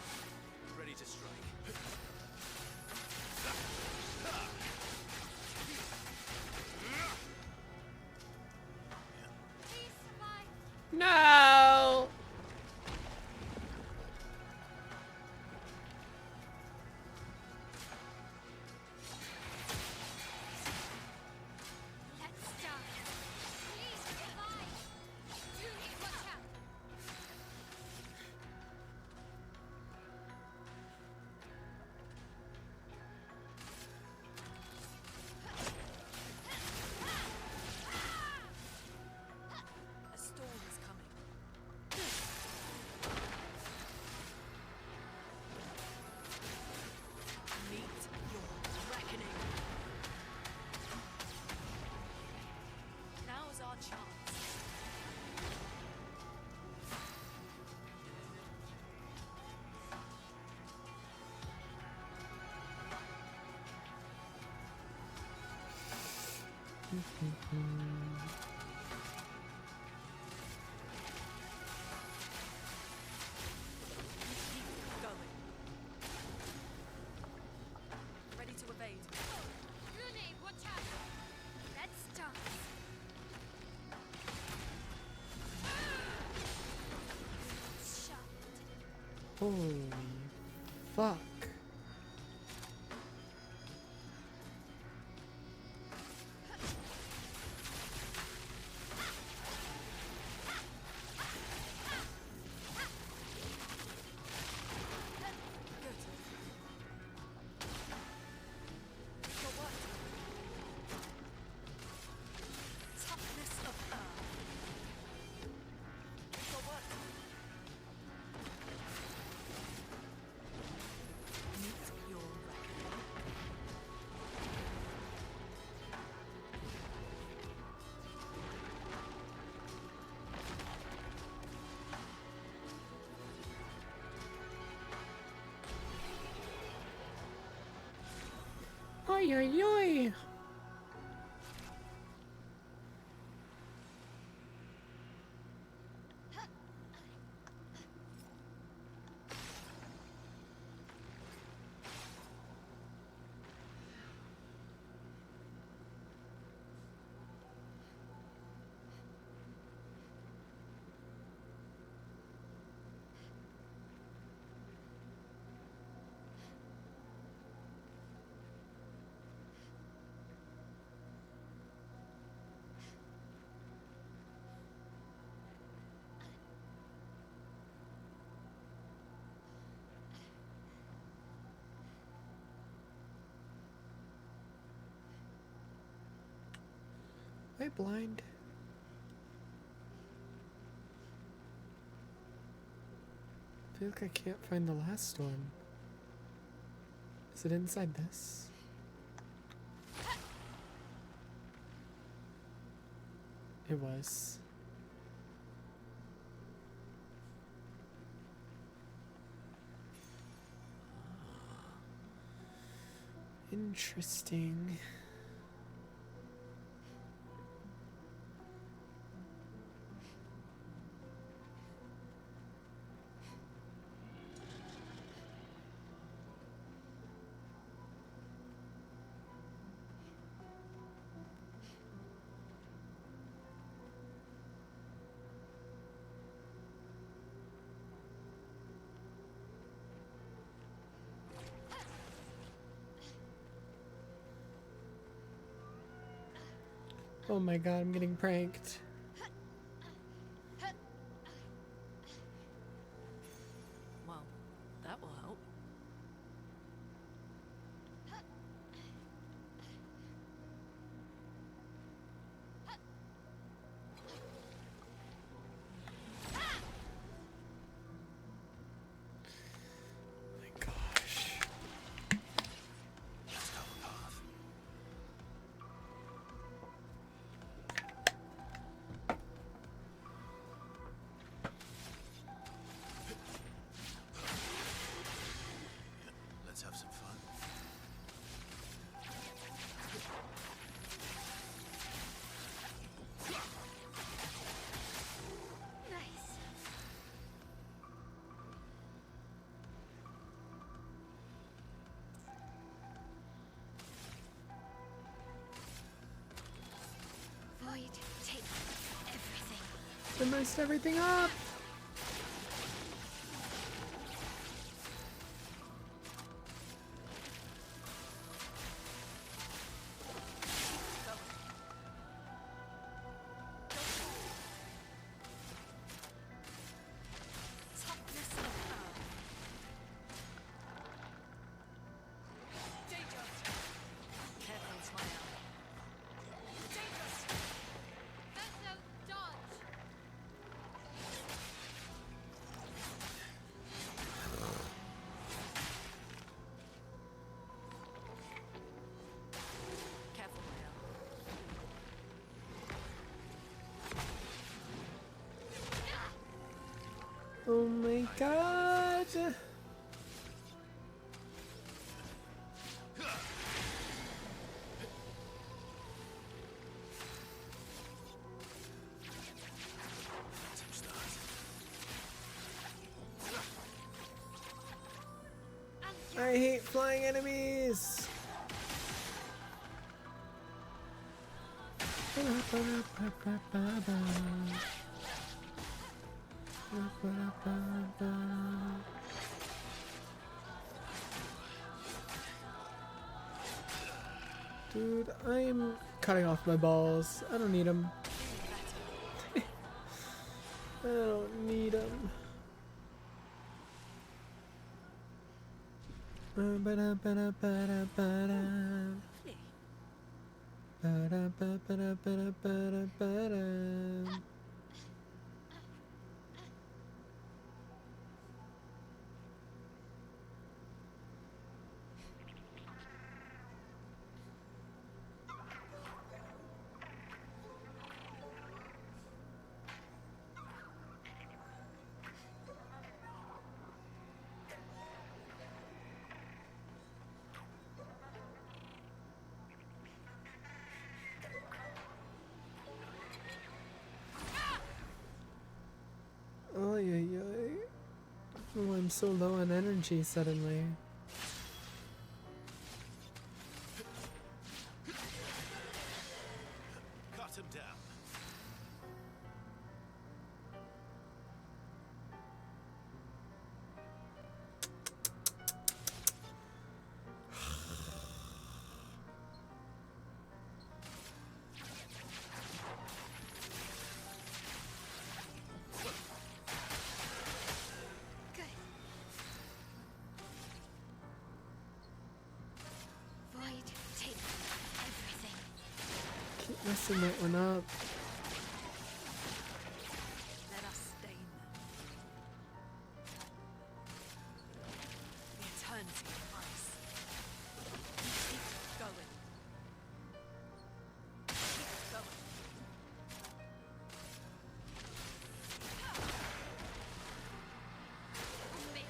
Ready to strike. No! Let's die. Please survive. Julie, watch out. A storm is coming. Meet your reckoning. Now's our chance. Keep going. Ready to evade. Rooney, watch out. Let's dance. Shut. Holy fuck. Oi, oi, oi. Am I blind? I feel like I can't find the last one. Is it inside this? It was. Interesting. Oh my god, I'm getting pranked. Well, that will help. My gosh. Let's go, Path. Let's have some fun. Nice. Void, take everything. I messed everything up! Toughness of power. Danger! Careful, Smile. Danger! Vessel, dodge. Careful, Smile. Oh my god! I hate flying enemies! Dude, I'm cutting off my balls. I don't need them. I don't need them. I'm so low on energy suddenly. Cut him down. Good. Void, take everything. Keep messing that one up. Let us stain them. The eternity of ice. Keep going. Keep going. On me.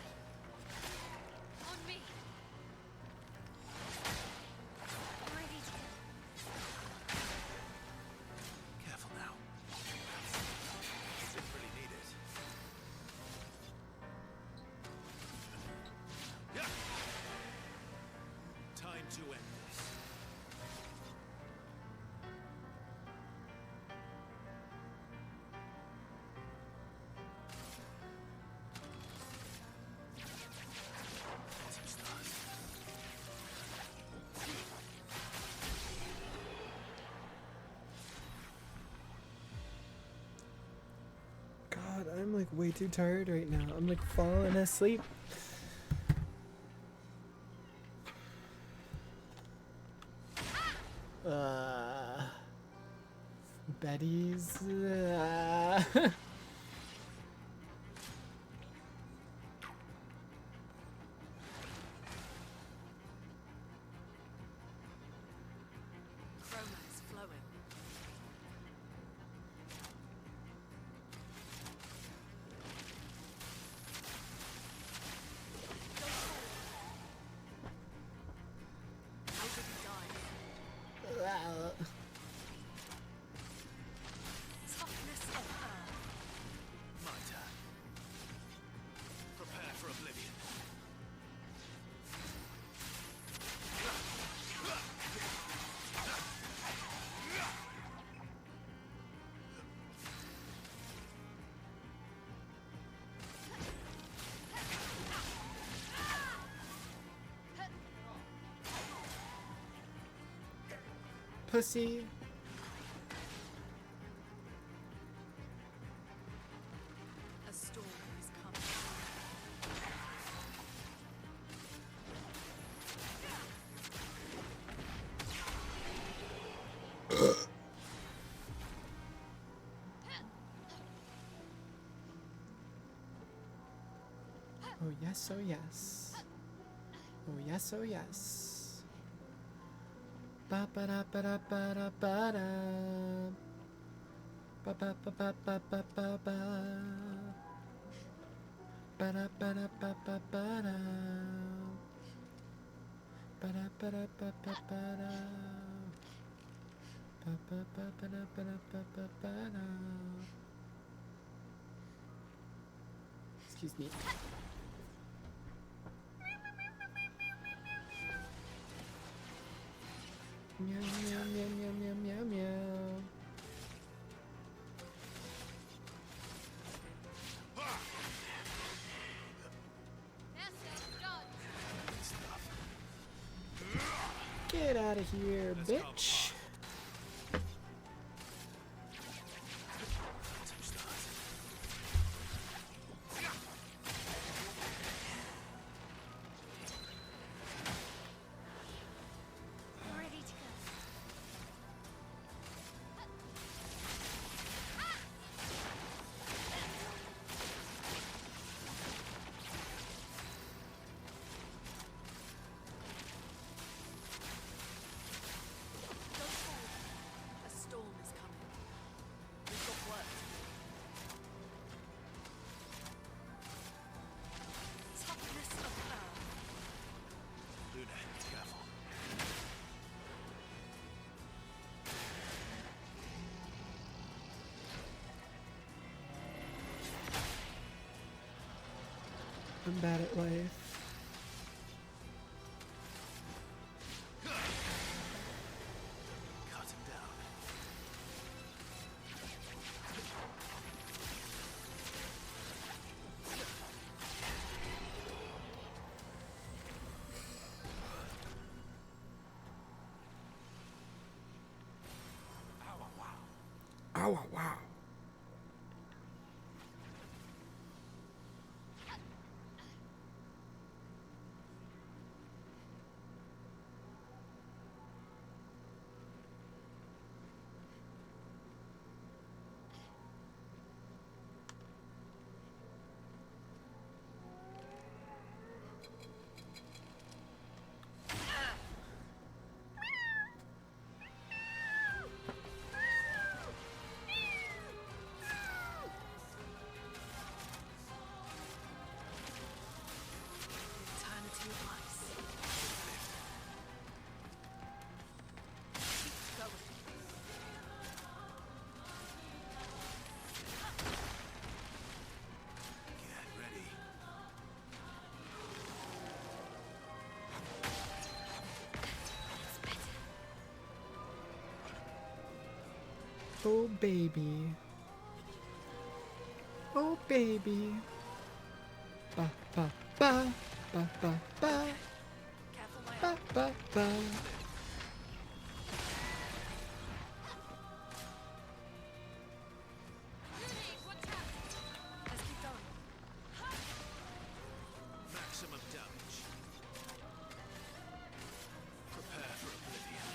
On me. Ready to go. Careful now. Didn't really need it. Yeah. Time to end this. Some stars. God, I'm like way too tired right now. I'm like falling asleep. Betty's. Chroma is flowing. How did he die? Toughness of earth. My turn. Prepare for oblivion. Pussy. A storm is coming. Oh yes, oh yes. Oh yes, oh yes. Ba ba da ba da ba da ba da. Ba ba ba ba ba ba ba ba. Ba da ba da ba ba ba da. Ba da ba da ba ba ba da. Ba ba ba ba da ba da ba ba ba da. Excuse me. Meow meow meow meow meow meow meow. Get out of here, bitch. Some stars. Ready to go. I'm bad at life. Cut him down. Ow, wow, wow. Eternity of ice. Keep going. Get ready. Oh, baby. Oh, baby. Ba, ba, ba. Ba, ba, ba. Careful, my Ba, ba, ba. Let's keep going. Maximum damage. Prepare for oblivion.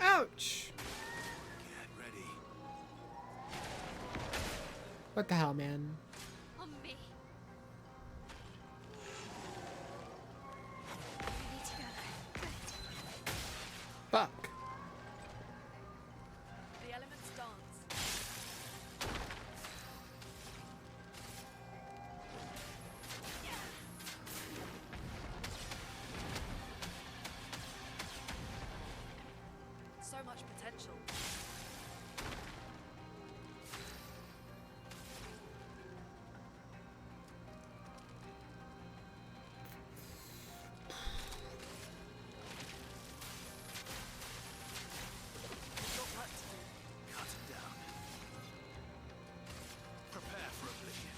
Ouch! Get ready. What the hell, man? On me. We need to go. Fuck. The elements dance. So much potential. We've got work to do. Cut him down. Prepare for oblivion.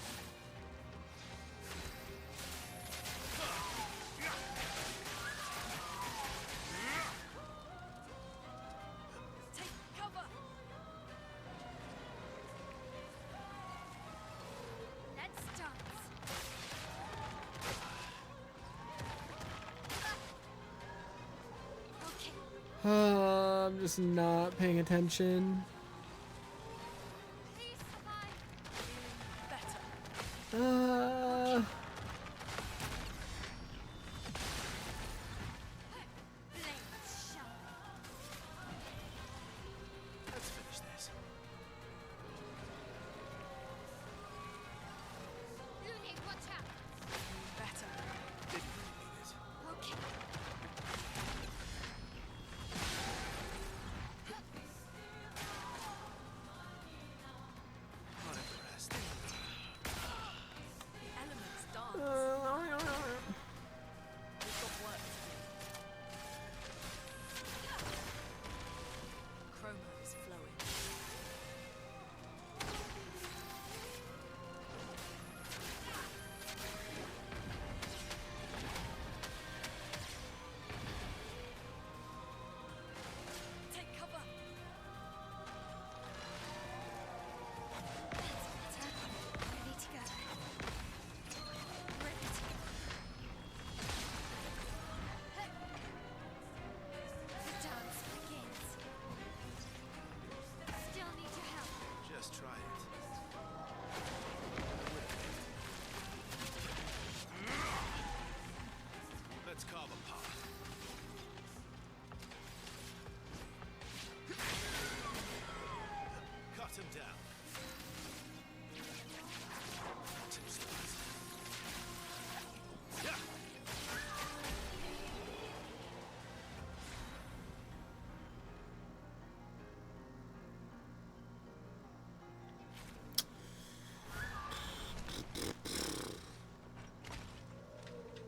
Take cover. Let's dance. Okay. I'm just not paying attention. Please survive. Feeling better. Flames shine. Let's finish this. Lily, watch out. Better. Didn't really mean it. Okay.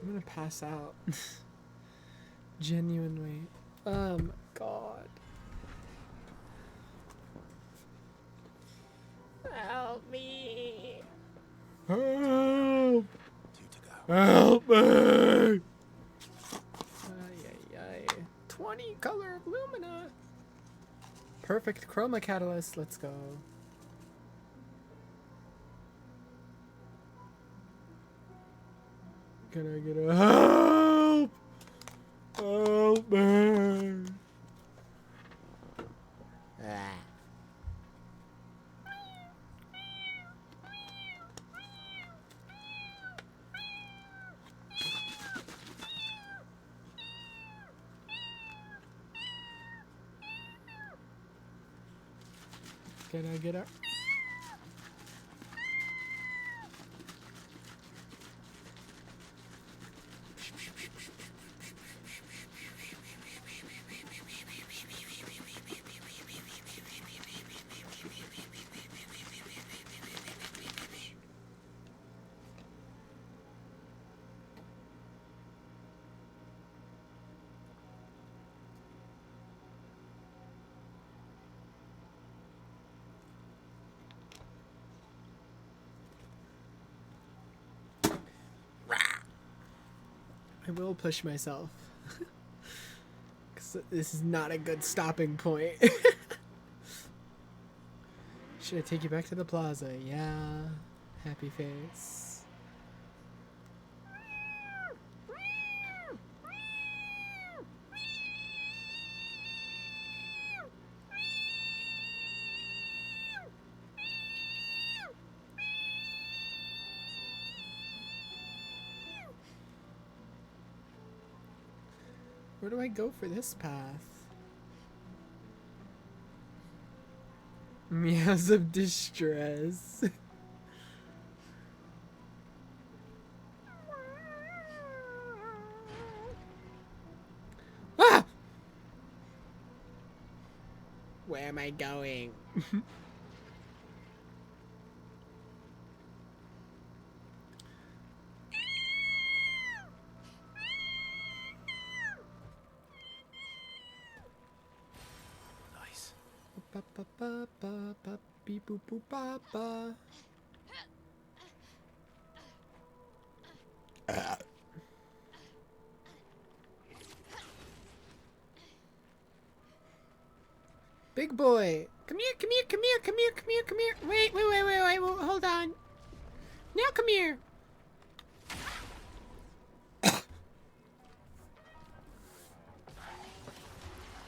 I'm gonna pass out. Genuinely. God. Help me. Help. Help me. Ay, ay, ay. 20 color of Lumina. Perfect chroma catalyst. Let's go. Can I get a help? Help me. Can I get a... I will push myself. Because this is not a good stopping point. Should I take you back to the plaza? Yeah. Happy face. Where do I go for this path? Meows of distress. Ah! Where am I going? Nice. Ba ba ba ba ba beep boop boop ba ba. Big boy, come here, come here, come here, come here, come here, come here. Wait, hold on. Now come here.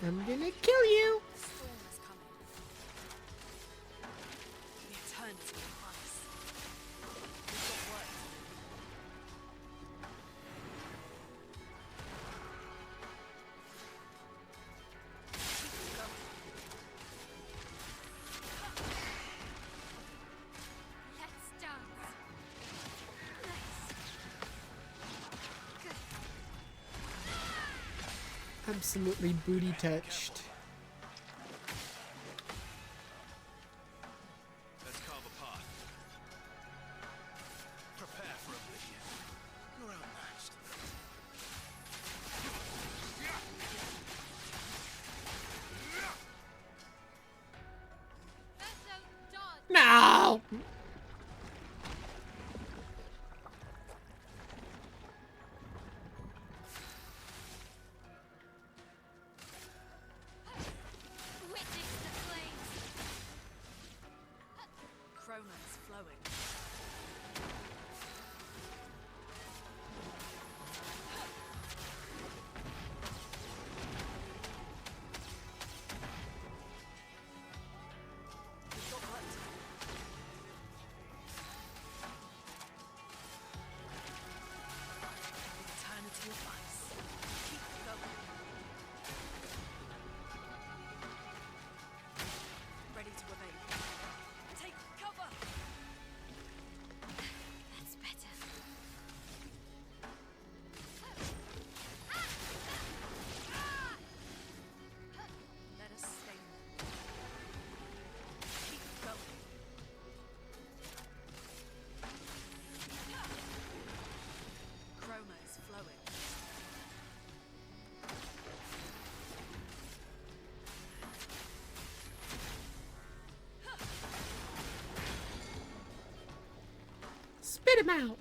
I'm gonna kill you. Storm is coming. The eternity of ice. We've got work to do. Keep going. Let's dance. Absolutely booty touched. Let's carve a path. Prepare for oblivion. You're outmatched. No. Spit him out.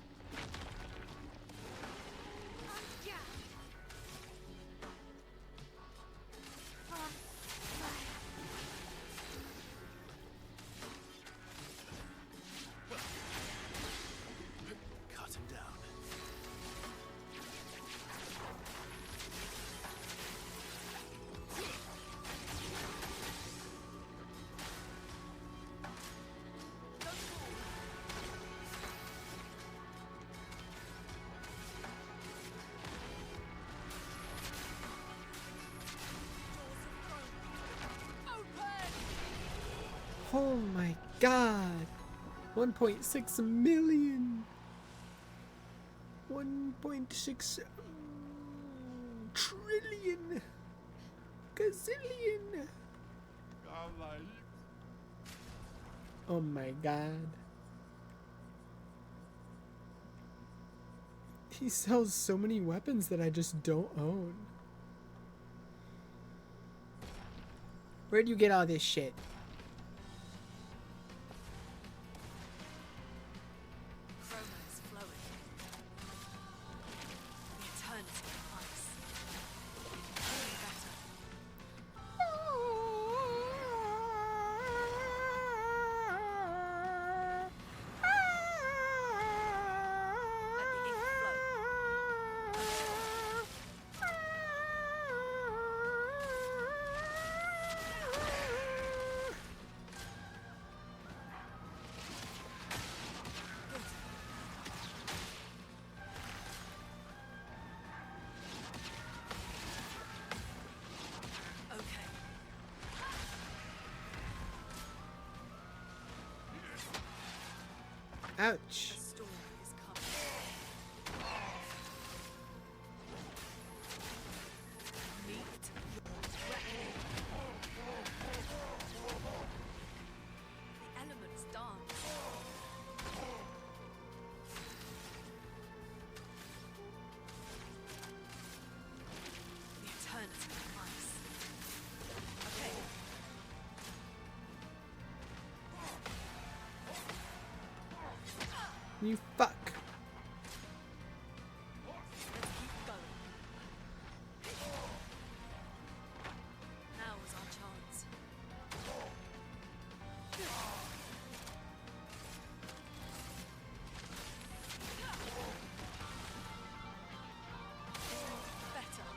Cut him down. Oh my god. 1.6 million. 1.6 trillion. Gazillion. Oh my god. He sells so many weapons that I just don't own. Where'd you get all this shit? Chroma's flowing. The eternity of ice. Only better. Let the ink flow. Okay. Ouch. A storm is coming. Meet your reckoning. The elements dance. The eternity of ice. Okay. You fuck. Let's keep going. Now is our chance. Better.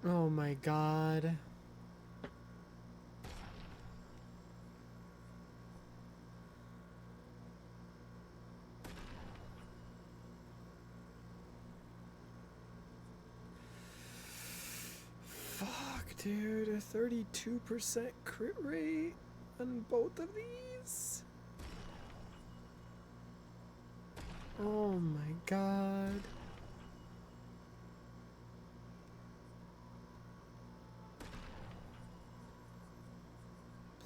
Oh my god. Fuck, dude. A 32% crit rate on both of these? Oh my god.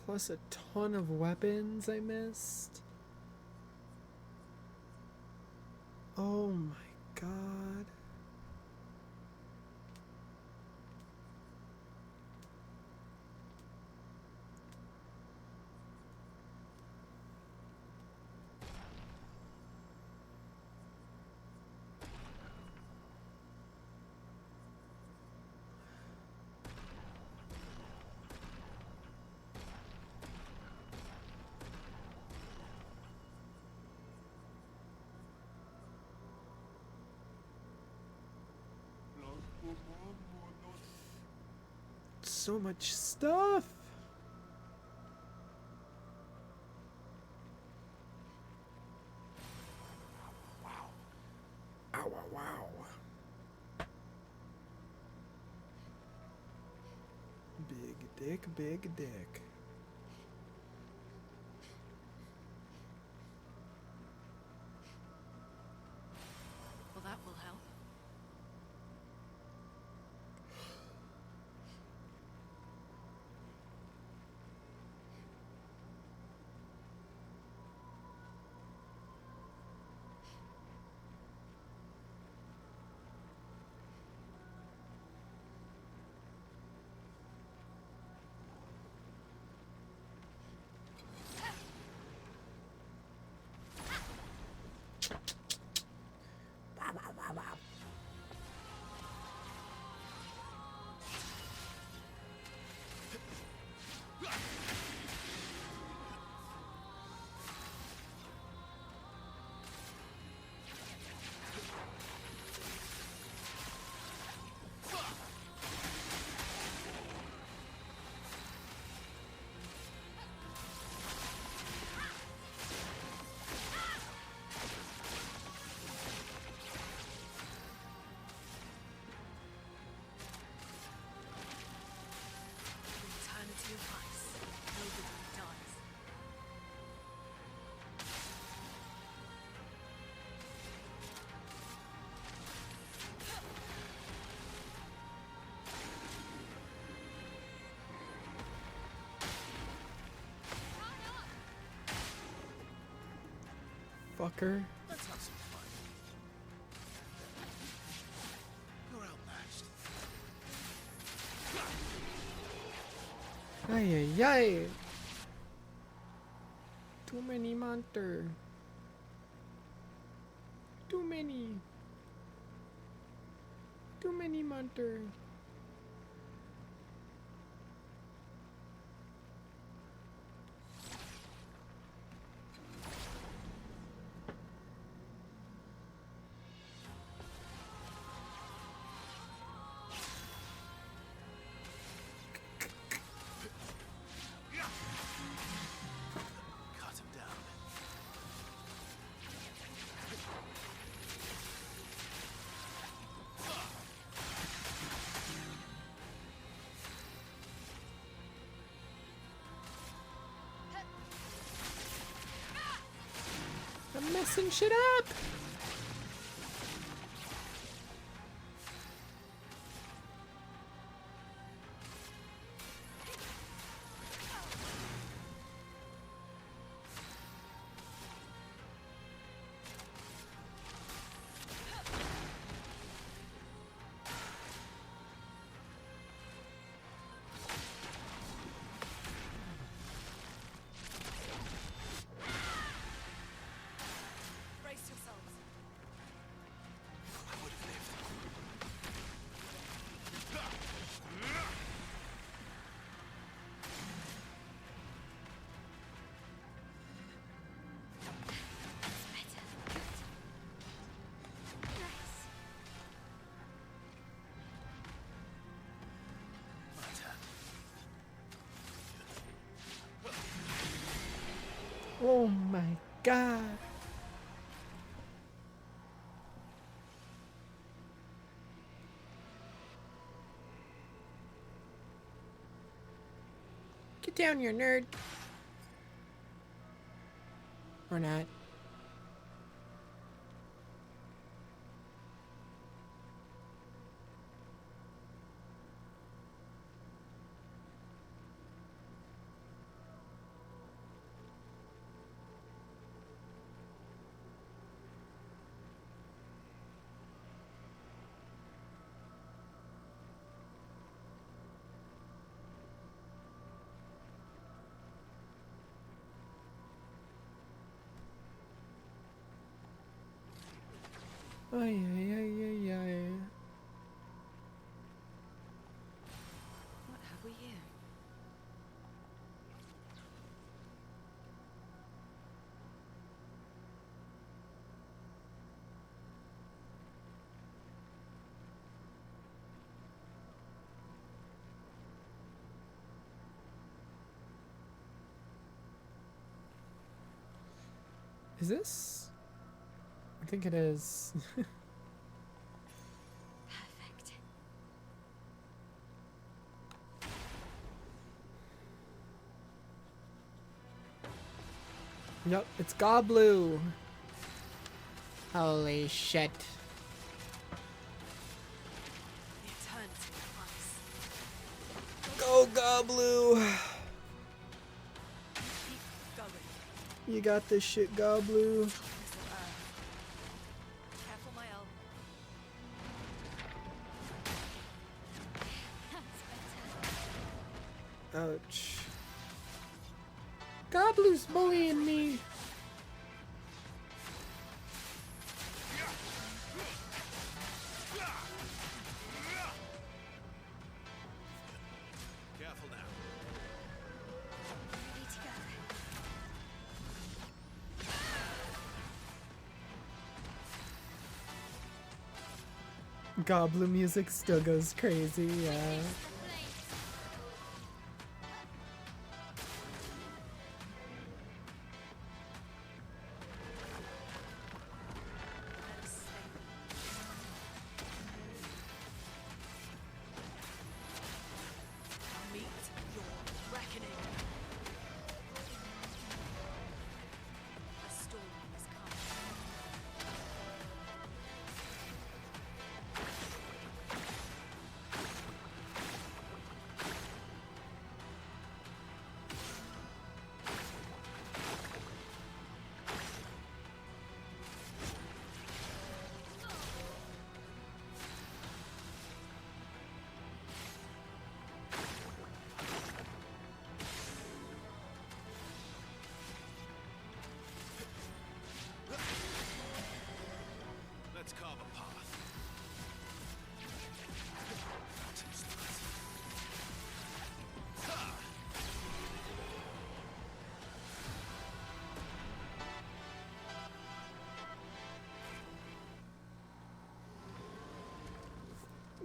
Plus a ton of weapons I missed. Oh my god. So much stuff. Wow. Ow, wow, wow. Big dick, big dick. Well, that will help. fucker. Let's have some fun. You're outmatched. Ay, ay, ay. Too many monster. Too many. Too many monster. Cut him down. I'm messing shit up. Brace yourselves. I would have lived. My turn. Oh my god. Get down, you nerd. Or not. Ay, ay, ay, ay, ay. What have we here? Is this? I think it is. Perfect. Yup, it's Goblu. Holy shit. The eternity of ice. Go Goblu. Keep going. You got this shit, Goblu. Toughness of earth. Careful, my elf. That's better. Ouch. Goblu's bullying me. Careful now. Ready to go. Goblu music still goes crazy, yeah. Let's stay. Meet your reckoning. A storm has come.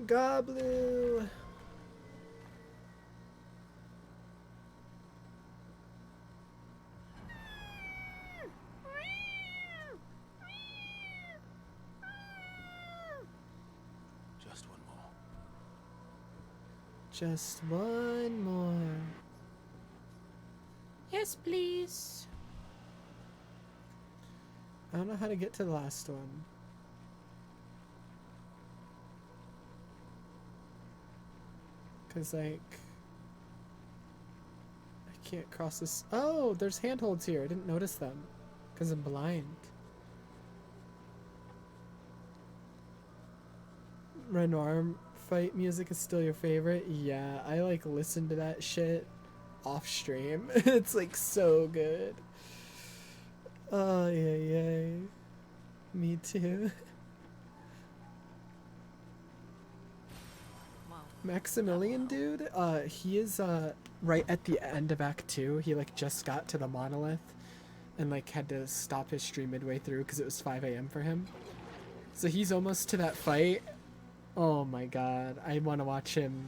Goblu. Just one more. Just one more. Yes, please. I don't know how to get to the last one. Cause like I can't cross this. Oh, there's handholds here. I didn't notice them. Cause I'm blind. Renoir fight music is still your favorite? Yeah, I like listen to that shit off stream. It's like so good. Oh yeah. Me too. Maximilian dude, he is right at the end of Act 2. He like just got to the monolith and like had to stop his stream midway through because it was 5 a.m. for him. So he's almost to that fight. Oh my god, I want to watch him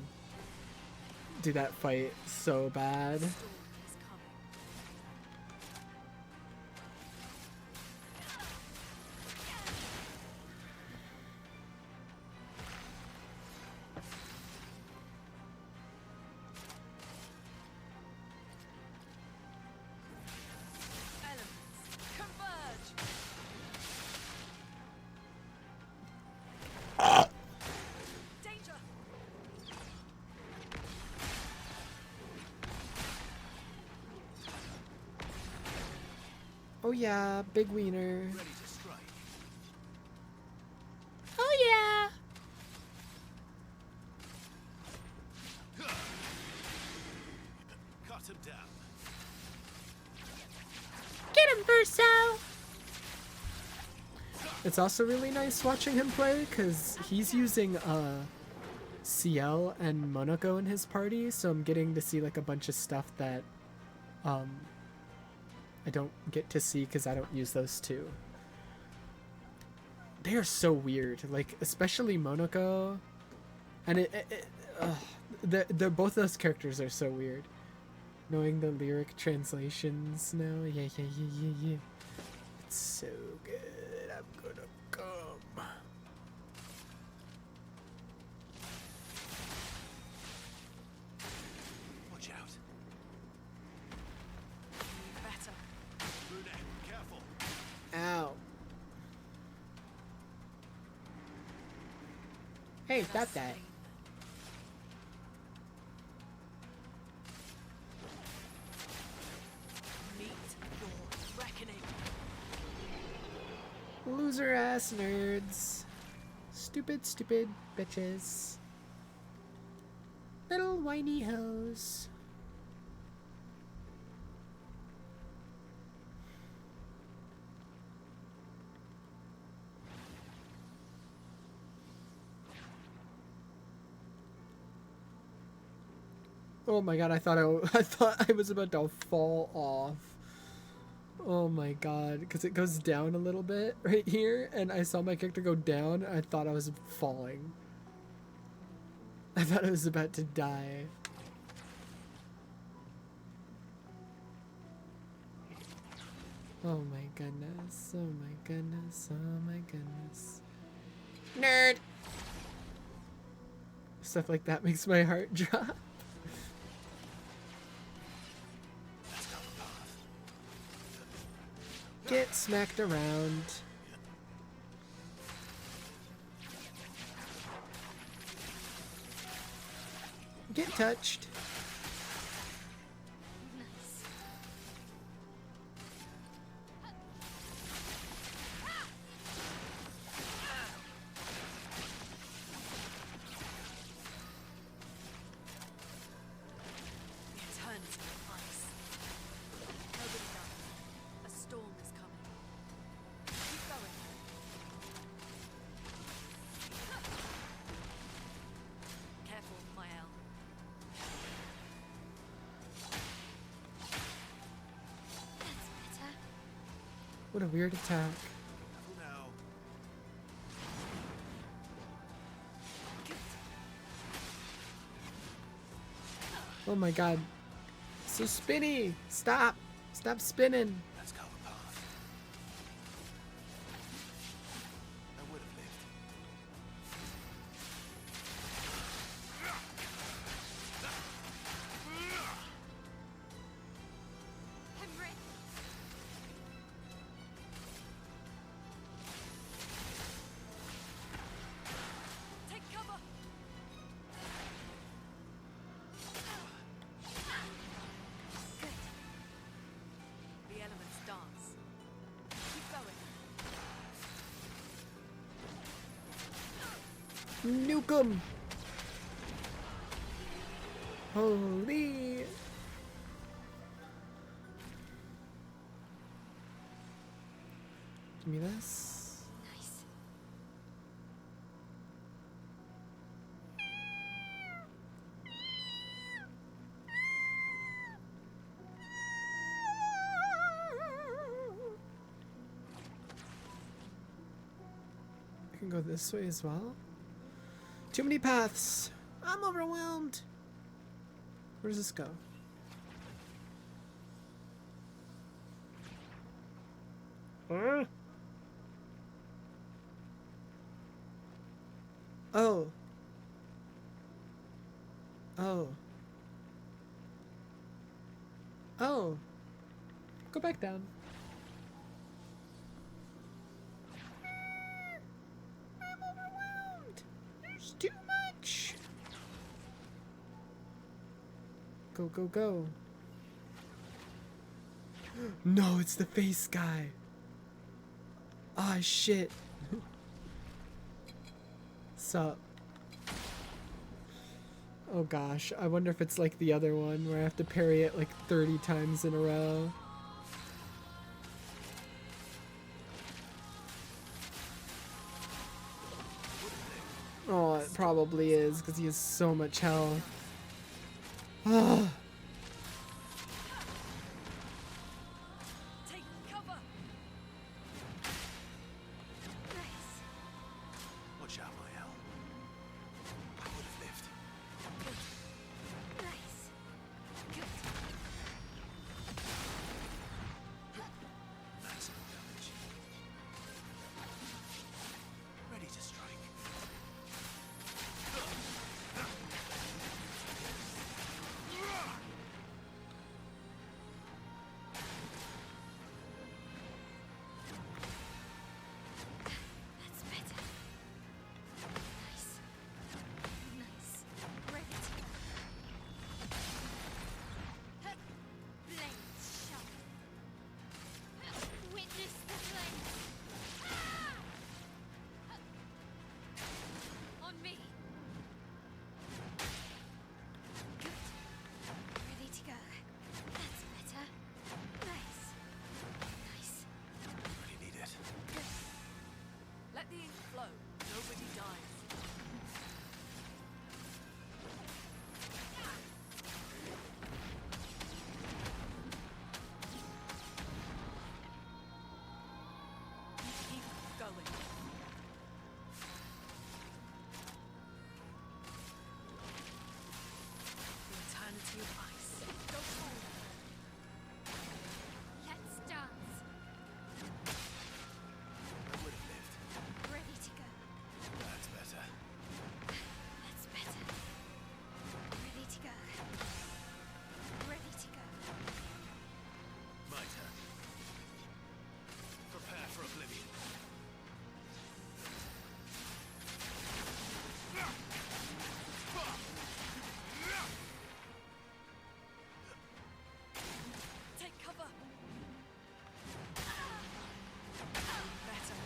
do that fight so bad. Oh yeah, big wiener. Oh yeah. Cut him down. Get him, Verso. It's also really nice watching him play because he's using CL and Monoko in his party, so I'm getting to see like a bunch of stuff that I don't get to see because I don't use those two. They are so weird, like especially Monoko, and they're both those characters are so weird. Knowing the lyric translations now, yeah. It's so good. I'm gonna come. Watch out. Better. Brunette, careful. Ow. Hey, got that. Meet your reckoning. Loser ass nerds. Stupid bitches. Little whiny hoes. Oh my god, I thought I was about to fall off. Oh my god, because it goes down a little bit right here, and I saw my character go down, and I thought I was falling. I thought I was about to die. Oh my goodness, oh my goodness, oh my goodness. Nerd. Stuff like that makes my heart drop. Get smacked around. Get touched. Eternity of ice. Nobody died. A storm is coming. Keep going. Careful, Mael. That's better. What a weird attack. Careful now. Oh my god. So spinny! Stop! Stop spinning! Let's go the path. I would have lived. Henry! Take cover! Good. The elements dance. Keep going. Nuke 'em! Holy! Give me this. Nice. I can go this way as well. Too many paths. I'm overwhelmed. Where does this go? Oh. Oh. Oh. Go back down. I'm overwhelmed. There's too much. Go, go, go. No, it's the face guy. Ah, shit. Sup? Oh gosh, I wonder if it's like the other one where I have to parry it like 30 times in a row. Oh, it probably is because he has so much health. Ah. Take cover! Nice. Watch out, my owl. I would have lived. Good. Nice. Good. Maximum damage. Ready to strike. That's better. Nice. Nice. Ready to go. Blades sharp. Witness the flames. On me. Good. Ready to go. That's better. Nice. Nice. Really need it. Good. Let the ink flow. Nobody dies. Keep going. The eternity of ice. Go forward. Let's dance. I would have lived. Ready to go. That's better. That's better. Ready to go. Ready to go. My turn. Prepare for oblivion. Take cover. Better.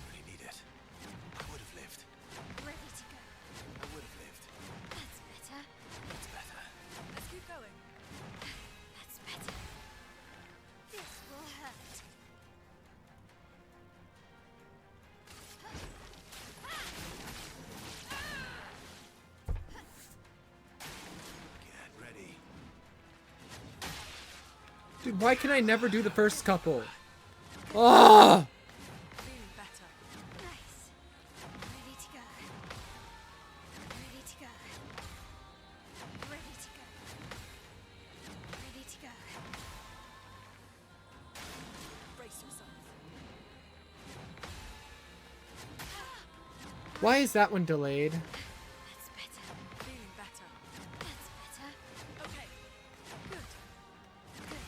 Really need it. I would have lived. Ready to go. I would have lived. That's better. That's better. Let's keep going. That's better. This will hurt. Get ready. Dude, why can I never do the first couple? Oh! Feeling better. Nice. Ready to go. Ready to go. Why is that one delayed? That's better. Feeling better. That's better. Okay. Good. Good.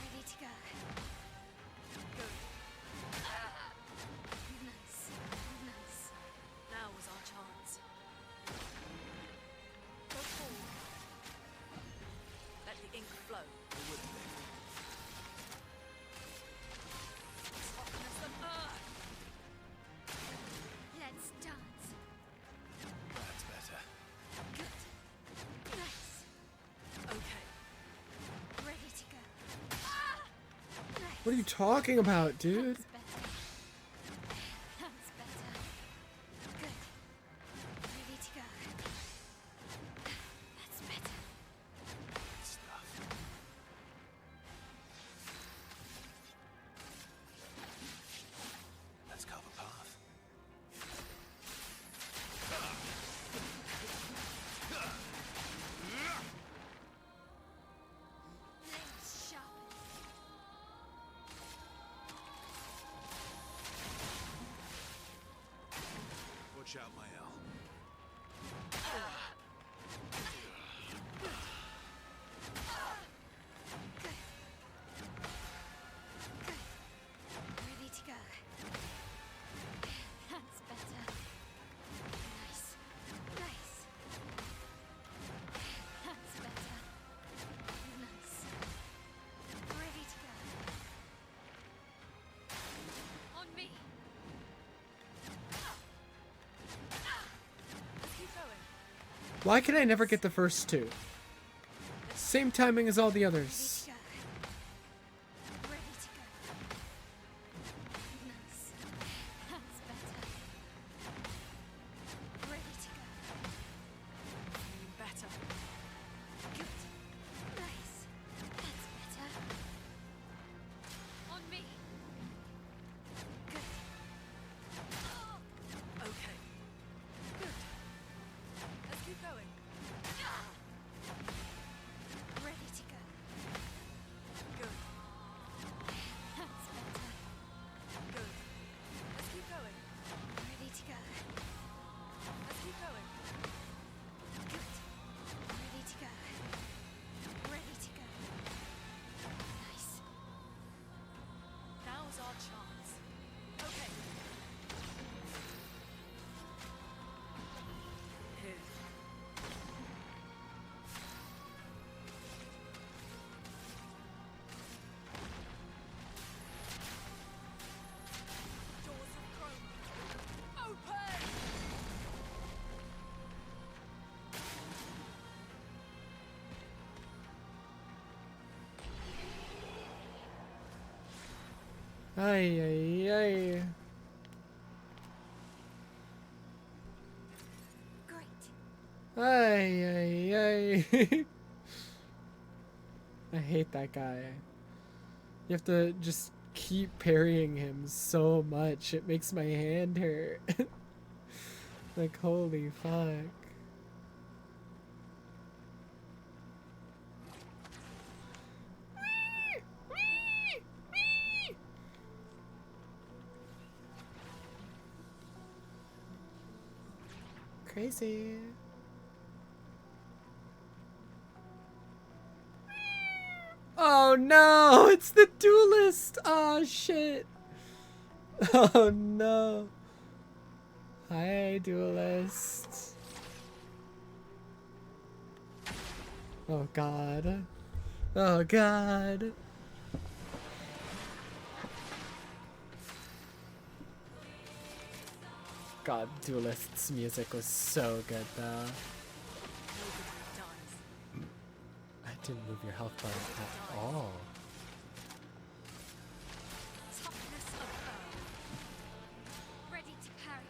Ready to go. Good. Nice. Nice. Now was our chance. Go forward. Let the ink flow. Softness of earth. Let's dance. That's better. Good. Nice. Okay. Ready to go. Nice. What are you talking about, dude? That's better. That's better. Good. Ready to go. That's better. Stuff. Let's carve a path. Blades sharpen. Watch out, my L. Ready to go. That's better. Nice. Nice. That's better. Nice. Ready to go. On me. Let's keep going. Why can I never get the first two? Same timing as all the others. Ready to go. Ready to go. Nice. That's better. Ready to go. Feeling better. Good. Nice. That's better. On me. Good. Okay. Good. Let's keep going. Ready to go. Good. That's better. Good. Let's keep going. Ready to go. Let's keep going. Good. Ready to go. Ready to go. Nice. Now is our chance. Okay. Here. Doors of chrome. Open! Ay, ay, ay. Great. Ay, ay, ay. I hate that guy. You have to just keep parrying him so much. It makes my hand hurt. Like, holy fuck. Crazy. Oh no, it's the duelist. Oh shit. Oh no. Hi, duelist. Oh god. Oh god. God, Duelist's music was so good though. I didn't move your health bar at all. Toughness of earth. Ready to parry.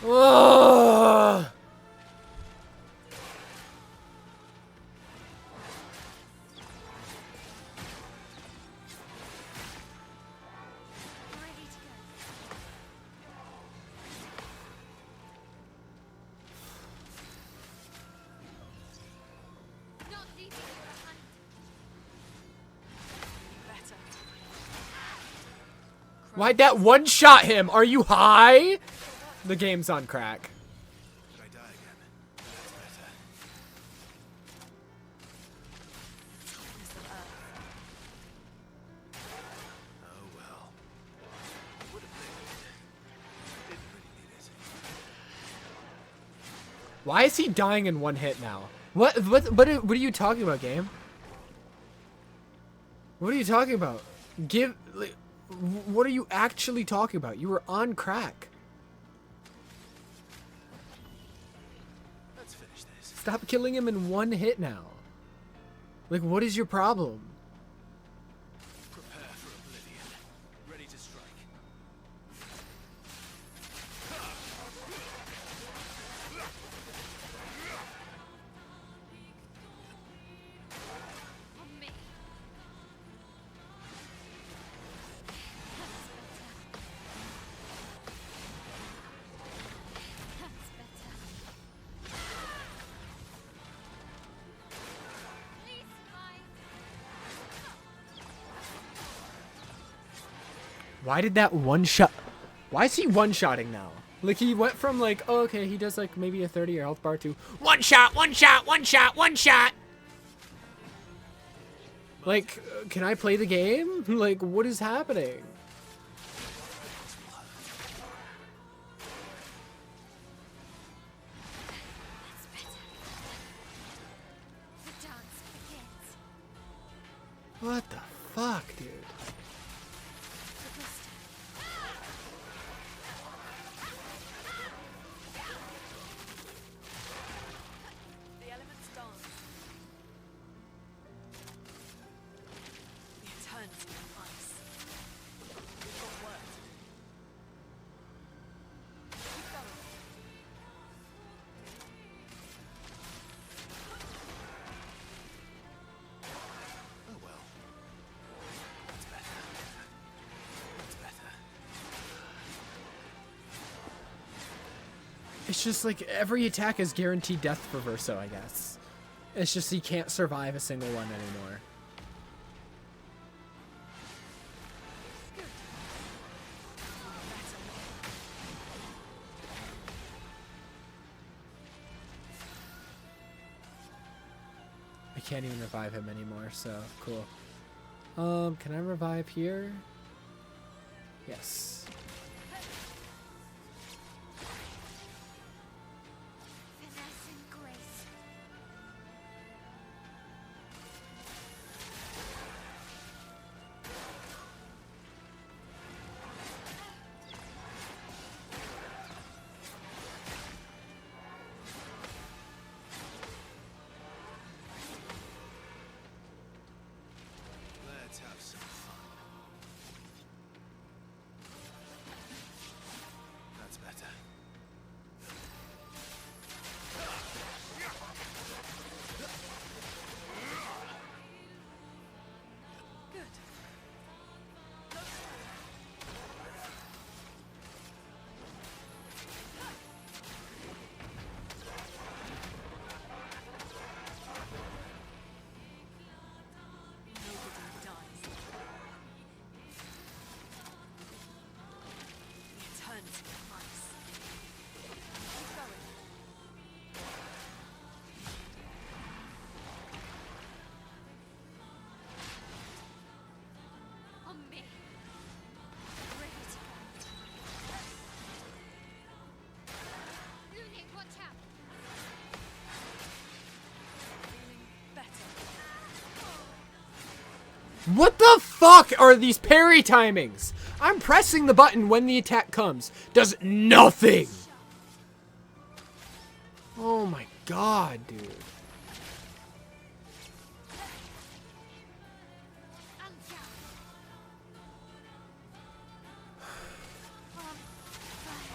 Ugh. Ready to go. Not leaving you behind. Better. Why'd that one shot him? Are you high? The game's on crack. Did I die again? That's better. Toughness of Earth. Oh well. Would have lived. Didn't really need it. Why is he dying in one hit now? What are you talking about, game? What are you talking about? What are you actually talking about? You were on crack. Let's finish this. Stop killing him in one hit now. Like, what is your problem? Prepare for oblivion. Ready to strike. On me. That's better. Please, mine. Why did that one shot? Why is he one-shotting now? Like, he went from like, oh, okay, he does like maybe a 30 or health bar to One shot, one shot, one shot, one shot. like, can I play the game? Like, what is happening? That's better. The dance begins. What the fuck, dude? The gusto. The elements dance. The eternity of ice. We've got work to do. Keep going. Oh well. That's better. That's better. It's just like every attack is guaranteed death for Verso, I guess. It's just he can't survive a single one anymore. I can't even revive him anymore, so cool. Can I revive here? Yes. Finesse and grace. Let's have some fun. That's better. Good. Nobody dies. The eternity of ice. Keep going. On me. Ready to go. Lunik, watch out. Feeling better. What the fuck are these parry timings? I'm pressing the button when the attack comes. Does nothing. Oh my god, dude. And down. On fire.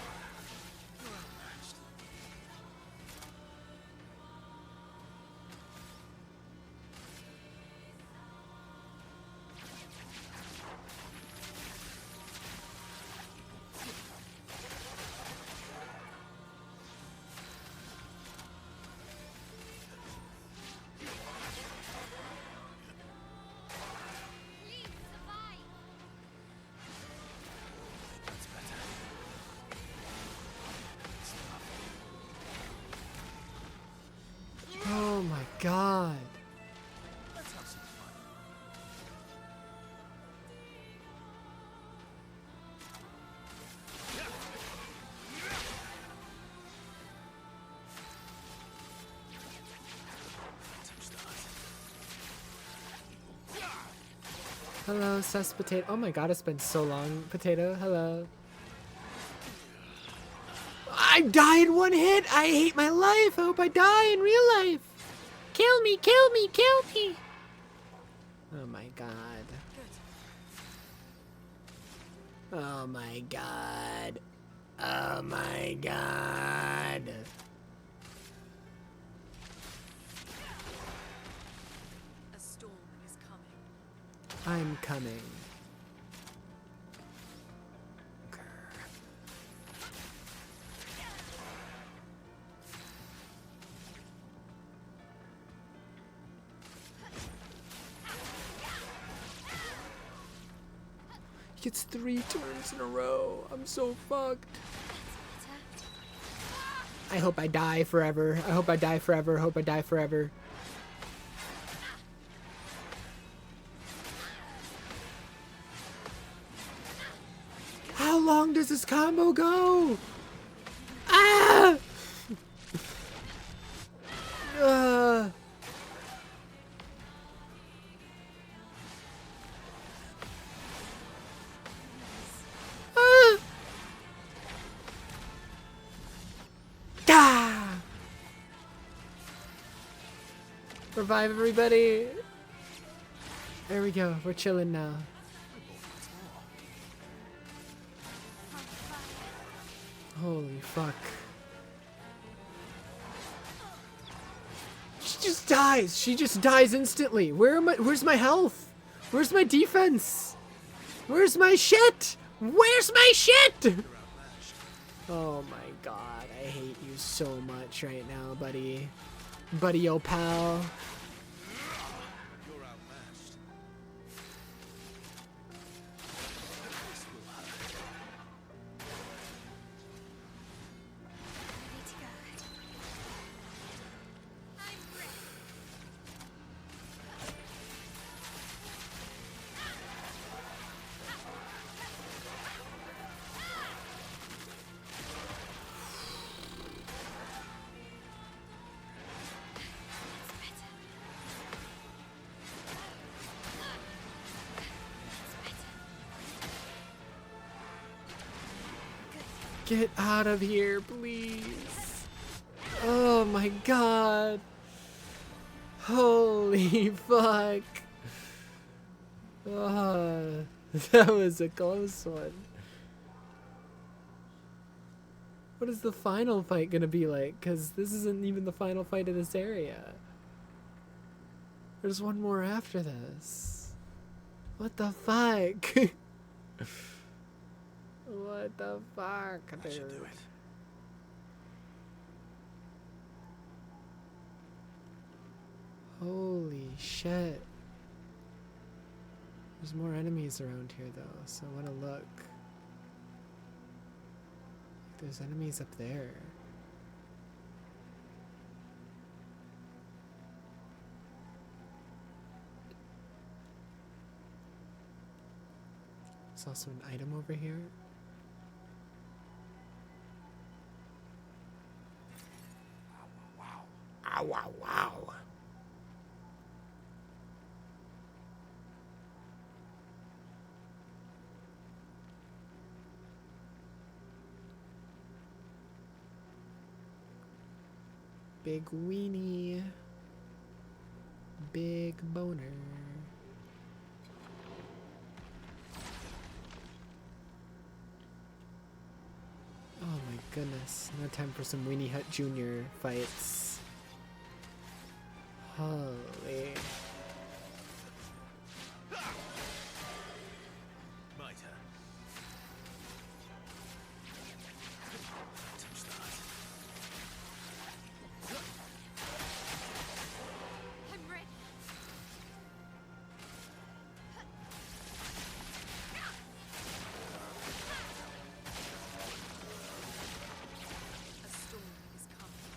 god. Let's have some fun. Hello, sus potato. Oh my god, it's been so long, potato. Hello. I died in one hit. I hate my life. I hope I die in real life. Kill me, kill me, kill me. Oh my god. Oh my god. Oh my god. A storm is coming. I'm coming. He gets 3 turns in a row. I'm so fucked. I hope I die forever. I hope I die forever. I hope I die forever. How long does this combo go? Ah! Ah! Revive everybody. There we go. We're chilling now. Holy fuck. She just dies. She just dies instantly. Where's my health? Where's my defense? Where's my shit? Where's my shit? Oh my god. I hate you so much right now, buddy. Buddy, yo, pal. Get out of here, please. Oh my god. Holy fuck. That was a close one. What is the final fight gonna be like? Because this isn't even the final fight of this area. There's one more after this. What the fuck? What the fuck, dude? I should do it. Holy shit. There's more enemies around here though, so I wanna look. There's enemies up there. There's also an item over here. Wow, wow, wow. Big weenie. Big boner. Oh my goodness. No time for some Weenie Hut Jr. fights. Holy. My turn. Touch that. I'm ready. A storm is coming.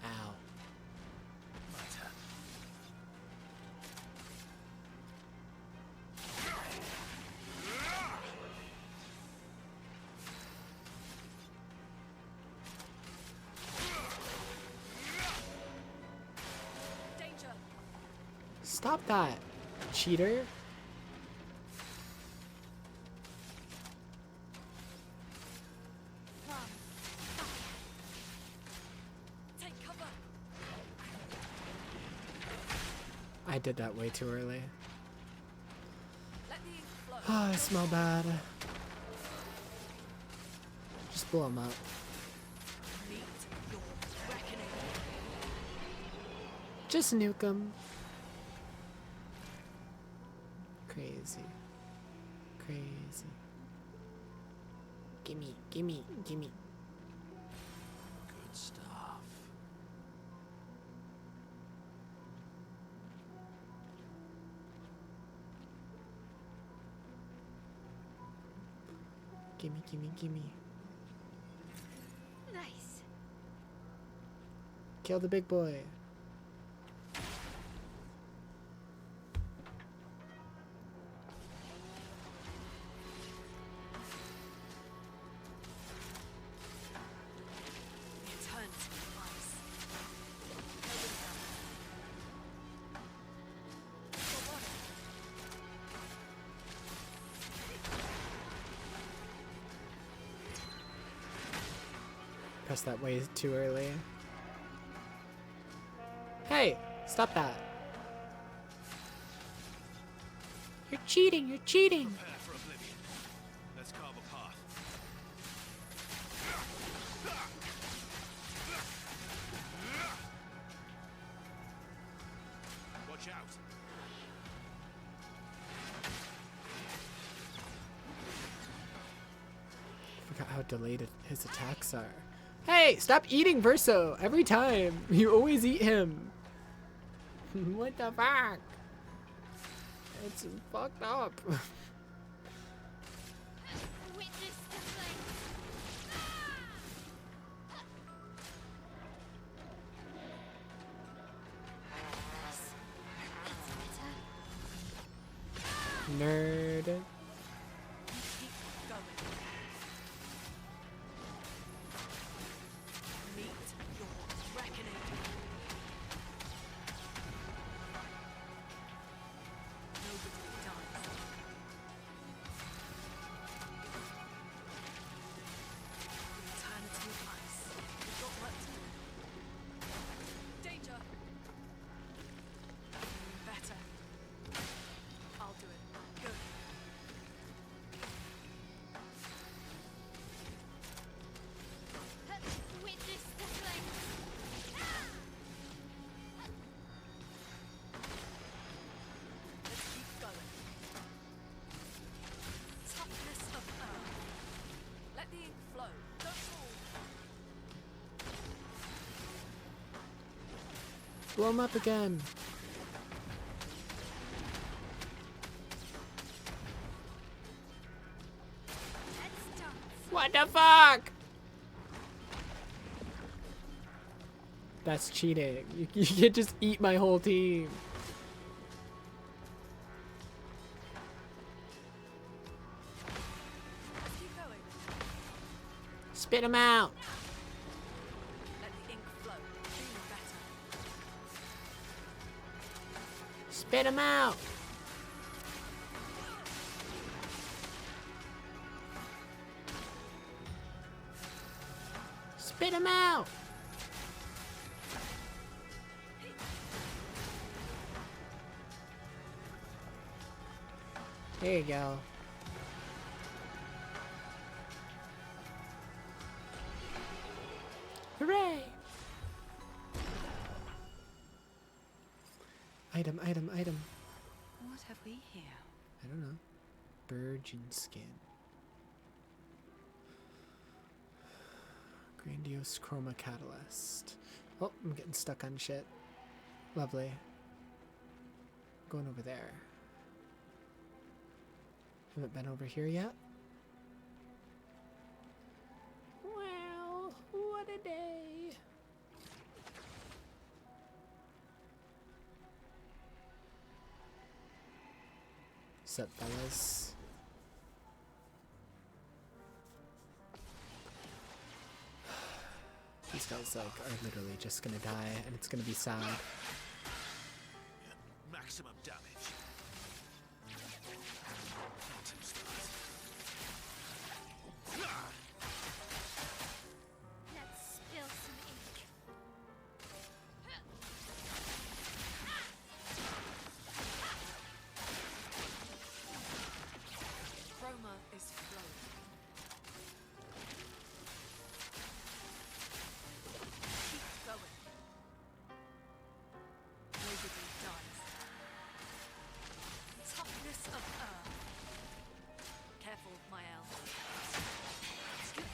Ow. Danger. Stop that, cheater. Run. Take cover. I did that way too early. Let the ink flow. Oh, I smell bad. Just blow him up. Meet your reckoning. Just nuke him. Crazy. Crazy. Gimme, gimme, gimme. Good stuff. Gimme, gimme, gimme. Nice. Kill the big boy. Return to the ice. Press that way too early. Hey, stop that. You're cheating, you're cheating. Prepare for oblivion. Let's carve a path. Watch out. Forgot how delayed his attacks are. Hey, stop eating Verso every time. You always eat him. What the fuck? It's fucked up. Witness the flame. Nerd. Keep going. Meet your reckoning. Nobody dies. Eternity of ice. We've got work to do. Danger. Better. I'll do it. Go. Witness the flame. Let's keep going. Toughness of earth. Let the ink flow. Don't fall. Blow him up again. Let's dance. What the fuck? That's cheating. You can't just eat my whole team. Let's keep going. Spit him out. Let the ink flow. Feeling better. Spit him out. Spit him out. There you go. Hooray! Item, item, item. What have we here? I don't know. Virgin skin. Grandiose chroma catalyst. Oh, I'm getting stuck on shit. Lovely. Going over there. Haven't been over here yet. Sup, fellas? These guys like are literally just gonna die, and it's gonna be sad. Maximum damage. Let's spill some ink. Chroma is flowing. Keep going. Nobody dies. Toughness of earth. Careful, Mael. Skip.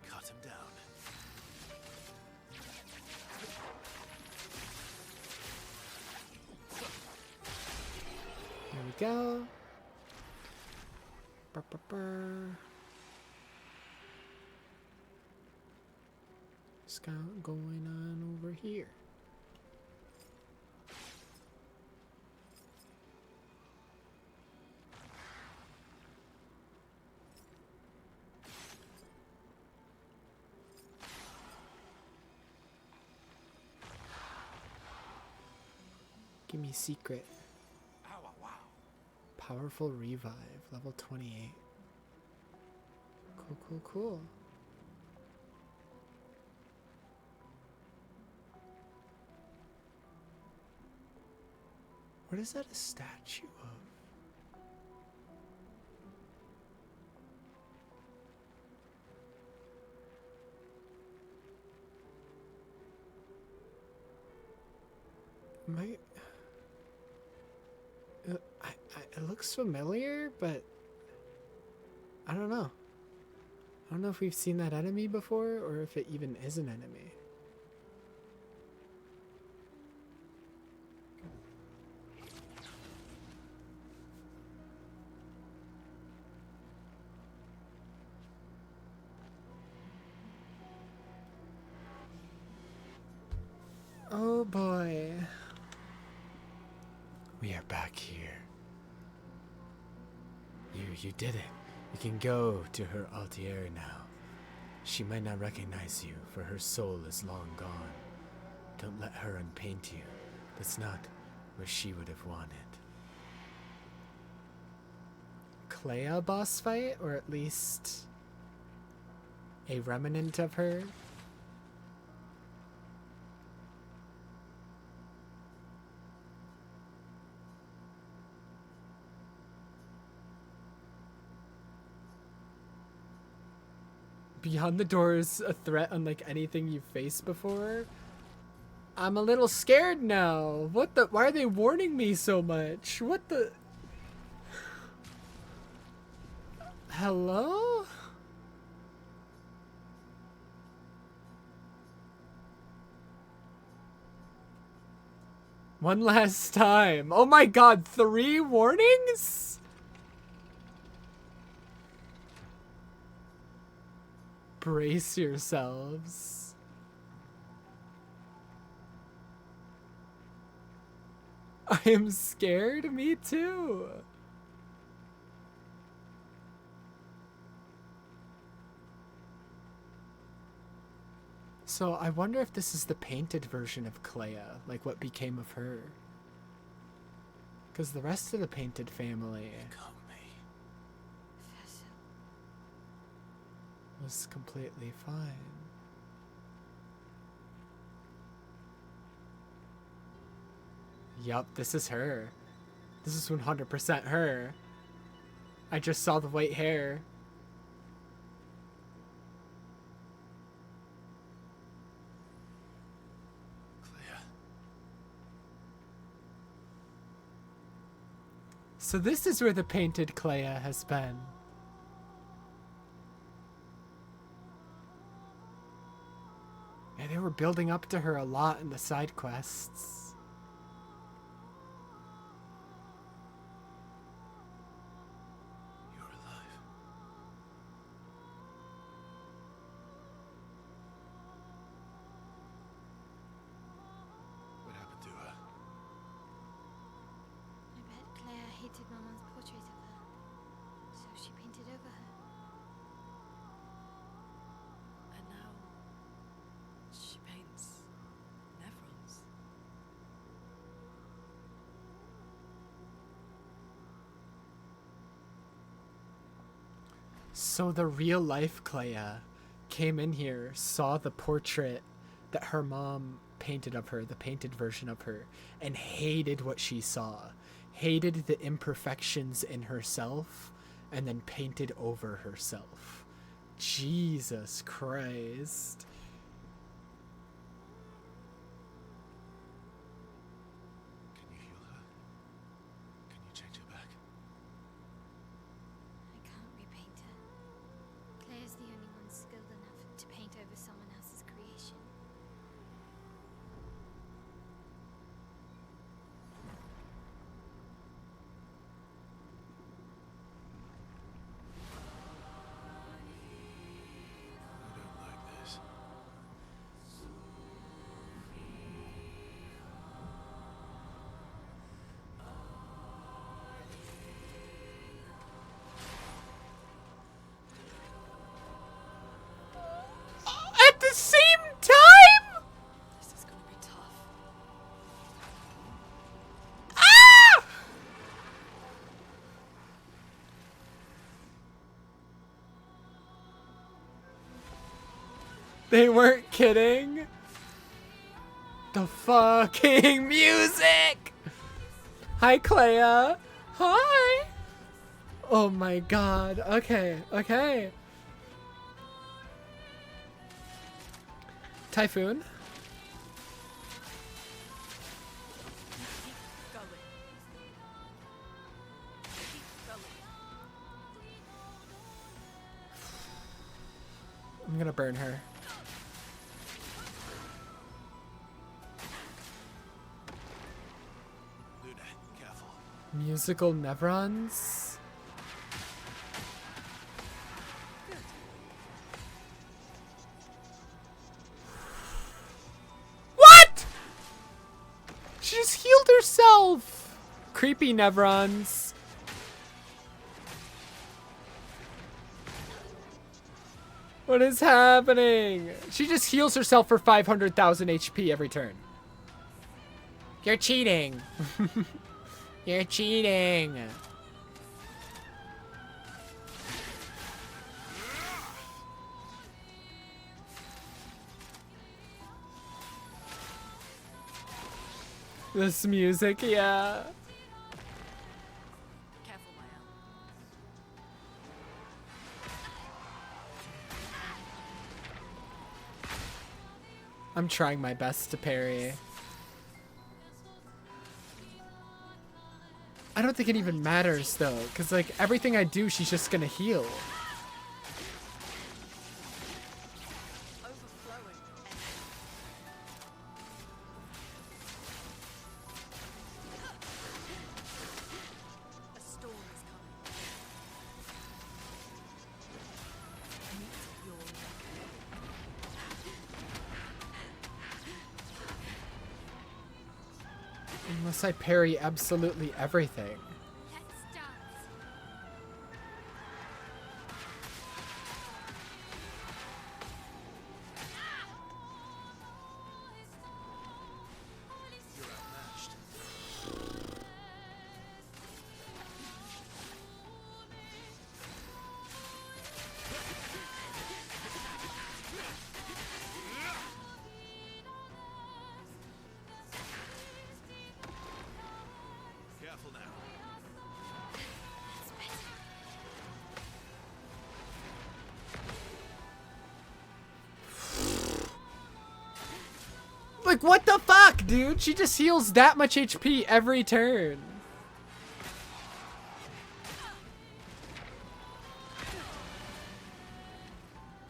Cut him down. Here we go. Brr, brr, brr. Scout going on over here. Give me secret. Powerful revive, level 28. Cool, cool, cool. What is that a statue of? It looks familiar, but I don't know. I don't know if we've seen that enemy before or if it even is an enemy. Oh boy. We are back here. You did it. You can go to her altar now. She might not recognize you, for her soul is long gone. Don't let her unpaint you. That's not what she would have wanted. Clair boss fight, or at least a remnant of her? Beyond the Door is a threat unlike anything you've faced before. I'm a little scared now. What the? Why are they warning me so much? What the? Hello? One last time. Oh my god, 3 warnings? Brace yourselves. I am scared. Me too. So I wonder if this is the painted version of Clair, like what became of her. Because the rest of the painted family was completely fine. Yup, this is her. This is 100% her. I just saw the white hair. Clair. So this is where the painted Clair has been. Yeah, they were building up to her a lot in the side quests. You're alive. So the real life Clea came in here, saw the portrait that her mom painted of her, the painted version of her, and hated what she saw. Hated the imperfections in herself, and then painted over herself. Jesus Christ. Can you heal her? Can you change her back? I can't repaint her. Claire's the only one skilled enough to paint over someone else's creation. I don't like this. At the same time? This is gonna be tough. Ah! They weren't kidding. The fucking music. Hi, Clea. Hi. Oh my god. Okay, okay. Typhoon. Keep going. Keep going. I'm gonna burn her. Luna, careful. Musical nevrons. What? She just healed herself. Creepy nevrons. What is happening? She just heals herself for 500,000 HP every turn. You're cheating. You're cheating. This music, yeah. Careful, my owl. I'm trying my best to parry. I don't think it even matters though, because like everything I do, she's just gonna heal. Overflowing energy. A storm is coming. Meet your Unless I parry absolutely everything. Let's dance. You're outmatched. Careful now. That's better. Like what the fuck, dude? She just heals that much HP every turn.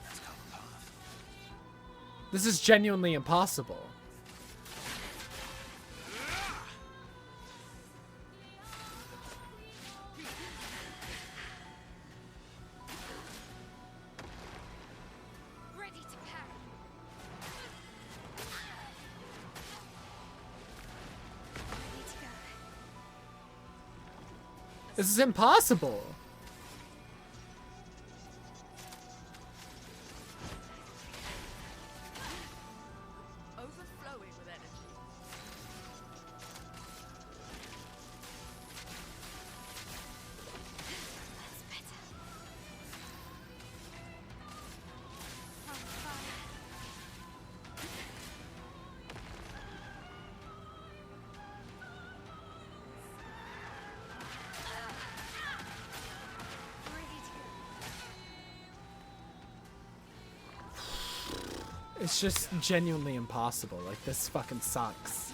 Let's go the path. This is genuinely impossible. Ready to parry. Ready to go. This is impossible. overflowing with energy. That's better. It's just genuinely impossible. Like, this fucking sucks.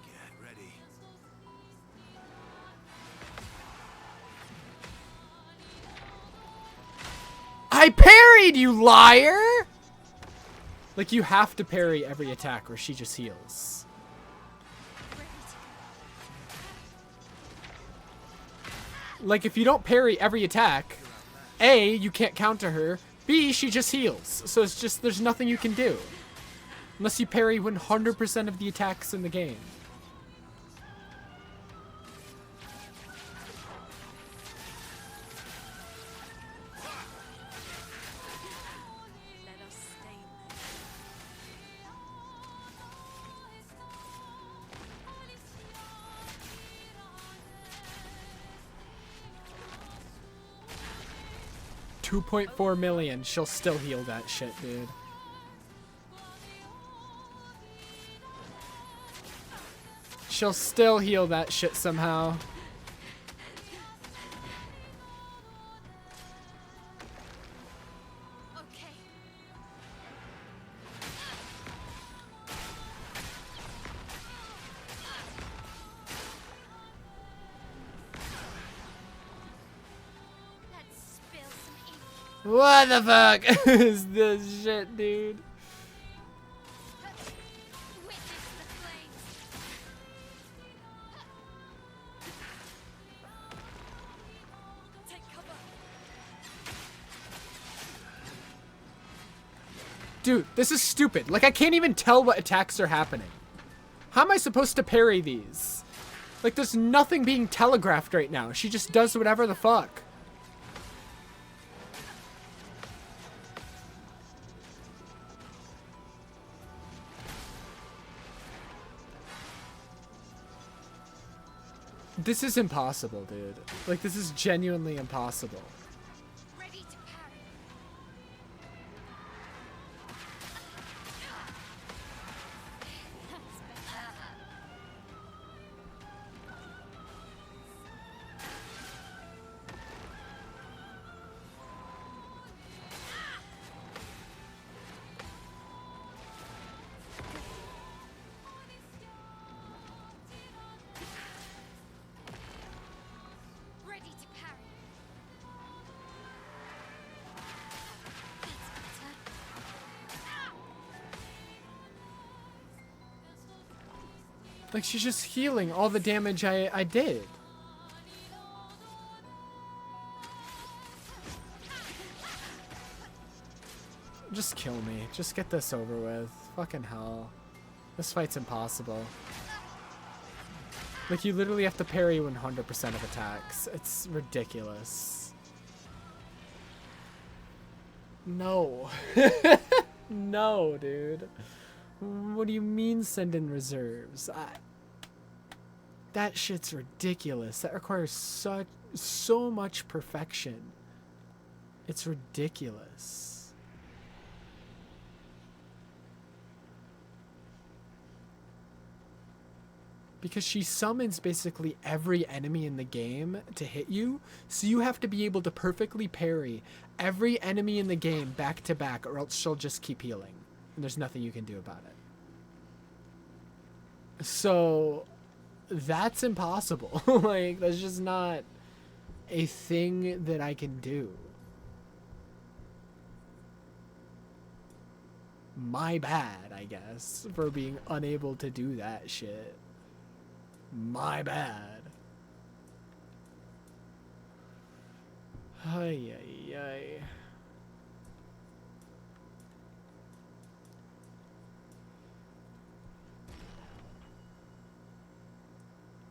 Get ready. I parried, you liar! Like, you have to parry every attack or she just heals. Like, if you don't parry every attack, A, you can't counter her, B, she just heals. So it's just, there's nothing you can do. Unless you parry 100% of the attacks in the game. Let us stain them. 2.4 million. She'll still heal that shit, dude. She'll still heal that shit somehow. Okay. Let's spill some ink. What the fuck is this shit, dude? Witness the flames. Take cover. Dude, this is stupid. Like, I can't even tell what attacks are happening. How am I supposed to parry these? Like, there's nothing being telegraphed right now. She just does whatever the fuck. This is impossible, dude. Like, this is genuinely impossible. Ready to parry. That's better. Ready to parry. That's better. Like, she's just healing all the damage I did. Just kill me. Just get this over with. Fucking hell. This fight's impossible. Like, you literally have to parry 100% of attacks. It's ridiculous. No. No, dude. What do you mean send in reserves? That shit's ridiculous. That requires so much perfection. It's ridiculous. Because she summons basically every enemy in the game to hit you, so you have to be able to perfectly parry every enemy in the game back to back, or else she'll just keep healing. And there's nothing you can do about it. So, that's impossible. Like, that's just not a thing that I can do. My bad, I guess, for being unable to do that shit. My bad. Ay, ay, ay.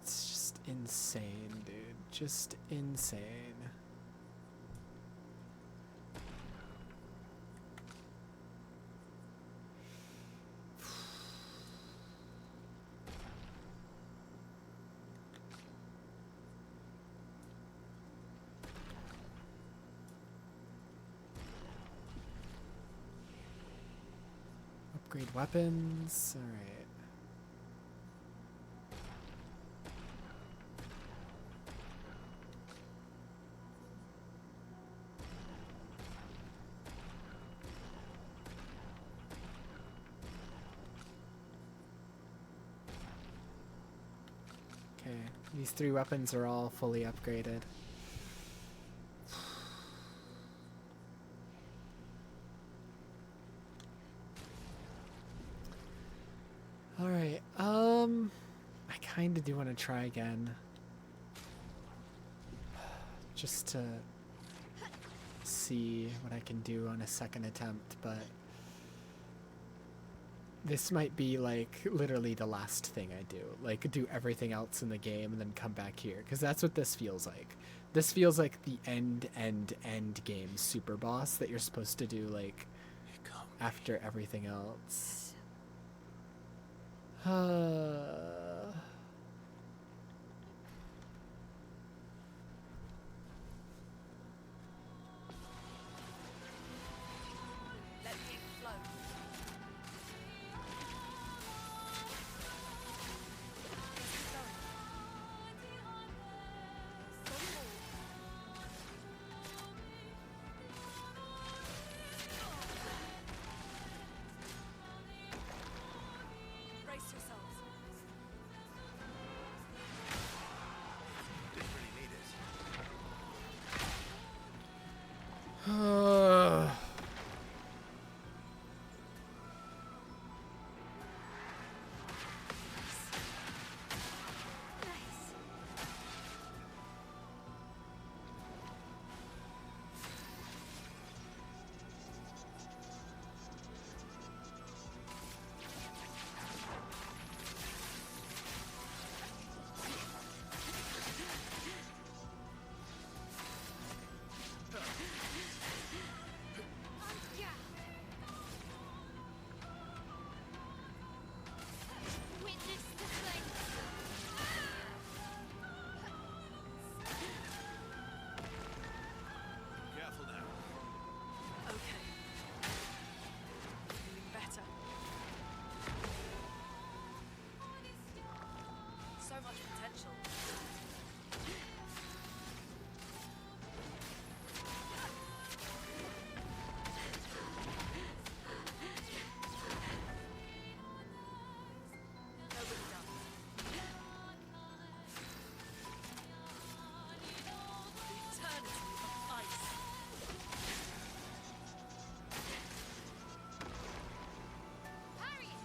It's just insane, dude. Just insane. Upgrade weapons. Alright. These 3 weapons are all fully upgraded. Alright, I kinda do want to try again. Just to see what I can do on a second attempt, but this might be like literally the last thing I do. Like do everything else in the game and then come back here, because that's what this feels like. This feels like the end game super boss that you're supposed to do like after everything else. Let me flow. Brace yourselves. Didn't really need it. Witness the flames. Careful now. Okay. Feeling better. So much potential. Nobody does. The eternity of ice. Parry it.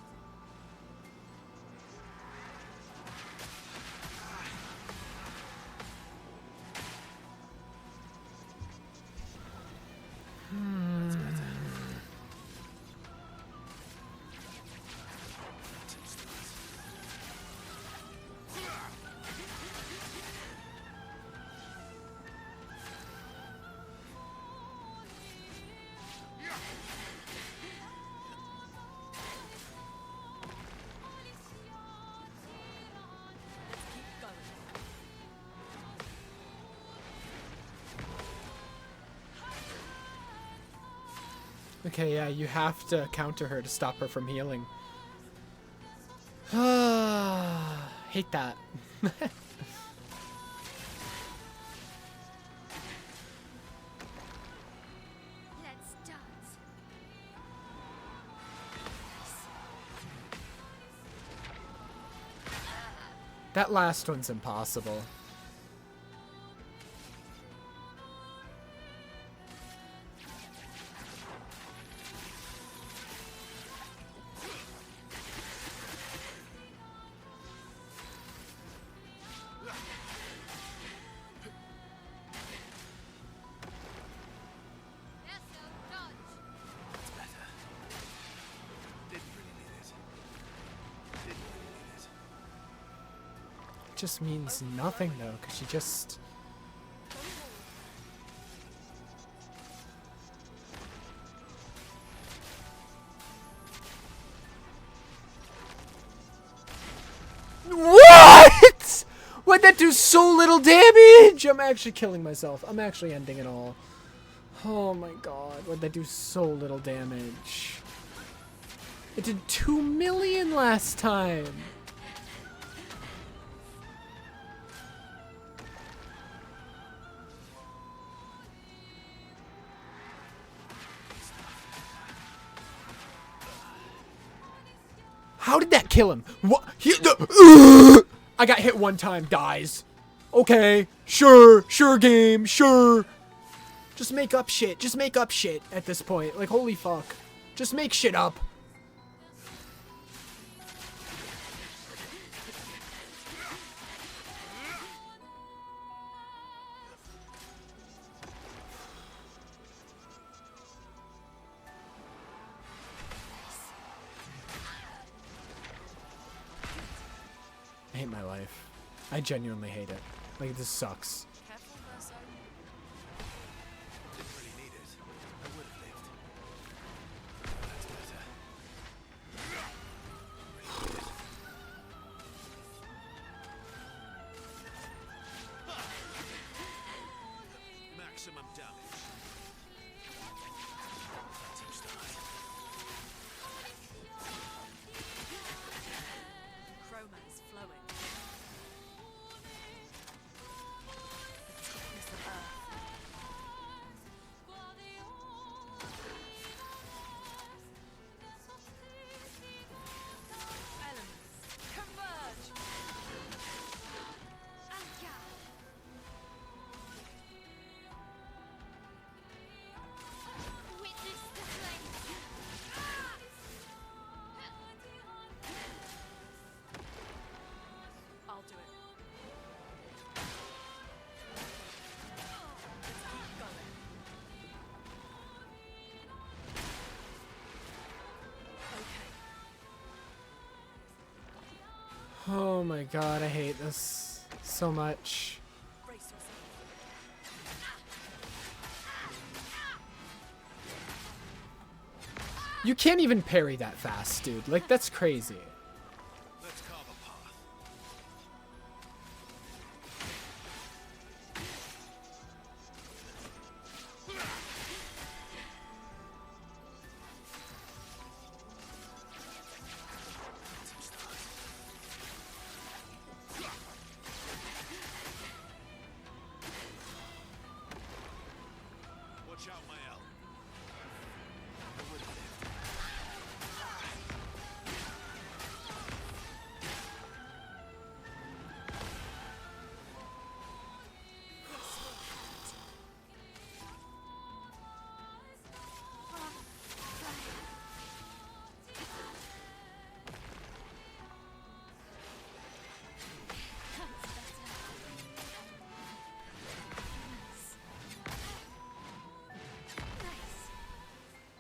Let's keep going. Okay, yeah, you have to counter her to stop her from healing. Hate that. Let's dance. That last one's impossible. Yes, sir. Dodge. That's better. Didn't really need it. Didn't really need it. It just means nothing though, because she just... What? Why'd that do so little damage? I'm actually killing myself. I'm actually ending it all. Oh my god, why'd that do so little damage? It did 2 million last time. How did that kill him? What? I got hit one time, dies. Okay, sure game, sure. Just make up shit. Just make up shit at this point. Like, holy fuck. Just make shit up. I hate my life. I genuinely hate it. Like, this sucks. Didn't really need it. I would have lived. That's better. Maximum damage. Phantom start. Chroma is flowing. The toughness of Earth. Elements converge. Anka. Witness the flames. I'll do it. Let's keep going. Okay. Oh my god, I hate this so much. Brace yourself. You can't even parry that fast, dude. Like, that's crazy. Let's carve a path. Phantom start. Watch out, my L. I would have lived.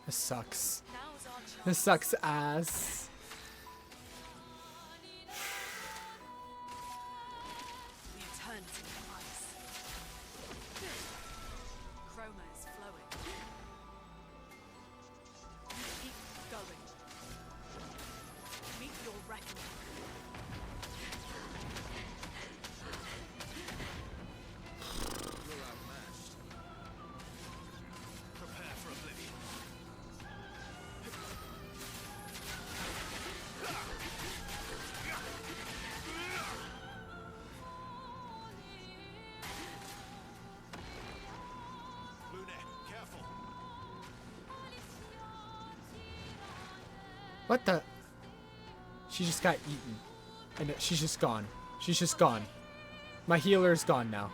This sucks. Now's our chance. This sucks ass. The eternity of ice. Chroma is flowing. Keep going. Meet your reckoning. You're outmatched. Prepare for oblivion. Lunette, careful. What the? She just got eaten. And she's just gone. She's just gone. My healer is gone now.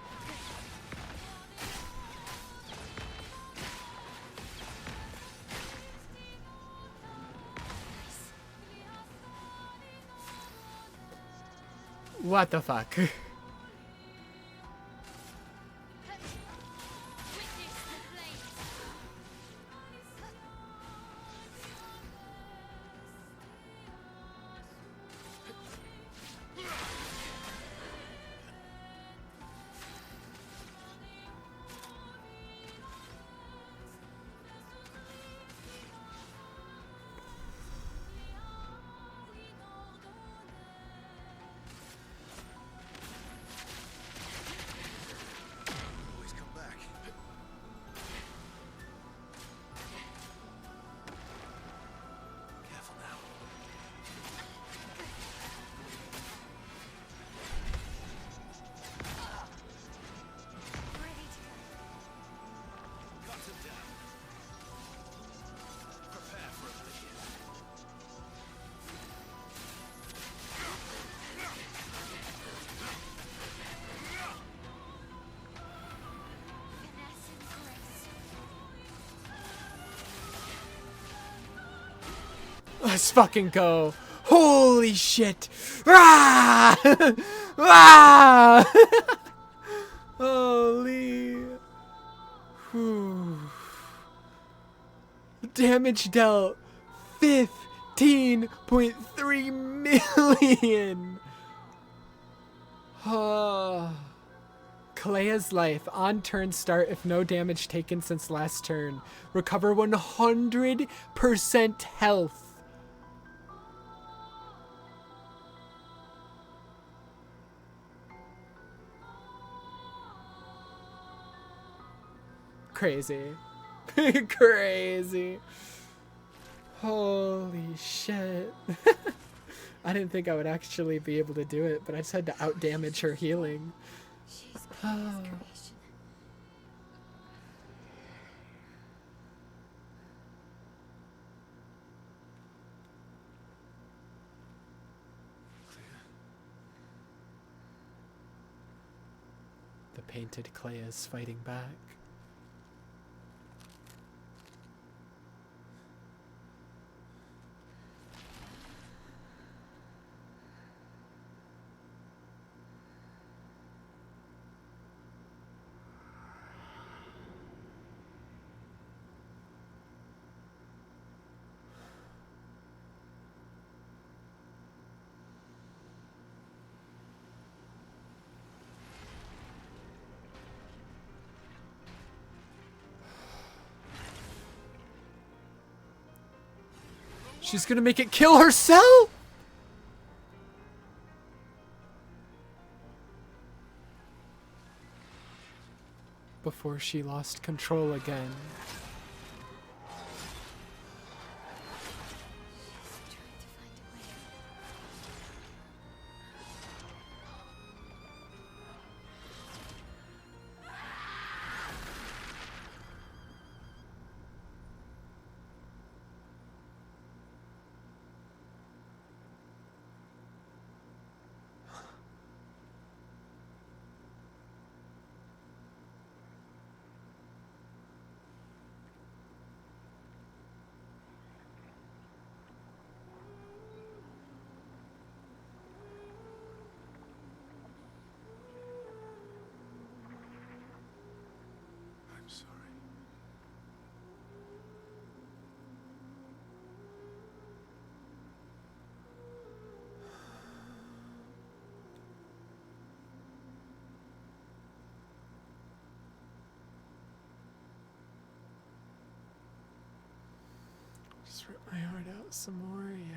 What the fuck? Witness the flames. Let's fucking go. Holy shit. Ah! Ah! Holy. Whew. Damage dealt 15.3 million. Clea's life. On turn start if no damage taken since last turn. Recover 100% health. Crazy. Crazy. Holy shit. I didn't think I would actually be able to do it, but I just had to outdamage her healing. The painted Clay is fighting back. She's gonna make it kill herself? Before she lost control again. I'm sorry. Just rip my heart out some more, yeah.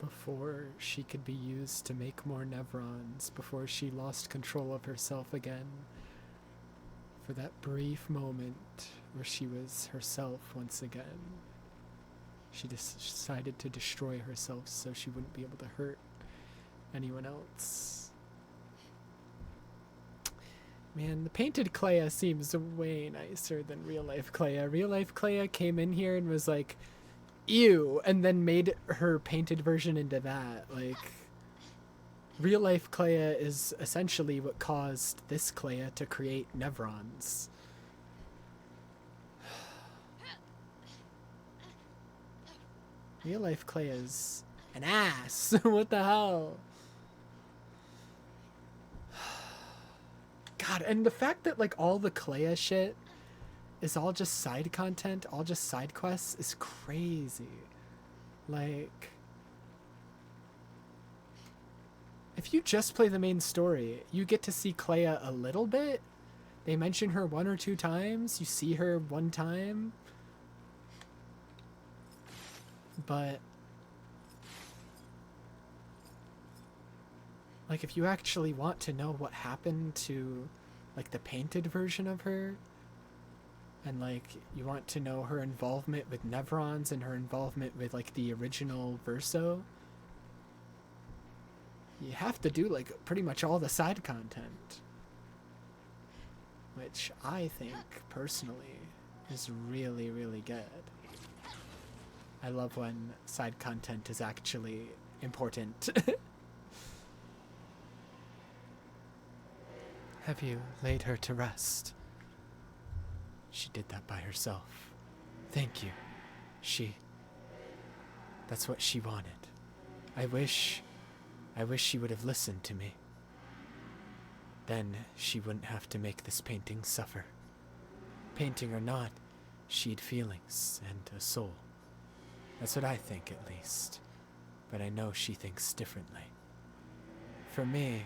Before she could be used to make more Nevrons, before she lost control of herself again. For that brief moment where she was herself once again. She decided to destroy herself so she wouldn't be able to hurt anyone else. Man, the painted Clea seems way nicer than real life Clea. Real life Clea came in here and was like, ew, and then made her painted version into that. Like, real life Clea is essentially what caused this Clea to create Nevrons. Real life Clea is an ass. What the hell? God, and the fact that like all the Clea shit is all just side content, all just side quests, is crazy. Like, if you just play the main story, you get to see Clea a little bit. They mention her 1 or 2 times. You see her 1 time. But like, if you actually want to know what happened to like the painted version of her, and like you want to know her involvement with Nevrons and her involvement with like the original Verso, you have to do like pretty much all the side content, which I think personally is really, really good. I love when side content is actually important. Have you laid her to rest? She did that by herself. Thank you. That's what she wanted. I wish she would have listened to me. Then she wouldn't have to make this painting suffer. Painting or not, she'd feelings and a soul. That's what I think, at least. But I know she thinks differently. For me,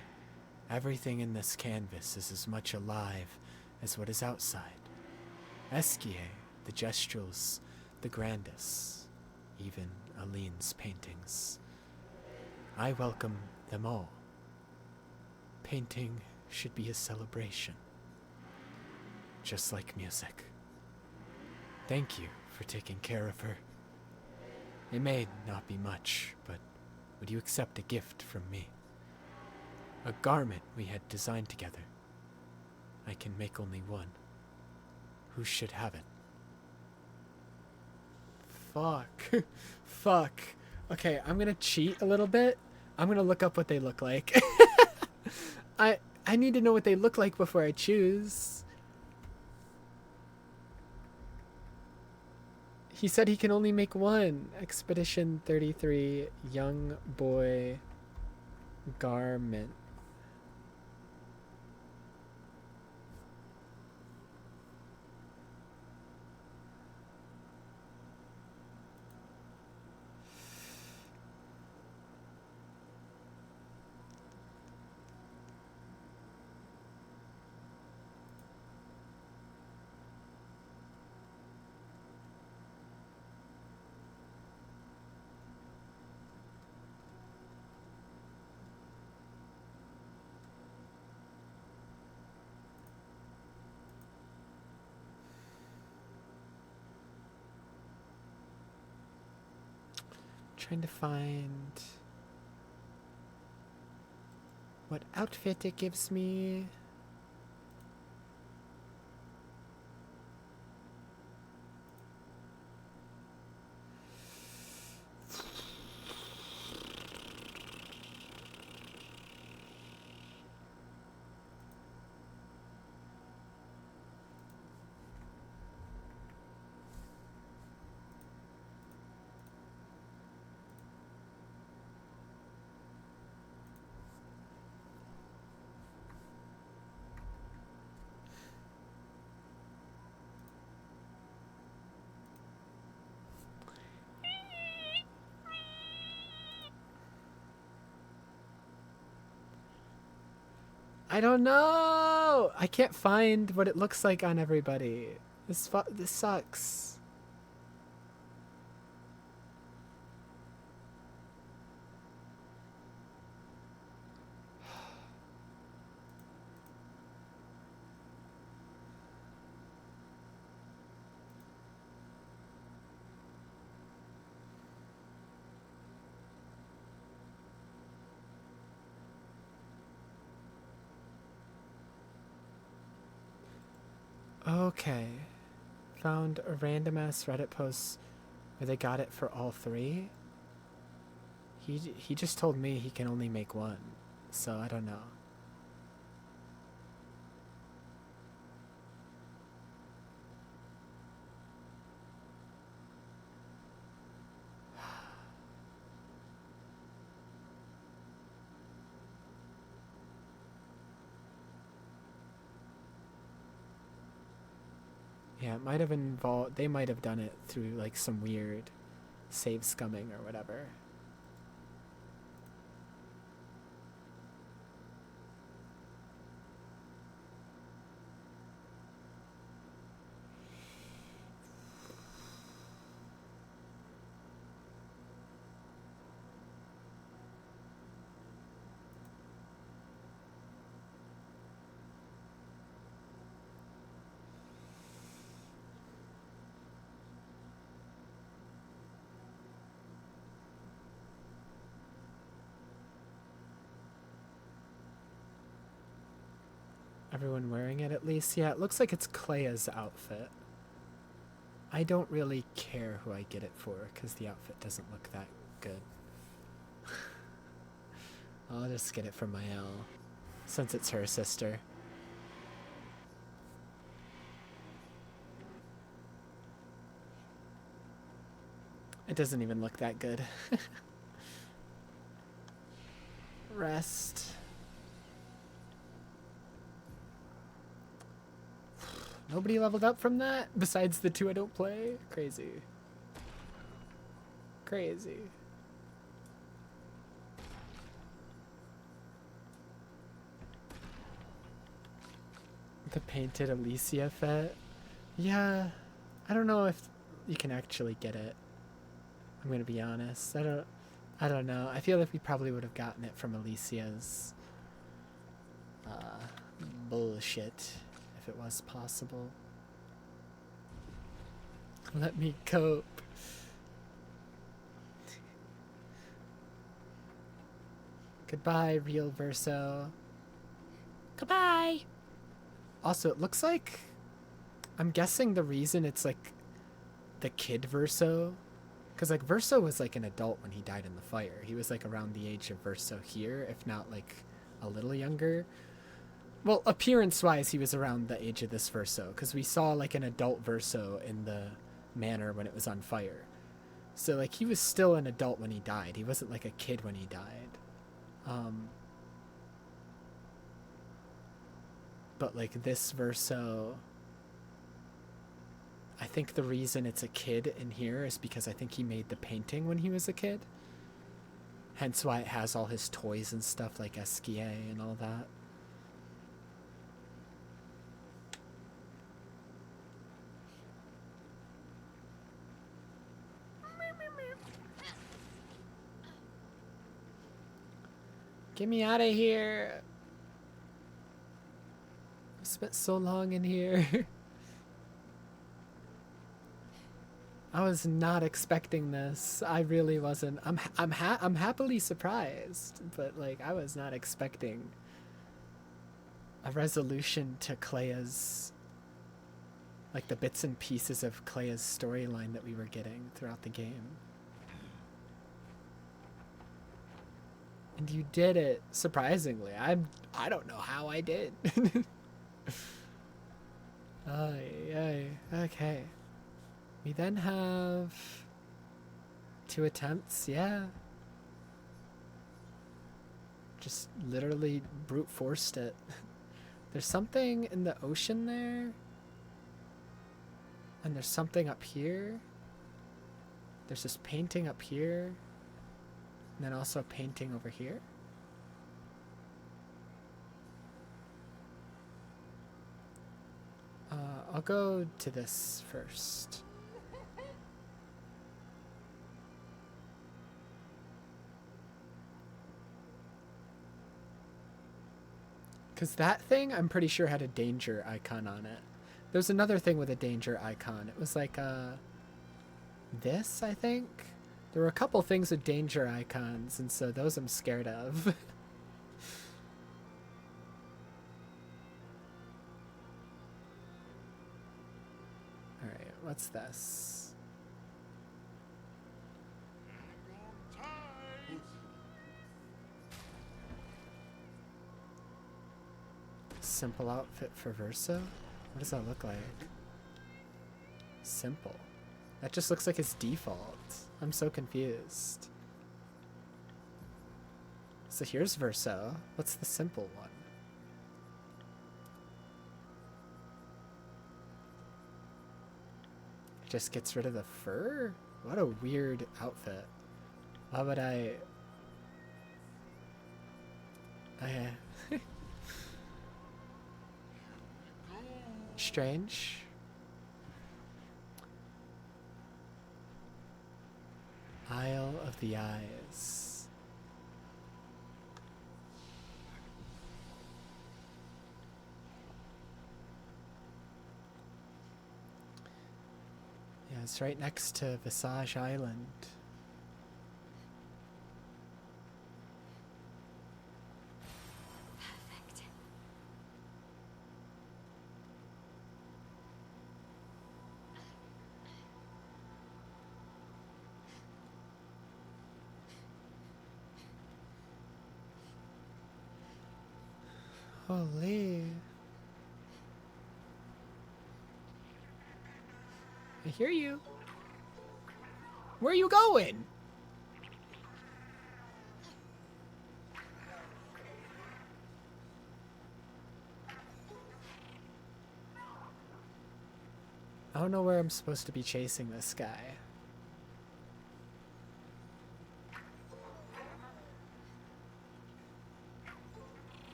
everything in this canvas is as much alive as what is outside. Esquier, the gestuals, the grandis, even Aline's paintings. I welcome them all. Painting should be a celebration, just like music. Thank you for taking care of her. It may not be much, but would you accept a gift from me? A garment we had designed together. I can make only one. Who should have it? Fuck. Fuck. Okay, I'm gonna cheat a little bit. I'm gonna look up what they look like. I need to know what they look like before I choose. He said he can only make one. Expedition 33, young boy garment. Trying to find what outfit it gives me. I don't know. I can't find what it looks like on everybody. This sucks. Okay. Found a random ass Reddit post where they got it for all three. He just told me he can only make one, so I don't know. Yeah, it might have involved. They might have done it through like some weird save scumming or whatever. Everyone wearing it at least? Yeah, it looks like it's Clea's outfit. I don't really care who I get it for, because the outfit doesn't look that good. I'll just get it for Mael, since it's her sister. It doesn't even look that good. Rest. Nobody leveled up from that besides the 2 I don't play. Crazy. Crazy. The painted Alicia Fet. Yeah, I don't know if you can actually get it. I'm gonna be honest. I don't know. I feel like we probably would have gotten it from Alicia's bullshit if it was possible. Let me cope. Goodbye, real Verso. Goodbye. Also, it looks like, I'm guessing the reason it's like the kid Verso, because like Verso was like an adult when he died in the fire. He was like around the age of Verso here, if not like a little younger. Well, appearance-wise, he was around the age of this Verso, because we saw like an adult Verso in the manor when it was on fire. So like he was still an adult when he died. He wasn't like a kid when he died. But like this Verso, I think the reason it's a kid in here is because I think he made the painting when he was a kid. Hence why it has all his toys and stuff like Esquier and all that. Get me out of here. I spent so long in here. I was not expecting this. I really wasn't. I'm happily surprised, but like I was not expecting a resolution to Clea's, like the bits and pieces of Clea's storyline that we were getting throughout the game. And you did it, surprisingly. I don't know how I did. Okay. We then have 2 attempts, yeah. Just literally brute forced it. There's something in the ocean there. And there's something up here. There's this painting up here. And then also a painting over here. I'll go to this first. Because that thing, I'm pretty sure, had a danger icon on it. There's another thing with a danger icon. It was like, this, I think? There were a couple things with danger icons, and so those I'm scared of. Alright, what's this? Simple outfit for Verso? What does that look like? Simple. That just looks like his default. I'm so confused. So here's Verso. What's the simple one? It just gets rid of the fur? What a weird outfit. Why would I... Strange. Isle of the Eyes. Yeah, it's right next to Visage Island. Perfect. Holy. I hear you. Where are you going? I don't know where I'm supposed to be chasing this guy.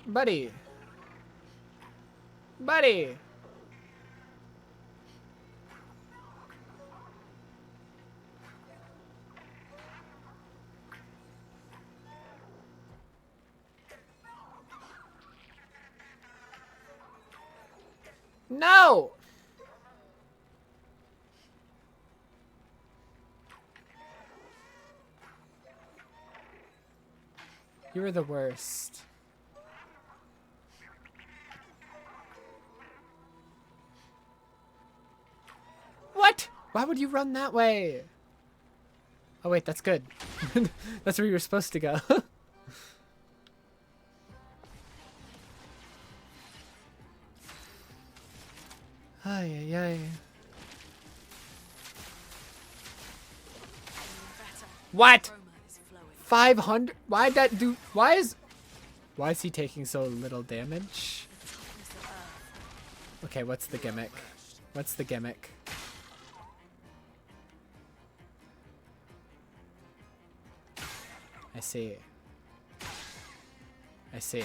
Buddy. Buddy. No! You're the worst. What? Why would you run that way? Oh wait, that's good. That's where you were supposed to go. Ay, ay, ay. What? 500? Why'd that do? Why is he taking so little damage? Okay, what's the gimmick? What's the gimmick? I see. I see.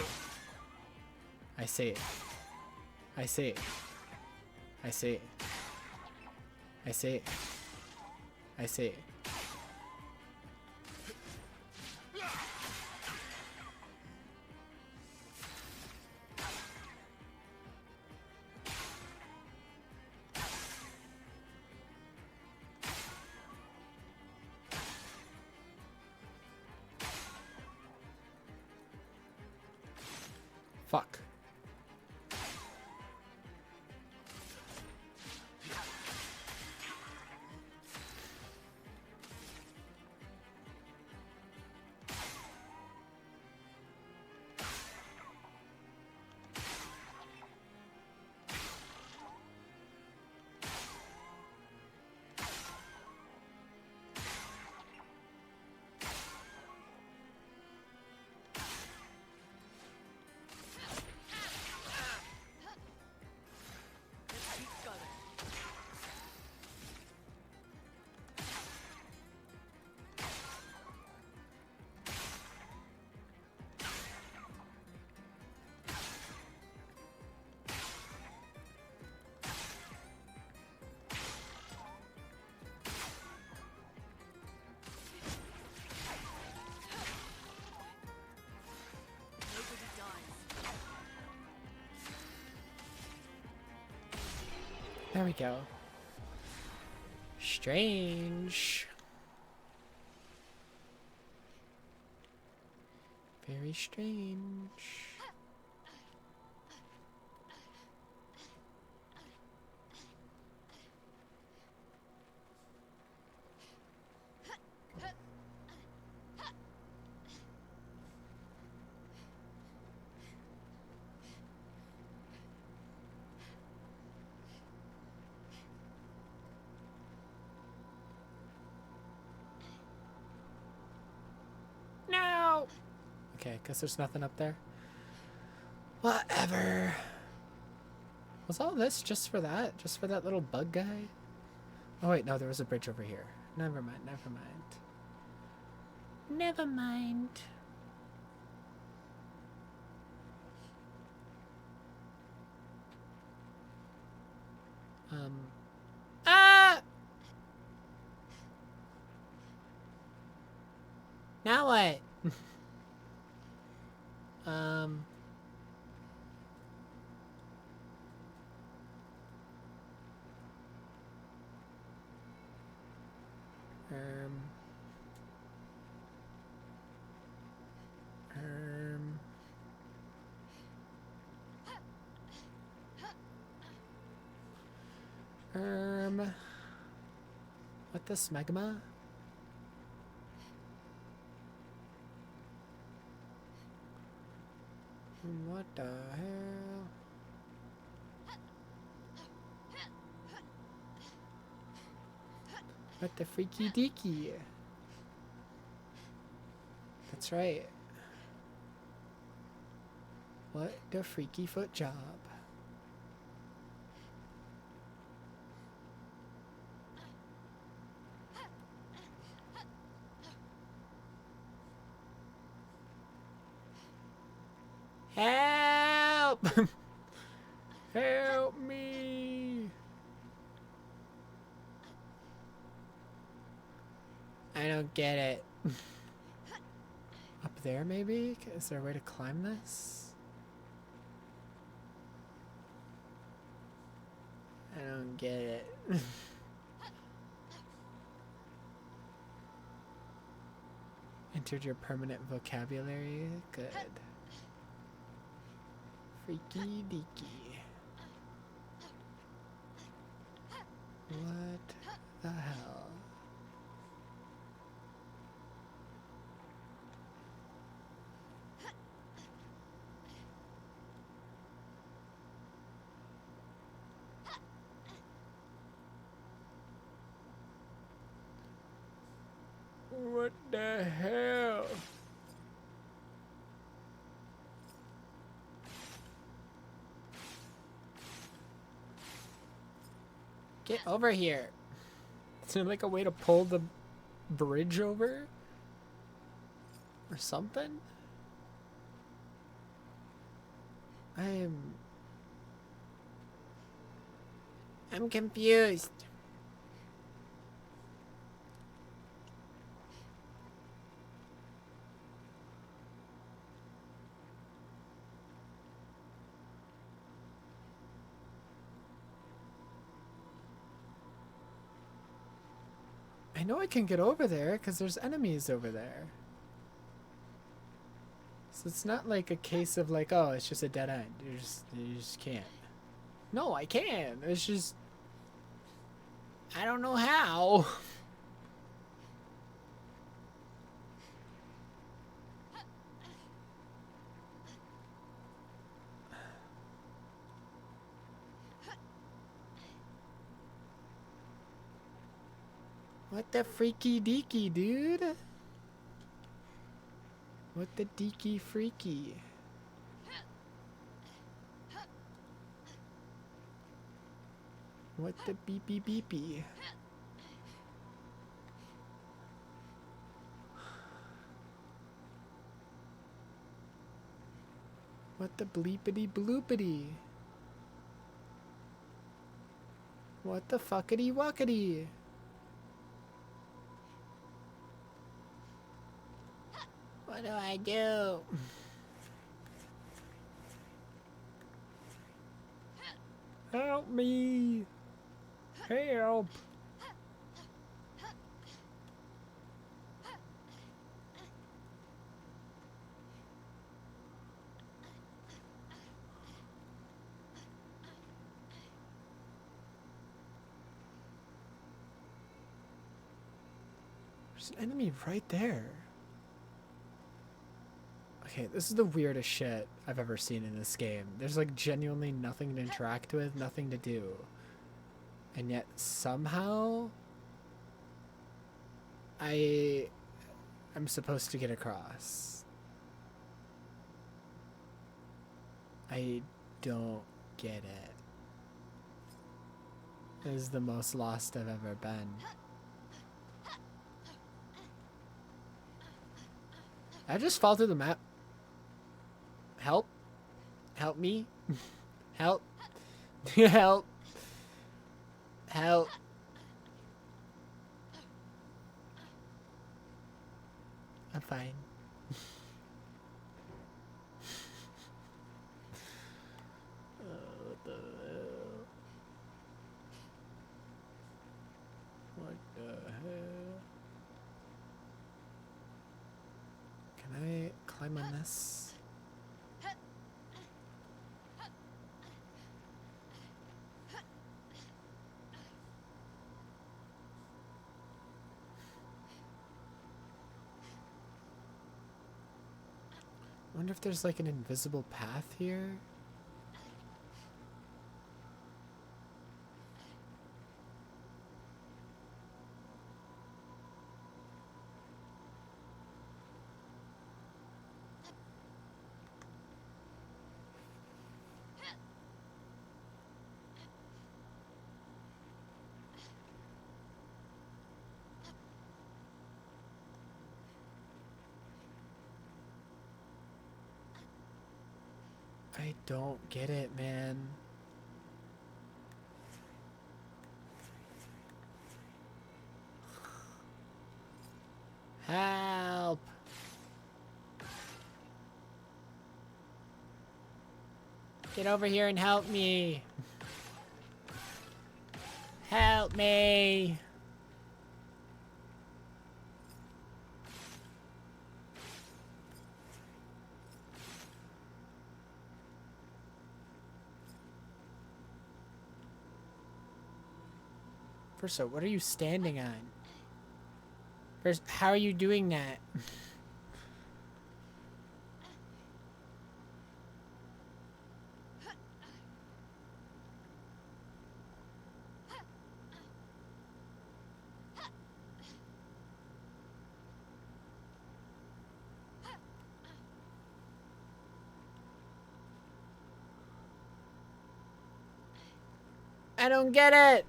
I see. I see. I see. I see. I see. Fuck. There we go. Strange. Very strange. No! Okay, guess there's nothing up there. Whatever. Was all this just for that? Just for that little bug guy? Oh wait, no, there was a bridge over here. Never mind, never mind. Never mind. Ah! Now what? Um... What the smegma? What the hell? What the freaky deaky? That's right. What the freaky foot job? Help! Help me! I don't get it. Up there, maybe? Is there a way to climb this? I don't get it. Entered your permanent vocabulary? Good. Freaky deaky. What the hell? What the hell? Get over here. Is there like a way to pull the bridge over? Or something? I'm confused. I know I can get over there because there's enemies over there. So it's not like a case of like, oh, it's just a dead end. You just can't. No, I can. It's just I don't know how. What the freaky deaky, dude? What the deaky freaky? What the beepy beepy? What the bleepity bloopity? What the fuckity wuckity? What do I do? Help me! Help! There's an enemy right there. Okay, this is the weirdest shit I've ever seen in this game. There's like genuinely nothing to interact with, nothing to do. And yet somehow I'm supposed to get across. I don't get it. This is the most lost I've ever been. I just fall through the map. Help. Help me. Help. Help. Help. I'm fine. What the hell? What the hell? Can I climb on this? I wonder if there's like an invisible path here. I don't get it, man. Help! Get over here and help me! Help me! Verso, what are you standing on? First, how are you doing that? I don't get it!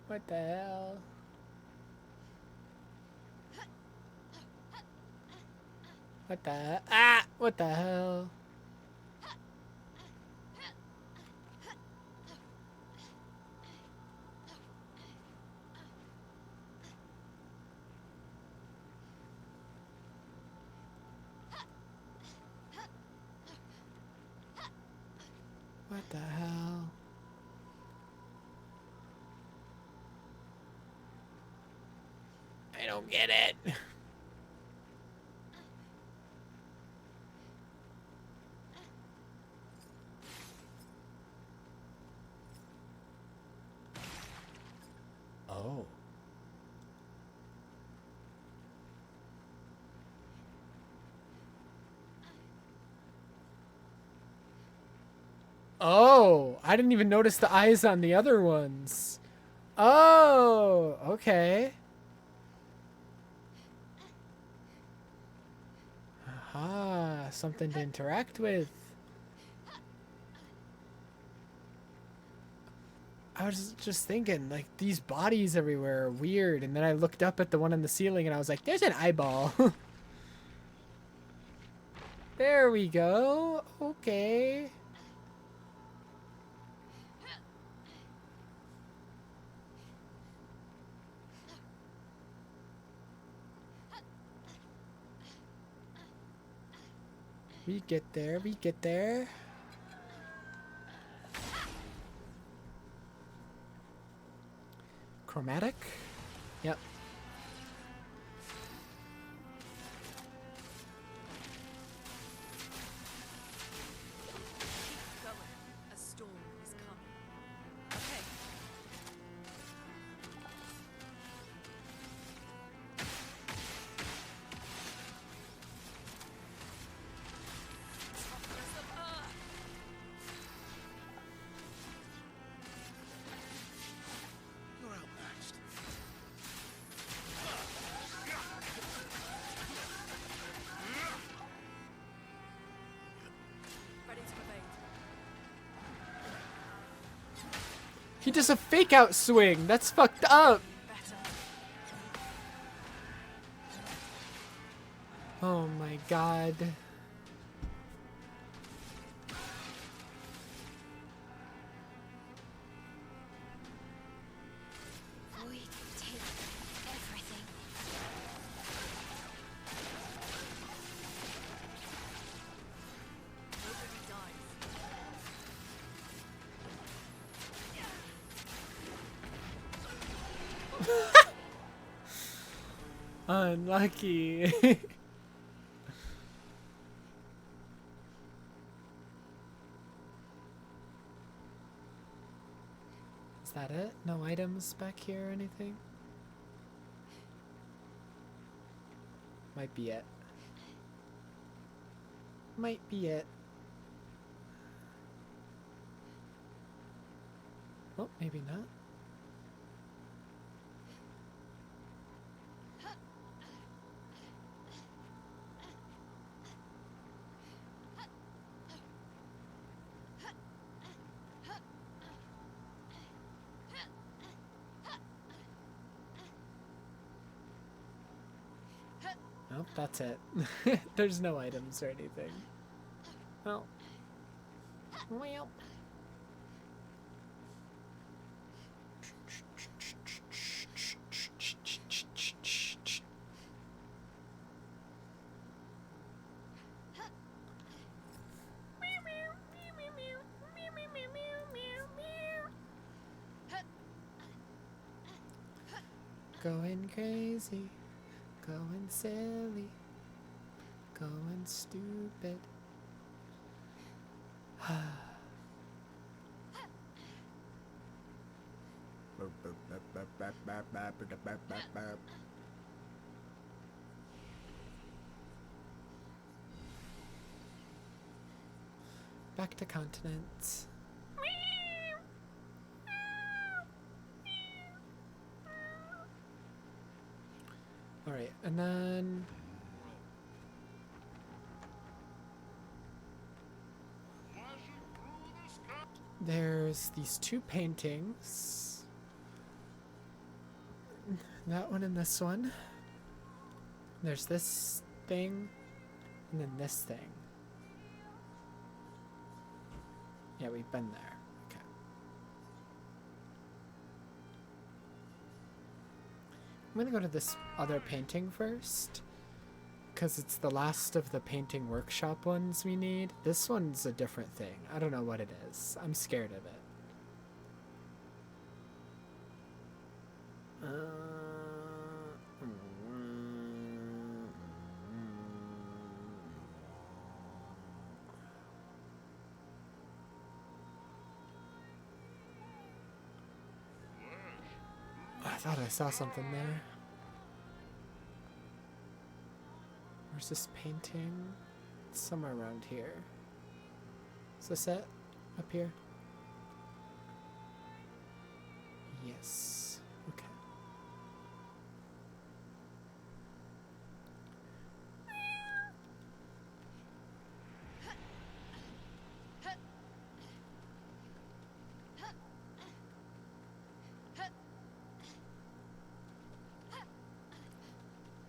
What the hell? What the ah? What the hell? What the hell? I don't get it. Oh. Oh, I didn't even notice the eyes on the other ones. Oh, okay. Aha, something to interact with. I was just thinking, like, these bodies everywhere are weird, and then I looked up at the one on the ceiling and I was like, there's an eyeball. There we go. Okay. We get there, we get there. Chromatic? Yep. A storm is coming. Okay. You're outmatched. Ready to evade. He does a fake out swing. That's fucked up. Oh my god. Void take everything. Nobody dies. Unlucky. Is that it? No items back here or anything? Might be it. Might be it. Oh, maybe not. Oh, that's it. There's no items or anything. Oh. Well. Going crazy, going silly, going stupid. Back to continents. Alright, and then there's these two paintings. That one and this one. There's this thing, and then this thing. Yeah, we've been there. Okay. I'm gonna go to this other painting first, because it's the last of the painting workshop ones we need. This one's a different thing. I don't know what it is. I'm scared of it. I thought I saw something there. Where's this painting? It's somewhere around here. Is this it? Up here? Yes. Okay.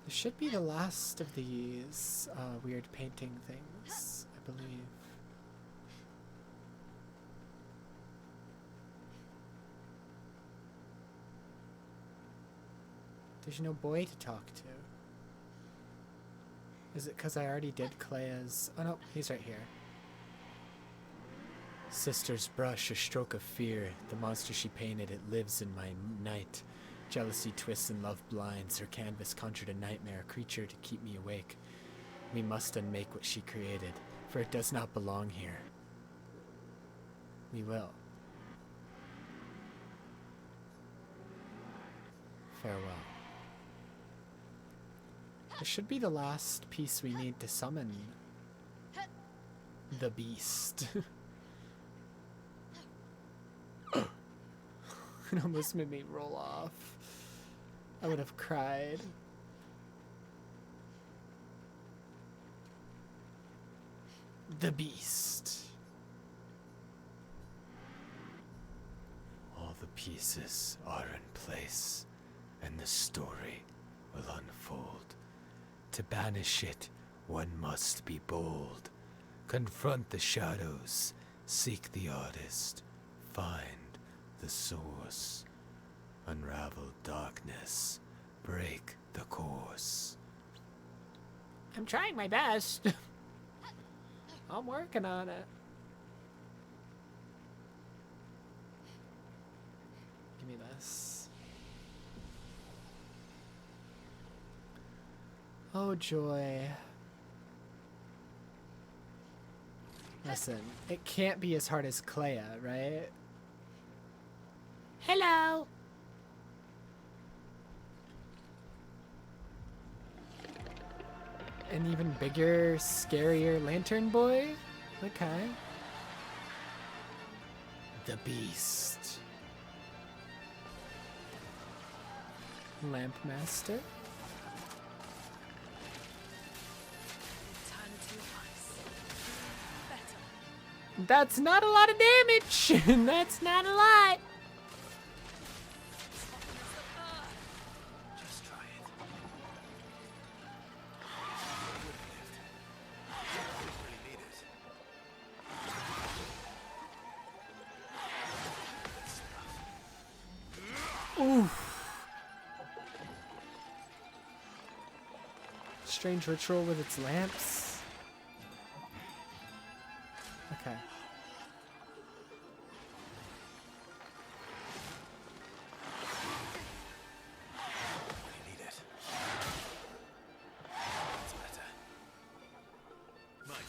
This should be the last of these weird painting things, I believe. There's no boy to talk to. Is it because I already did Clea's? Oh no, he's right here. Sister's brush, a stroke of fear. The monster she painted, it lives in my night. Jealousy twists and love blinds. Her canvas conjured a nightmare, a creature to keep me awake. We must unmake what she created, for it does not belong here. We will. Farewell. This should be the last piece we need to summon the beast. It almost made me roll off. I would have cried. The beast. All the pieces are in place, and the story will unfold. To banish it, one must be bold. Confront the shadows, seek the artist, find the source. Unravel darkness, break the course. I'm trying my best. I'm working on it. Give me this. Oh, joy. Listen, it can't be as hard as Clea, right? Hello. An even bigger, scarier lantern boy? Okay. The beast. Lamp master. That's not a lot of damage. That's not a lot. Just try it. Oof. Strange ritual with its lamps. Okay. We need it. It's better. My turn.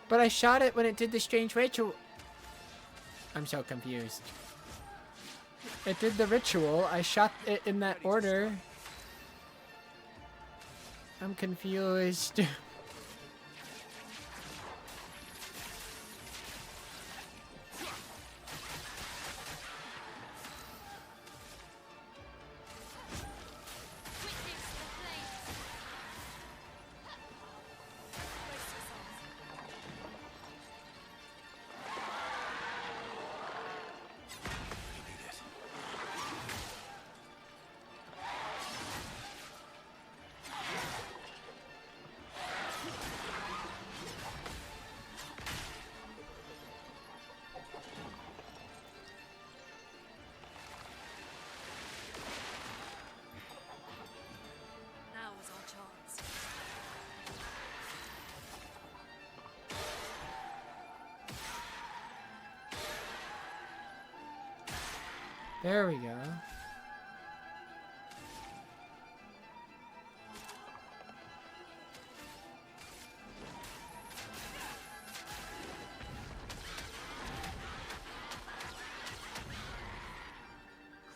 But I shot it when it did the strange ritual. I'm so confused. It did the ritual. I shot it in that order. I'm confused. Now was our chance. There we go.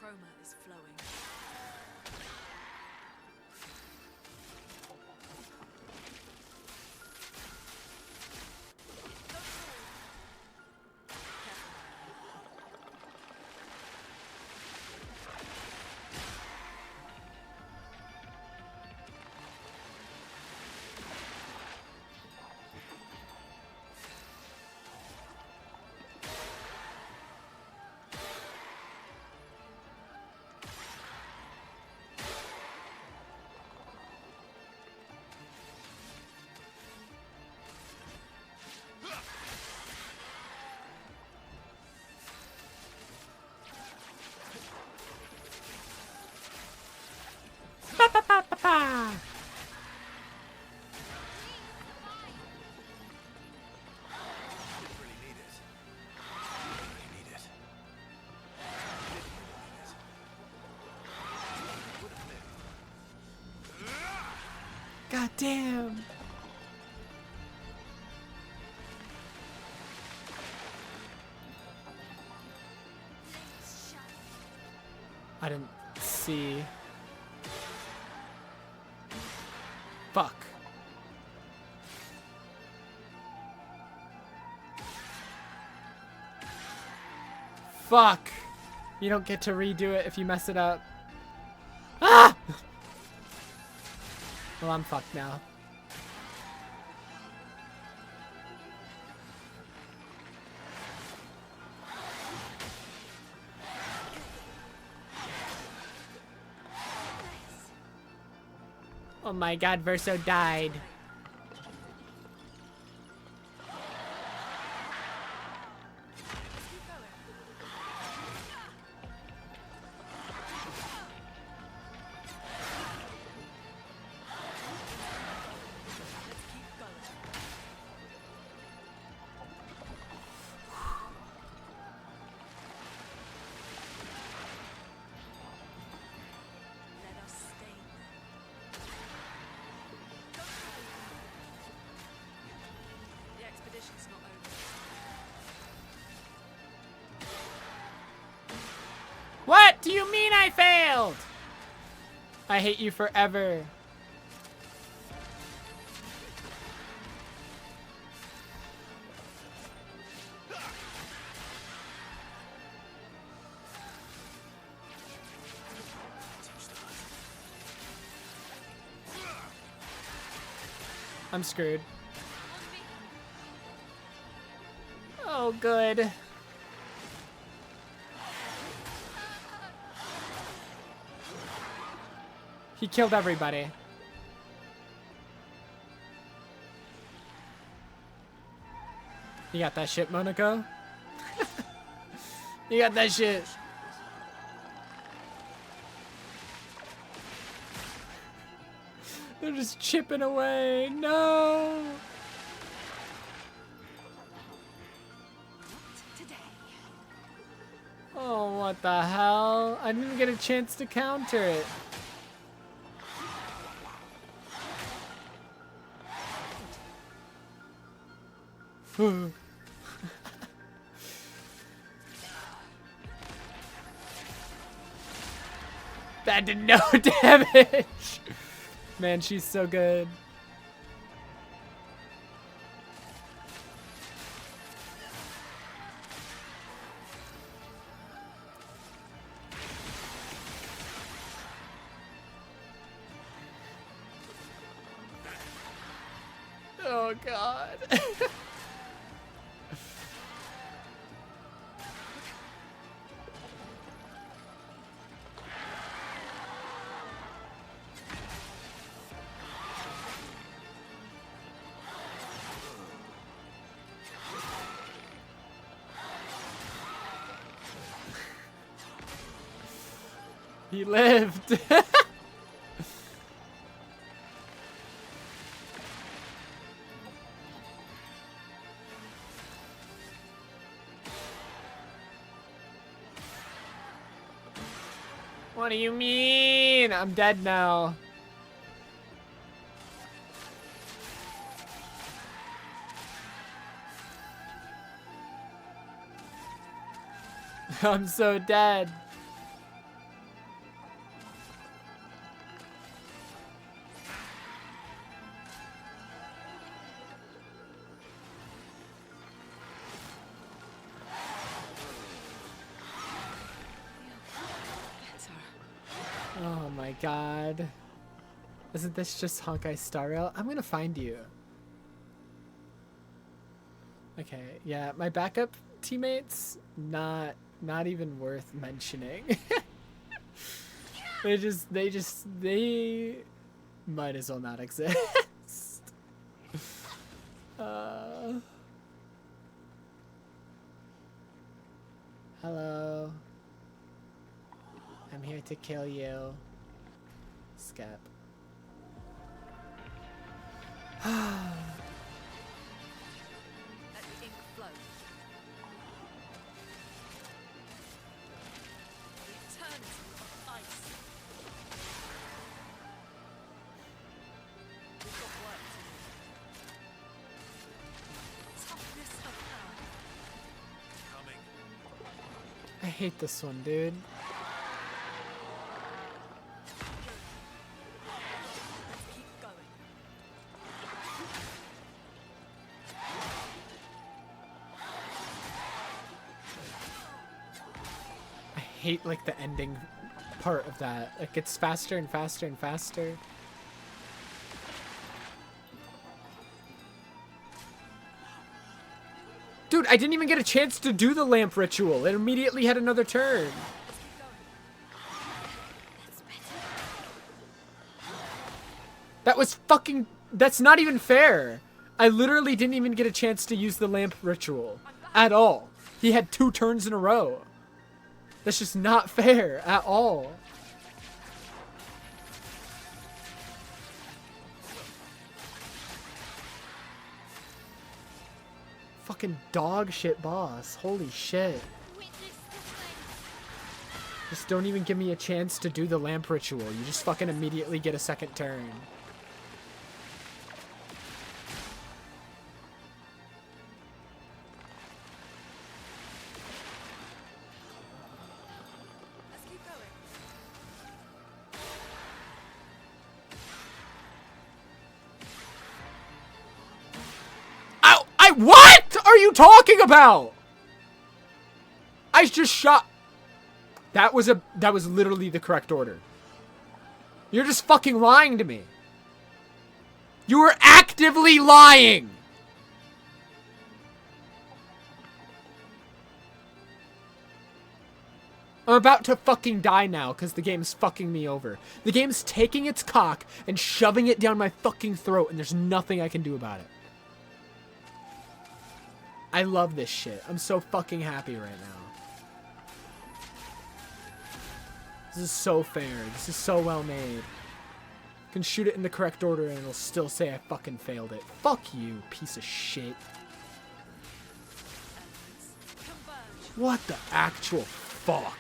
Chroma is flowing. Ah! Really need it. Really need it. God damn. I didn't see. Fuck. Fuck. You don't get to redo it if you mess it up. Ah! Well, I'm fucked now. Oh my god, Verso died. Let us stay there. The expedition's not over. What do you mean I failed? I hate you forever. I'm screwed. Oh, good. He killed everybody. You got that shit, Monaco? You got that shit. They're just chipping away. No. Oh, what the hell? I didn't even get a chance to counter it. That did no damage. Man, she's so good. Oh God. He lived. What do you mean? I'm dead now. I'm so dead. Oh my God. Isn't this just Honkai Star Rail? I'm gonna find you. Okay, yeah, my backup teammates, not even worth mentioning. they might as well not exist. Hello. I'm here to kill you. Scap. Let the ink flow. The eternity of ice. We've got work to do. Toughness of earth. Coming. I hate this one, dude. I hate like the ending part of that. It gets faster and faster and faster. Dude, I didn't even get a chance to do the lamp ritual. It immediately had another turn. That was fucking... That's not even fair. I literally didn't even get a chance to use the lamp ritual. At all. He had 2 turns in a row. That's just not fair at all. Fucking dog shit boss. Holy shit. Just don't even give me a chance to do the lamp ritual. You just fucking immediately get a second turn. What are you talking about? I just shot. That was literally the correct order. You're just fucking lying to me. You were actively lying. I'm about to fucking die now because the game's fucking me over. The game's taking its cock and shoving it down my fucking throat, and there's nothing I can do about it. I love this shit. I'm so fucking happy right now. This is so fair. This is so well made. I can shoot it in the correct order and it'll still say I fucking failed it. Fuck you, piece of shit. What the actual fuck?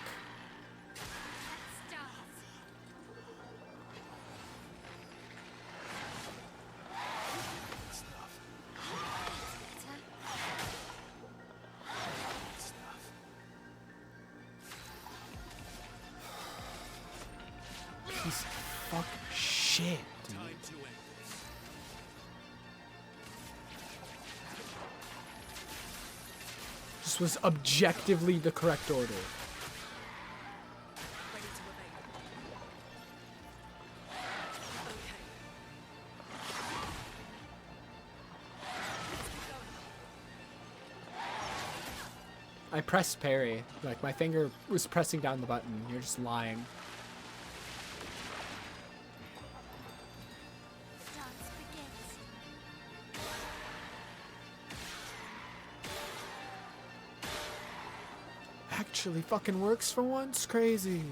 Piece of fuck shit, dude. This was objectively the correct order. I pressed parry. Like, my finger was pressing down the button. You're just lying. Actually fucking works for once? Crazy.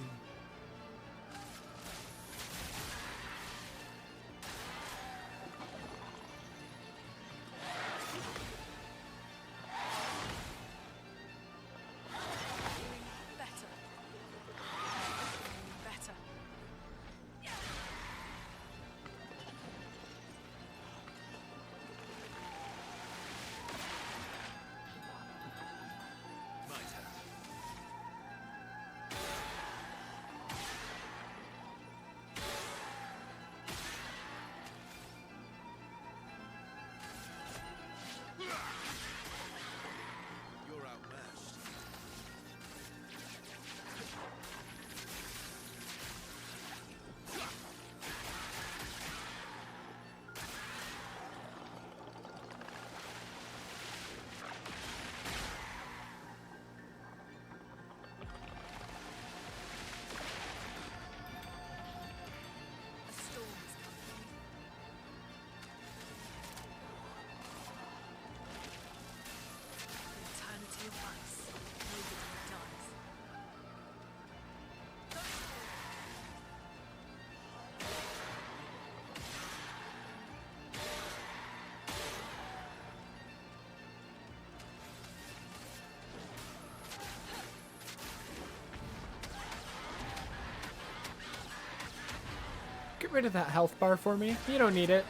Get rid of that health bar for me. You don't need it.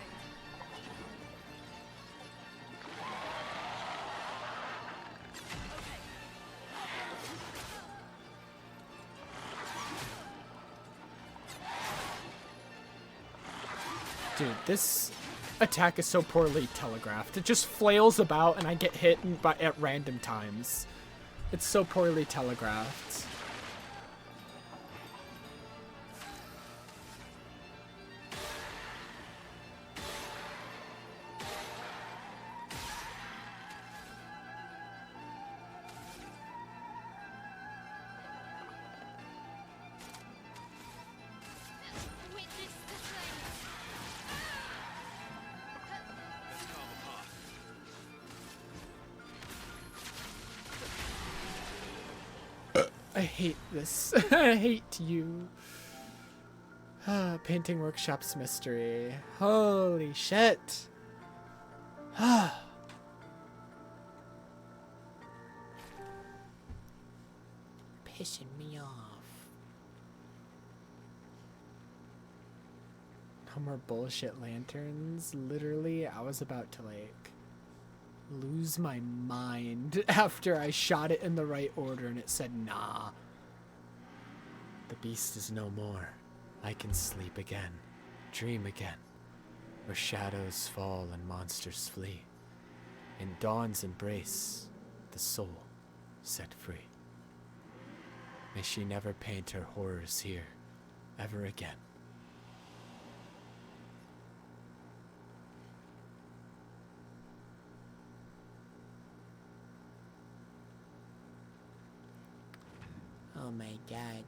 Dude, this attack is so poorly telegraphed. It just flails about and I get hit at random times. It's so poorly telegraphed. I hate this. I hate you. Painting Workshop's mystery. Holy shit. Pissing me off. No more bullshit lanterns. Literally, I was about to, like, lose my mind after I shot it in the right order and it said nah. The beast is no more. I can sleep again, dream again, where shadows fall and monsters flee. In dawn's embrace, the soul set free. May she never paint her horrors here, ever again. Oh my god.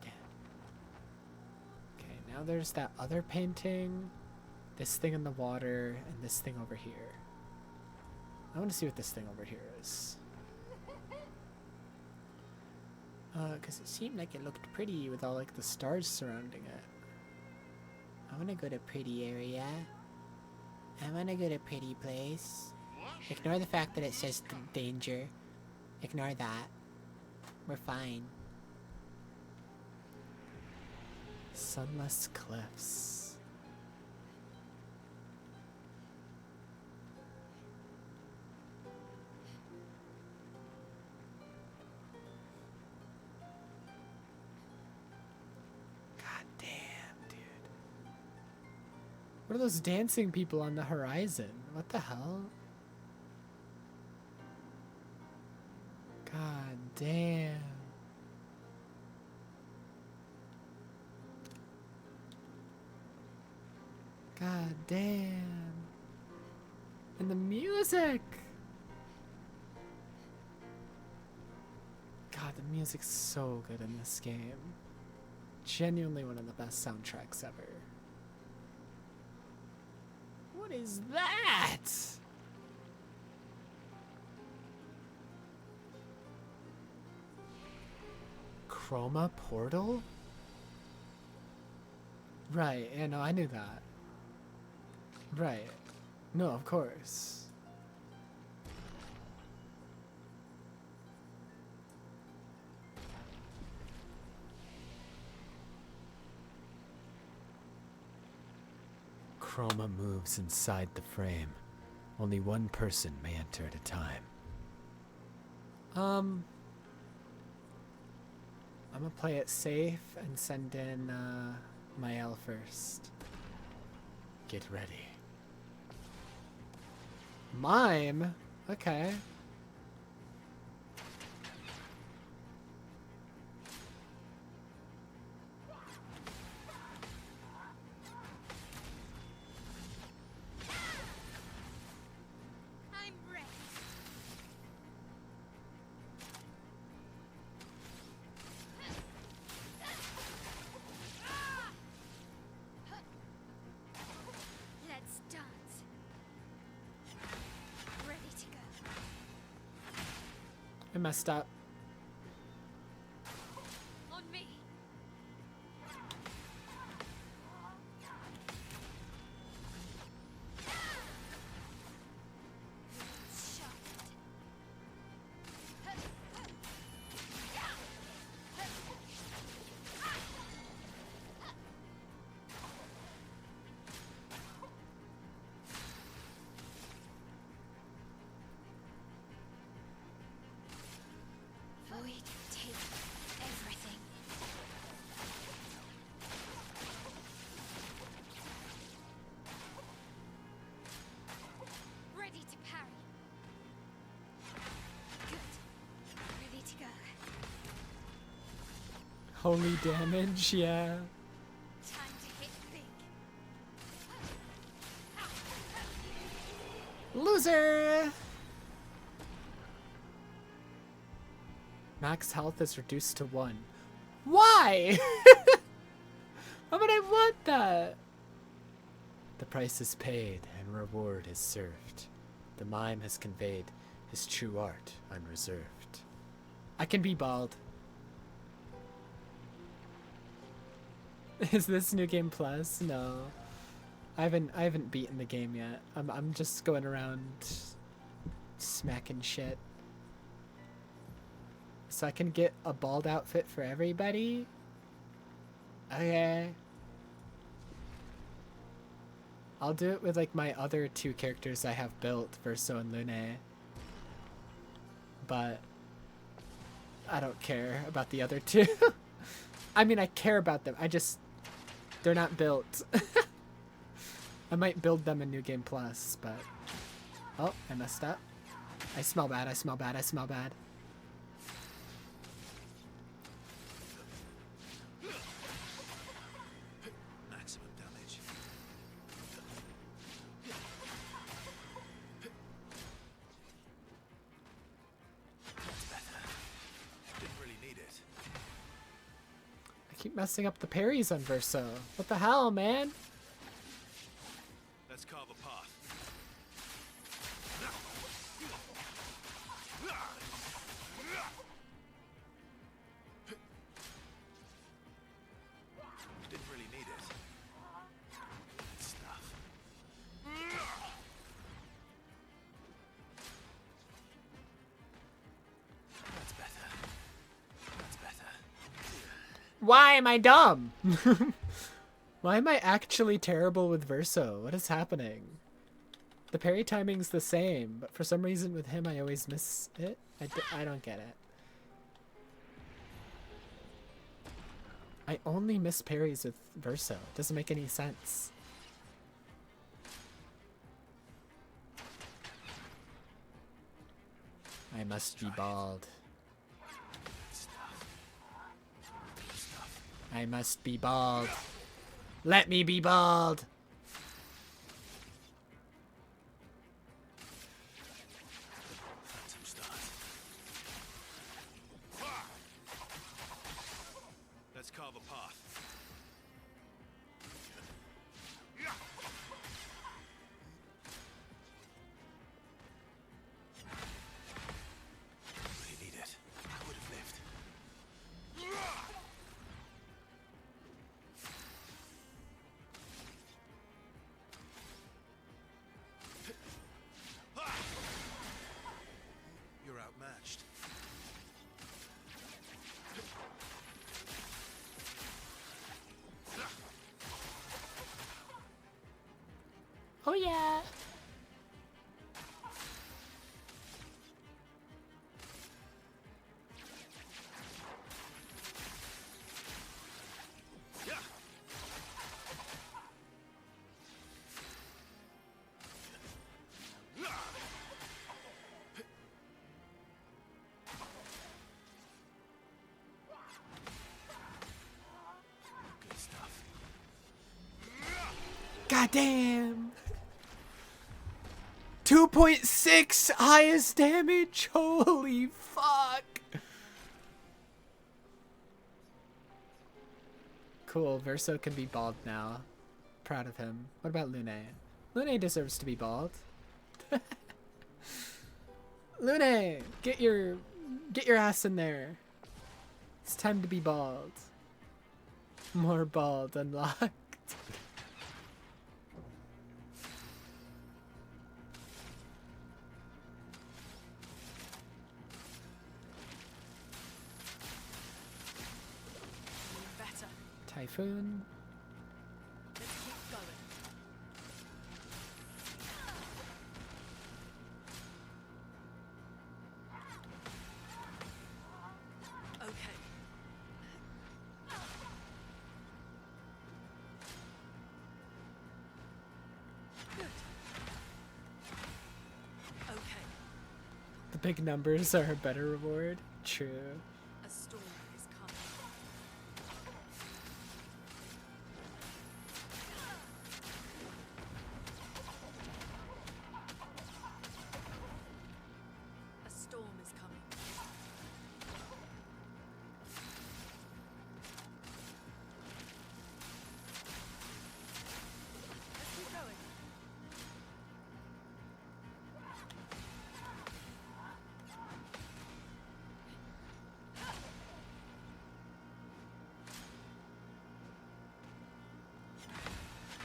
Okay, now there's that other painting, this thing in the water, and this thing over here. I want to see what this thing over here is. Because it seemed like it looked pretty with all like the stars surrounding it. I want to go to pretty area. I want to go to pretty place. Ignore the fact that it says danger. Ignore that. We're fine. Sunless cliffs. What are those dancing people on the horizon? What the hell? God damn. God damn. And the music! God, the music's so good in this game. Genuinely one of the best soundtracks ever. What is that? Chroma portal? Right, yeah, no, I knew that. Right. No, of course. Chroma moves inside the frame. Only one person may enter at a time. I'm gonna play it safe and send in my L first. Get ready. Mime? Okay. I'm ready. Let's dance. Ready to go. I messed up. On me. Void, take everything. Ready to parry. Good. Ready to go. Holy damage, yeah. Time to hit big. Loser! Max health is reduced to 1. Why? Why would I want that? The price is paid and reward is served. The mime has conveyed his true art unreserved. I can be bald. Is this New Game Plus? No. I haven't beaten the game yet. I'm just going around smacking shit. So I can get a bald outfit for everybody? Okay. I'll do it with like my other 2 characters I have built, Verso and Lune. But I don't care about the other 2. I mean, I care about them. They're not built. I might build them in New Game Plus, but... Oh, I messed up. I smell bad, I smell bad, I smell bad. Maximum damage. That's better. Didn't really need it. Keep messing up the parries on Verso. What the hell, man? Let's carve a path. Didn't really need it. Good stuff. That's better. That's better. Why am I dumb? Why am I actually terrible with Verso? What is happening? The parry timing's the same, but for some reason with him I always miss it. I don't get it. I only miss parries with Verso. It doesn't make any sense. I must be bald. I must be bald. Let me be bald. Phantom start. Let's carve a path. Really need it. I would have lived. You're outmatched. Oh yeah. Good stuff. God damn. 2.6 highest damage. Holy fuck. Cool. Verso can be bald now. Proud of him. What about Lune? Lune deserves to be bald. Lune, get your ass in there. It's time to be bald. More bald unlocked. Better. Typhoon. Let's keep going. Okay. Good. Okay. The big numbers are a better reward. True. A storm is coming. A storm is coming. Let's keep going.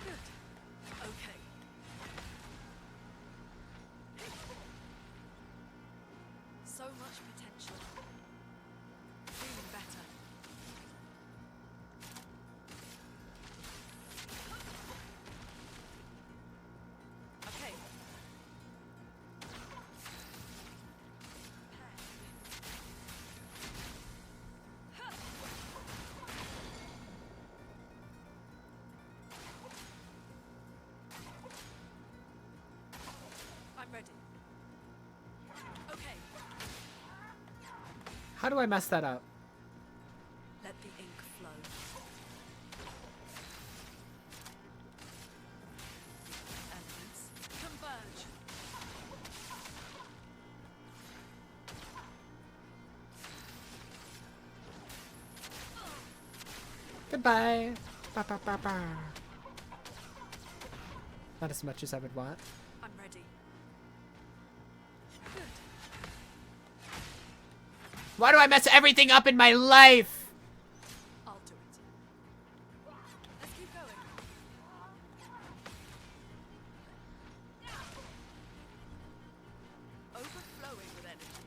Good. Okay. So much potential. Feeling better. Okay. I'm ready. Okay. How do I mess that up? Let the ink flow. Elements converge. Goodbye. Ba, ba, ba, ba. Not as much as I would want. I'm ready. Why do I mess everything up in my life? I'll do it. Let's keep going. Overflowing with energy.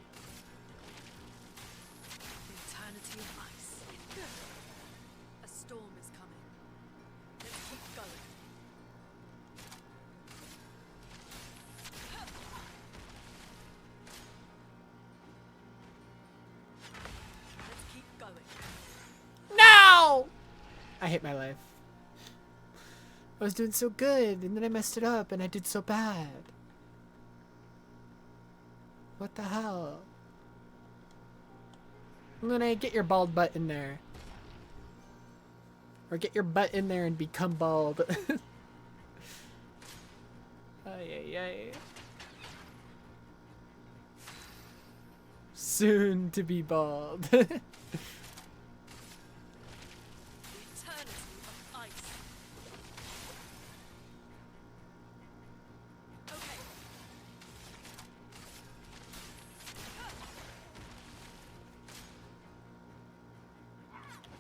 The eternity of ice. A storm is coming. Let's keep going. Let's keep going. No! I hate my life. I was doing so good, and then I messed it up, and I did so bad. What the hell? Luna, get your bald butt in there. Or get your butt in there and become bald. Ay, ay, ay. Soon to be bald. The eternity of ice. Okay.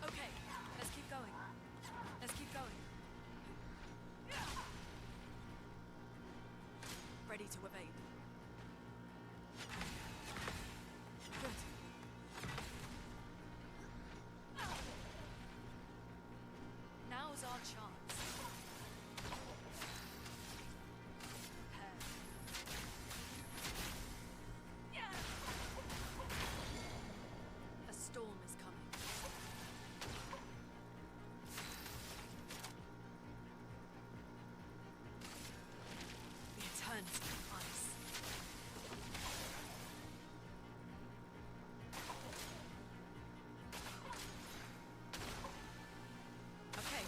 Okay, let's keep going. Let's keep going. Ready to evade. Good. Now's our chance. Prepare. A storm is coming. The eternity of ice. Okay.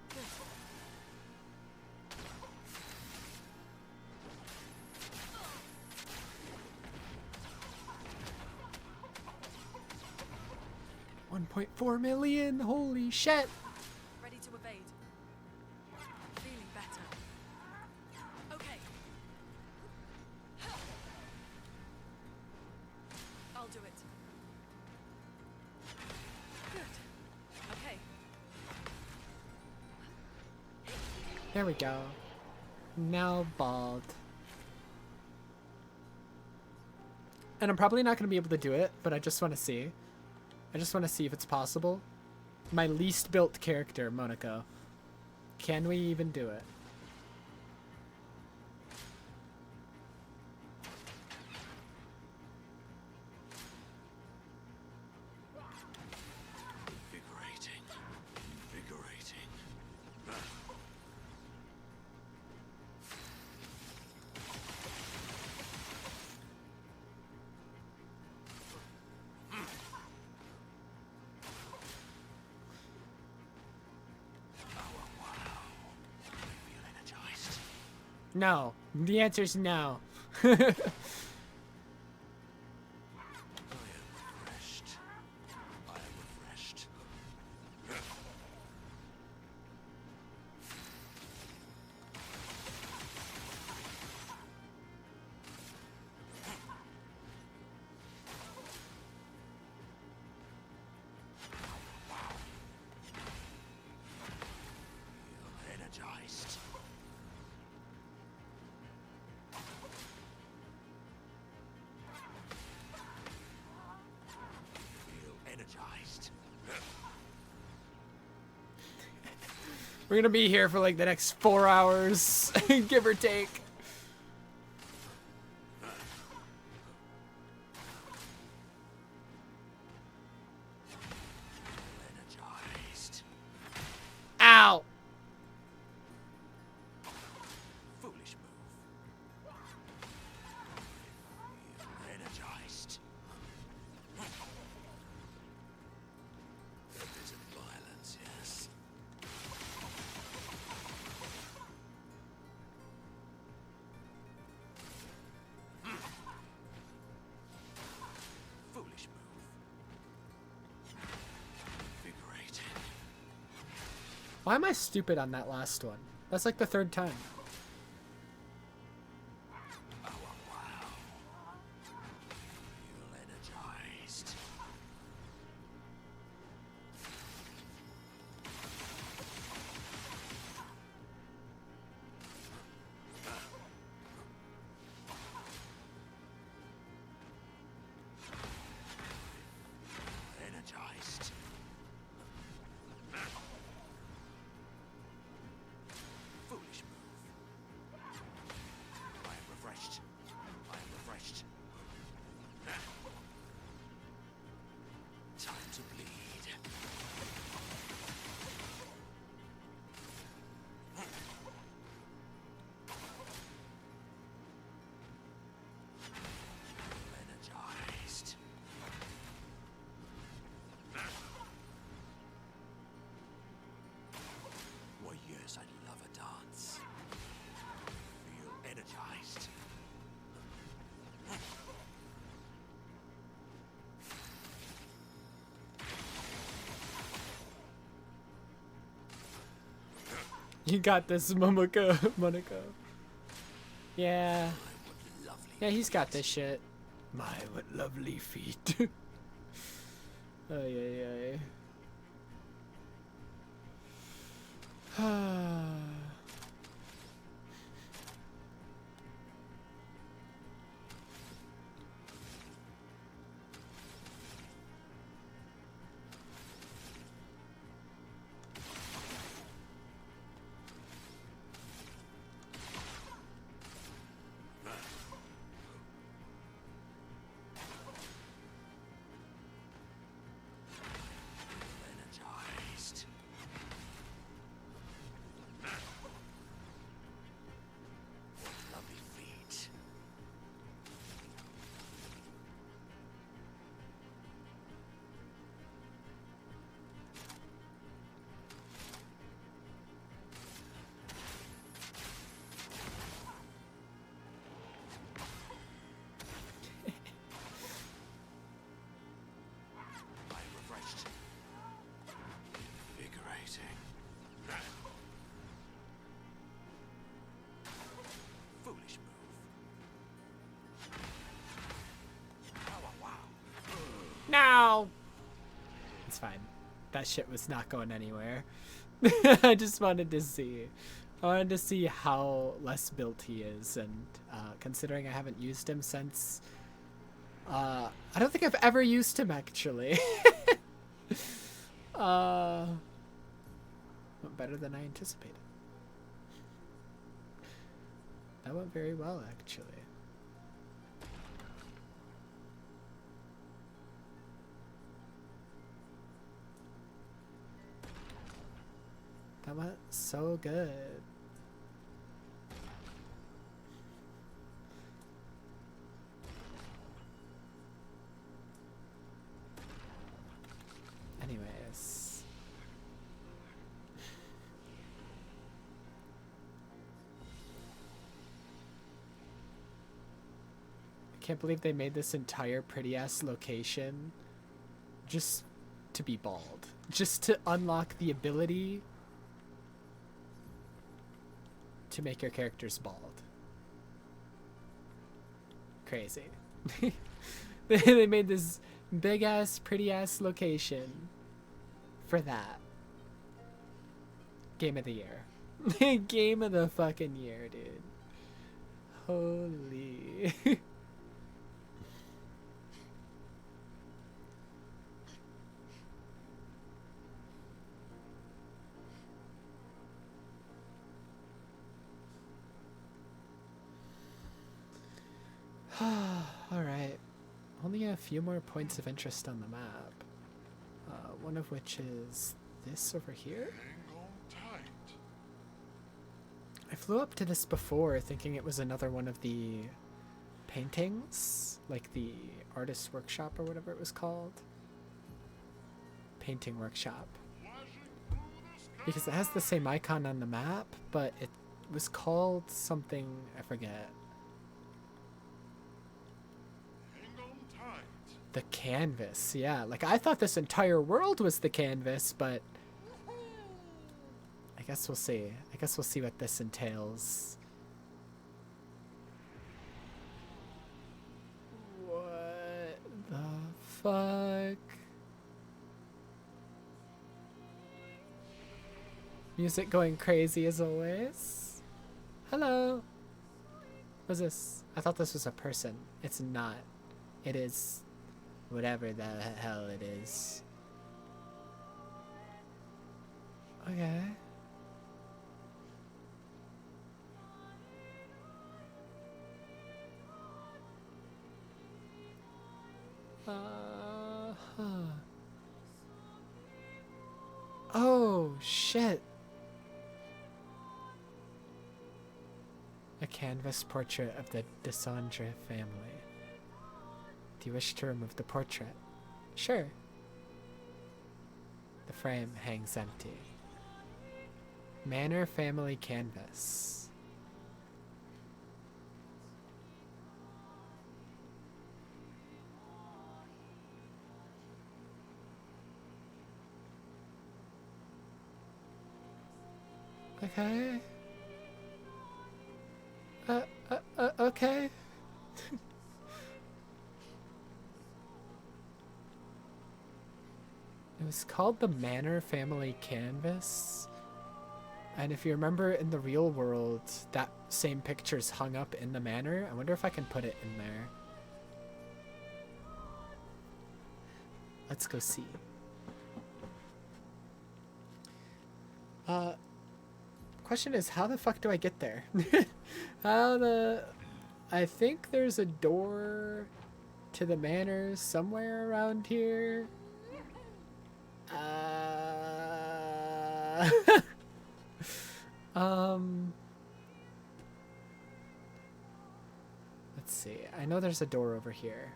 Good. 1.4 million, holy shit. Ready to evade. Feeling better. Okay. I'll do it. Good. Okay. There we go. Now bald. And I'm probably not going to be able to do it, but I just want to see. I just want to see if it's possible. My least built character, Monaco. Can we even do it? Invigorating. Invigorating. No. The answer's no. Refreshed. I am refreshed. Feel energized. Feel energized. We're gonna be here for like the next 4 hours, give or take. Energized. Ow! Foolish move. Feel energized. A bit of violence, yes. Why am I stupid on that last one? That's like the third time. You got this, Monaco. Yeah. Yeah, he's got this shit. My, what lovely feet. Ay, ay, ay. No! It's fine. That shit was not going anywhere. I just wanted to see. I wanted to see how less built he is, and considering I haven't used him since... I don't think I've ever used him, actually. Went better than I anticipated. That went very well, actually. That went so good. Anyways. I can't believe they made this entire pretty-ass location just to be bald. Just to unlock the ability to make your characters bald. Crazy. They made this big ass, pretty ass location for that. Game of the year. Game of the fucking year, dude. Holy. Alright. Only a few more points of interest on the map. One of which is this over here. I flew up to this before thinking it was another one of the paintings, like the artist's workshop or whatever it was called. Painting workshop. Because it has the same icon on the map, but it was called something, I forget. The canvas, yeah. Like, I thought this entire world was the canvas, but guess we'll see. I guess we'll see what this entails. What the fuck? Music going crazy as always. Hello. What's this? I thought this was a person. It's not. It is whatever the hell it is. Okay. Huh. Oh, shit. A canvas portrait of the Descendre family. Do you wish to remove the portrait? Sure. The frame hangs empty. Manor family canvas. Okay. Okay. It was called the Manor Family Canvas. And if you remember in the real world, that same picture's hung up in the manor. I wonder if I can put it in there. Let's go see. Question is, how the fuck do I get there? I think there's a door to the manor somewhere around here. Let's see. I know there's a door over here.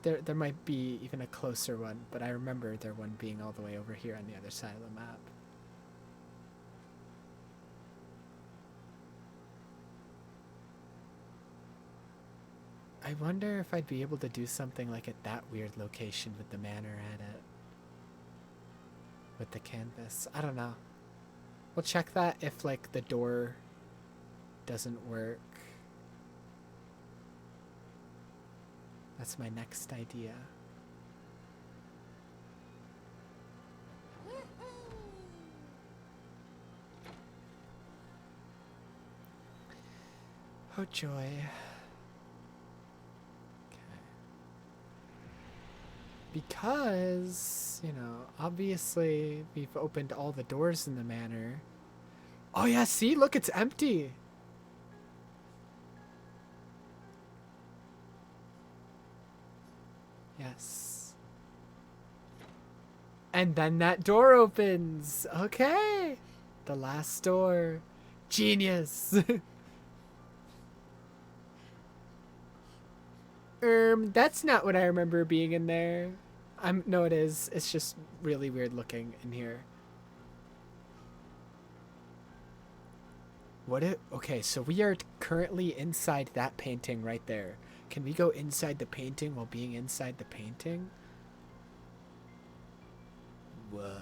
There might be even a closer one, but I remember there one being all the way over here on the other side of the map. I wonder if I'd be able to do something like at that weird location with the manor at it. With the canvas. I don't know. We'll check that if, like, the door doesn't work. That's my next idea. Oh joy. Okay. Because, you know, obviously we've opened all the doors in the manor. Oh yeah, see? Look, it's empty. Yes. And then that door opens. Okay. The last door. Genius. That's not what I remember being in there. No, it is. It's just really weird looking in here. Okay, so we are currently inside that painting right there. Can we go inside the painting while being inside the painting? Whoa.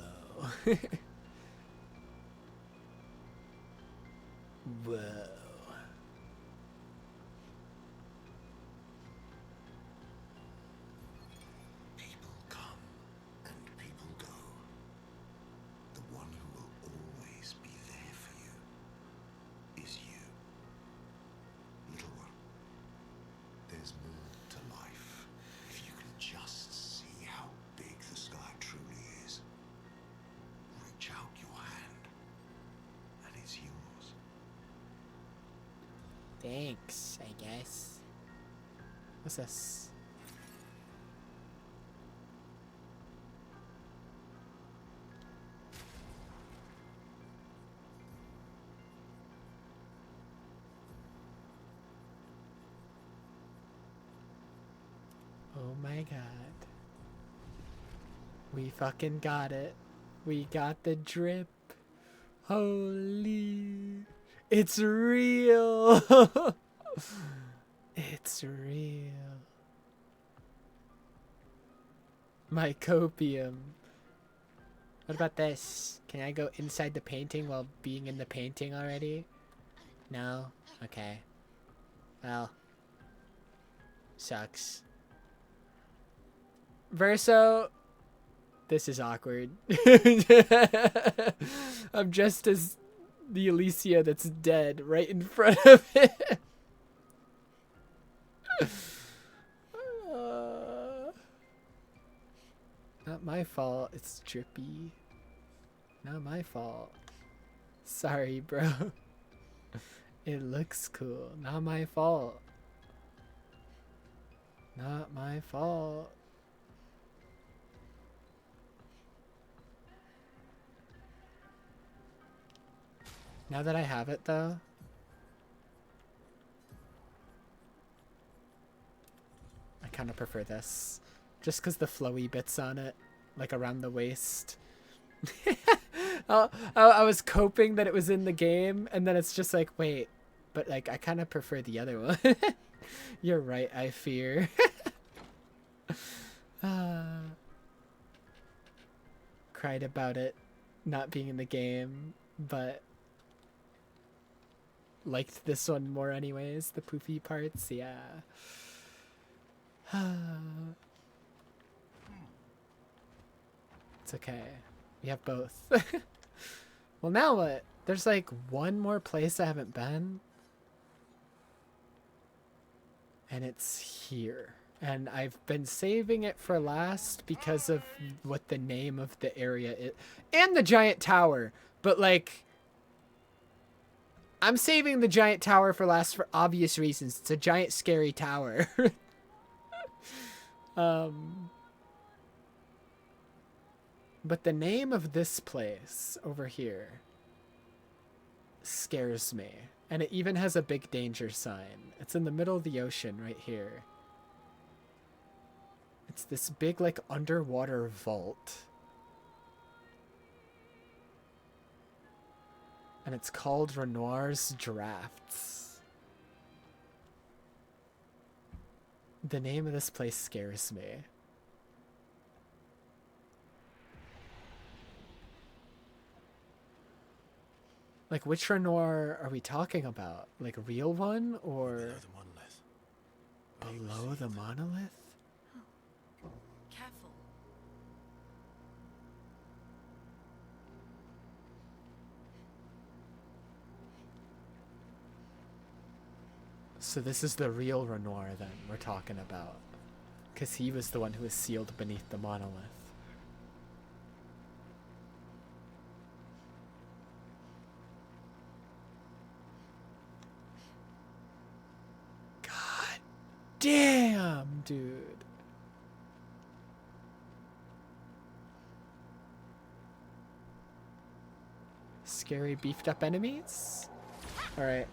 Whoa. People come and people go. The one who will always be there for you is you. Little one. There's more to life if you can just see how big the sky truly is. Reach out your hand, and it's yours. Thanks, I guess. What's this? Oh my god. We fucking got it. We got the drip. Holy. It's real. It's real. My copium. What about this? Can I go inside the painting while being in the painting already? No? Okay. Well. Sucks. Verso. This is awkward. I'm just as the Alicia that's dead right in front of it. Not my fault. It's drippy. Not my fault. Sorry, bro. It looks cool. Not my fault. Not my fault. Now that I have it, though, I kind of prefer this. Just because the flowy bits on it, like around the waist. I was coping that it was in the game, and then it's just like, wait, but like I kind of prefer the other one. You're right, I fear. Cried about it not being in the game, but liked this one more anyways. The poofy parts, yeah. It's okay. We have both. Well, now what? There's like one more place I haven't been. And it's here. And I've been saving it for last because of what the name of the area is. And the giant tower. But like, I'm saving the giant tower for last for obvious reasons. It's a giant scary tower. But the name of this place over here scares me. And it even has a big danger sign. It's in the middle of the ocean right here. It's this big, like, underwater vault. And it's called Renoir's Drafts. The name of this place scares me. Like, which Renoir are we talking about? Like, a real one, or below the monolith? Careful. So this is the real Renoir, then, we're talking about. Because he was the one who was sealed beneath the monolith. Damn, dude. Scary beefed up enemies? Alright.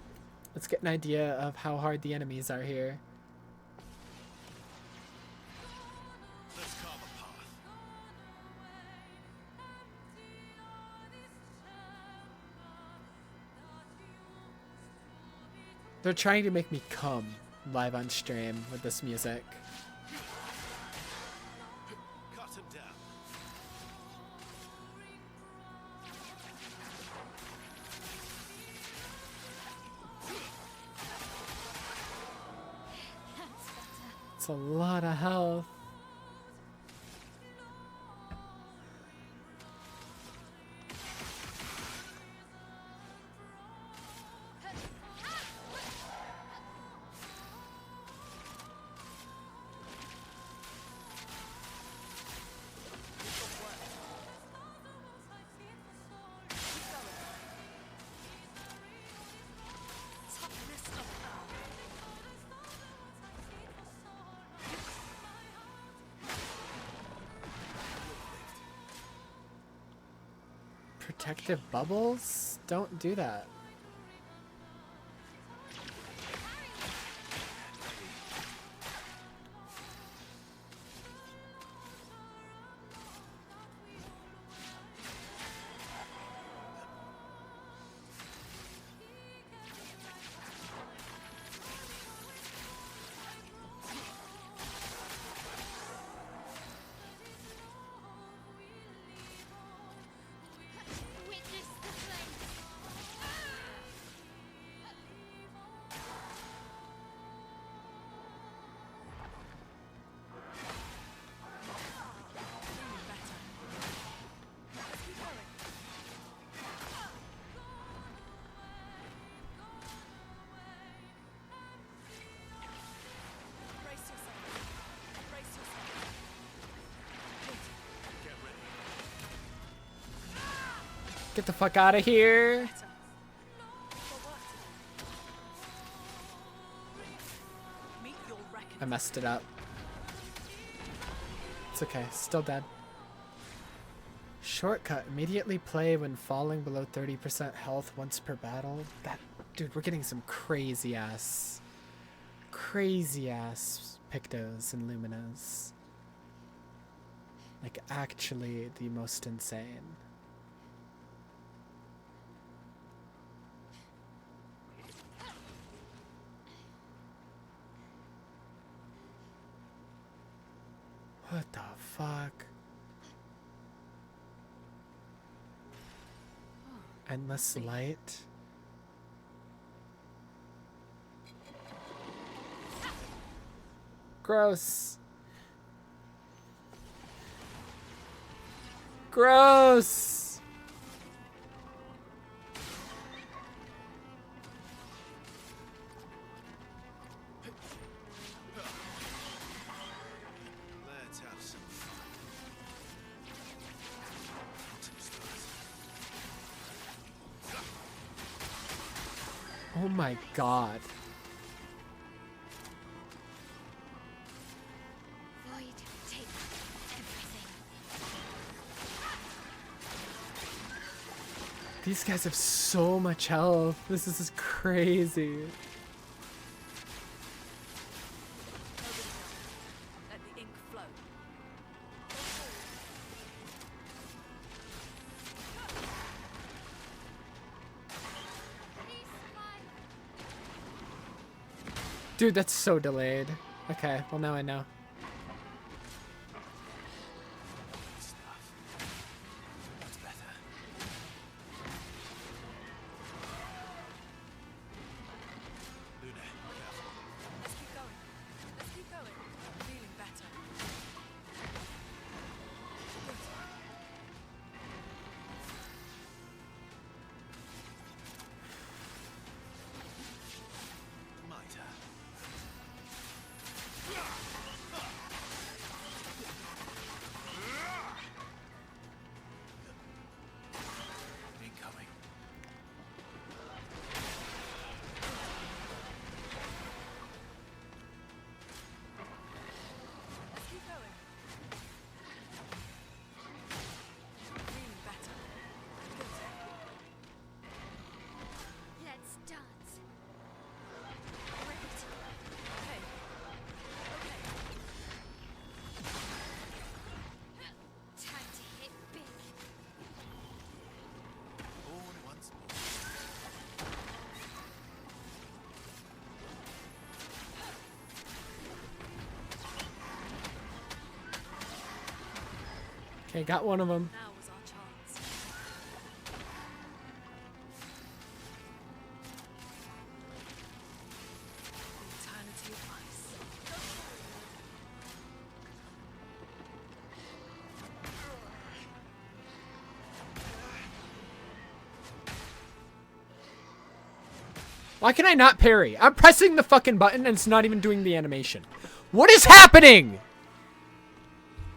Let's get an idea of how hard the enemies are here. Let's call the path. They're trying to make me come live on stream with this music. Cut him down. It's a lot of health. Protective bubbles? Don't do that. Get the fuck out of here. Better. For what? Meet your reckoning. I messed it up. It's okay, still dead. Shortcut, immediately play when falling below 30% health once per battle. That, dude, we're getting some crazy ass Pictos and Luminas. Like, actually the most insane. What the fuck? Endless light? Gross. Gross! Let's have some fun. Oh my god. Void, take everything. These guys have so much health. This is crazy. Let the ink flow. Dude, that's so delayed. Okay, well now I know. That's better. Luna, careful. Let's keep going. Let's keep going. I'm feeling better. Mitre. Incoming. Let's keep going. Feeling better. Good. Let's dance. Okay. Okay. Time to hit big. Born once more. Okay, got one of them. Now was our chance. Eternity of ice. Why can I not parry? I'm pressing the fucking button and it's not even doing the animation. What is happening?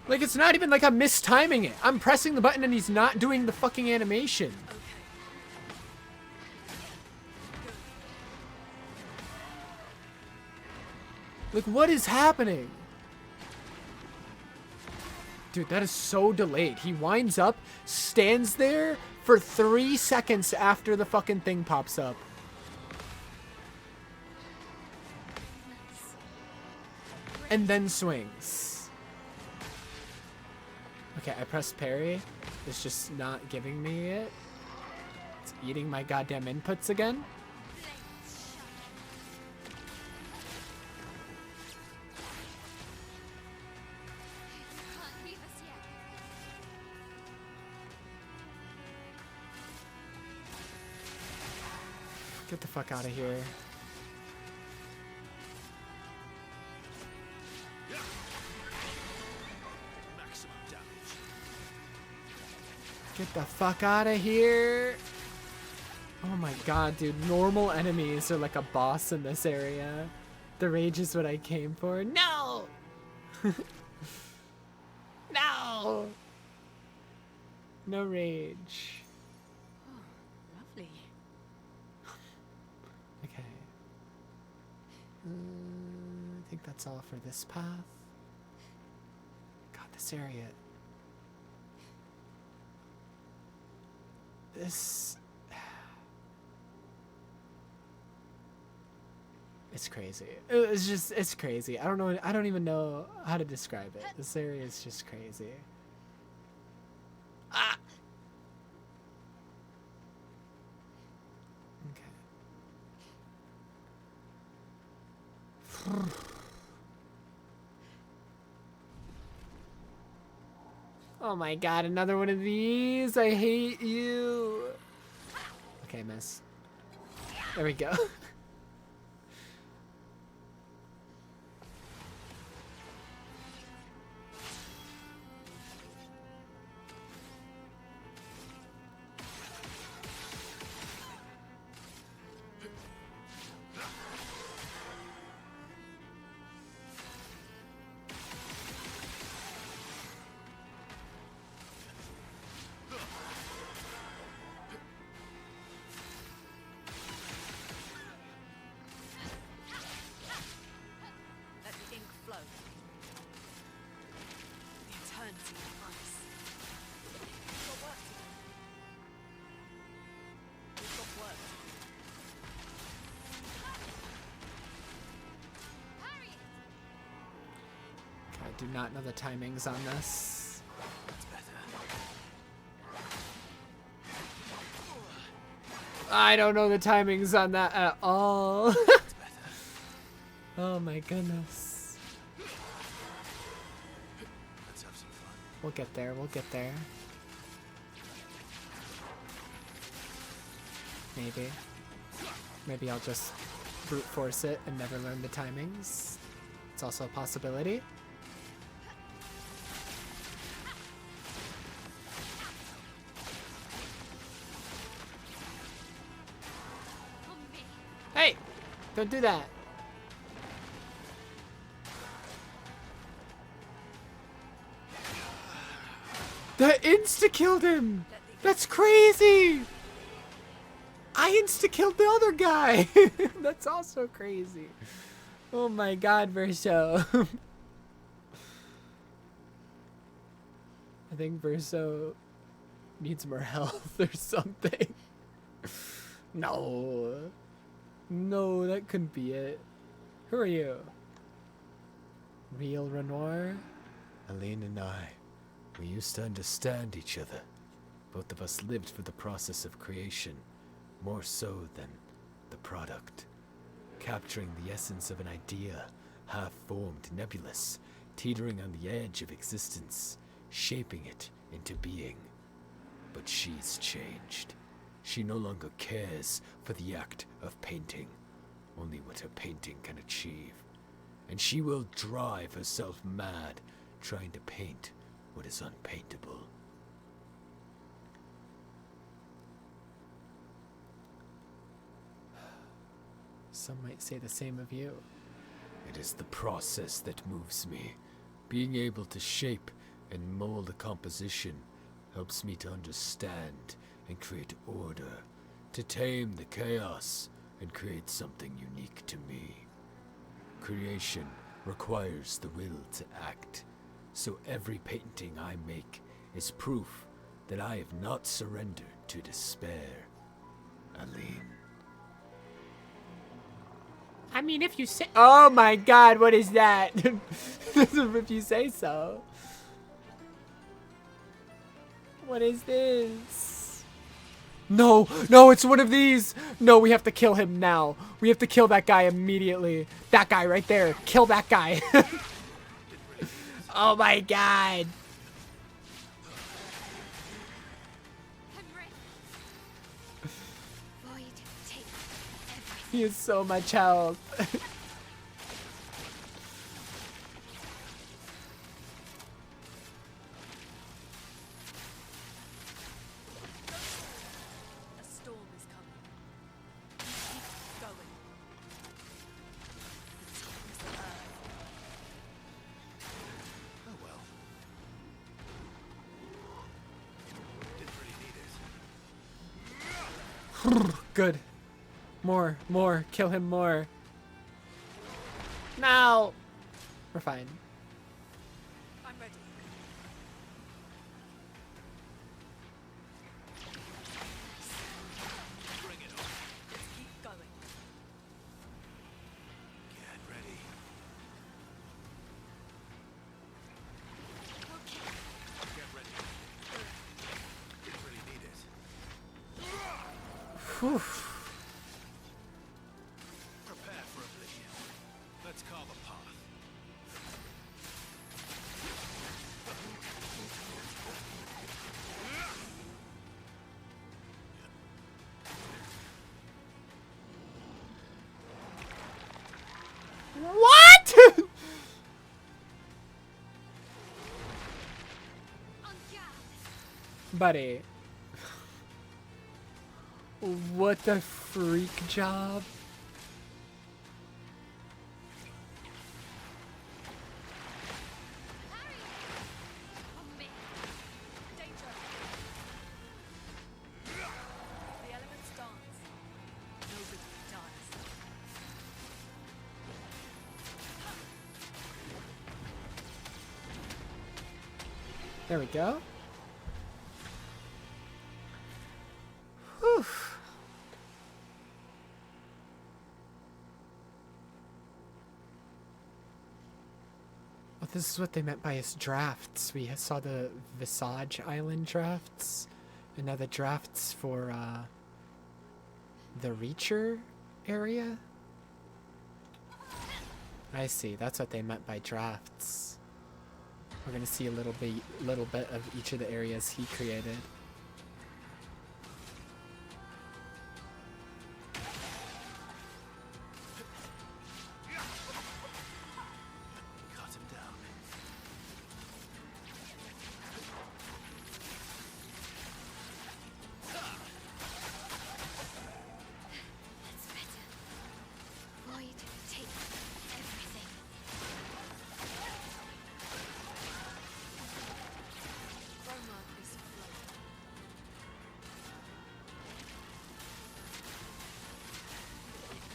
Like, it's not even like I'm mistiming it. I'm pressing the button and he's not doing the fucking animation. Like, what is happening? Dude, that is so delayed. He winds up, stands there for 3 seconds after the fucking thing pops up. And then swings. Okay, I pressed parry. It's just not giving me it. It's eating my goddamn inputs again. Can't leave us yet. Get the fuck out of here. Maximum damage. Get the fuck out of here. Oh my god, dude. Normal enemies are like a boss in this area. The rage is what I came for. No! No! No rage. I think that's all for this path. God, this area. This. It's crazy. It's crazy. I don't even know how to describe it. This area is just crazy. Ah! Okay. Oh my god, another one of these. I hate you. Okay, miss. There we go. Let the ink flow. The eternity of ice. We've got work to do. We've got work to do. Okay, I do not know the timings on this. I don't know the timings on that at all. Oh my goodness. Let's have some fun. We'll get there, we'll get there. Maybe. Maybe I'll just brute force it and never learn the timings. It's also a possibility. Hey! Don't do that. That insta-killed him! That's crazy! I insta-killed the other guy! That's also crazy. Oh my god, Verso. I think Verso needs more health or something. No. No, that couldn't be it. Who are you? Real Renoir? Aline and I, we used to understand each other. Both of us lived for the process of creation, more so than the product. Capturing the essence of an idea, half-formed, nebulous, teetering on the edge of existence, shaping it into being. But she's changed. She no longer cares for the act of painting, only what her painting can achieve. And she will drive herself mad trying to paint what is unpaintable. Some might say the same of you. It is the process that moves me. Being able to shape and mold a composition helps me to understand and create order, to tame the chaos and create something unique to me. Creation requires the will to act, so every painting I make is proof that I have not surrendered to despair. Aline. I mean, if you say— oh my god, what is that? If you say so. What is this? No, no, it's one of these. No, we have to kill him now. We have to kill that guy immediately. That guy right there. Kill that guy. Oh my god. He has so much health. A storm is coming. Keep going. The tongues of earth. Oh well. Didn't really need it. Good. More, more. Kill him more. No! We're fine. I'm ready. Bring it on. Let's keep going. Get ready. Get ready. You really need it. Whew. Prepare for oblivion. Let's carve a path. What? Buddy. What the freak job? Danger. The elements dance. Nobody dies. There we go. Whew. Well, this is what they meant by his drafts. We saw the Visage Island drafts, and now the drafts for the Reacher area. I see. That's what they meant by drafts. We're gonna see a little bit of each of the areas he created. Cut him down. That's better. Void, take everything. Chroma is flow.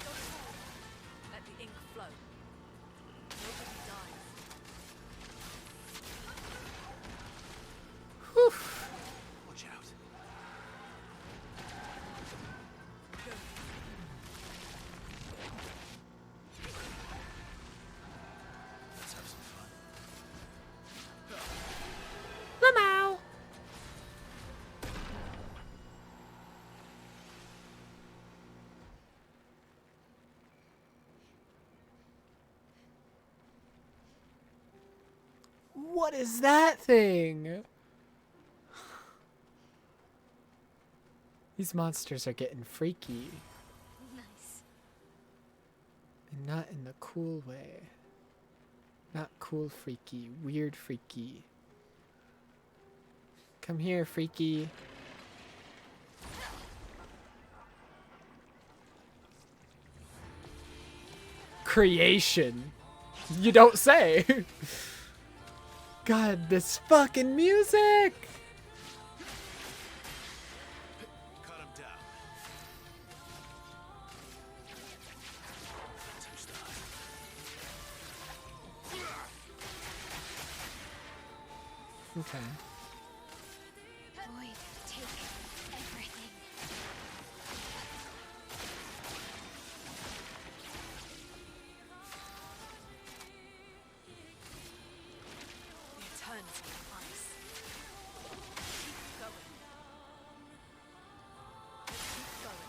Go forward. Let the ink flow. Nobody dies. Whew. Watch out. Go. Let's have some fun. Lamau. What is that thing? These monsters are getting freaky. Nice. And not in the cool way. Not cool freaky, weird freaky. Come here, freaky. Creation. You don't say. God, this fucking music. Cut him down. Touch that. Okay. Void, take everything. The eternity of ice. Keep going. Let's keep going.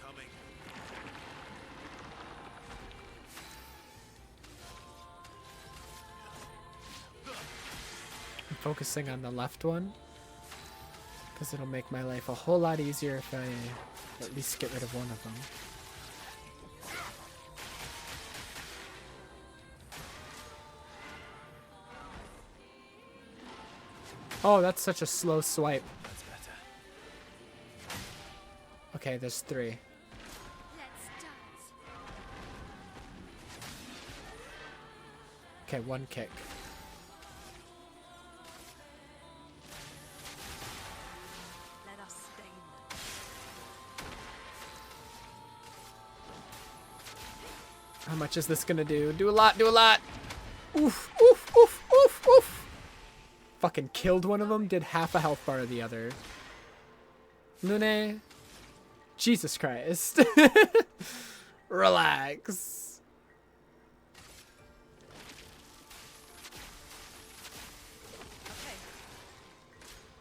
Coming. I'm focusing on the left one. Because it'll make my life a whole lot easier if I at least get rid of one of them. Oh, that's such a slow swipe. That's better. Okay, there's 3. Let's dance. Okay, 1 kick. How much is this gonna do? Do a lot, do a lot. Oof, oof, oof, oof, oof. Fucking killed one of them, did half a health bar of the other. Lune. Jesus Christ. Relax. Okay.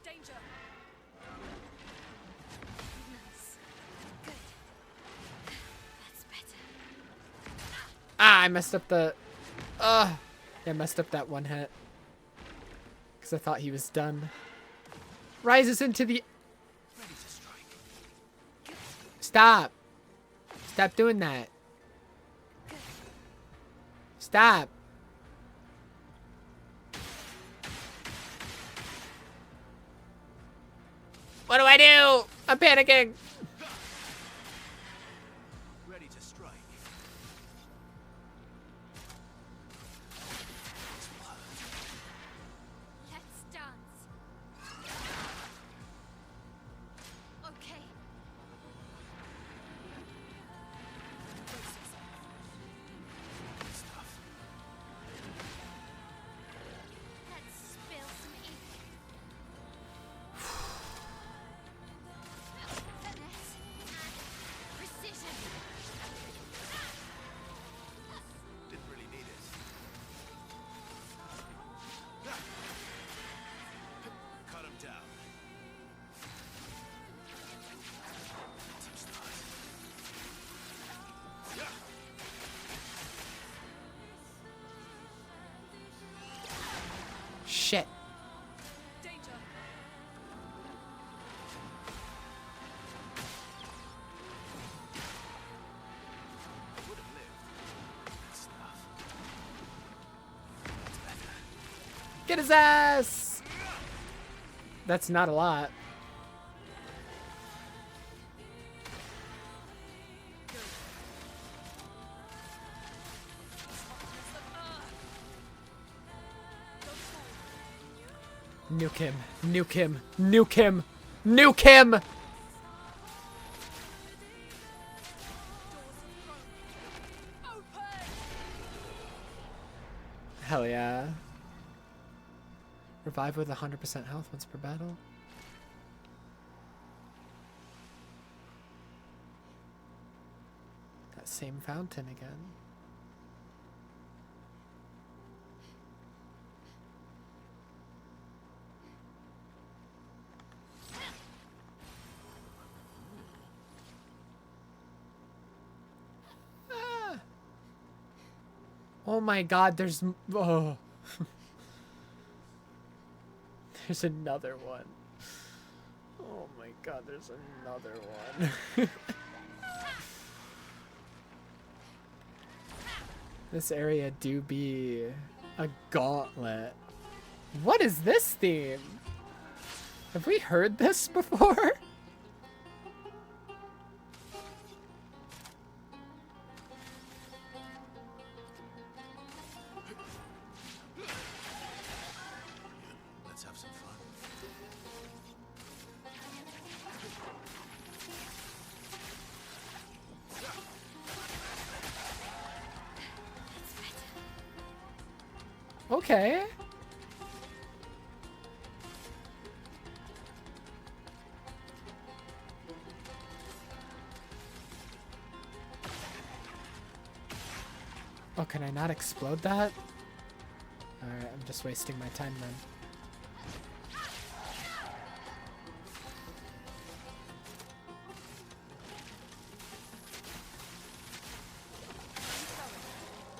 Danger. Nice. Good. That's better. Ah, I messed up the... Yeah, I messed up that one hit. Because I thought he was done. Rises into the... Stop. Stop doing that. Stop. What do I do? I'm panicking. Ready to strike. Let's dance. Okay. Let's spill some ink. Finesse and precision. Didn't really need it. Cut him down. Shit. Danger. Would have lived. Good stuff. That's better. Get his ass. That's not a lot. Nuke him. Nuke him. Nuke him. Nuke him! Hell yeah. Revive with 100% health once per battle. That same fountain again. Ah. Oh my god, there's... Oh. There's another one. Oh my god, there's another one. This area do be a gauntlet. What is this theme? Have we heard this before? Let's have some fun. Okay. Oh, can I not explode that? Alright, I'm just wasting my time then.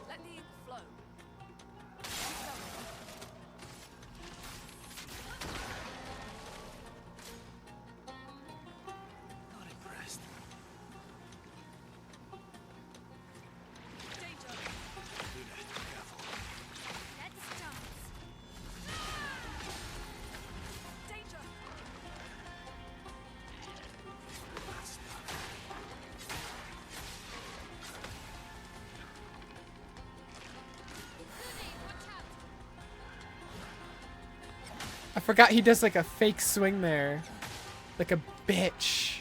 Let the ink flow. Not impressed. Danger. Luna, careful. Let's dance. Danger. I forgot he does like a fake swing there. Like a bitch.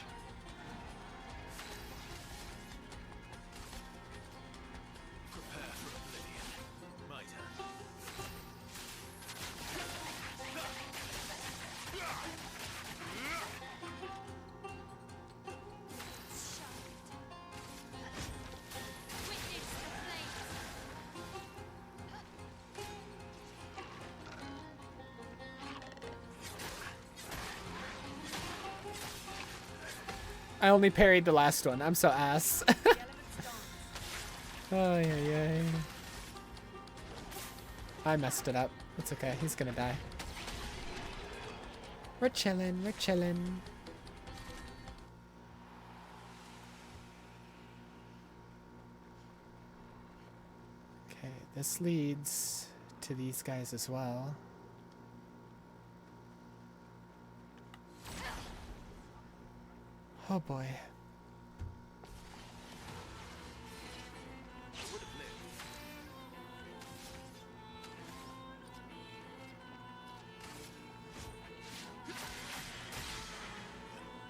I only parried the last one. I'm so ass. Oh, yeah, yeah. I messed it up. It's okay. He's gonna die. We're chillin'. We're chillin'. Okay, this leads to these guys as well. Oh boy.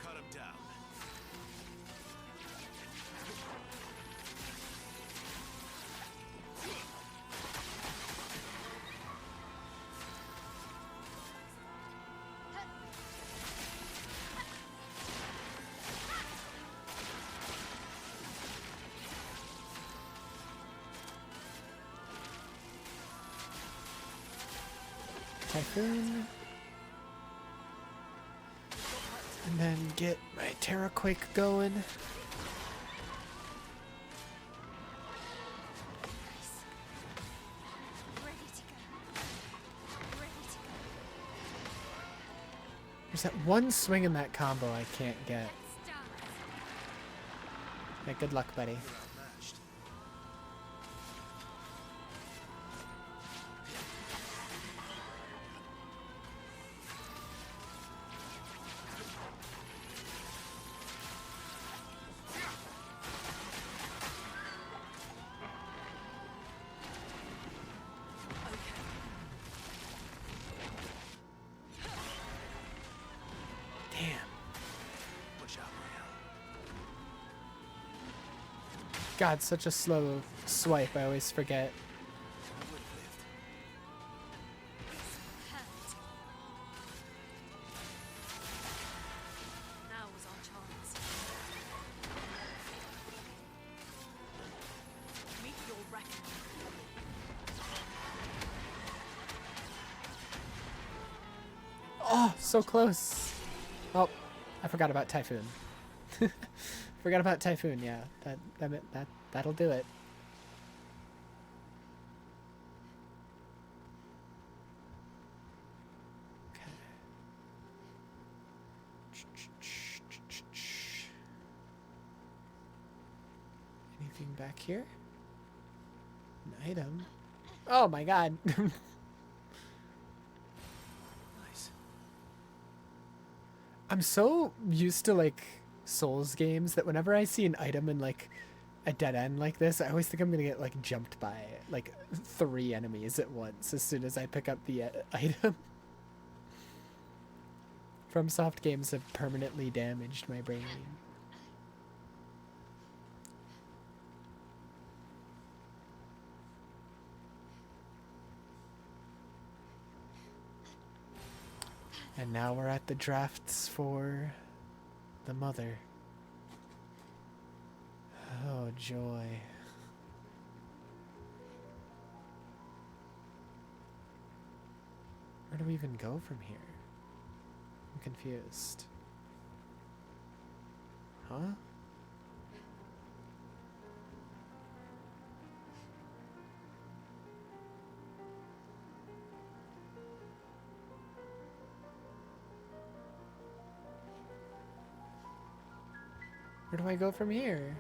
Cut him down. Typhoon. And then get my Terra Quake going. There's that one swing in that combo I can't get. Yeah, good luck, buddy. God, such a slow swipe, I always forget. Now was our chance. Meet your reckoning. Oh, so close. Oh, I forgot about Typhoon. Forgot about Typhoon, yeah. That'll do it. Okay. Anything back here? An item? Oh my god. Nice. I'm so used to like Souls games that whenever I see an item in like a dead end like this, I always think I'm gonna get like jumped by like 3 enemies at once as soon as I pick up the item. FromSoft games have permanently damaged my brain. And now we're at the drafts for the mother. Oh, joy. Where do we even go from here? I'm confused. Huh? Where do I go from here?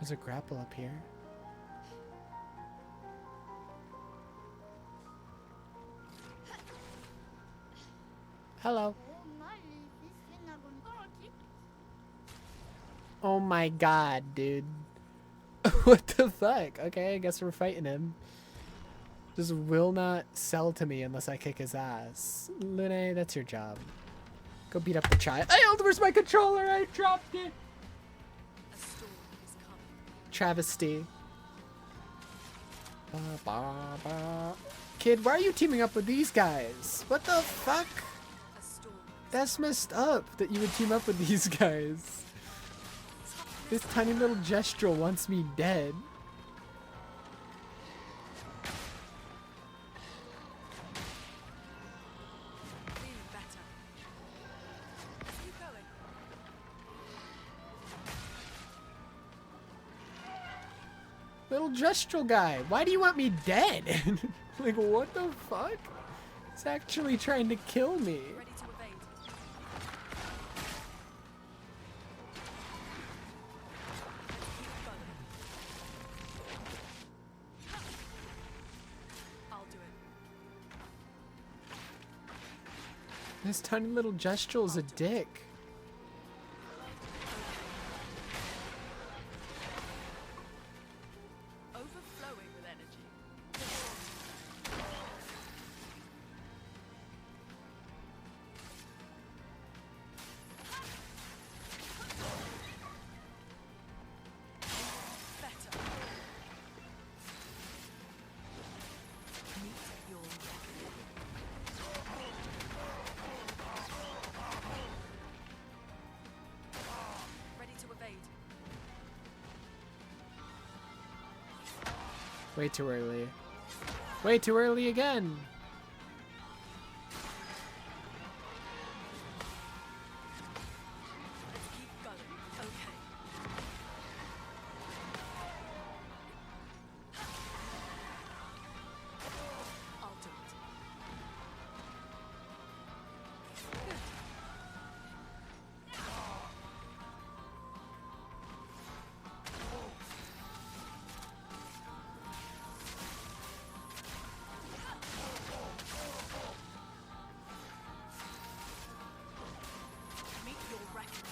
There's a grapple up here. Hello. Oh my god, dude. What the fuck? Okay, I guess we're fighting him. Just will not sell to me unless I kick his ass. Lune, that's your job. Go beat up the child. Where's my controller? I dropped it. Travesty. Ba, ba, ba. Kid, why are you teaming up with these guys? What the fuck? That's messed up that you would team up with these guys. This tiny little gestural wants me dead. Little gestural guy. Why do you want me dead? Like, what the fuck? He's actually trying to kill me. Ready to evade. I'll do it. This tiny little gesture's a dick. Overflowing with energy. Better. Meet your ready to evade. Way too early. Way too early again. Let's keep going. Okay. I'll do it. Good. Meet your reckoning.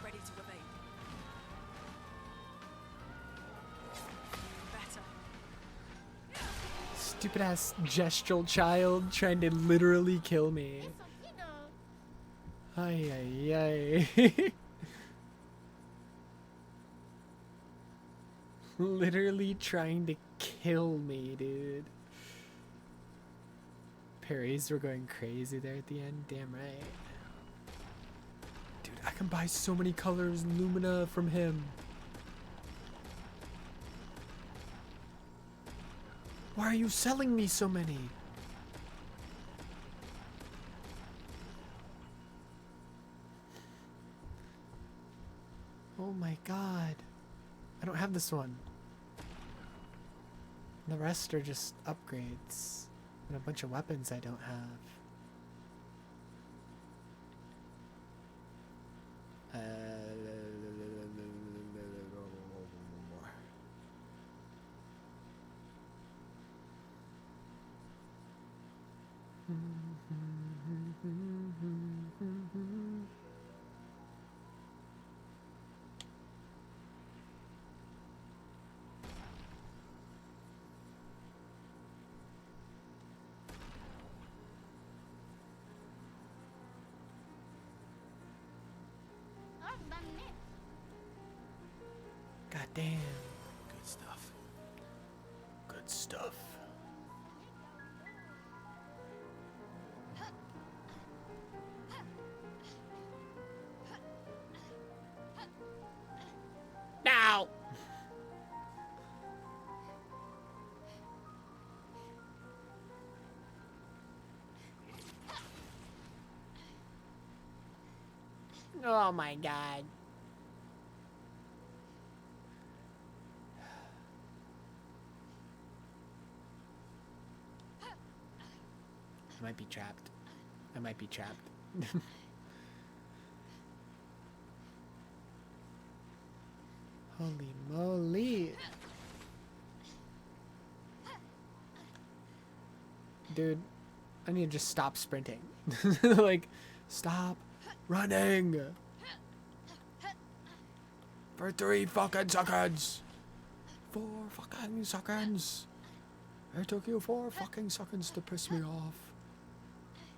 Ready to evade. Better. Stupid ass gestural child trying to literally kill me. Ay ay ay. Literally trying to kill me, dude. Parries were going crazy there at the end. Damn right. Dude, I can buy so many colors and Lumina from him. Why are you selling me so many? Oh my god. I don't have this one. The rest are just upgrades. And a bunch of weapons I don't have. God damn. Good stuff. Good stuff. Now! Oh my god. I might be trapped. I might be trapped. Holy moly. Dude, I need to just stop sprinting. Like, stop running. For 3 fucking seconds. 4 fucking seconds. It took you 4 fucking seconds to piss me off.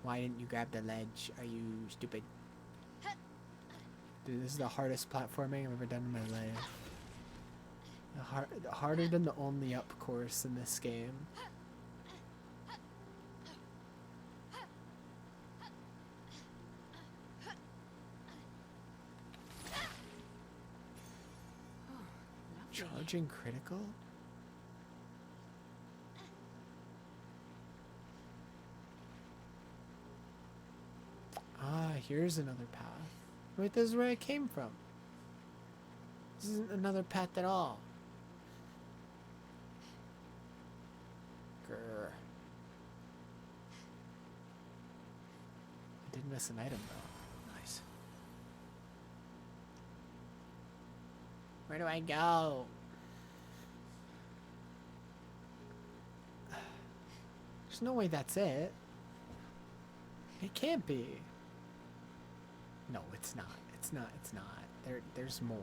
Why didn't you grab the ledge? Are you stupid? Dude, this is the hardest platforming I've ever done in my life. Harder than the only up course in this game. Charging critical? Ah, here's another path. Wait, this is where I came from. This isn't another path at all. Grr. I did miss an item though. Nice. Where do I go? There's no way that's it. It can't be. No, it's not. It's not. It's not. There's more.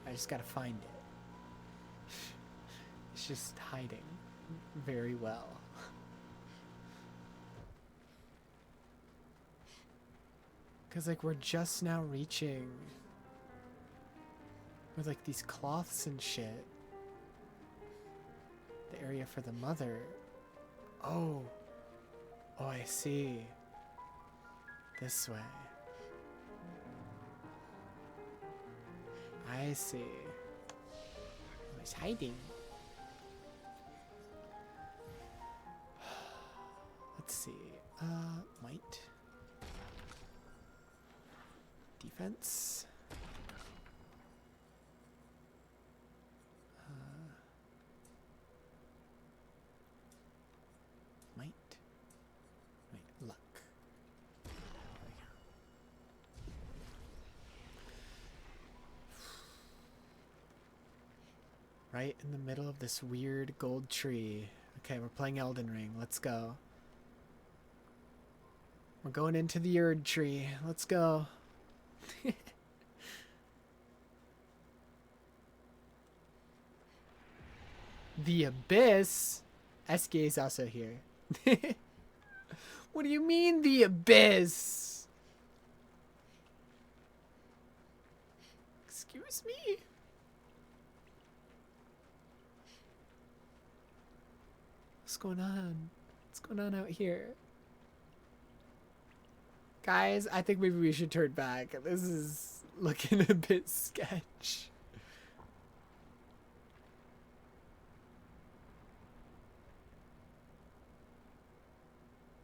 I just gotta find it. It's just hiding very well. Cause like we're just now reaching with like these cloths and shit. The area for the mother. Oh. Oh, I see. This way. I see. Oh, he's hiding. Let's see. Might. Defense. Might. Wait, luck. Right in the middle of this weird gold tree. Okay, we're playing Elden Ring. Let's go. We're going into the Erd tree. Let's go. The Abyss? SK is also here. What do you mean, the Abyss? Excuse me? What's going on? What's going on out here? Guys, I think maybe we should turn back. This is looking a bit sketch.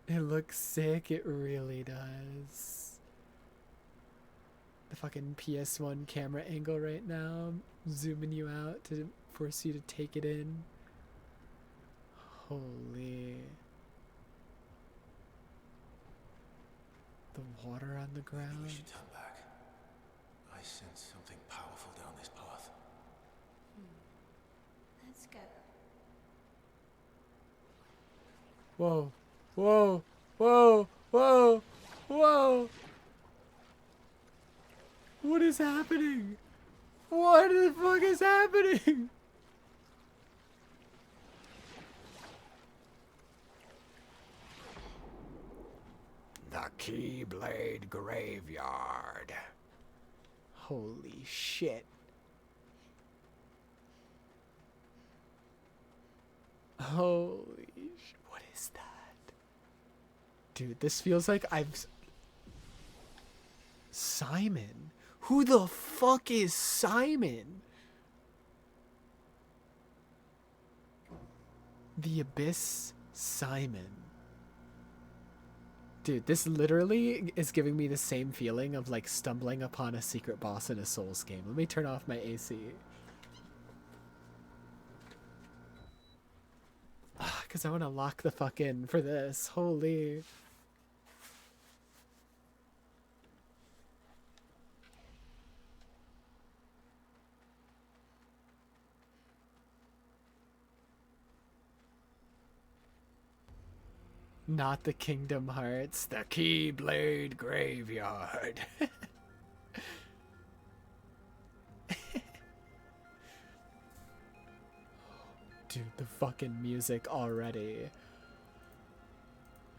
It looks sick, it really does. The fucking PS1 camera angle right now, zooming you out to force you to take it in. Holy. The water on the ground. Maybe we should turn back. I sense something powerful down this path. Let's go. Whoa. Whoa. Whoa. Whoa. Whoa. What is happening? What the fuck is happening? The Keyblade Graveyard. Holy shit. Holy sh... What is that? Dude, this feels like I've... Simon? Who the fuck is Simon? The Abyss Simon. Dude, this literally is giving me the same feeling of like stumbling upon a secret boss in a Souls game. Let me turn off my AC. Because I want to lock the fuck in for this. Holy. Not the Kingdom Hearts, the Keyblade Graveyard. Dude, the fucking music already.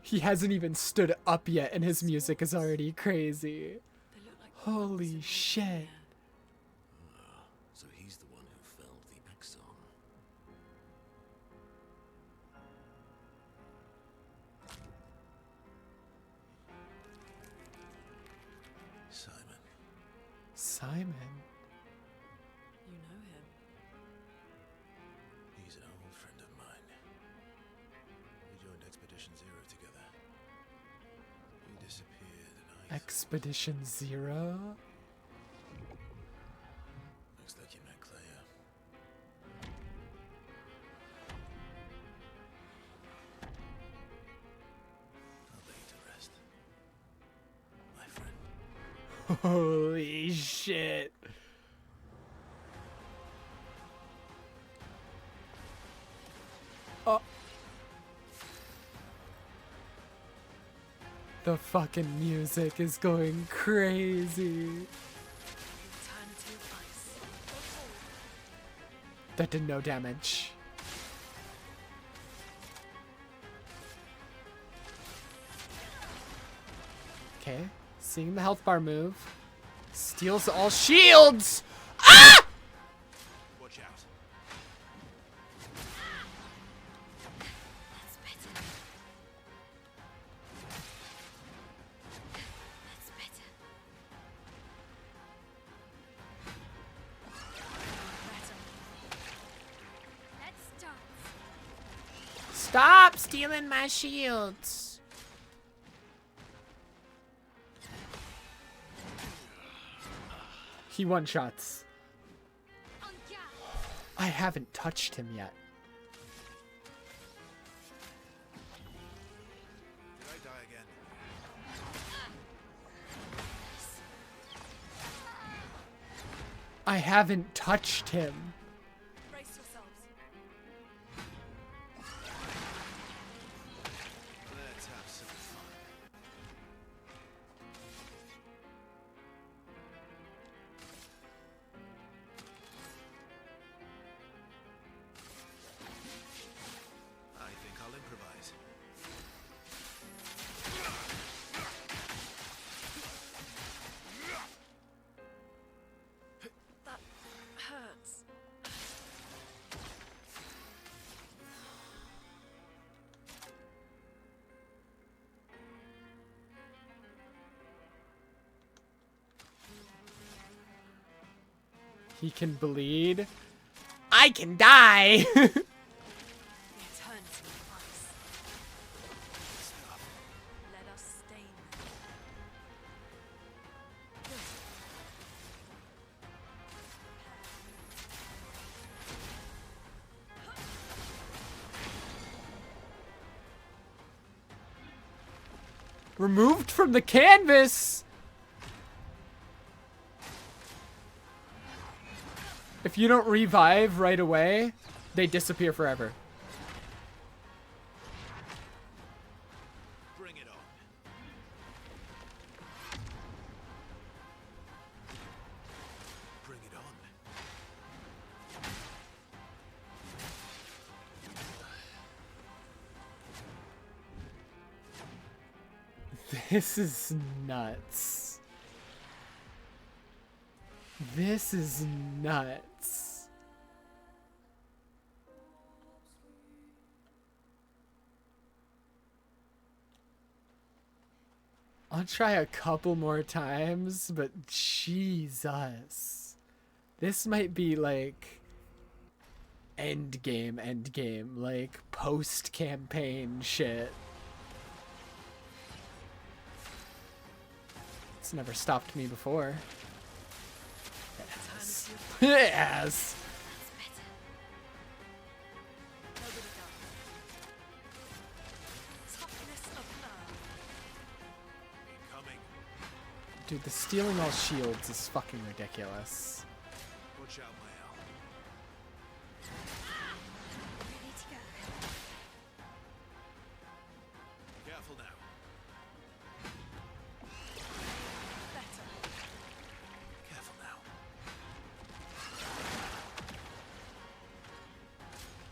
He hasn't even stood up yet and his music is already crazy. Holy shit. So he's the one who felled the Exxon. Simon? You know him. He's an old friend of mine. We joined Expedition Zero together. He disappeared and I Expedition 0? Looks like you met Clair. I'll lay you to rest, my friend. Holy shit. Oh. The fucking music is going crazy. Eternity of ice. That did no damage. Okay, seeing the health bar move. Steals all shields! Ah! Watch out. That's better. That's better. Let's dance. Stop stealing my shields. He one-shots. On guard. I haven't touched him yet. Did I die again? I haven't touched him. Brace yourselves. Let's have some fun. I think I'll improvise. That hurts. He can bleed. I can die! The eternity of ice. Let us stain them. Removed from the canvas! If you don't revive right away, they disappear forever. Bring it on. Bring it on. This is nuts. This is nuts. I'll try a couple more times, but Jesus. This might be like end game, like post-campaign shit. It's never stopped me before. Yes. Yes. Nobody dies. Toughness of earth. Incoming. Dude, the stealing all shields is fucking ridiculous. Watch out, my owl. Ready to go. Careful now. Better. Careful now.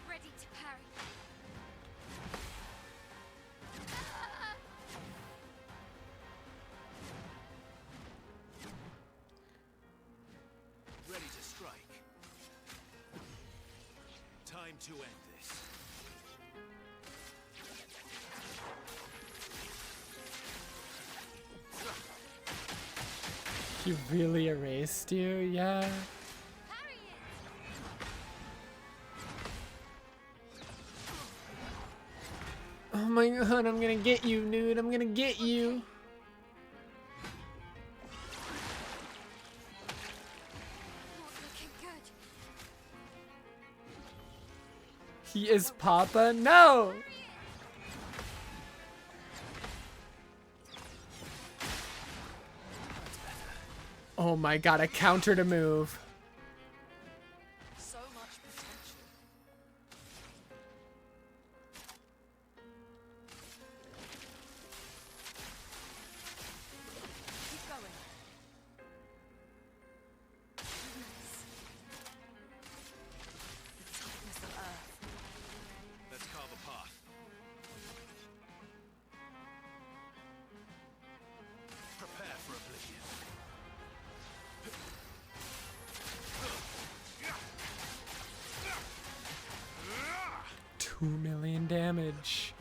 Ready to parry. Ready to strike. Time to end this. He really erased you? Yeah. Parry it. Oh my god, I'm gonna get you, dude. I'm gonna get you. He is Papa? No! Oh my god, I countered a move. So much potential. Keep going. Nice. The toughness of Earth. Let's carve a path. Prepare for oblivion. 2,000,000 damage.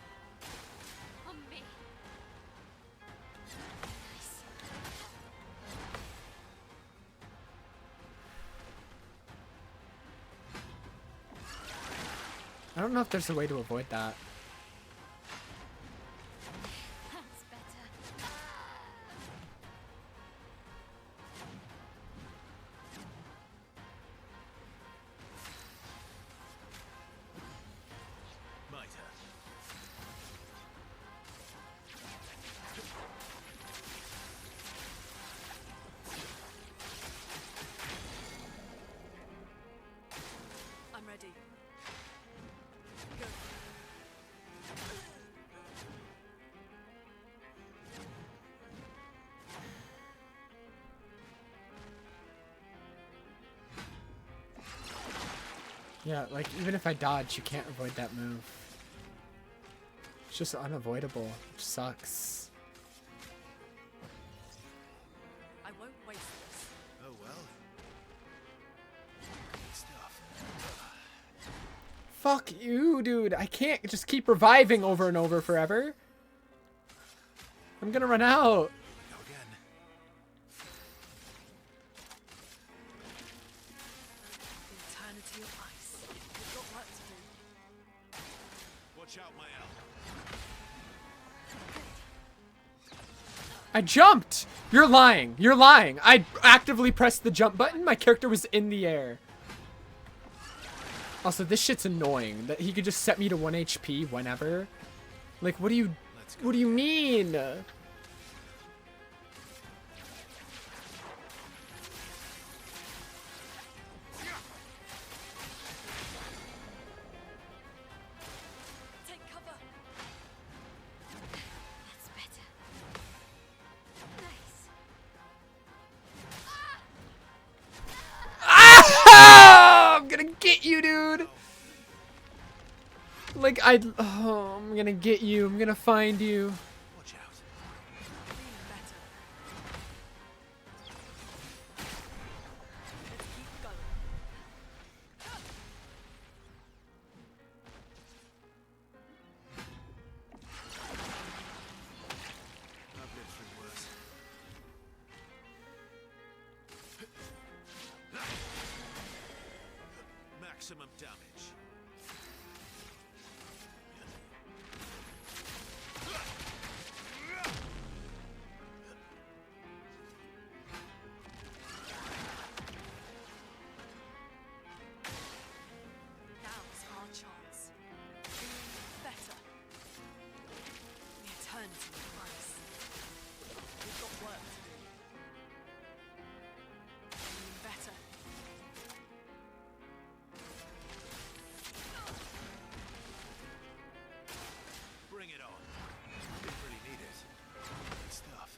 On me. Nice. I don't know if there's a way to avoid that. That's better. My turn. I'm ready. Go. Yeah, like, even if I dodge, you can't avoid that move. It's just unavoidable, which sucks. I won't waste this. Oh well. Good stuff. Fuck you, dude. I can't just keep reviving over and over forever. I'm gonna run out. Go again. The eternity of ice. We've got work to do. Watch out, my elf. I jumped! You're lying. You're lying. I actively pressed the jump button. My character was in the air. Also, this shit's annoying. That he could just set me to 1 HP whenever. Like, what do you mean? Take cover. That's better. Nice. Ah! I'm gonna get you, dude. Like, oh, I'm gonna get you. I'm gonna find you. Watch out. Feeling better. Let's keep going. I've been through worse. Maximum damage. Now's our chance. Better. The eternity of ice. We've got work to do. Better. Bring it on. Didn't really need it. Good stuff.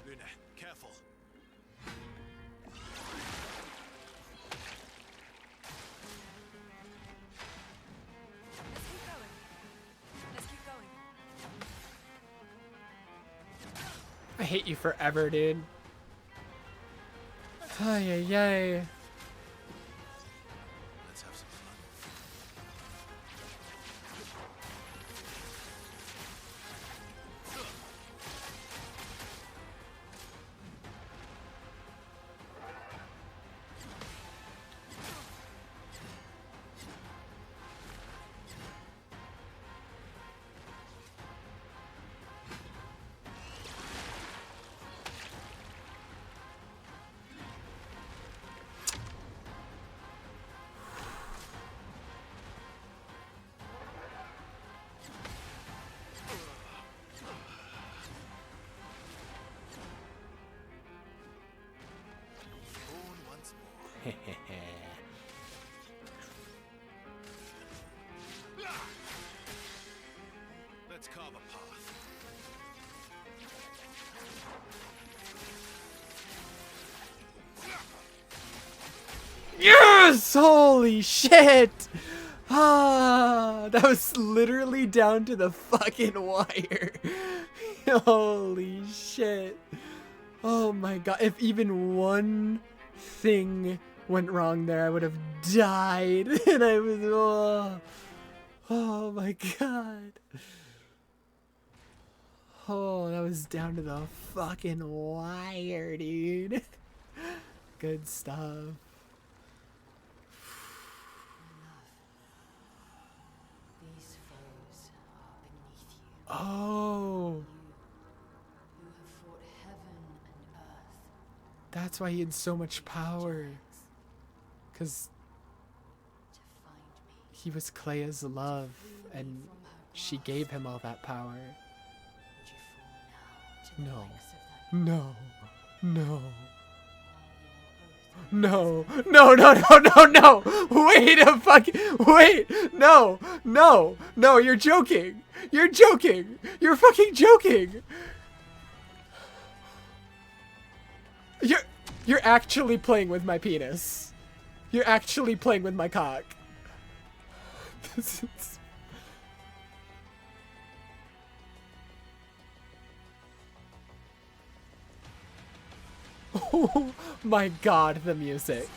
Luna, careful. Let's keep going. Let's keep going. I hate you forever, dude. Ay, ay, ay. Let's have some fun. Let's carve a path. Yes! Holy shit! Ah, that was literally down to the fucking wire. Holy shit. Oh my god. If even one thing went wrong there, I would have died. And I was... Oh my god. Oh, that was down to the fucking wire, dude. Good stuff. These foes are beneath you. Oh. You have fought heaven and earth. That's why he had so much power. Because he was Clea's love, and she gave him all that power. No. No. No. No. No, no, no, no, no! Wait a fucking... Wait! No! No! No, you're joking! You're joking! You're fucking joking! You're actually playing with my penis. You're actually playing with my cock. This is... Oh my god, the music.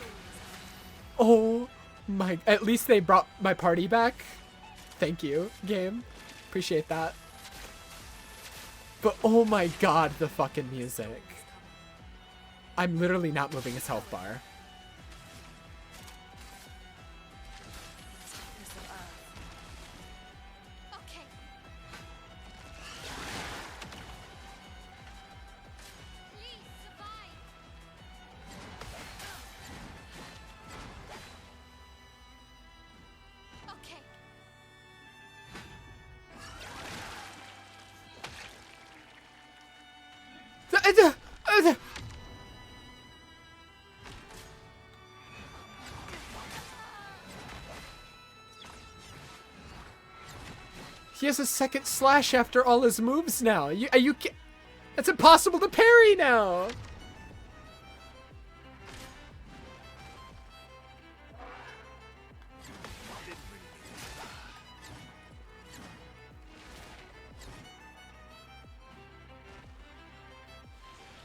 Oh my... At least they brought my party back. Thank you, game. Appreciate that. But oh my god, the fucking music. I'm literally not moving his health bar. He has a second slash after all his moves now. It's impossible to parry now.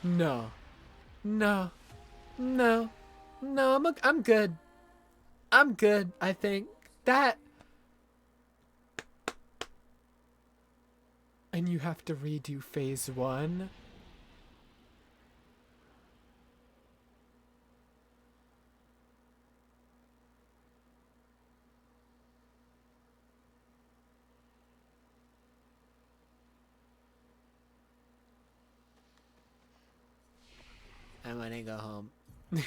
No. No. No. No, I'm good. I'm good, I think. That... And you have to redo phase 1? I wanna go home.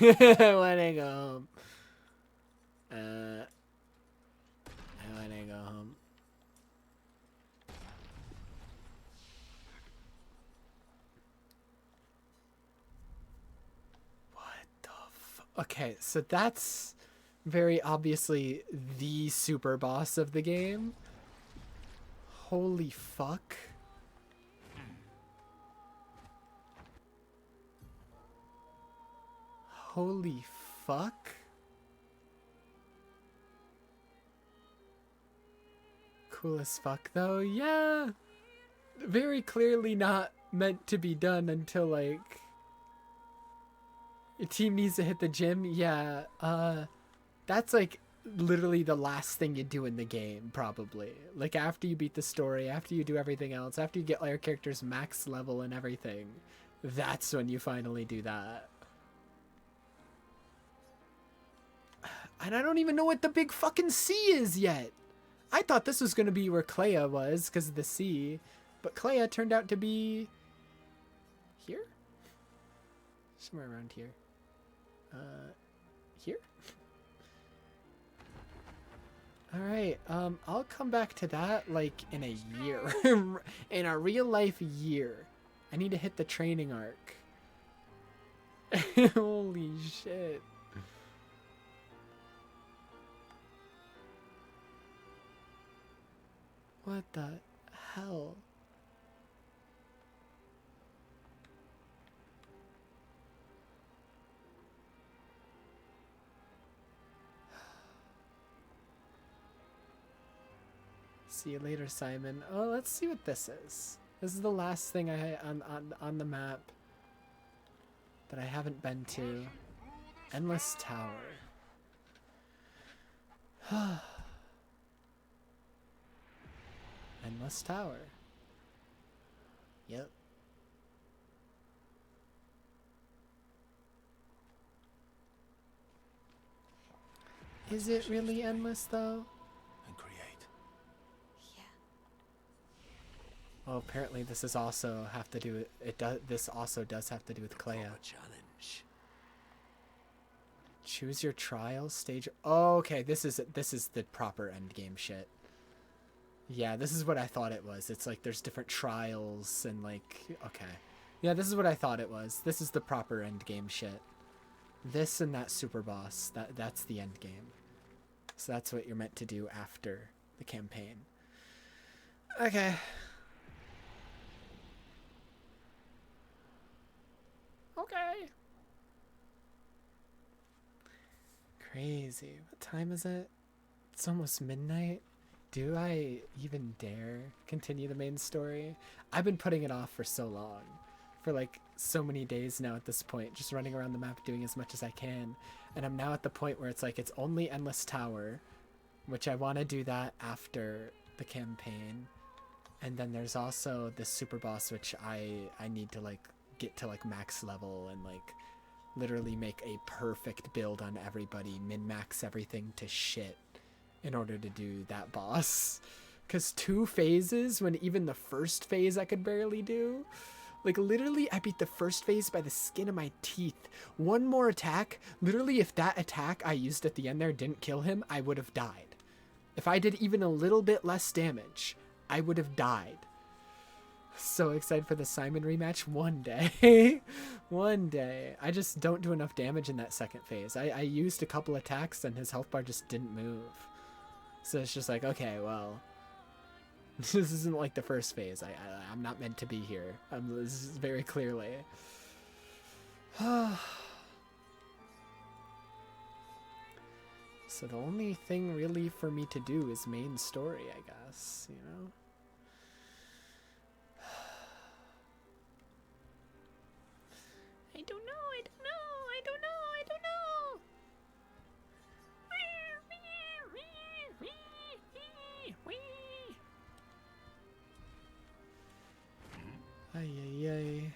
I wanna go home. I wanna go home. Okay, so that's very obviously the super boss of the game. Holy fuck. Holy fuck. Cool as fuck though, yeah. Very clearly not meant to be done until like... Your team needs to hit the gym? Yeah, that's like literally the last thing you do in the game, probably. Like after you beat the story, after you do everything else, after you get all your characters max level and everything, that's when you finally do that. And I don't even know what the big fucking C is yet. I thought this was going to be where Clair was because of the C, but Clair turned out to be here? Somewhere around here. Here? Alright, I'll come back to that, like, in a year. In a real life year. I need to hit the training arc. Holy shit. What the hell? See you later, Simon. Oh, let's see what this is. This is the last thing I on the map that I haven't been to. Endless Tower. Endless Tower. Yep. Is it really endless though? And create. Well, apparently this is also have to do with it. This also does have to do with Clair. Challenge. Choose your trial stage. Oh, okay. This is the proper end game shit. Yeah, this is what I thought it was. It's like there's different trials and like okay. Yeah, this is what I thought it was. This is the proper end game shit. This and that super boss. That's the end game. So that's what you're meant to do after the campaign. Okay. Okay. Crazy. What time is it? It's almost midnight. Do I even dare continue the main story? I've been putting it off for so long. For like so many days now at this point. Just running around the map doing as much as I can. And I'm now at the point where it's like it's only Endless Tower. Which I want to do that after the campaign. And then there's also this super boss which I need to like get to like max level and like literally make a perfect build on everybody, min-max everything to shit in order to do that boss. Because 2 phases, when even the first phase I could barely do. Like, literally, I beat the first phase by the skin of my teeth. One more attack, literally, if that attack I used at the end there didn't kill him, I would have died. If I did even a little bit less damage, I would have died. So excited for the Simon rematch one day. One day. I just don't do enough damage in that second phase. I used a couple attacks and his health bar just didn't move. So it's just like, okay, well, this isn't like the first phase. I'm not meant to be here. This is very clearly. So the only thing really for me to do is main story, I guess, you know? I don't know. Ay, ay, ay.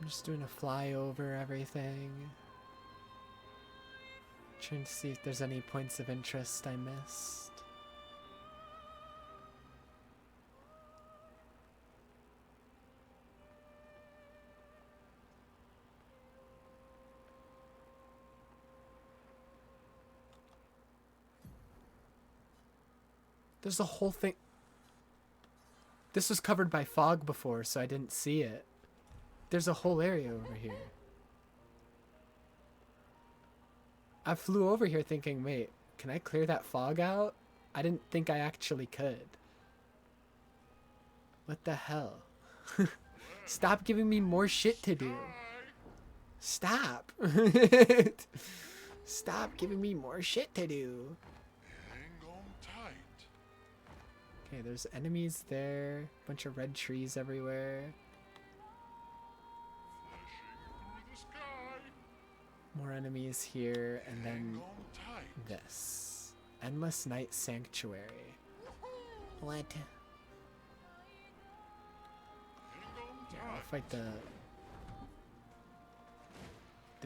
I'm just doing a fly over everything. Trying to see if there's any points of interest I missed. There's a whole thing. This was covered by fog before, so I didn't see it. There's a whole area over here. I flew over here thinking, wait, can I clear that fog out? I didn't think I actually could. What the hell? Stop giving me more shit to do. Stop. Stop giving me more shit to do. Okay, there's enemies there. Bunch of red trees everywhere. More enemies here, and then this. Endless Night Sanctuary. What? Yeah, I'll fight the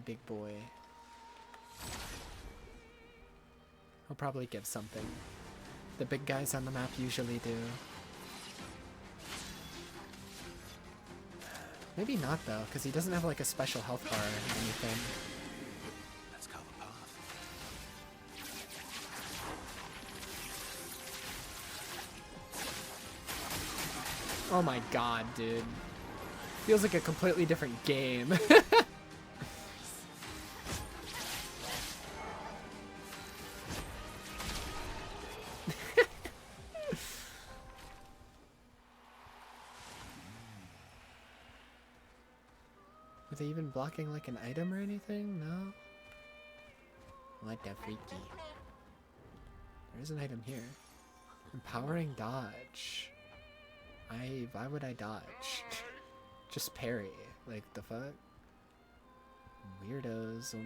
big boy. He'll probably give something. The big guys on the map usually do. Maybe not though, because he doesn't have like a special health bar or anything. Let's carve a path. Oh my god, dude. Feels like a completely different game. Are they even blocking like an item or anything? No? What the freaky? There's an item here. Empowering dodge. Why would I dodge? Just parry. Like, the fuck? Weirdos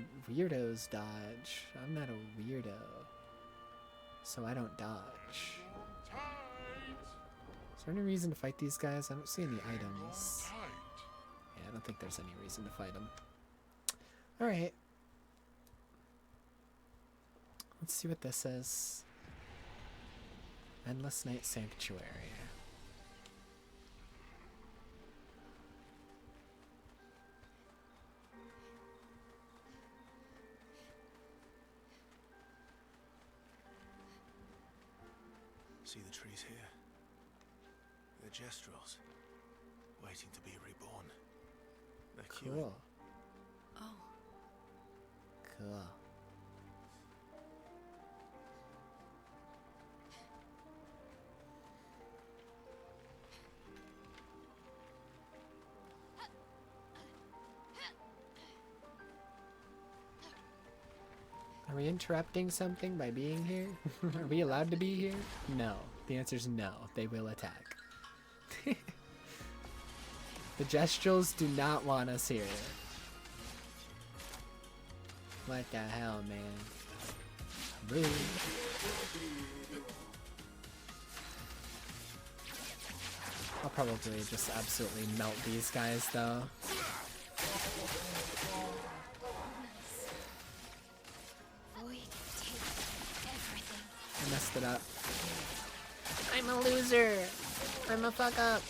dodge. I'm not a weirdo. So I don't dodge. Is there any reason to fight these guys? I don't see any items. Yeah, I don't think there's any reason to fight them. Alright. Let's see what this is. Endless Night Sanctuary. See the trees here? They're gestrels, waiting to be reborn. They're queuing. Cool. Oh. Cool. Are we interrupting something by being here? Are we allowed to be here? No. The answer is no. They will attack. The Gestrels do not want us here. What the hell, man? Rude. I'll probably just absolutely melt these guys, though. I messed it up. I'm a loser. I'm a fuck up.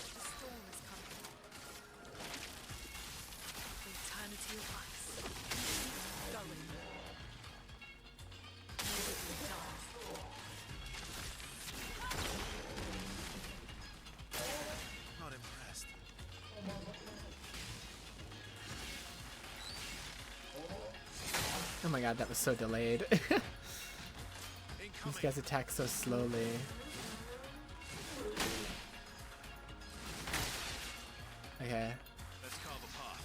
Not impressed. Oh my god, that was so delayed. These guys attack so slowly. Okay. Let's carve a path.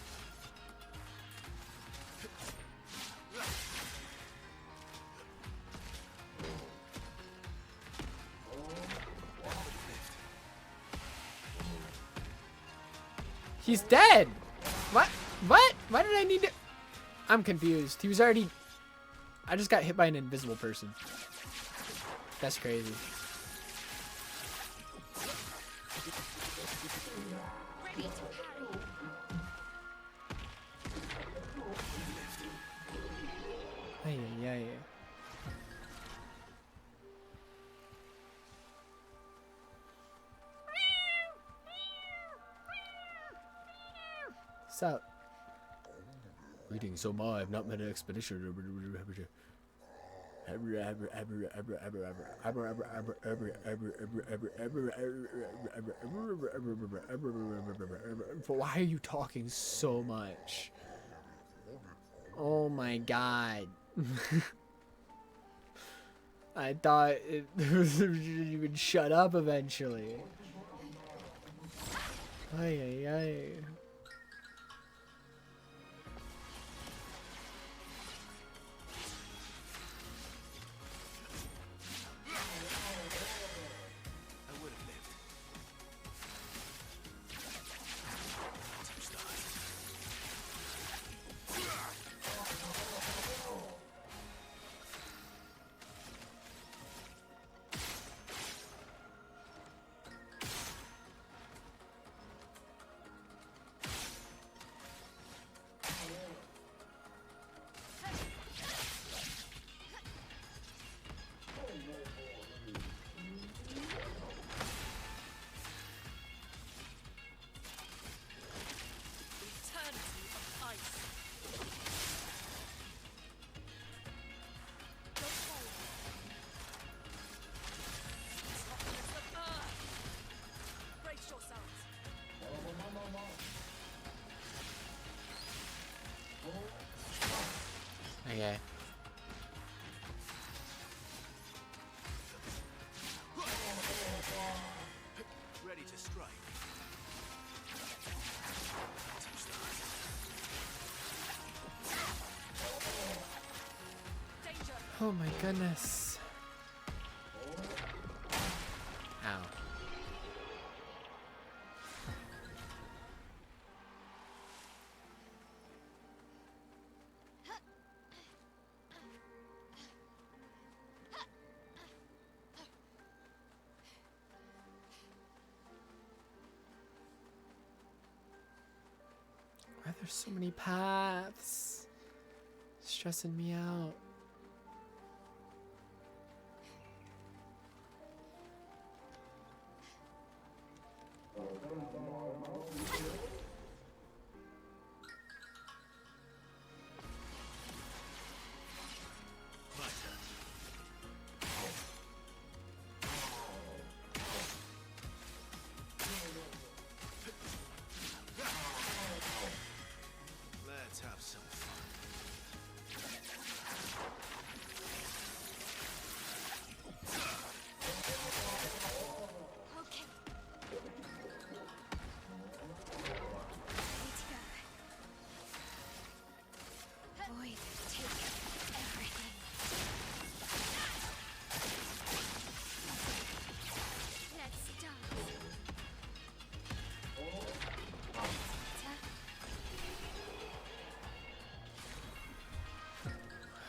He's dead! What? What? Why did I need to... I'm confused. He was already... I just got hit by an invisible person. That's crazy. Ay, ay, ay. What's up? Greetings, so I have not met an expedition. Why are you talking so much? Oh my god. I thought you would shut up eventually. Ay, ay, ay. Okay. Ready to strike. Oh my goodness. Ow. Why are there so many paths? Stressing me out. Let's have some fun. Okay. Ready to go. Void, take everything. Let's start.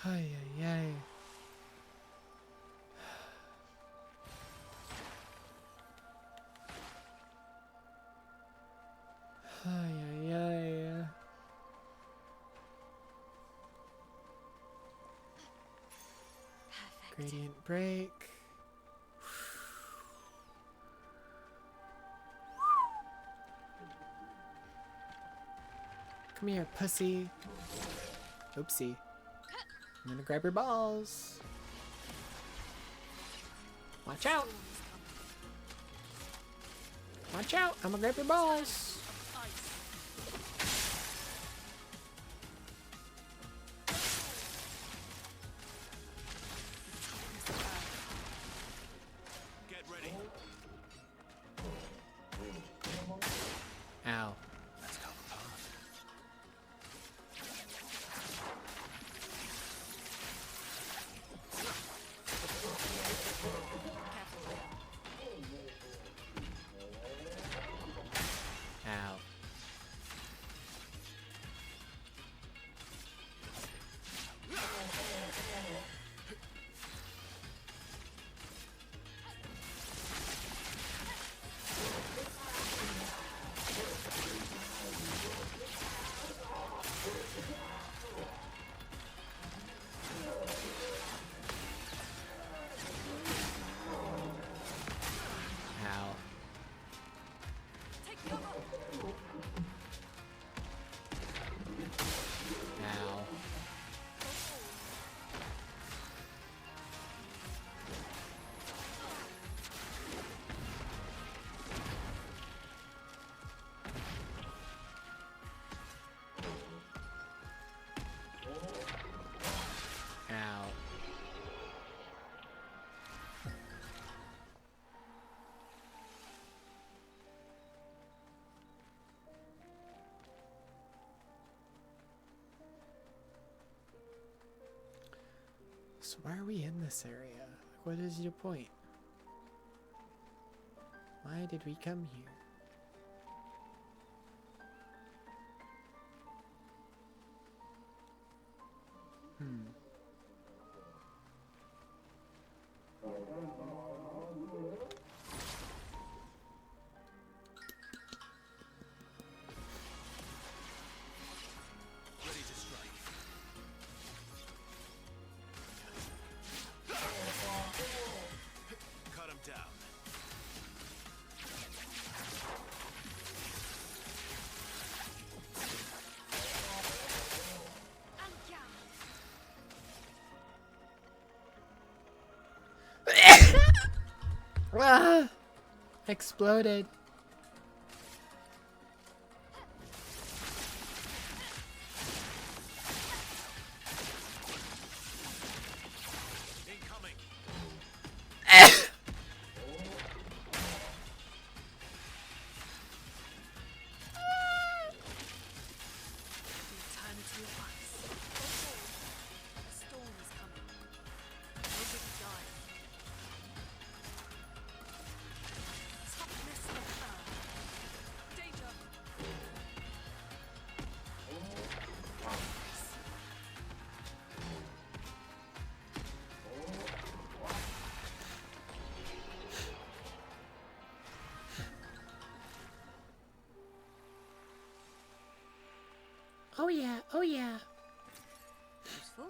Ay, ay, ay. Ay, ay, ay. Gradient break. Come here, pussy. Oopsie. I'm gonna grab your balls. Watch out. Watch out. I'm gonna grab your balls. Get ready. Ow. Let's go, pun. Ow. Ow. Take cover. Ow. Ow. So why are we in this area? Like, what is your point? Why did we come here? Hmm. Ready to strike. Cut him down. Ah! Exploded. Oh yeah, oh yeah. Useful.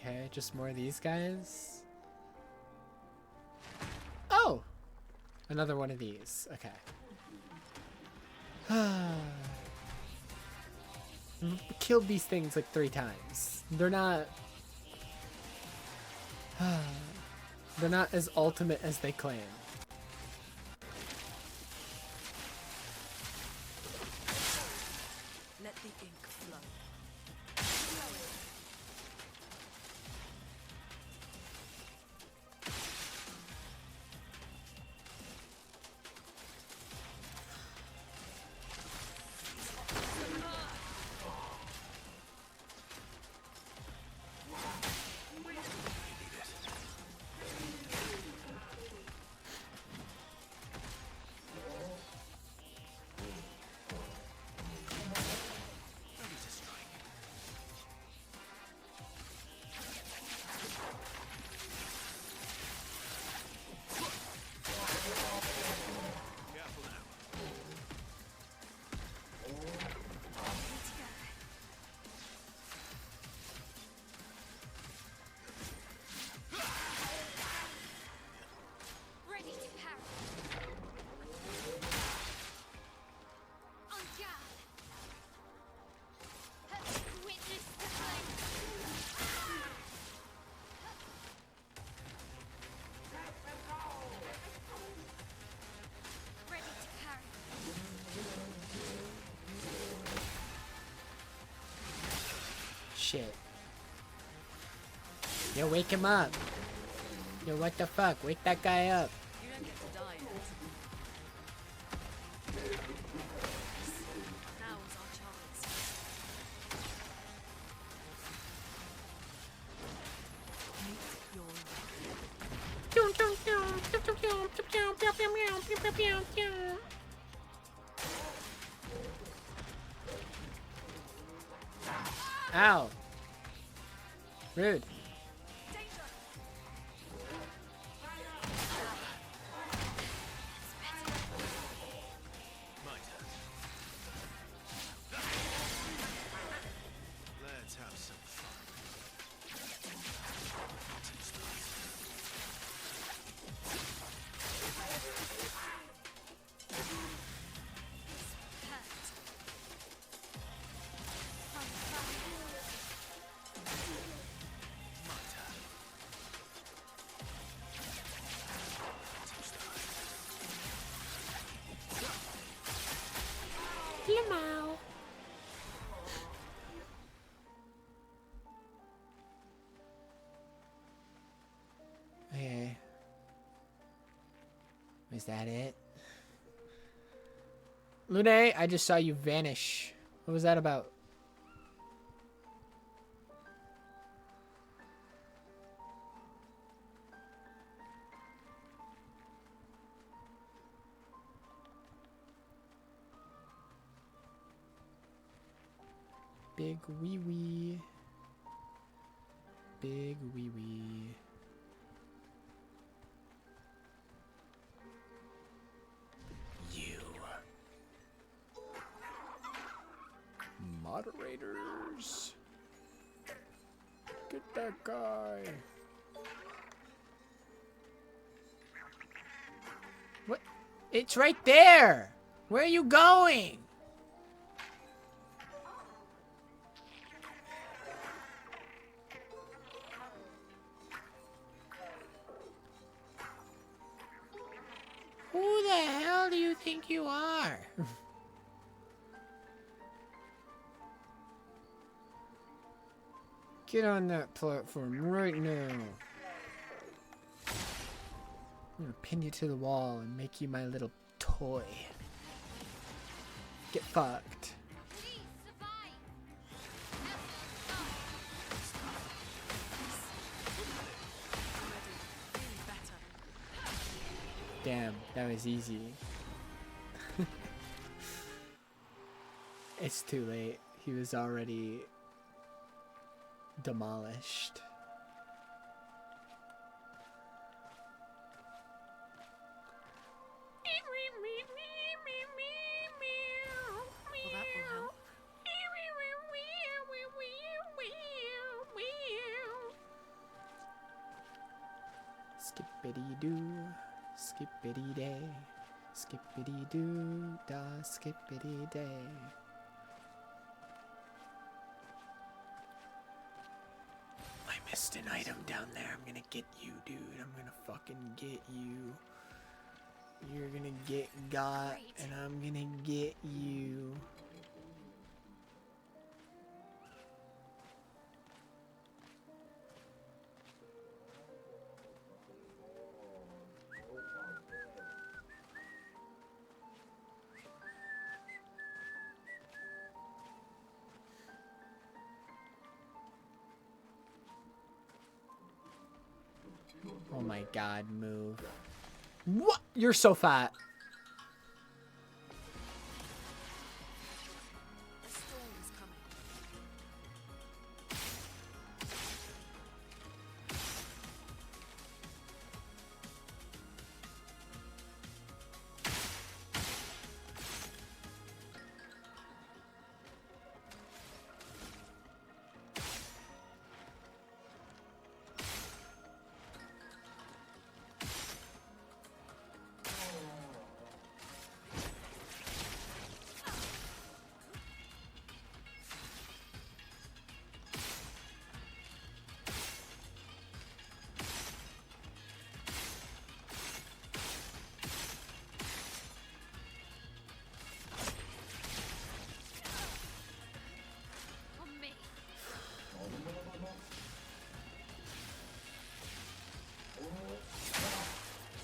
Okay, just more of these guys. Oh! Another one of these. Okay. Killed these things like 3 times. They're not... they're not as ultimate as they claim. Let the ink flow. Ready to power. On guard. Witness the flame. Ready to power. Shit. Yo, wake him up. Yo, what the fuck? Wake that guy up. You don't get to die yet. Now is our chance. Meet your Ow! Rude. My turn. Let's have some fun. Lamau. Okay. Is that it? Lune, I just saw you vanish. What was that about? Big wee wee. Big wee wee. You. Moderators. Get that guy. What? It's right there. Where are you going? Who the hell do you think you are? Get on that platform right now. I'm gonna pin you to the wall and make you my little toy. Get fucked. Damn, that was easy. It's too late. He was already demolished. Well, that will help. Skippity doo, skippity day, skippity doo, da skippity day. I missed an item down there. I'm gonna get you, dude. I'm gonna fucking get you. You're gonna get got, and I'm gonna get you. Oh my god, move. What? You're so fat. The storm is coming.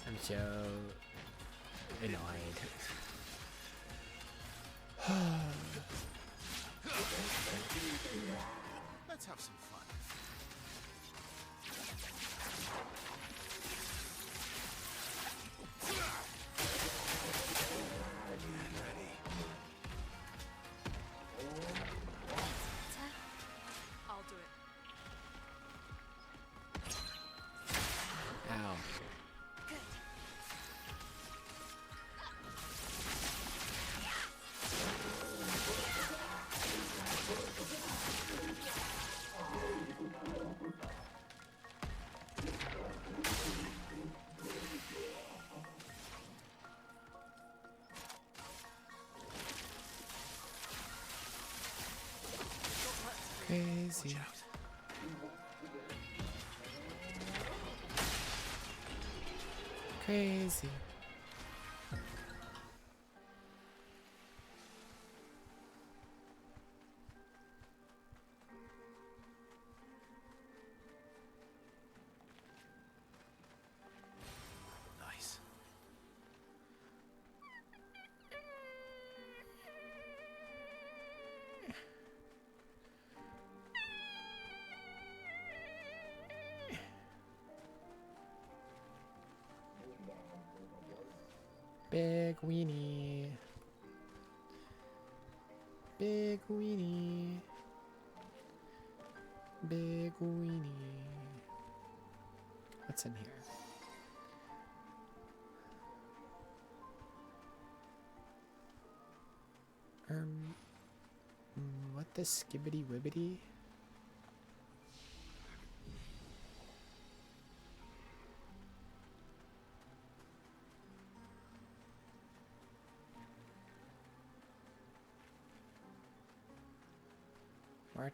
I'm so annoyed. Let's have some fun. I'll do it. Ow. Crazy. Crazy. Nice. Big weenie. Big weenie. Big weenie. What's in here? What the skibbity wibbity? What?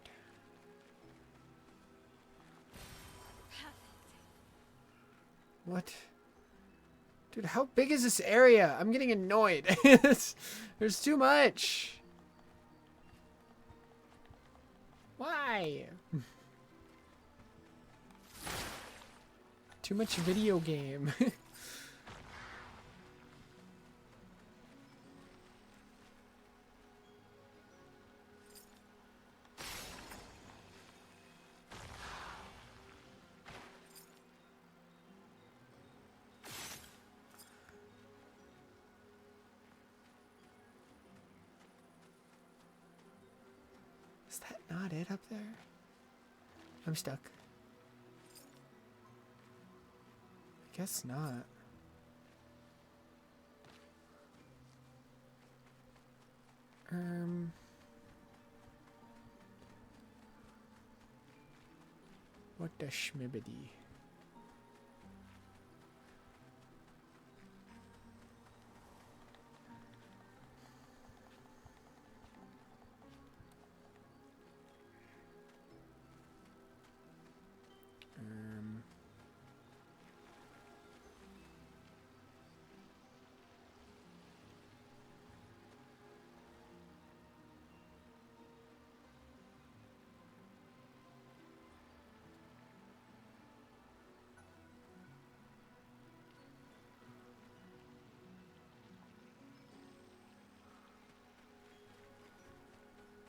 What? Dude, how big is this area? I'm getting annoyed. There's too much. Why? Too much video game. not it up there? I'm stuck. I guess not. What the schmibbity?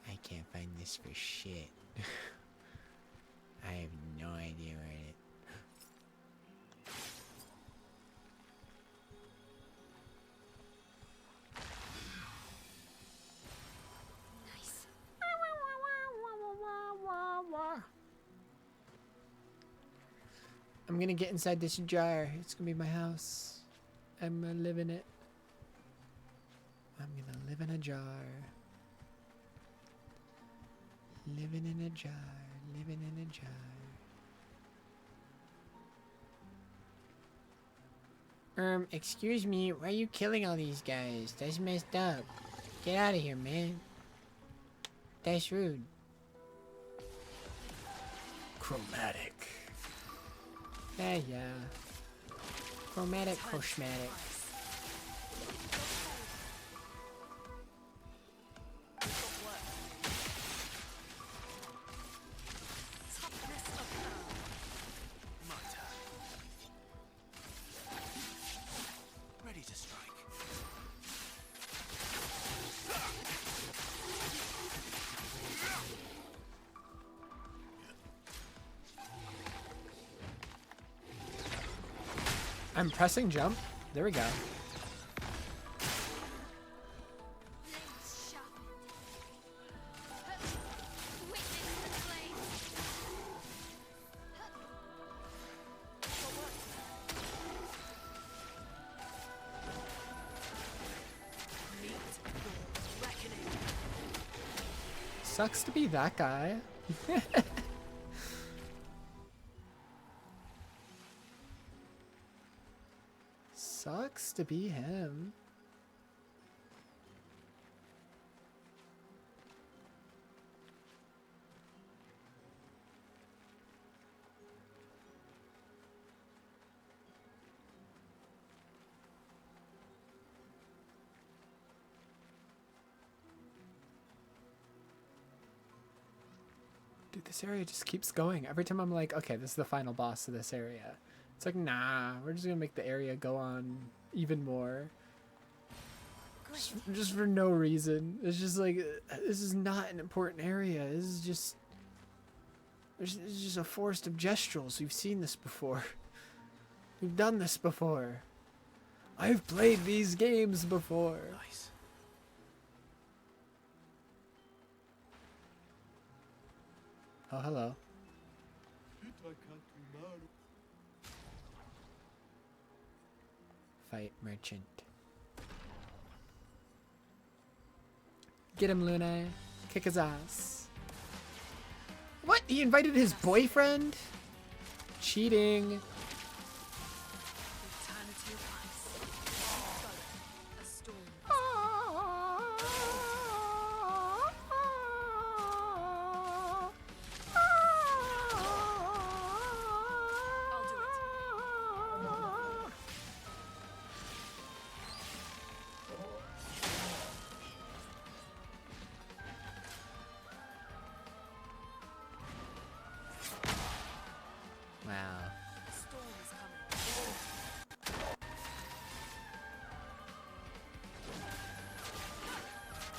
I can't find this for shit. I have no idea where it. Nice. I'm gonna get inside this jar. It's gonna be my house. I'm gonna live in it. I'm gonna live in a jar. Living in a jar. Living in a jar. Excuse me, why are you killing all these guys? That's messed up. Get out of here, man. That's rude. Chromatic. Yeah. Chromatic, cosmetic. Ready to strike. I'm pressing jump. There we go. Sucks to be that guy. Sucks to be him. Dude, this area just keeps going. Every time I'm like, okay, this is the final boss of this area. It's like, nah, we're just gonna make the area go on even more. Just for no reason. It's just like, this is not an important area. This is just... This is just a forest of gestrels. We've seen this before. We've done this before. I've played these games before. Nice. Oh, hello. Fight merchant. Get him, Luna. Kick his ass. What? He invited his boyfriend? Cheating.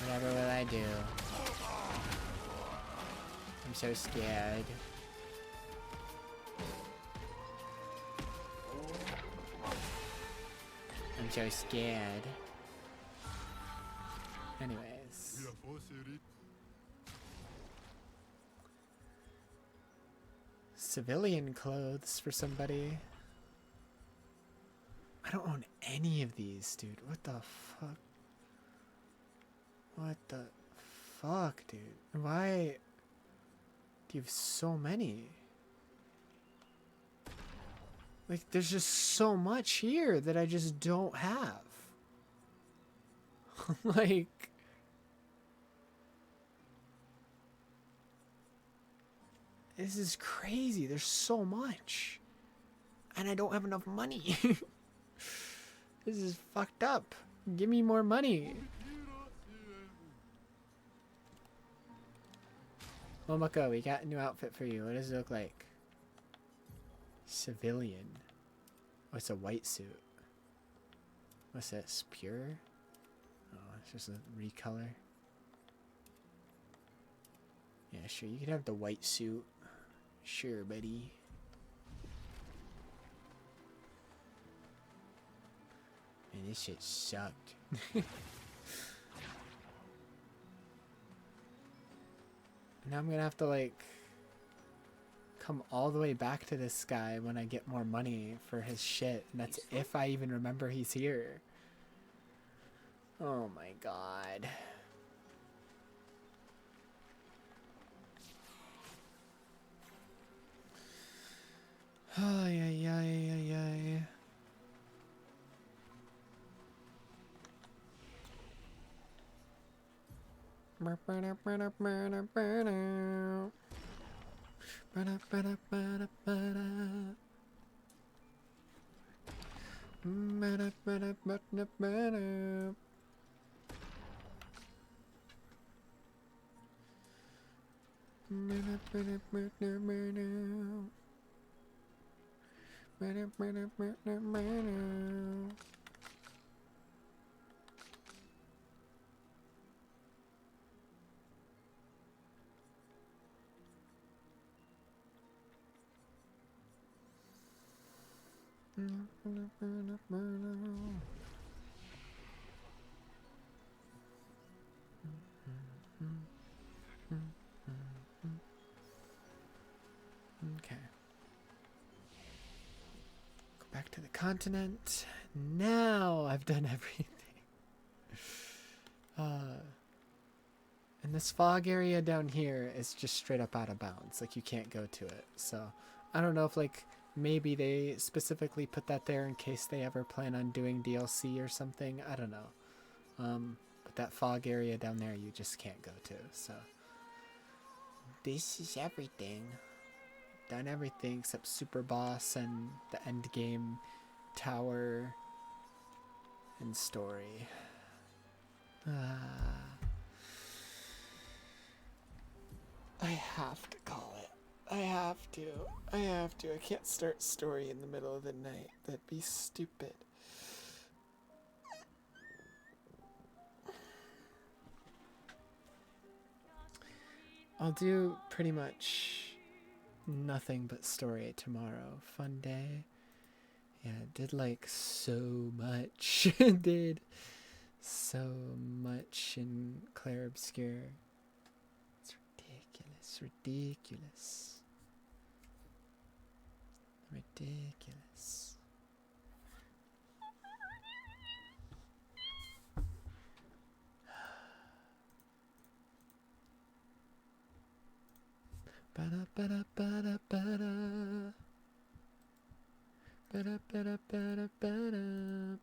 Whatever will I do? I'm so scared. I'm so scared. Anyways. civilian clothes for somebody. I don't own any of these, dude. What the fuck? What the fuck, dude? Why do you have so many? Like, there's just so much here that I just don't have. Like, this is crazy. There's so much. And I don't have enough money. This is fucked up. Give me more money. Momoko, we got a new outfit for you. What does it look like? Civilian. Oh, it's a white suit. What's this? Pure? Oh, it's just a recolor. Yeah, sure. You can have the white suit. Sure, buddy. Man, this shit sucked. Now I'm gonna have to, like, come all the way back to this guy when I get more money for his shit. And that's if I even remember he's here. Oh my god. Ay, ay, ay, ay, ay. Okay. Go back to the continent. Now I've done everything. And this fog area down here is just straight up out of bounds. Like, you can't go to it. So, I don't know if, like, maybe they specifically put that there in case they ever plan on doing DLC or something. I don't know. But that fog area down there, you just can't go to. So, this is everything. Done everything except Super Boss and the end game tower and story. I have to call it. I have to. I can't start story in the middle of the night. That'd be stupid. I'll do pretty much nothing but story tomorrow. Fun day. Yeah, did like so much. Did so much in Clair Obscur. It's ridiculous. Ridiculous. Ba-da, ba-da, ba-da, ba-da. Ba-da, ba-da, ba-da, ba-da.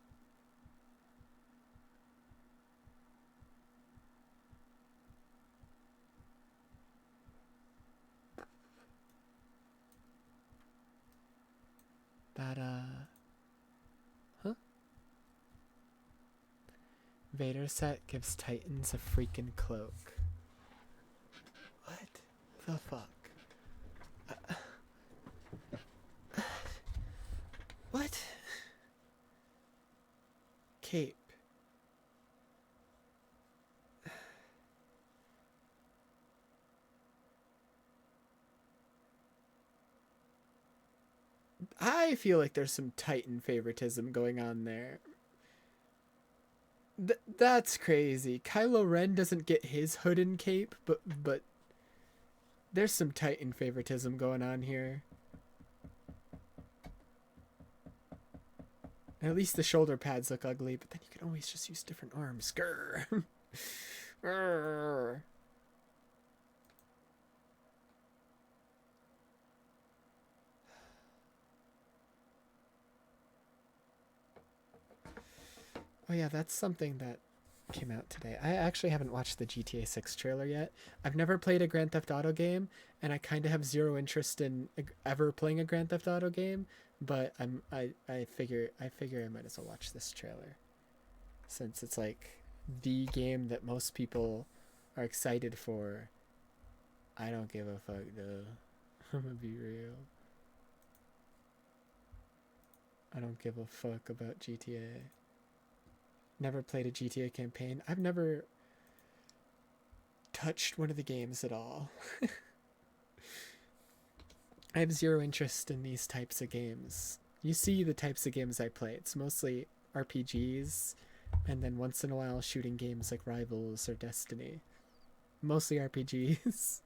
Huh? Vader set gives Titans a freaking cloak. What the fuck? What? Cape. I feel like there's some Titan favoritism going on there. That's crazy. Kylo Ren doesn't get his hood and cape, but there's some Titan favoritism going on here. At least the shoulder pads look ugly, but then you can always just use different arms. Grr. Grr. Oh yeah, that's something that came out today. I actually haven't watched the GTA 6 trailer yet. I've never played a Grand Theft Auto game, and I kind of have zero interest in ever playing a Grand Theft Auto game, but I figure I might as well watch this trailer, since it's like the game that most people are excited for. I don't give a fuck though. I'm gonna be real. I don't give a fuck about GTA. Never played a GTA campaign. I've never touched one of the games at all. I have zero interest in these types of games. You see the types of games I play. It's mostly RPGs, and then once in a while shooting games like Rivals or Destiny. Mostly RPGs.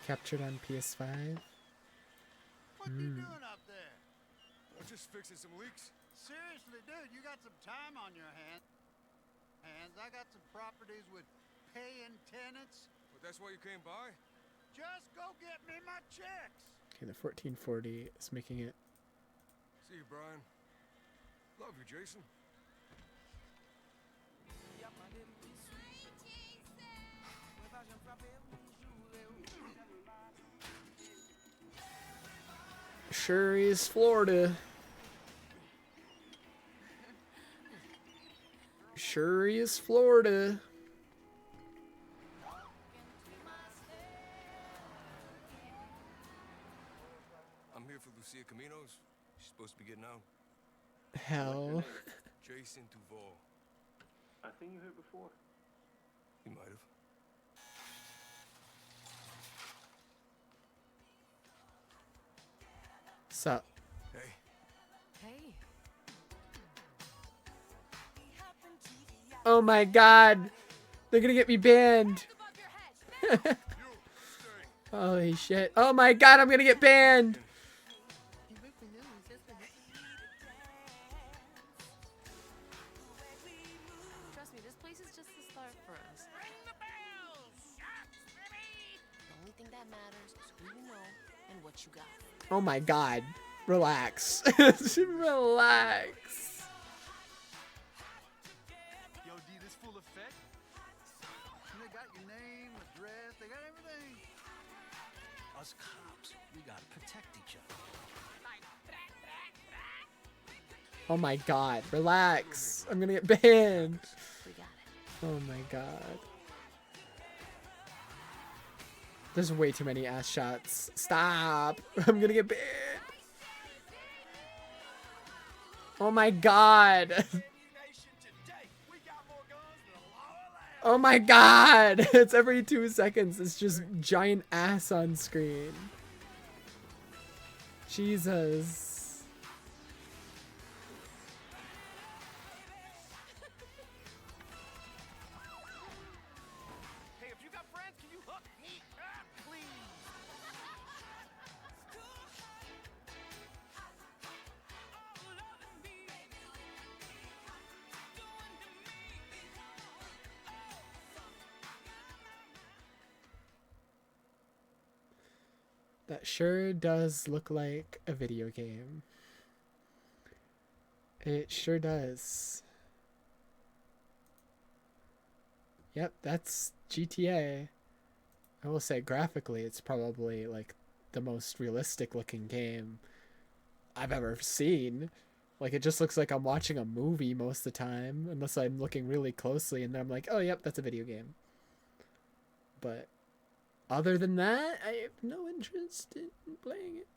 Captured on PS5. What you doing up there? I'm just fixing some leaks. Seriously, dude, you got some time on your hands. I got some properties with paying tenants. But that's why you came by? Just go get me my checks. Okay, the 1440 is making it. See you, Brian. Love you, Jason. Sure is Florida. Sure is Florida. I'm here for Lucia Caminos. She's supposed to be getting out. Hell. Jason Duval. I think you heard before. You might have. Sup? Hey. Hey. Oh my god. They're gonna get me banned. Holy shit. Oh my god, I'm gonna get banned. Trust me, this place is just the start for us. Ring the bell! Shots, baby! The only thing that matters is who you know and what you got. Oh my god. Relax. Relax. Yo, D, this full effect? They got your name, address, they got everything. Us cops, we gotta protect each other. Oh my god. Relax. I'm gonna get banned. Oh my god. There's way too many ass shots. Stop. I'm gonna get banned. Oh my god. Oh my god. It's every 2 seconds. It's just giant ass on screen. Jesus. Hey, if you got friends, can you hook me up, please? That sure does look like a video game. It sure does. Yep, that's GTA. I will say graphically it's probably like the most realistic looking game I've ever seen. Like it just looks like I'm watching a movie most of the time, unless I'm looking really closely and then I'm like, oh yep, that's a video game. But other than that, I have no interest in playing it.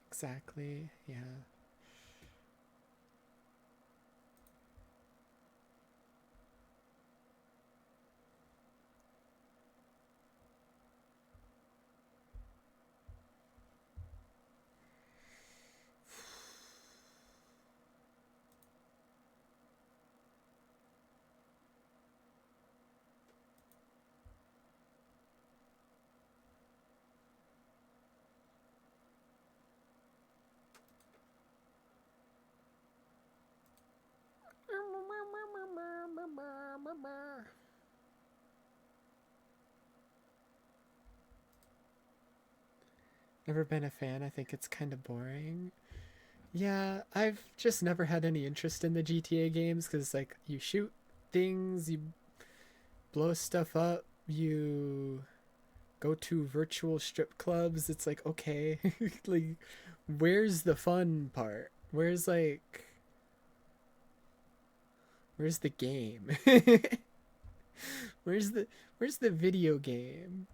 Exactly, yeah. Never been a fan. I think it's kind of boring. Yeah, I've just never had any interest in the GTA games because, like, you shoot things, you blow stuff up, you go to virtual strip clubs. It's like, okay, like, where's the fun part? Where's the game? where's the video game?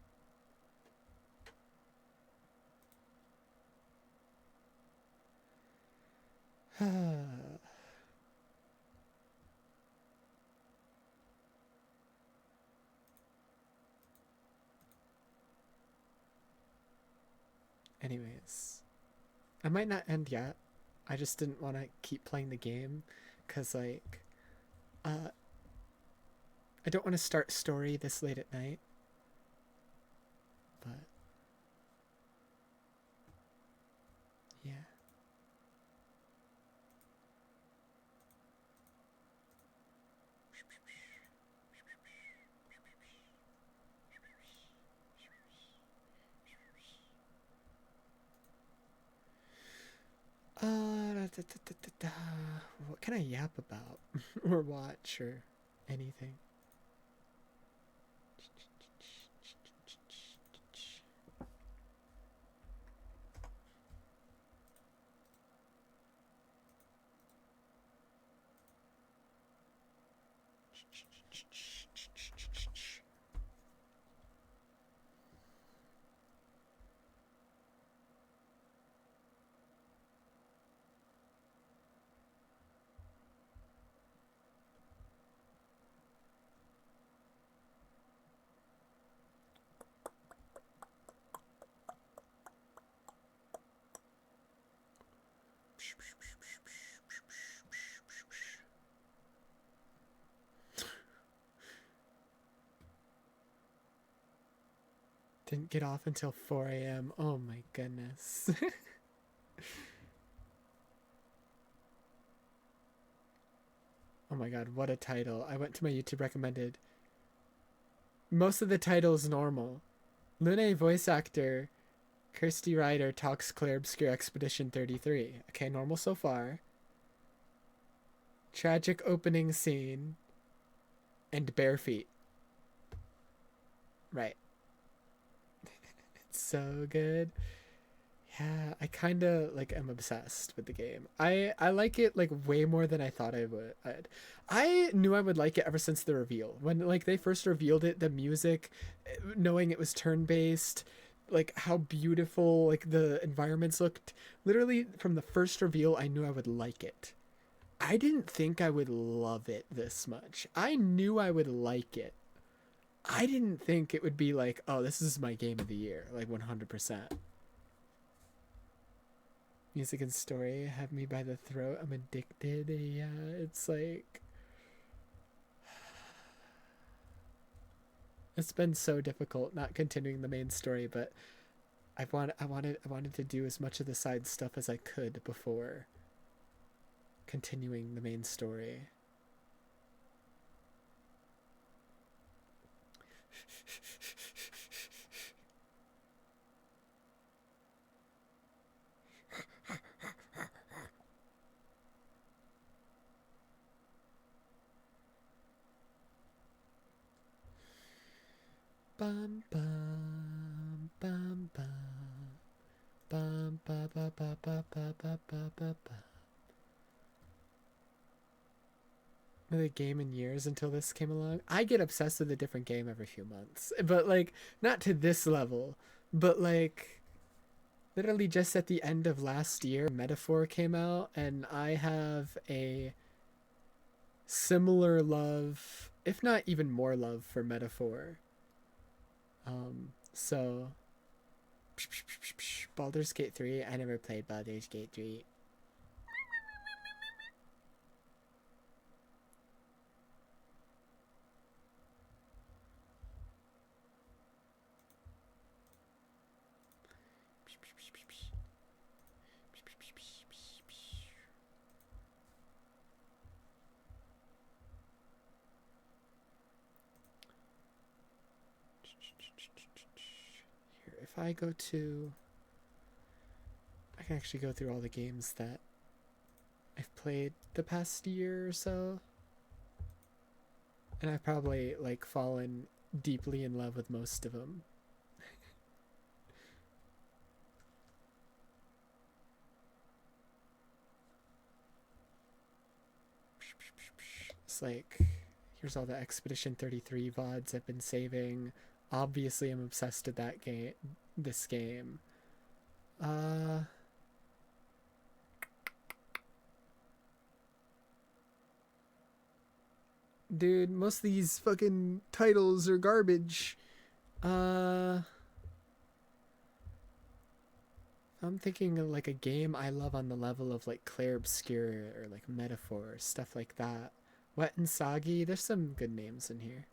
Anyways, I might not end yet. I just didn't want to keep playing the game because, like, I don't want to start story this late at night. But yeah. What can I yap about or watch or anything? Didn't get off until 4 a.m. Oh my goodness. Oh my god, what a title. I went to my YouTube recommended. Most of the titles normal. Lune voice actor Kirsty Ryder talks Clair Obscur Expedition 33. Okay, normal so far. Tragic opening scene. And bare feet. Right. It's so good. Yeah, I kind of, like, am obsessed with the game. I like it, like, way more than I thought I would. I knew I would like it ever since the reveal. When, like, they first revealed it, the music, knowing it was turn-based, like, how beautiful, like, the environments looked. Literally, from the first reveal, I knew I would like it. I didn't think I would love it this much. I knew I would like it. I didn't think it would be like, oh, this is my game of the year, like 100%. Music and story have me by the throat. I'm addicted. Yeah, it's like, it's been so difficult not continuing the main story, but I wanted to do as much of the side stuff as I could before continuing the main story. Bum bum bum bum bum ba ba ba ba ba ba ba ba ba. Another game in years until this came along. I get obsessed with a different game every few months, but like not to this level, but like literally just at the end of last year, Metaphor came out, and I have a similar love, if not even more love, for Metaphor. So Baldur's Gate 3, I never played Baldur's Gate 3. if I go to... I can actually go through all the games that I've played the past year or so. And I've probably, like, fallen deeply in love with most of them. It's like, here's all the Expedition 33 VODs I've been saving. Obviously, I'm obsessed with that game. This game. Dude, most of these fucking titles are garbage. I'm thinking of like a game I love on the level of like Clair Obscur or like Metaphor, stuff like that. Wet and Soggy, there's some good names in here.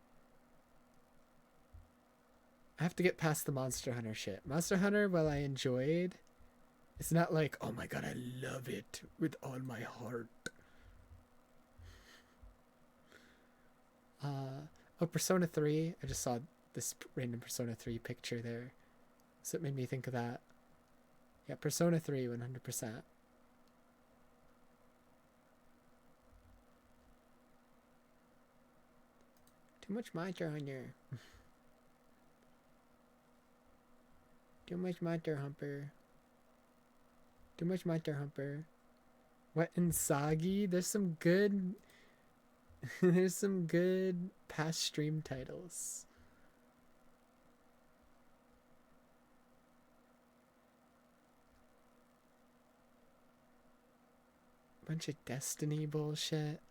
I have to get past the Monster Hunter shit. Monster Hunter, while I enjoyed, it's not like, oh my god, I love it with all my heart. Oh, Persona 3. I just saw this random Persona 3 picture there. So it made me think of that. Yeah, Persona 3, 100%. Too much Monster Hunter. Too much Monster Hunter. Too much Monster Hunter. Wet and Soggy. There's some good... There's some good past stream titles. Bunch of Destiny bullshit.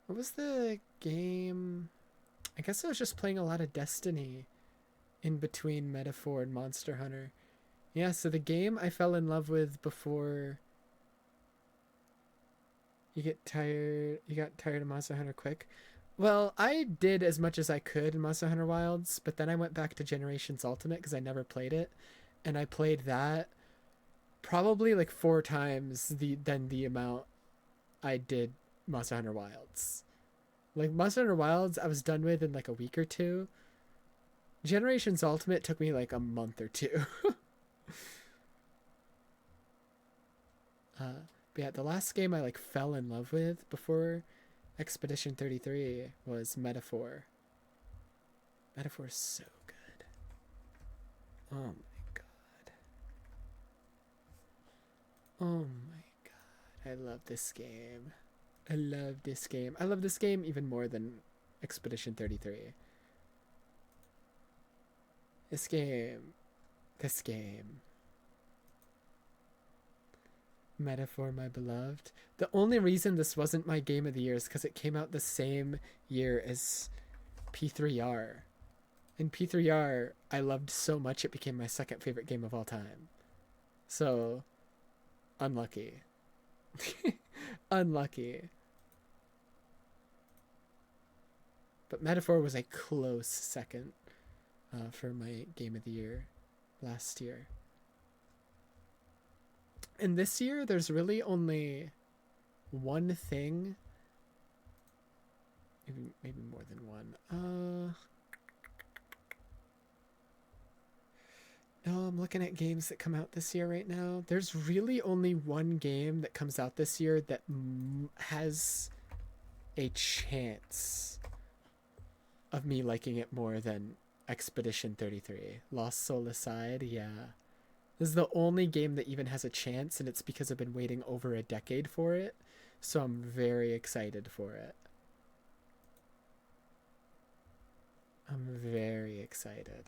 What was the game? I guess I was just playing a lot of Destiny in between Metaphor and Monster Hunter. Yeah, so the game I fell in love with before you got tired of Monster Hunter quick. Well, I did as much as I could in Monster Hunter Wilds, but then I went back to Generations Ultimate because I never played it, and I played that probably like 4 times than the amount I did Monster Hunter Wilds. Like Monster Hunter Wilds, I was done with in like a week or 2. Generations Ultimate took me like a month or 2. But yeah, the last game I like fell in love with before Expedition 33 was Metaphor. Metaphor is so good. Oh my god. Oh my god. I love this game. I love this game. I love this game even more than Expedition 33. This game. Metaphor, my beloved. The only reason this wasn't my game of the year is because it came out the same year as P3R. And P3R, I loved so much it became my second favorite game of all time. So, unlucky. Unlucky. But Metaphor was a close second for my game of the year last year. And this year, there's really only one thing. Maybe more than one. No, I'm looking at games that come out this year right now. There's really only one game that comes out this year that has a chance of me liking it more than Expedition 33. Lost Soul aside, yeah. This is the only game that even has a chance, and it's because I've been waiting over a decade for it. So I'm very excited for it. I'm very excited.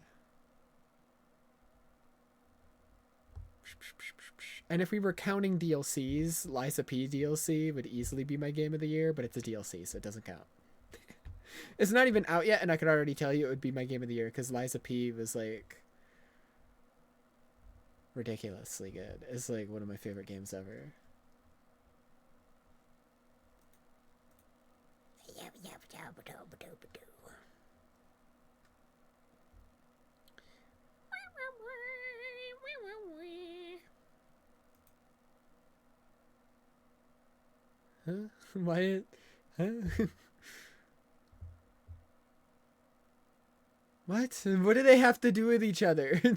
And if we were counting DLCs, Liza P DLC would easily be my game of the year, but it's a DLC, so it doesn't count. It's not even out yet, and I could already tell you it would be my game of the year, because Liza P was like ridiculously good. It's like one of my favorite games ever. Huh? Why? Huh? What? What do they have to do with each other? They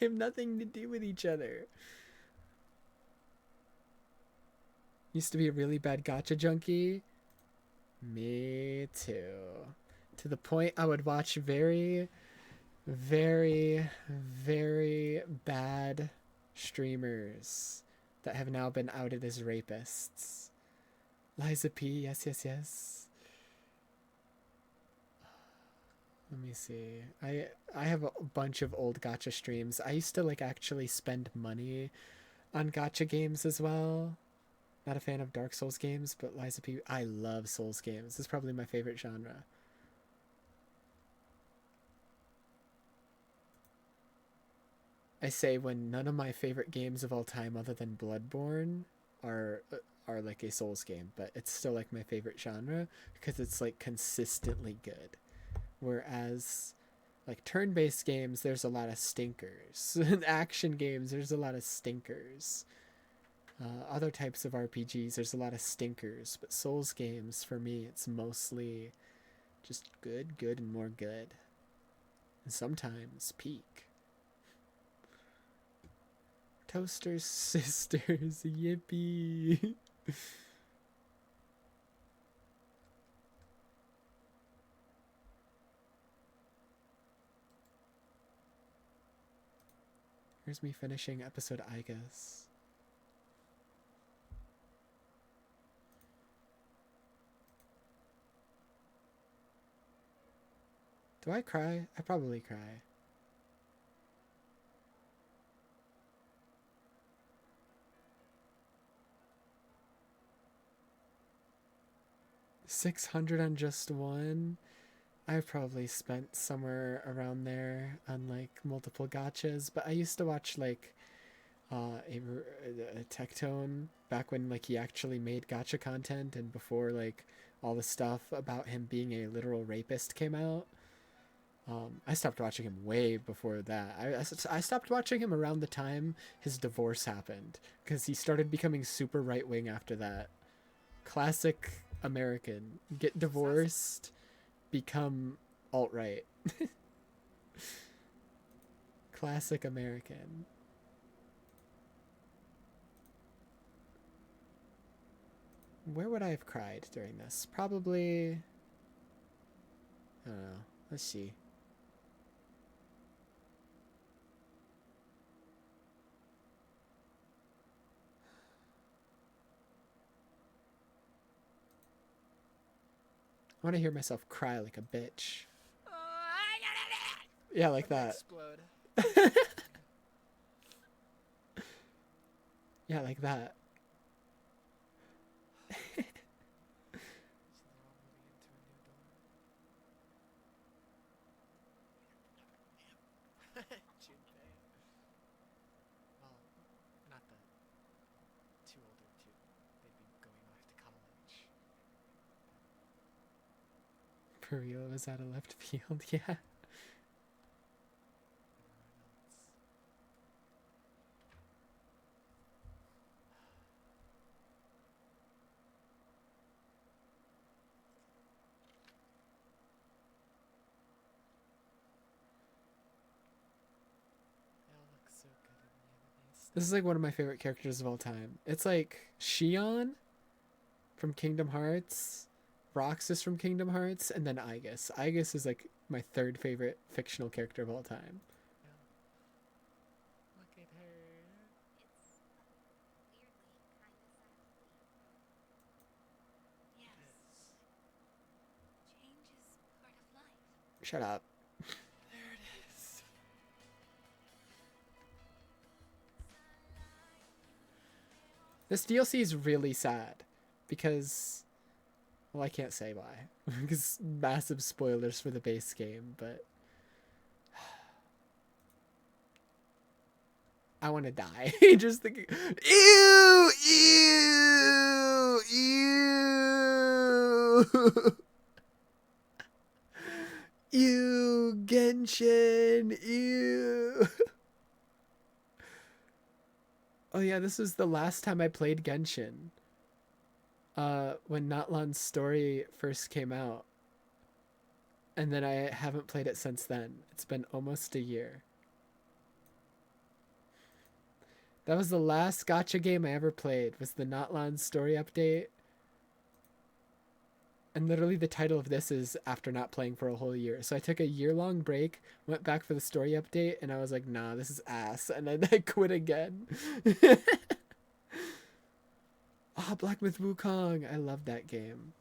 have nothing to do with each other. Used to be a really bad gacha junkie. Me too. To the point I would watch very, very, very bad streamers that have now been outed as rapists. Liza P, yes, yes, yes. Let me see. I have a bunch of old gacha streams. I used to like actually spend money on gacha games as well. Not a fan of Dark Souls games, but Liza P. I love Souls games. This is probably my favorite genre. I say when none of my favorite games of all time other than Bloodborne are like a Souls game, but it's still like my favorite genre because it's like consistently good. Whereas like turn-based games, there's a lot of stinkers. In action games, there's a lot of stinkers. Other types of RPGs, there's a lot of stinkers. But Souls games, for me, it's mostly just good, good, and more good. And sometimes peak. Toaster Sisters, yippee! Here's me finishing episode I guess. Do I cry? I probably cry. $600 on just one. I've probably spent somewhere around there on like multiple gachas, but I used to watch like a Tectone back when like he actually made gacha content and before like all the stuff about him being a literal rapist came out. I stopped watching him way before that. I stopped watching him around the time his divorce happened because he started becoming super right wing after that. Classic American. Get divorced, become alt-right. Classic American. Where would I have cried during this? Probably... I don't know. Let's see. I want to hear myself cry like a bitch. Yeah, like that. Explode. Yeah, like that. Well, not the too older two. They'd be going off to college. For real, was that a left field? Yeah. They all look so good in the anime stuff. This is like one of my favorite characters of all time. It's like Shion from Kingdom Hearts, Roxas from Kingdom Hearts, and then Aigis. Aigis is like my third favorite fictional character of all time. Look at her. Yes. Change is part of life. Shut up. There it is. This DLC is really sad because, well, I can't say why because massive spoilers for the base game, but I want to die. Just thinking, ew, ew, ew, ew, Genshin, ew. Oh yeah, this was the last time I played Genshin. When Natlan's story first came out. And then I haven't played it since then. It's been almost a year. That was the last gacha game I ever played, was the Notland story update. And literally the title of this is after not playing for a whole year. So I took a year-long break, went back for the story update, and I was like, nah, this is ass. And then I quit again. Ah, Black Myth Wukong. I love that game.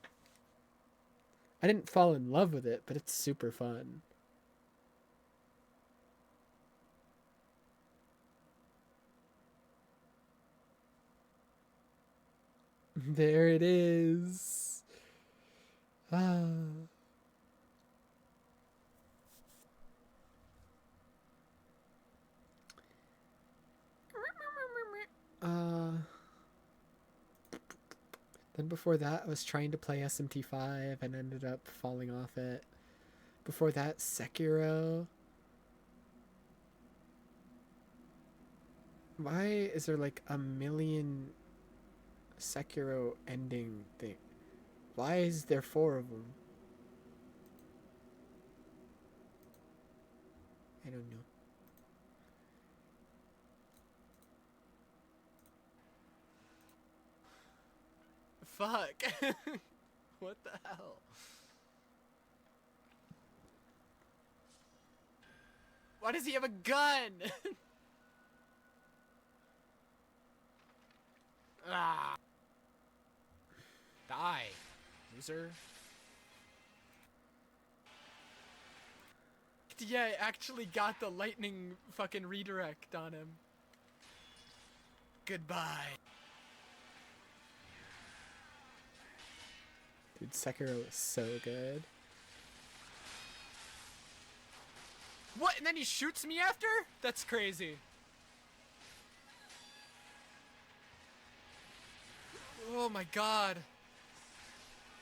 I didn't fall in love with it, but it's super fun. There it is. Ah. Then before that, I was trying to play SMT5 and ended up falling off it. Before that, Sekiro. Why is there like a million Sekiro ending thing? Why is there 4 of them? I don't know. Fuck. What the hell? Why does he have a gun? Ah. Die, loser. Yeah, I actually got the lightning fucking redirect on him. Goodbye. Dude, Sekiro is so good. What? And then he shoots me after? That's crazy. Oh my god.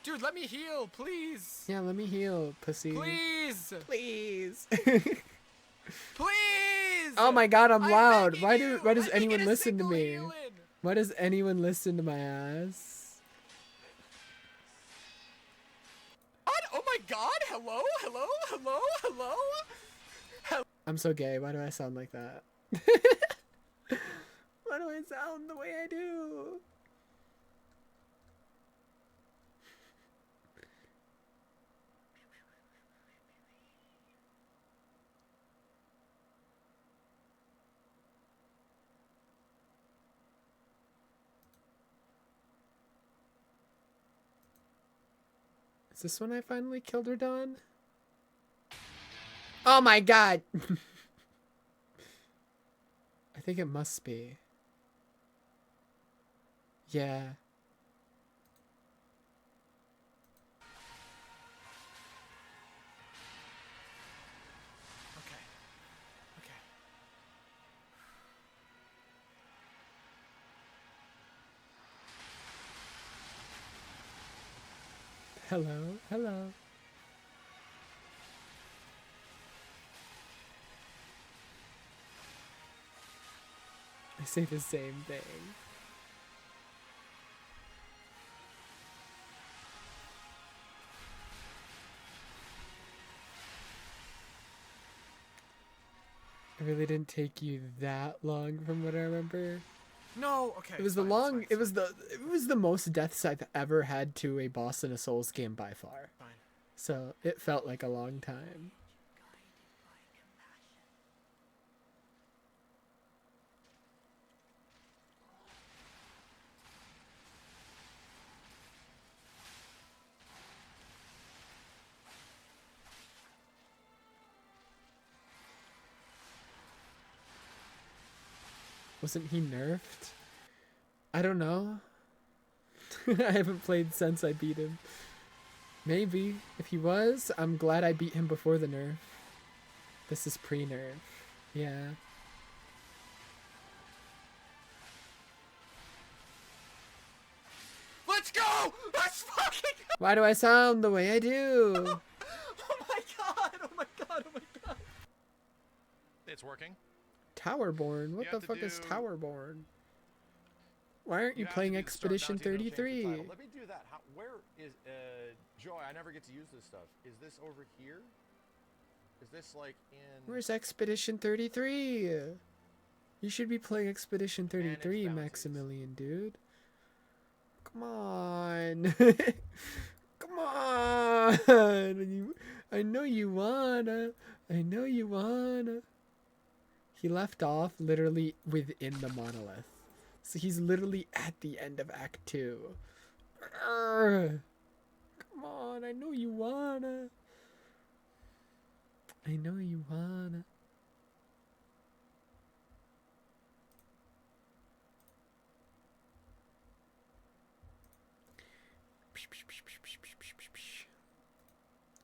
Dude, let me heal, please. Yeah, let me heal, pussy. Please. Please. Please. Oh my god, I'm loud. Why does anyone listen to me? Why does anyone listen to my ass? Oh my god, hello, hello, hello, hello? I'm so gay, why do I sound like that? Why do I sound the way I do? Is this when I finally killed her, Dawn? Oh my god! I think it must be. Yeah. Okay. Okay. Hello, hello. I say the same thing. It really didn't take you that long from what I remember. No, okay. It was it was the most deaths I've ever had to a boss in a Souls game by far. Fine. So it felt like a long time. Wasn't he nerfed? I don't know. I haven't played since I beat him. Maybe. If he was, I'm glad I beat him before the nerf. This is pre-nerf. Yeah. Let's go! Let's fucking go! Why do I sound the way I do? Oh my god! Oh my god! Oh my god! It's working. Towerborn? What the fuck is Towerborn? Why aren't you playing Expedition 33? Let me do that. Where is Joy, I never get to use this stuff. Is this over here? Is this like in... Where's Expedition 33? You should be playing Expedition 33, Maximilian, dude. Come on. Come on. I know you wanna. I know you wanna. He left off literally within the monolith. So he's literally at the end of Act 2. Urgh. Come on, I know you wanna. I know you wanna.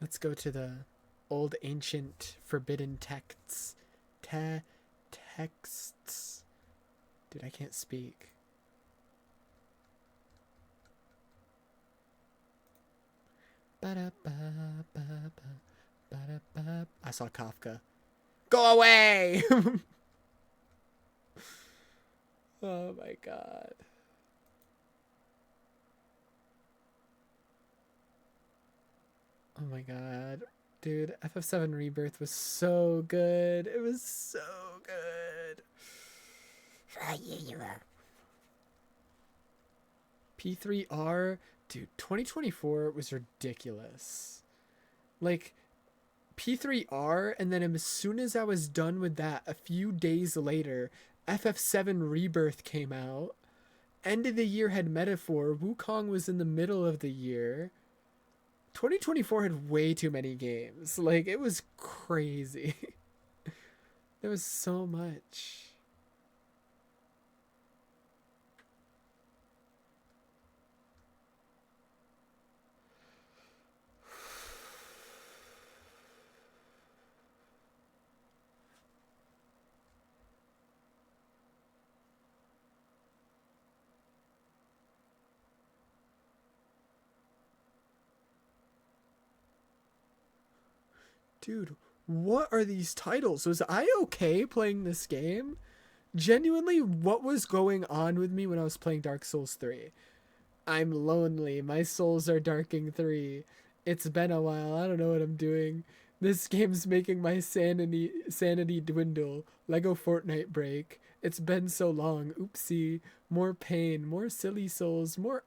Let's go to the old ancient forbidden texts. Texts. Dude, I can't speak. I saw Kafka. Go away! Oh my god. Oh my god. Dude, FF7 Rebirth was so good. It was so good. P3R, dude, 2024 was ridiculous. Like, P3R, and then as soon as I was done with that, a few days later, FF7 Rebirth came out. End of the year had Metaphor. Wukong was in the middle of the year. 2024 had way too many games. Like, it was crazy. There was so much. Dude, what are these titles? Was I okay playing this game? Genuinely, what was going on with me when I was playing Dark Souls 3? I'm lonely. My souls are darking 3. It's been a while. I don't know what I'm doing. This game's making my sanity dwindle. Lego Fortnite break. It's been so long. Oopsie. More pain. More silly souls. More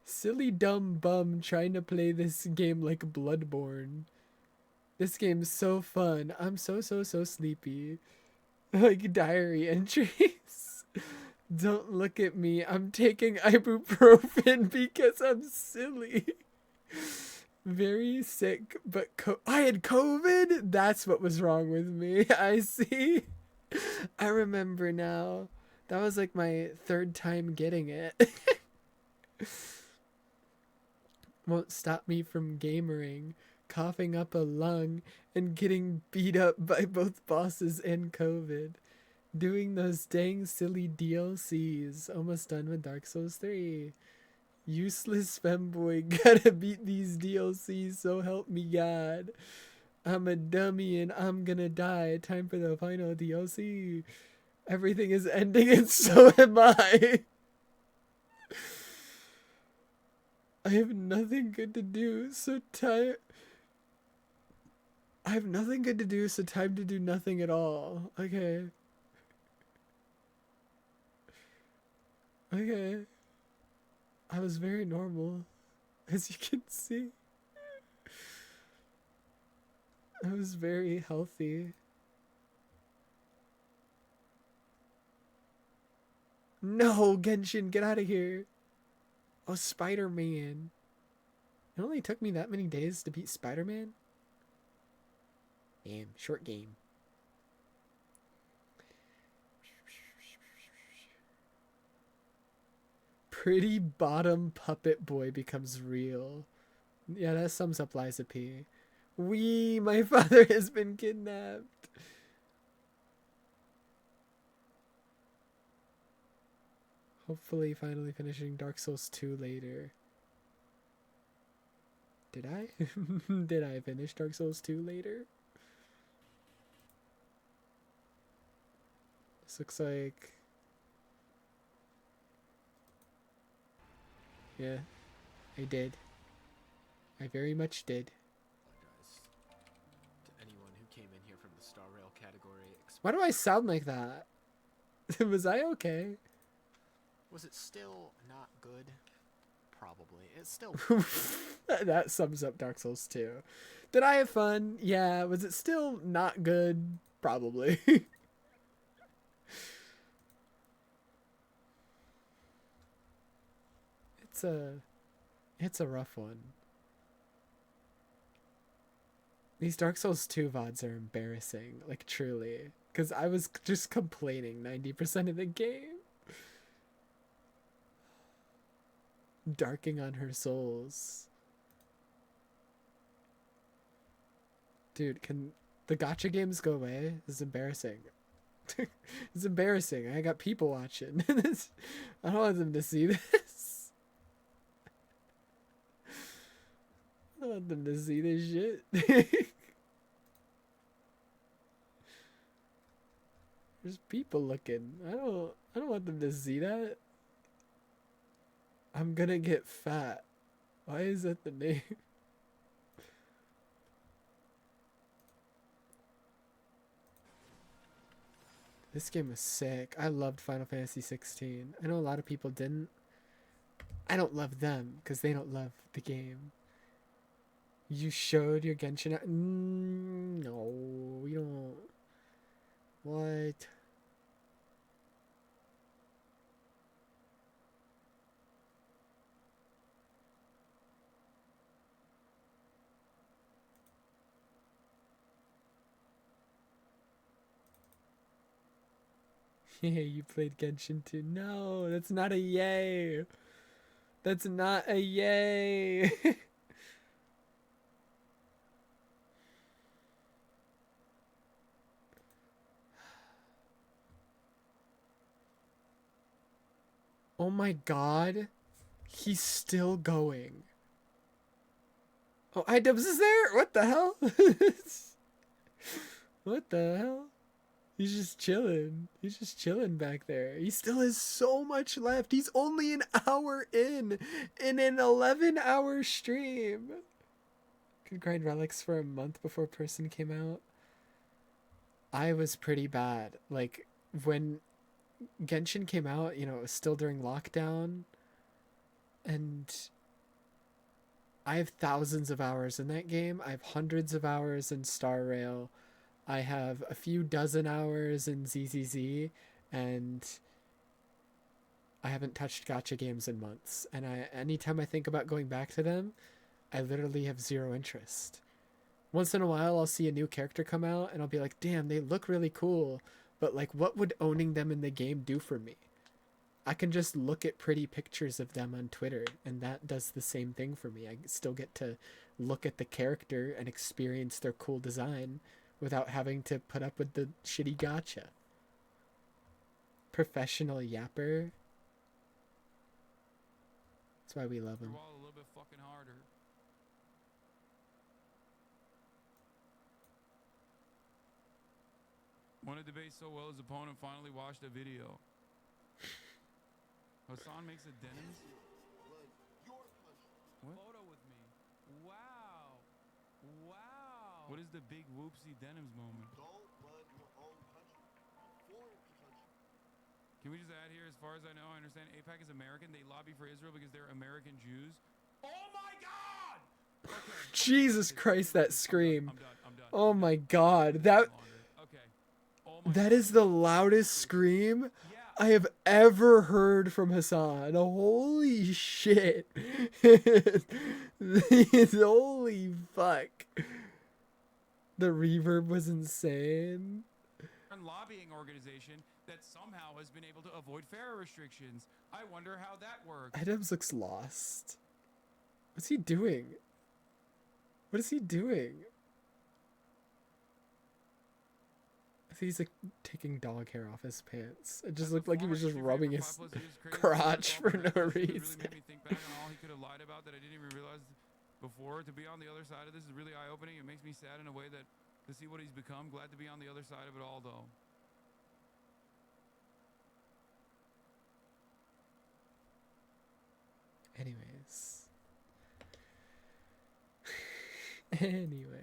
silly dumb bum trying to play this game like Bloodborne. This game's so fun. I'm so sleepy. Like diary entries. Don't look at me. I'm taking ibuprofen because I'm silly. Very sick, but I had COVID? That's what was wrong with me. I see. I remember now. That was like my 3rd time getting it. Won't stop me from gamering, coughing up a lung, and getting beat up by both bosses and COVID. Doing those dang silly DLCs. Almost done with Dark Souls 3. Useless femboy, gotta beat these DLCs, so help me God. I'm a dummy and I'm gonna die. Time for the final DLC. Everything is ending and so am I. I have nothing good to do, so time to do nothing at all. Okay. Okay. I was very normal, as you can see. I was very healthy. No, Genshin, get out of here. Oh, Spider-Man. It only took me that many days to beat Spider-Man? Damn, short game. Pretty bottom puppet boy becomes real. Yeah, that sums up Liza P. My father has been kidnapped. Hopefully finally finishing Dark Souls 2 later. Did I? Did I finish Dark Souls 2 later? This looks like... Yeah, I did. I very much did. Apologize to anyone who came in here from the Star Rail category. Why do I sound like that? Was I okay? Was it still not good? Probably. It's still. That sums up Dark Souls 2. Did I have fun? Yeah. Was it still not good? Probably. It's a rough one. These Dark Souls 2 VODs are embarrassing, like truly. Because I was just complaining 90% of the game. Darking on her souls. Dude, can the gacha games go away? This is embarrassing. It's embarrassing. I got people watching. I don't want them to see this. I don't want them to see this shit. There's people looking. I don't want them to see that. I'm gonna get fat. Why is that the name? This game was sick. I loved Final Fantasy 16. I know a lot of people didn't. I don't love them because they don't love the game. You showed your Genshin. No, we don't. What? Yeah, you played Genshin too. No, that's not a yay. That's not a yay. Oh my god. He's still going. Oh, iDubbbz is there? What the hell? What the hell? He's just chilling. He's just chilling back there. He still has so much left. He's only an hour in an 11-hour stream. Could grind relics for a month before Person came out. I was pretty bad. Like, when Genshin came out, you know, it was still during lockdown. And I have thousands of hours in that game. I have hundreds of hours in Star Rail. I have a few dozen hours in ZZZ, and I haven't touched gacha games in months. And anytime I think about going back to them, I literally have zero interest. Once in a while, I'll see a new character come out, and I'll be like, damn, they look really cool. But, like, what would owning them in the game do for me? I can just look at pretty pictures of them on Twitter, and that does the same thing for me. I still get to look at the character and experience their cool design without having to put up with the shitty gacha. Professional yapper. That's why we love him. A little bit fucking harder. Wanted to debate so well his opponent finally watched a video. Hassan makes a denims. What? Photo with me. Wow. Wow. What is the big whoopsie denims moment? Don't run your own country. Foreign country. Can we just add here, as far as I know, I understand AIPAC is American. They lobby for Israel because they're American Jews. Oh my God! Okay. Jesus Christ, that scream. I'm done. Oh my God. That is the loudest scream I have ever heard from Hassan. Holy shit. Holy fuck. The reverb was insane. Lobbying organization that somehow has been able to avoid fare restrictions. I wonder how that works. iDubbbz looks lost. What's he doing? What is he doing? I think he's like taking dog hair off his pants. It just looked like he was just rubbing his crotch for no reason. Really made me think back on all he could have lied about that I didn't even realize before. To be on the other side of this is really eye-opening. It makes me sad in a way that to see what he's become. Glad to be on the other side of it all, though. Anyways. Anyways.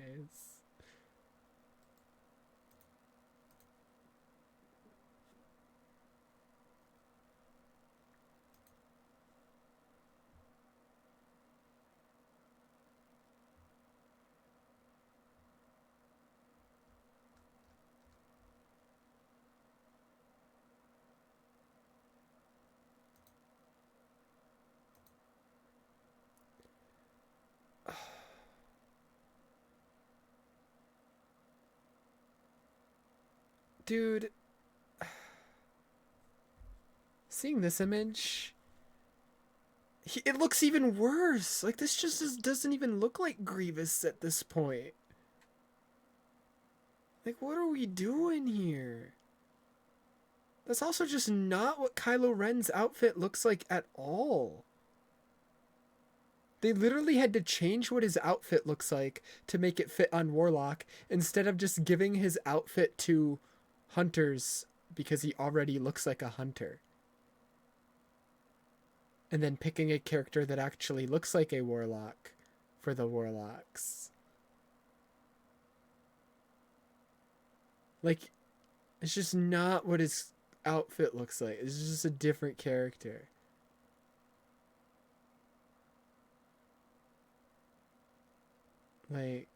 Dude, seeing this image, it looks even worse. Like, this just doesn't even look like Grievous at this point. Like, what are we doing here? That's also just not what Kylo Ren's outfit looks like at all. They literally had to change what his outfit looks like to make it fit on Warlock instead of just giving his outfit to hunters because he already looks like a hunter. And then picking a character that actually looks like a Warlock for the Warlocks. Like, it's just not what his outfit looks like. It's just a different character. Like,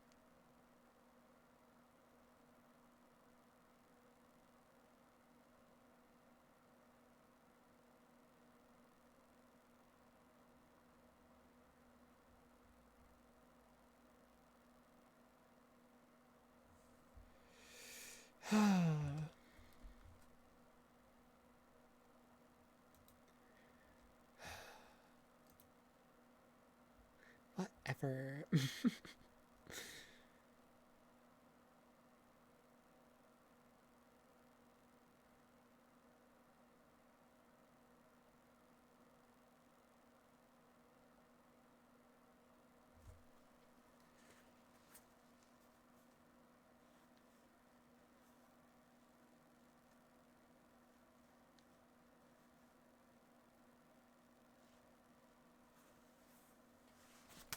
whatever.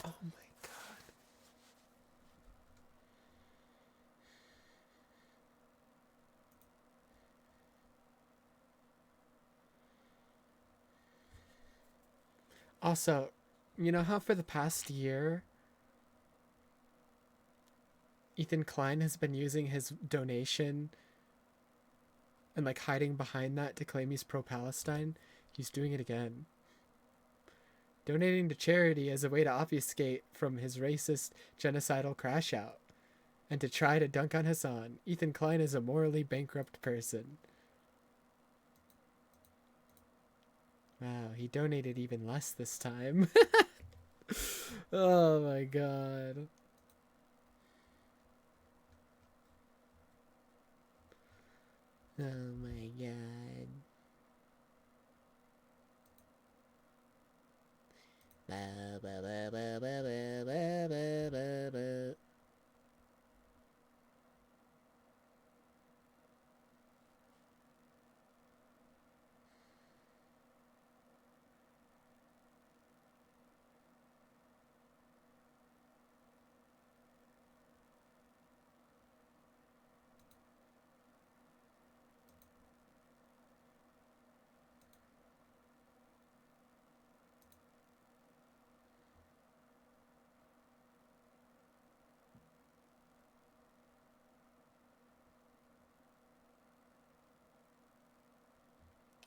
Oh my god. Also, you know how for the past year, Ethan Klein has been using his donation and like hiding behind that to claim he's pro-Palestine? He's doing it again. Donating to charity as a way to obfuscate from his racist, genocidal crash out. And to try to dunk on Hassan, Ethan Klein is a morally bankrupt person. Wow, he donated even less this time. Oh my god. Oh my god. Ba, ba, ba, ba, ba, ba, ba, ba, ba, ba.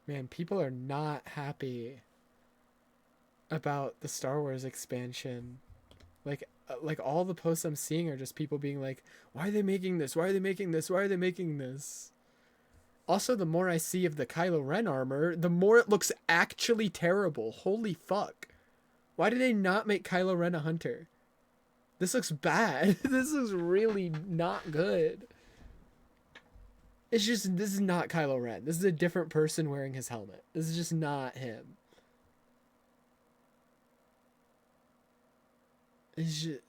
Man, people are not happy about the Star Wars expansion. Like all the posts I'm seeing are just people being like, why are they making this? Why are they making this? Why are they making this? Also, the more I see of the Kylo Ren armor, the more it looks actually terrible. Holy fuck. Why did they not make Kylo Ren a hunter? This looks bad. This looks really not good. It's just, this is not Kylo Ren. This is a different person wearing his helmet. This is just not him. It's just...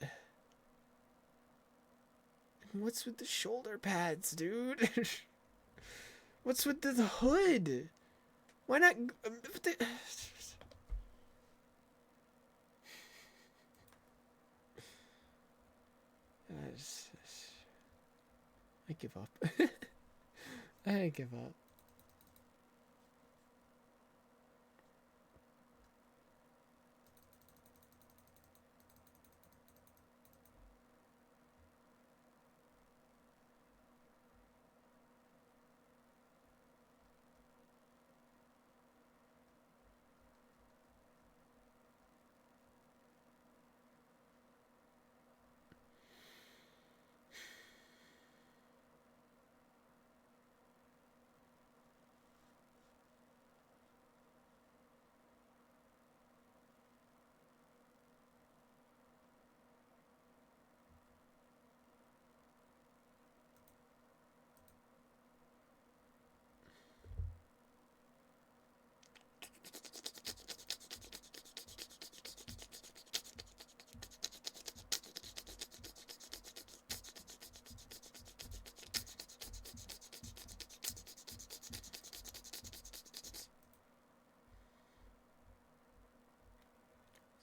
What's with the shoulder pads, dude? What's with the hood? Why not... I give up. I give up.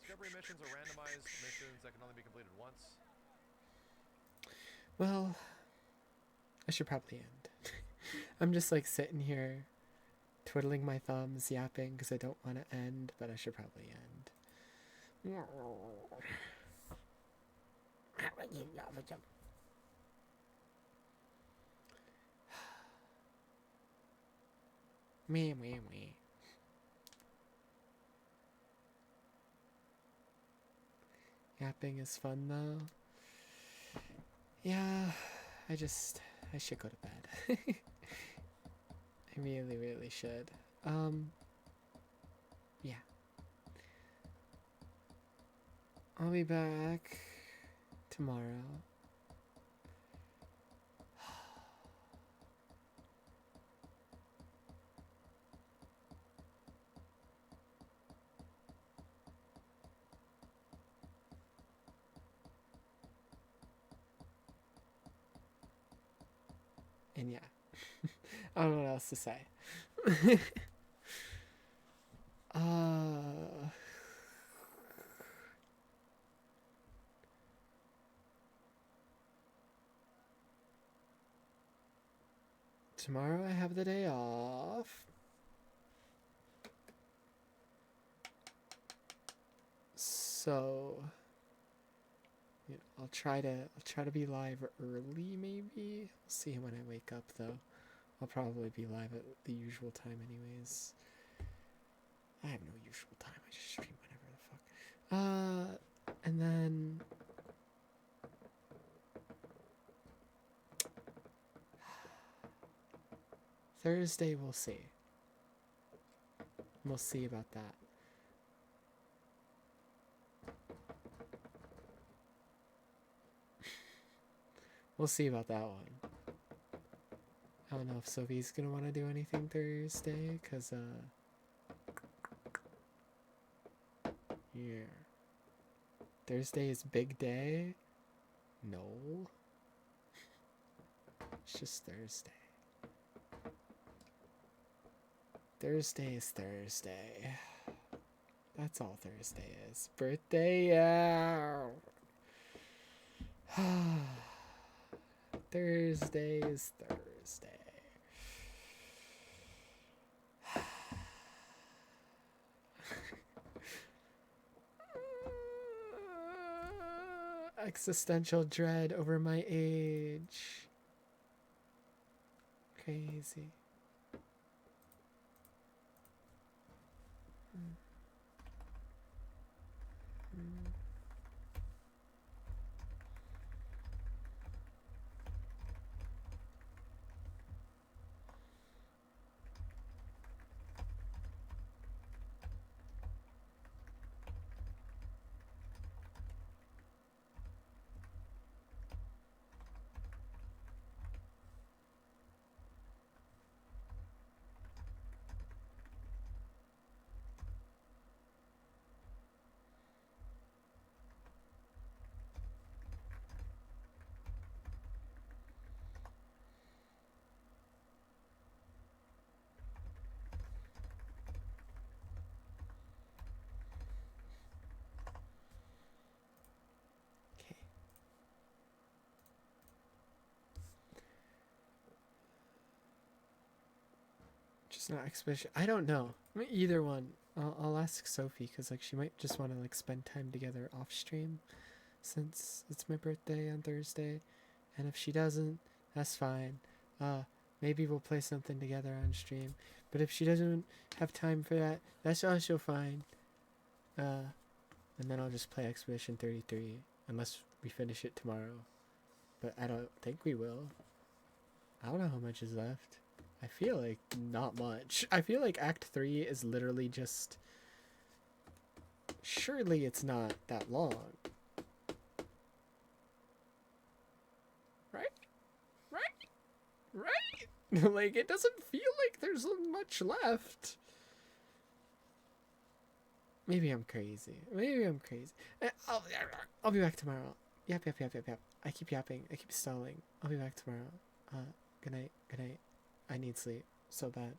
Discovery missions are randomized missions that can only be completed once. Well, I should probably end. I'm just like sitting here twiddling my thumbs, yapping because I don't want to end, but I should probably end. Me. Yapping is fun though. Yeah, I should go to bed. I really should. Yeah. I'll be back tomorrow. And yeah, I don't know what else to say. Tomorrow I have the day off. So I'll try to be live early maybe. We'll see when I wake up though. I'll probably be live at the usual time anyways. I have no usual time. I just stream whenever the fuck. And then Thursday we'll see. We'll see about that. We'll see about that one. I don't know if Sophie's gonna want to do anything Thursday, cause yeah. Thursday is big day. No. It's just Thursday. Thursday is Thursday. That's all Thursday is. Birthday, yeah. Thursday is Thursday. Existential dread over my age. Crazy. It's not Expedition. I don't know. I mean, either one. I'll ask Sophie because like she might just want to like spend time together off stream, since it's my birthday on Thursday, and if she doesn't, that's fine. Maybe we'll play something together on stream. But if she doesn't have time for that, that's also fine. And then I'll just play Expedition 33 unless we finish it tomorrow. But I don't think we will. I don't know how much is left. I feel like not much. I feel like Act 3 is literally just... Surely it's not that long. Right? Right? Like, it doesn't feel like there's much left. Maybe I'm crazy. I'll be back tomorrow. Yap. I keep yapping. I keep stalling. I'll be back tomorrow. Good night. I need sleep so bad.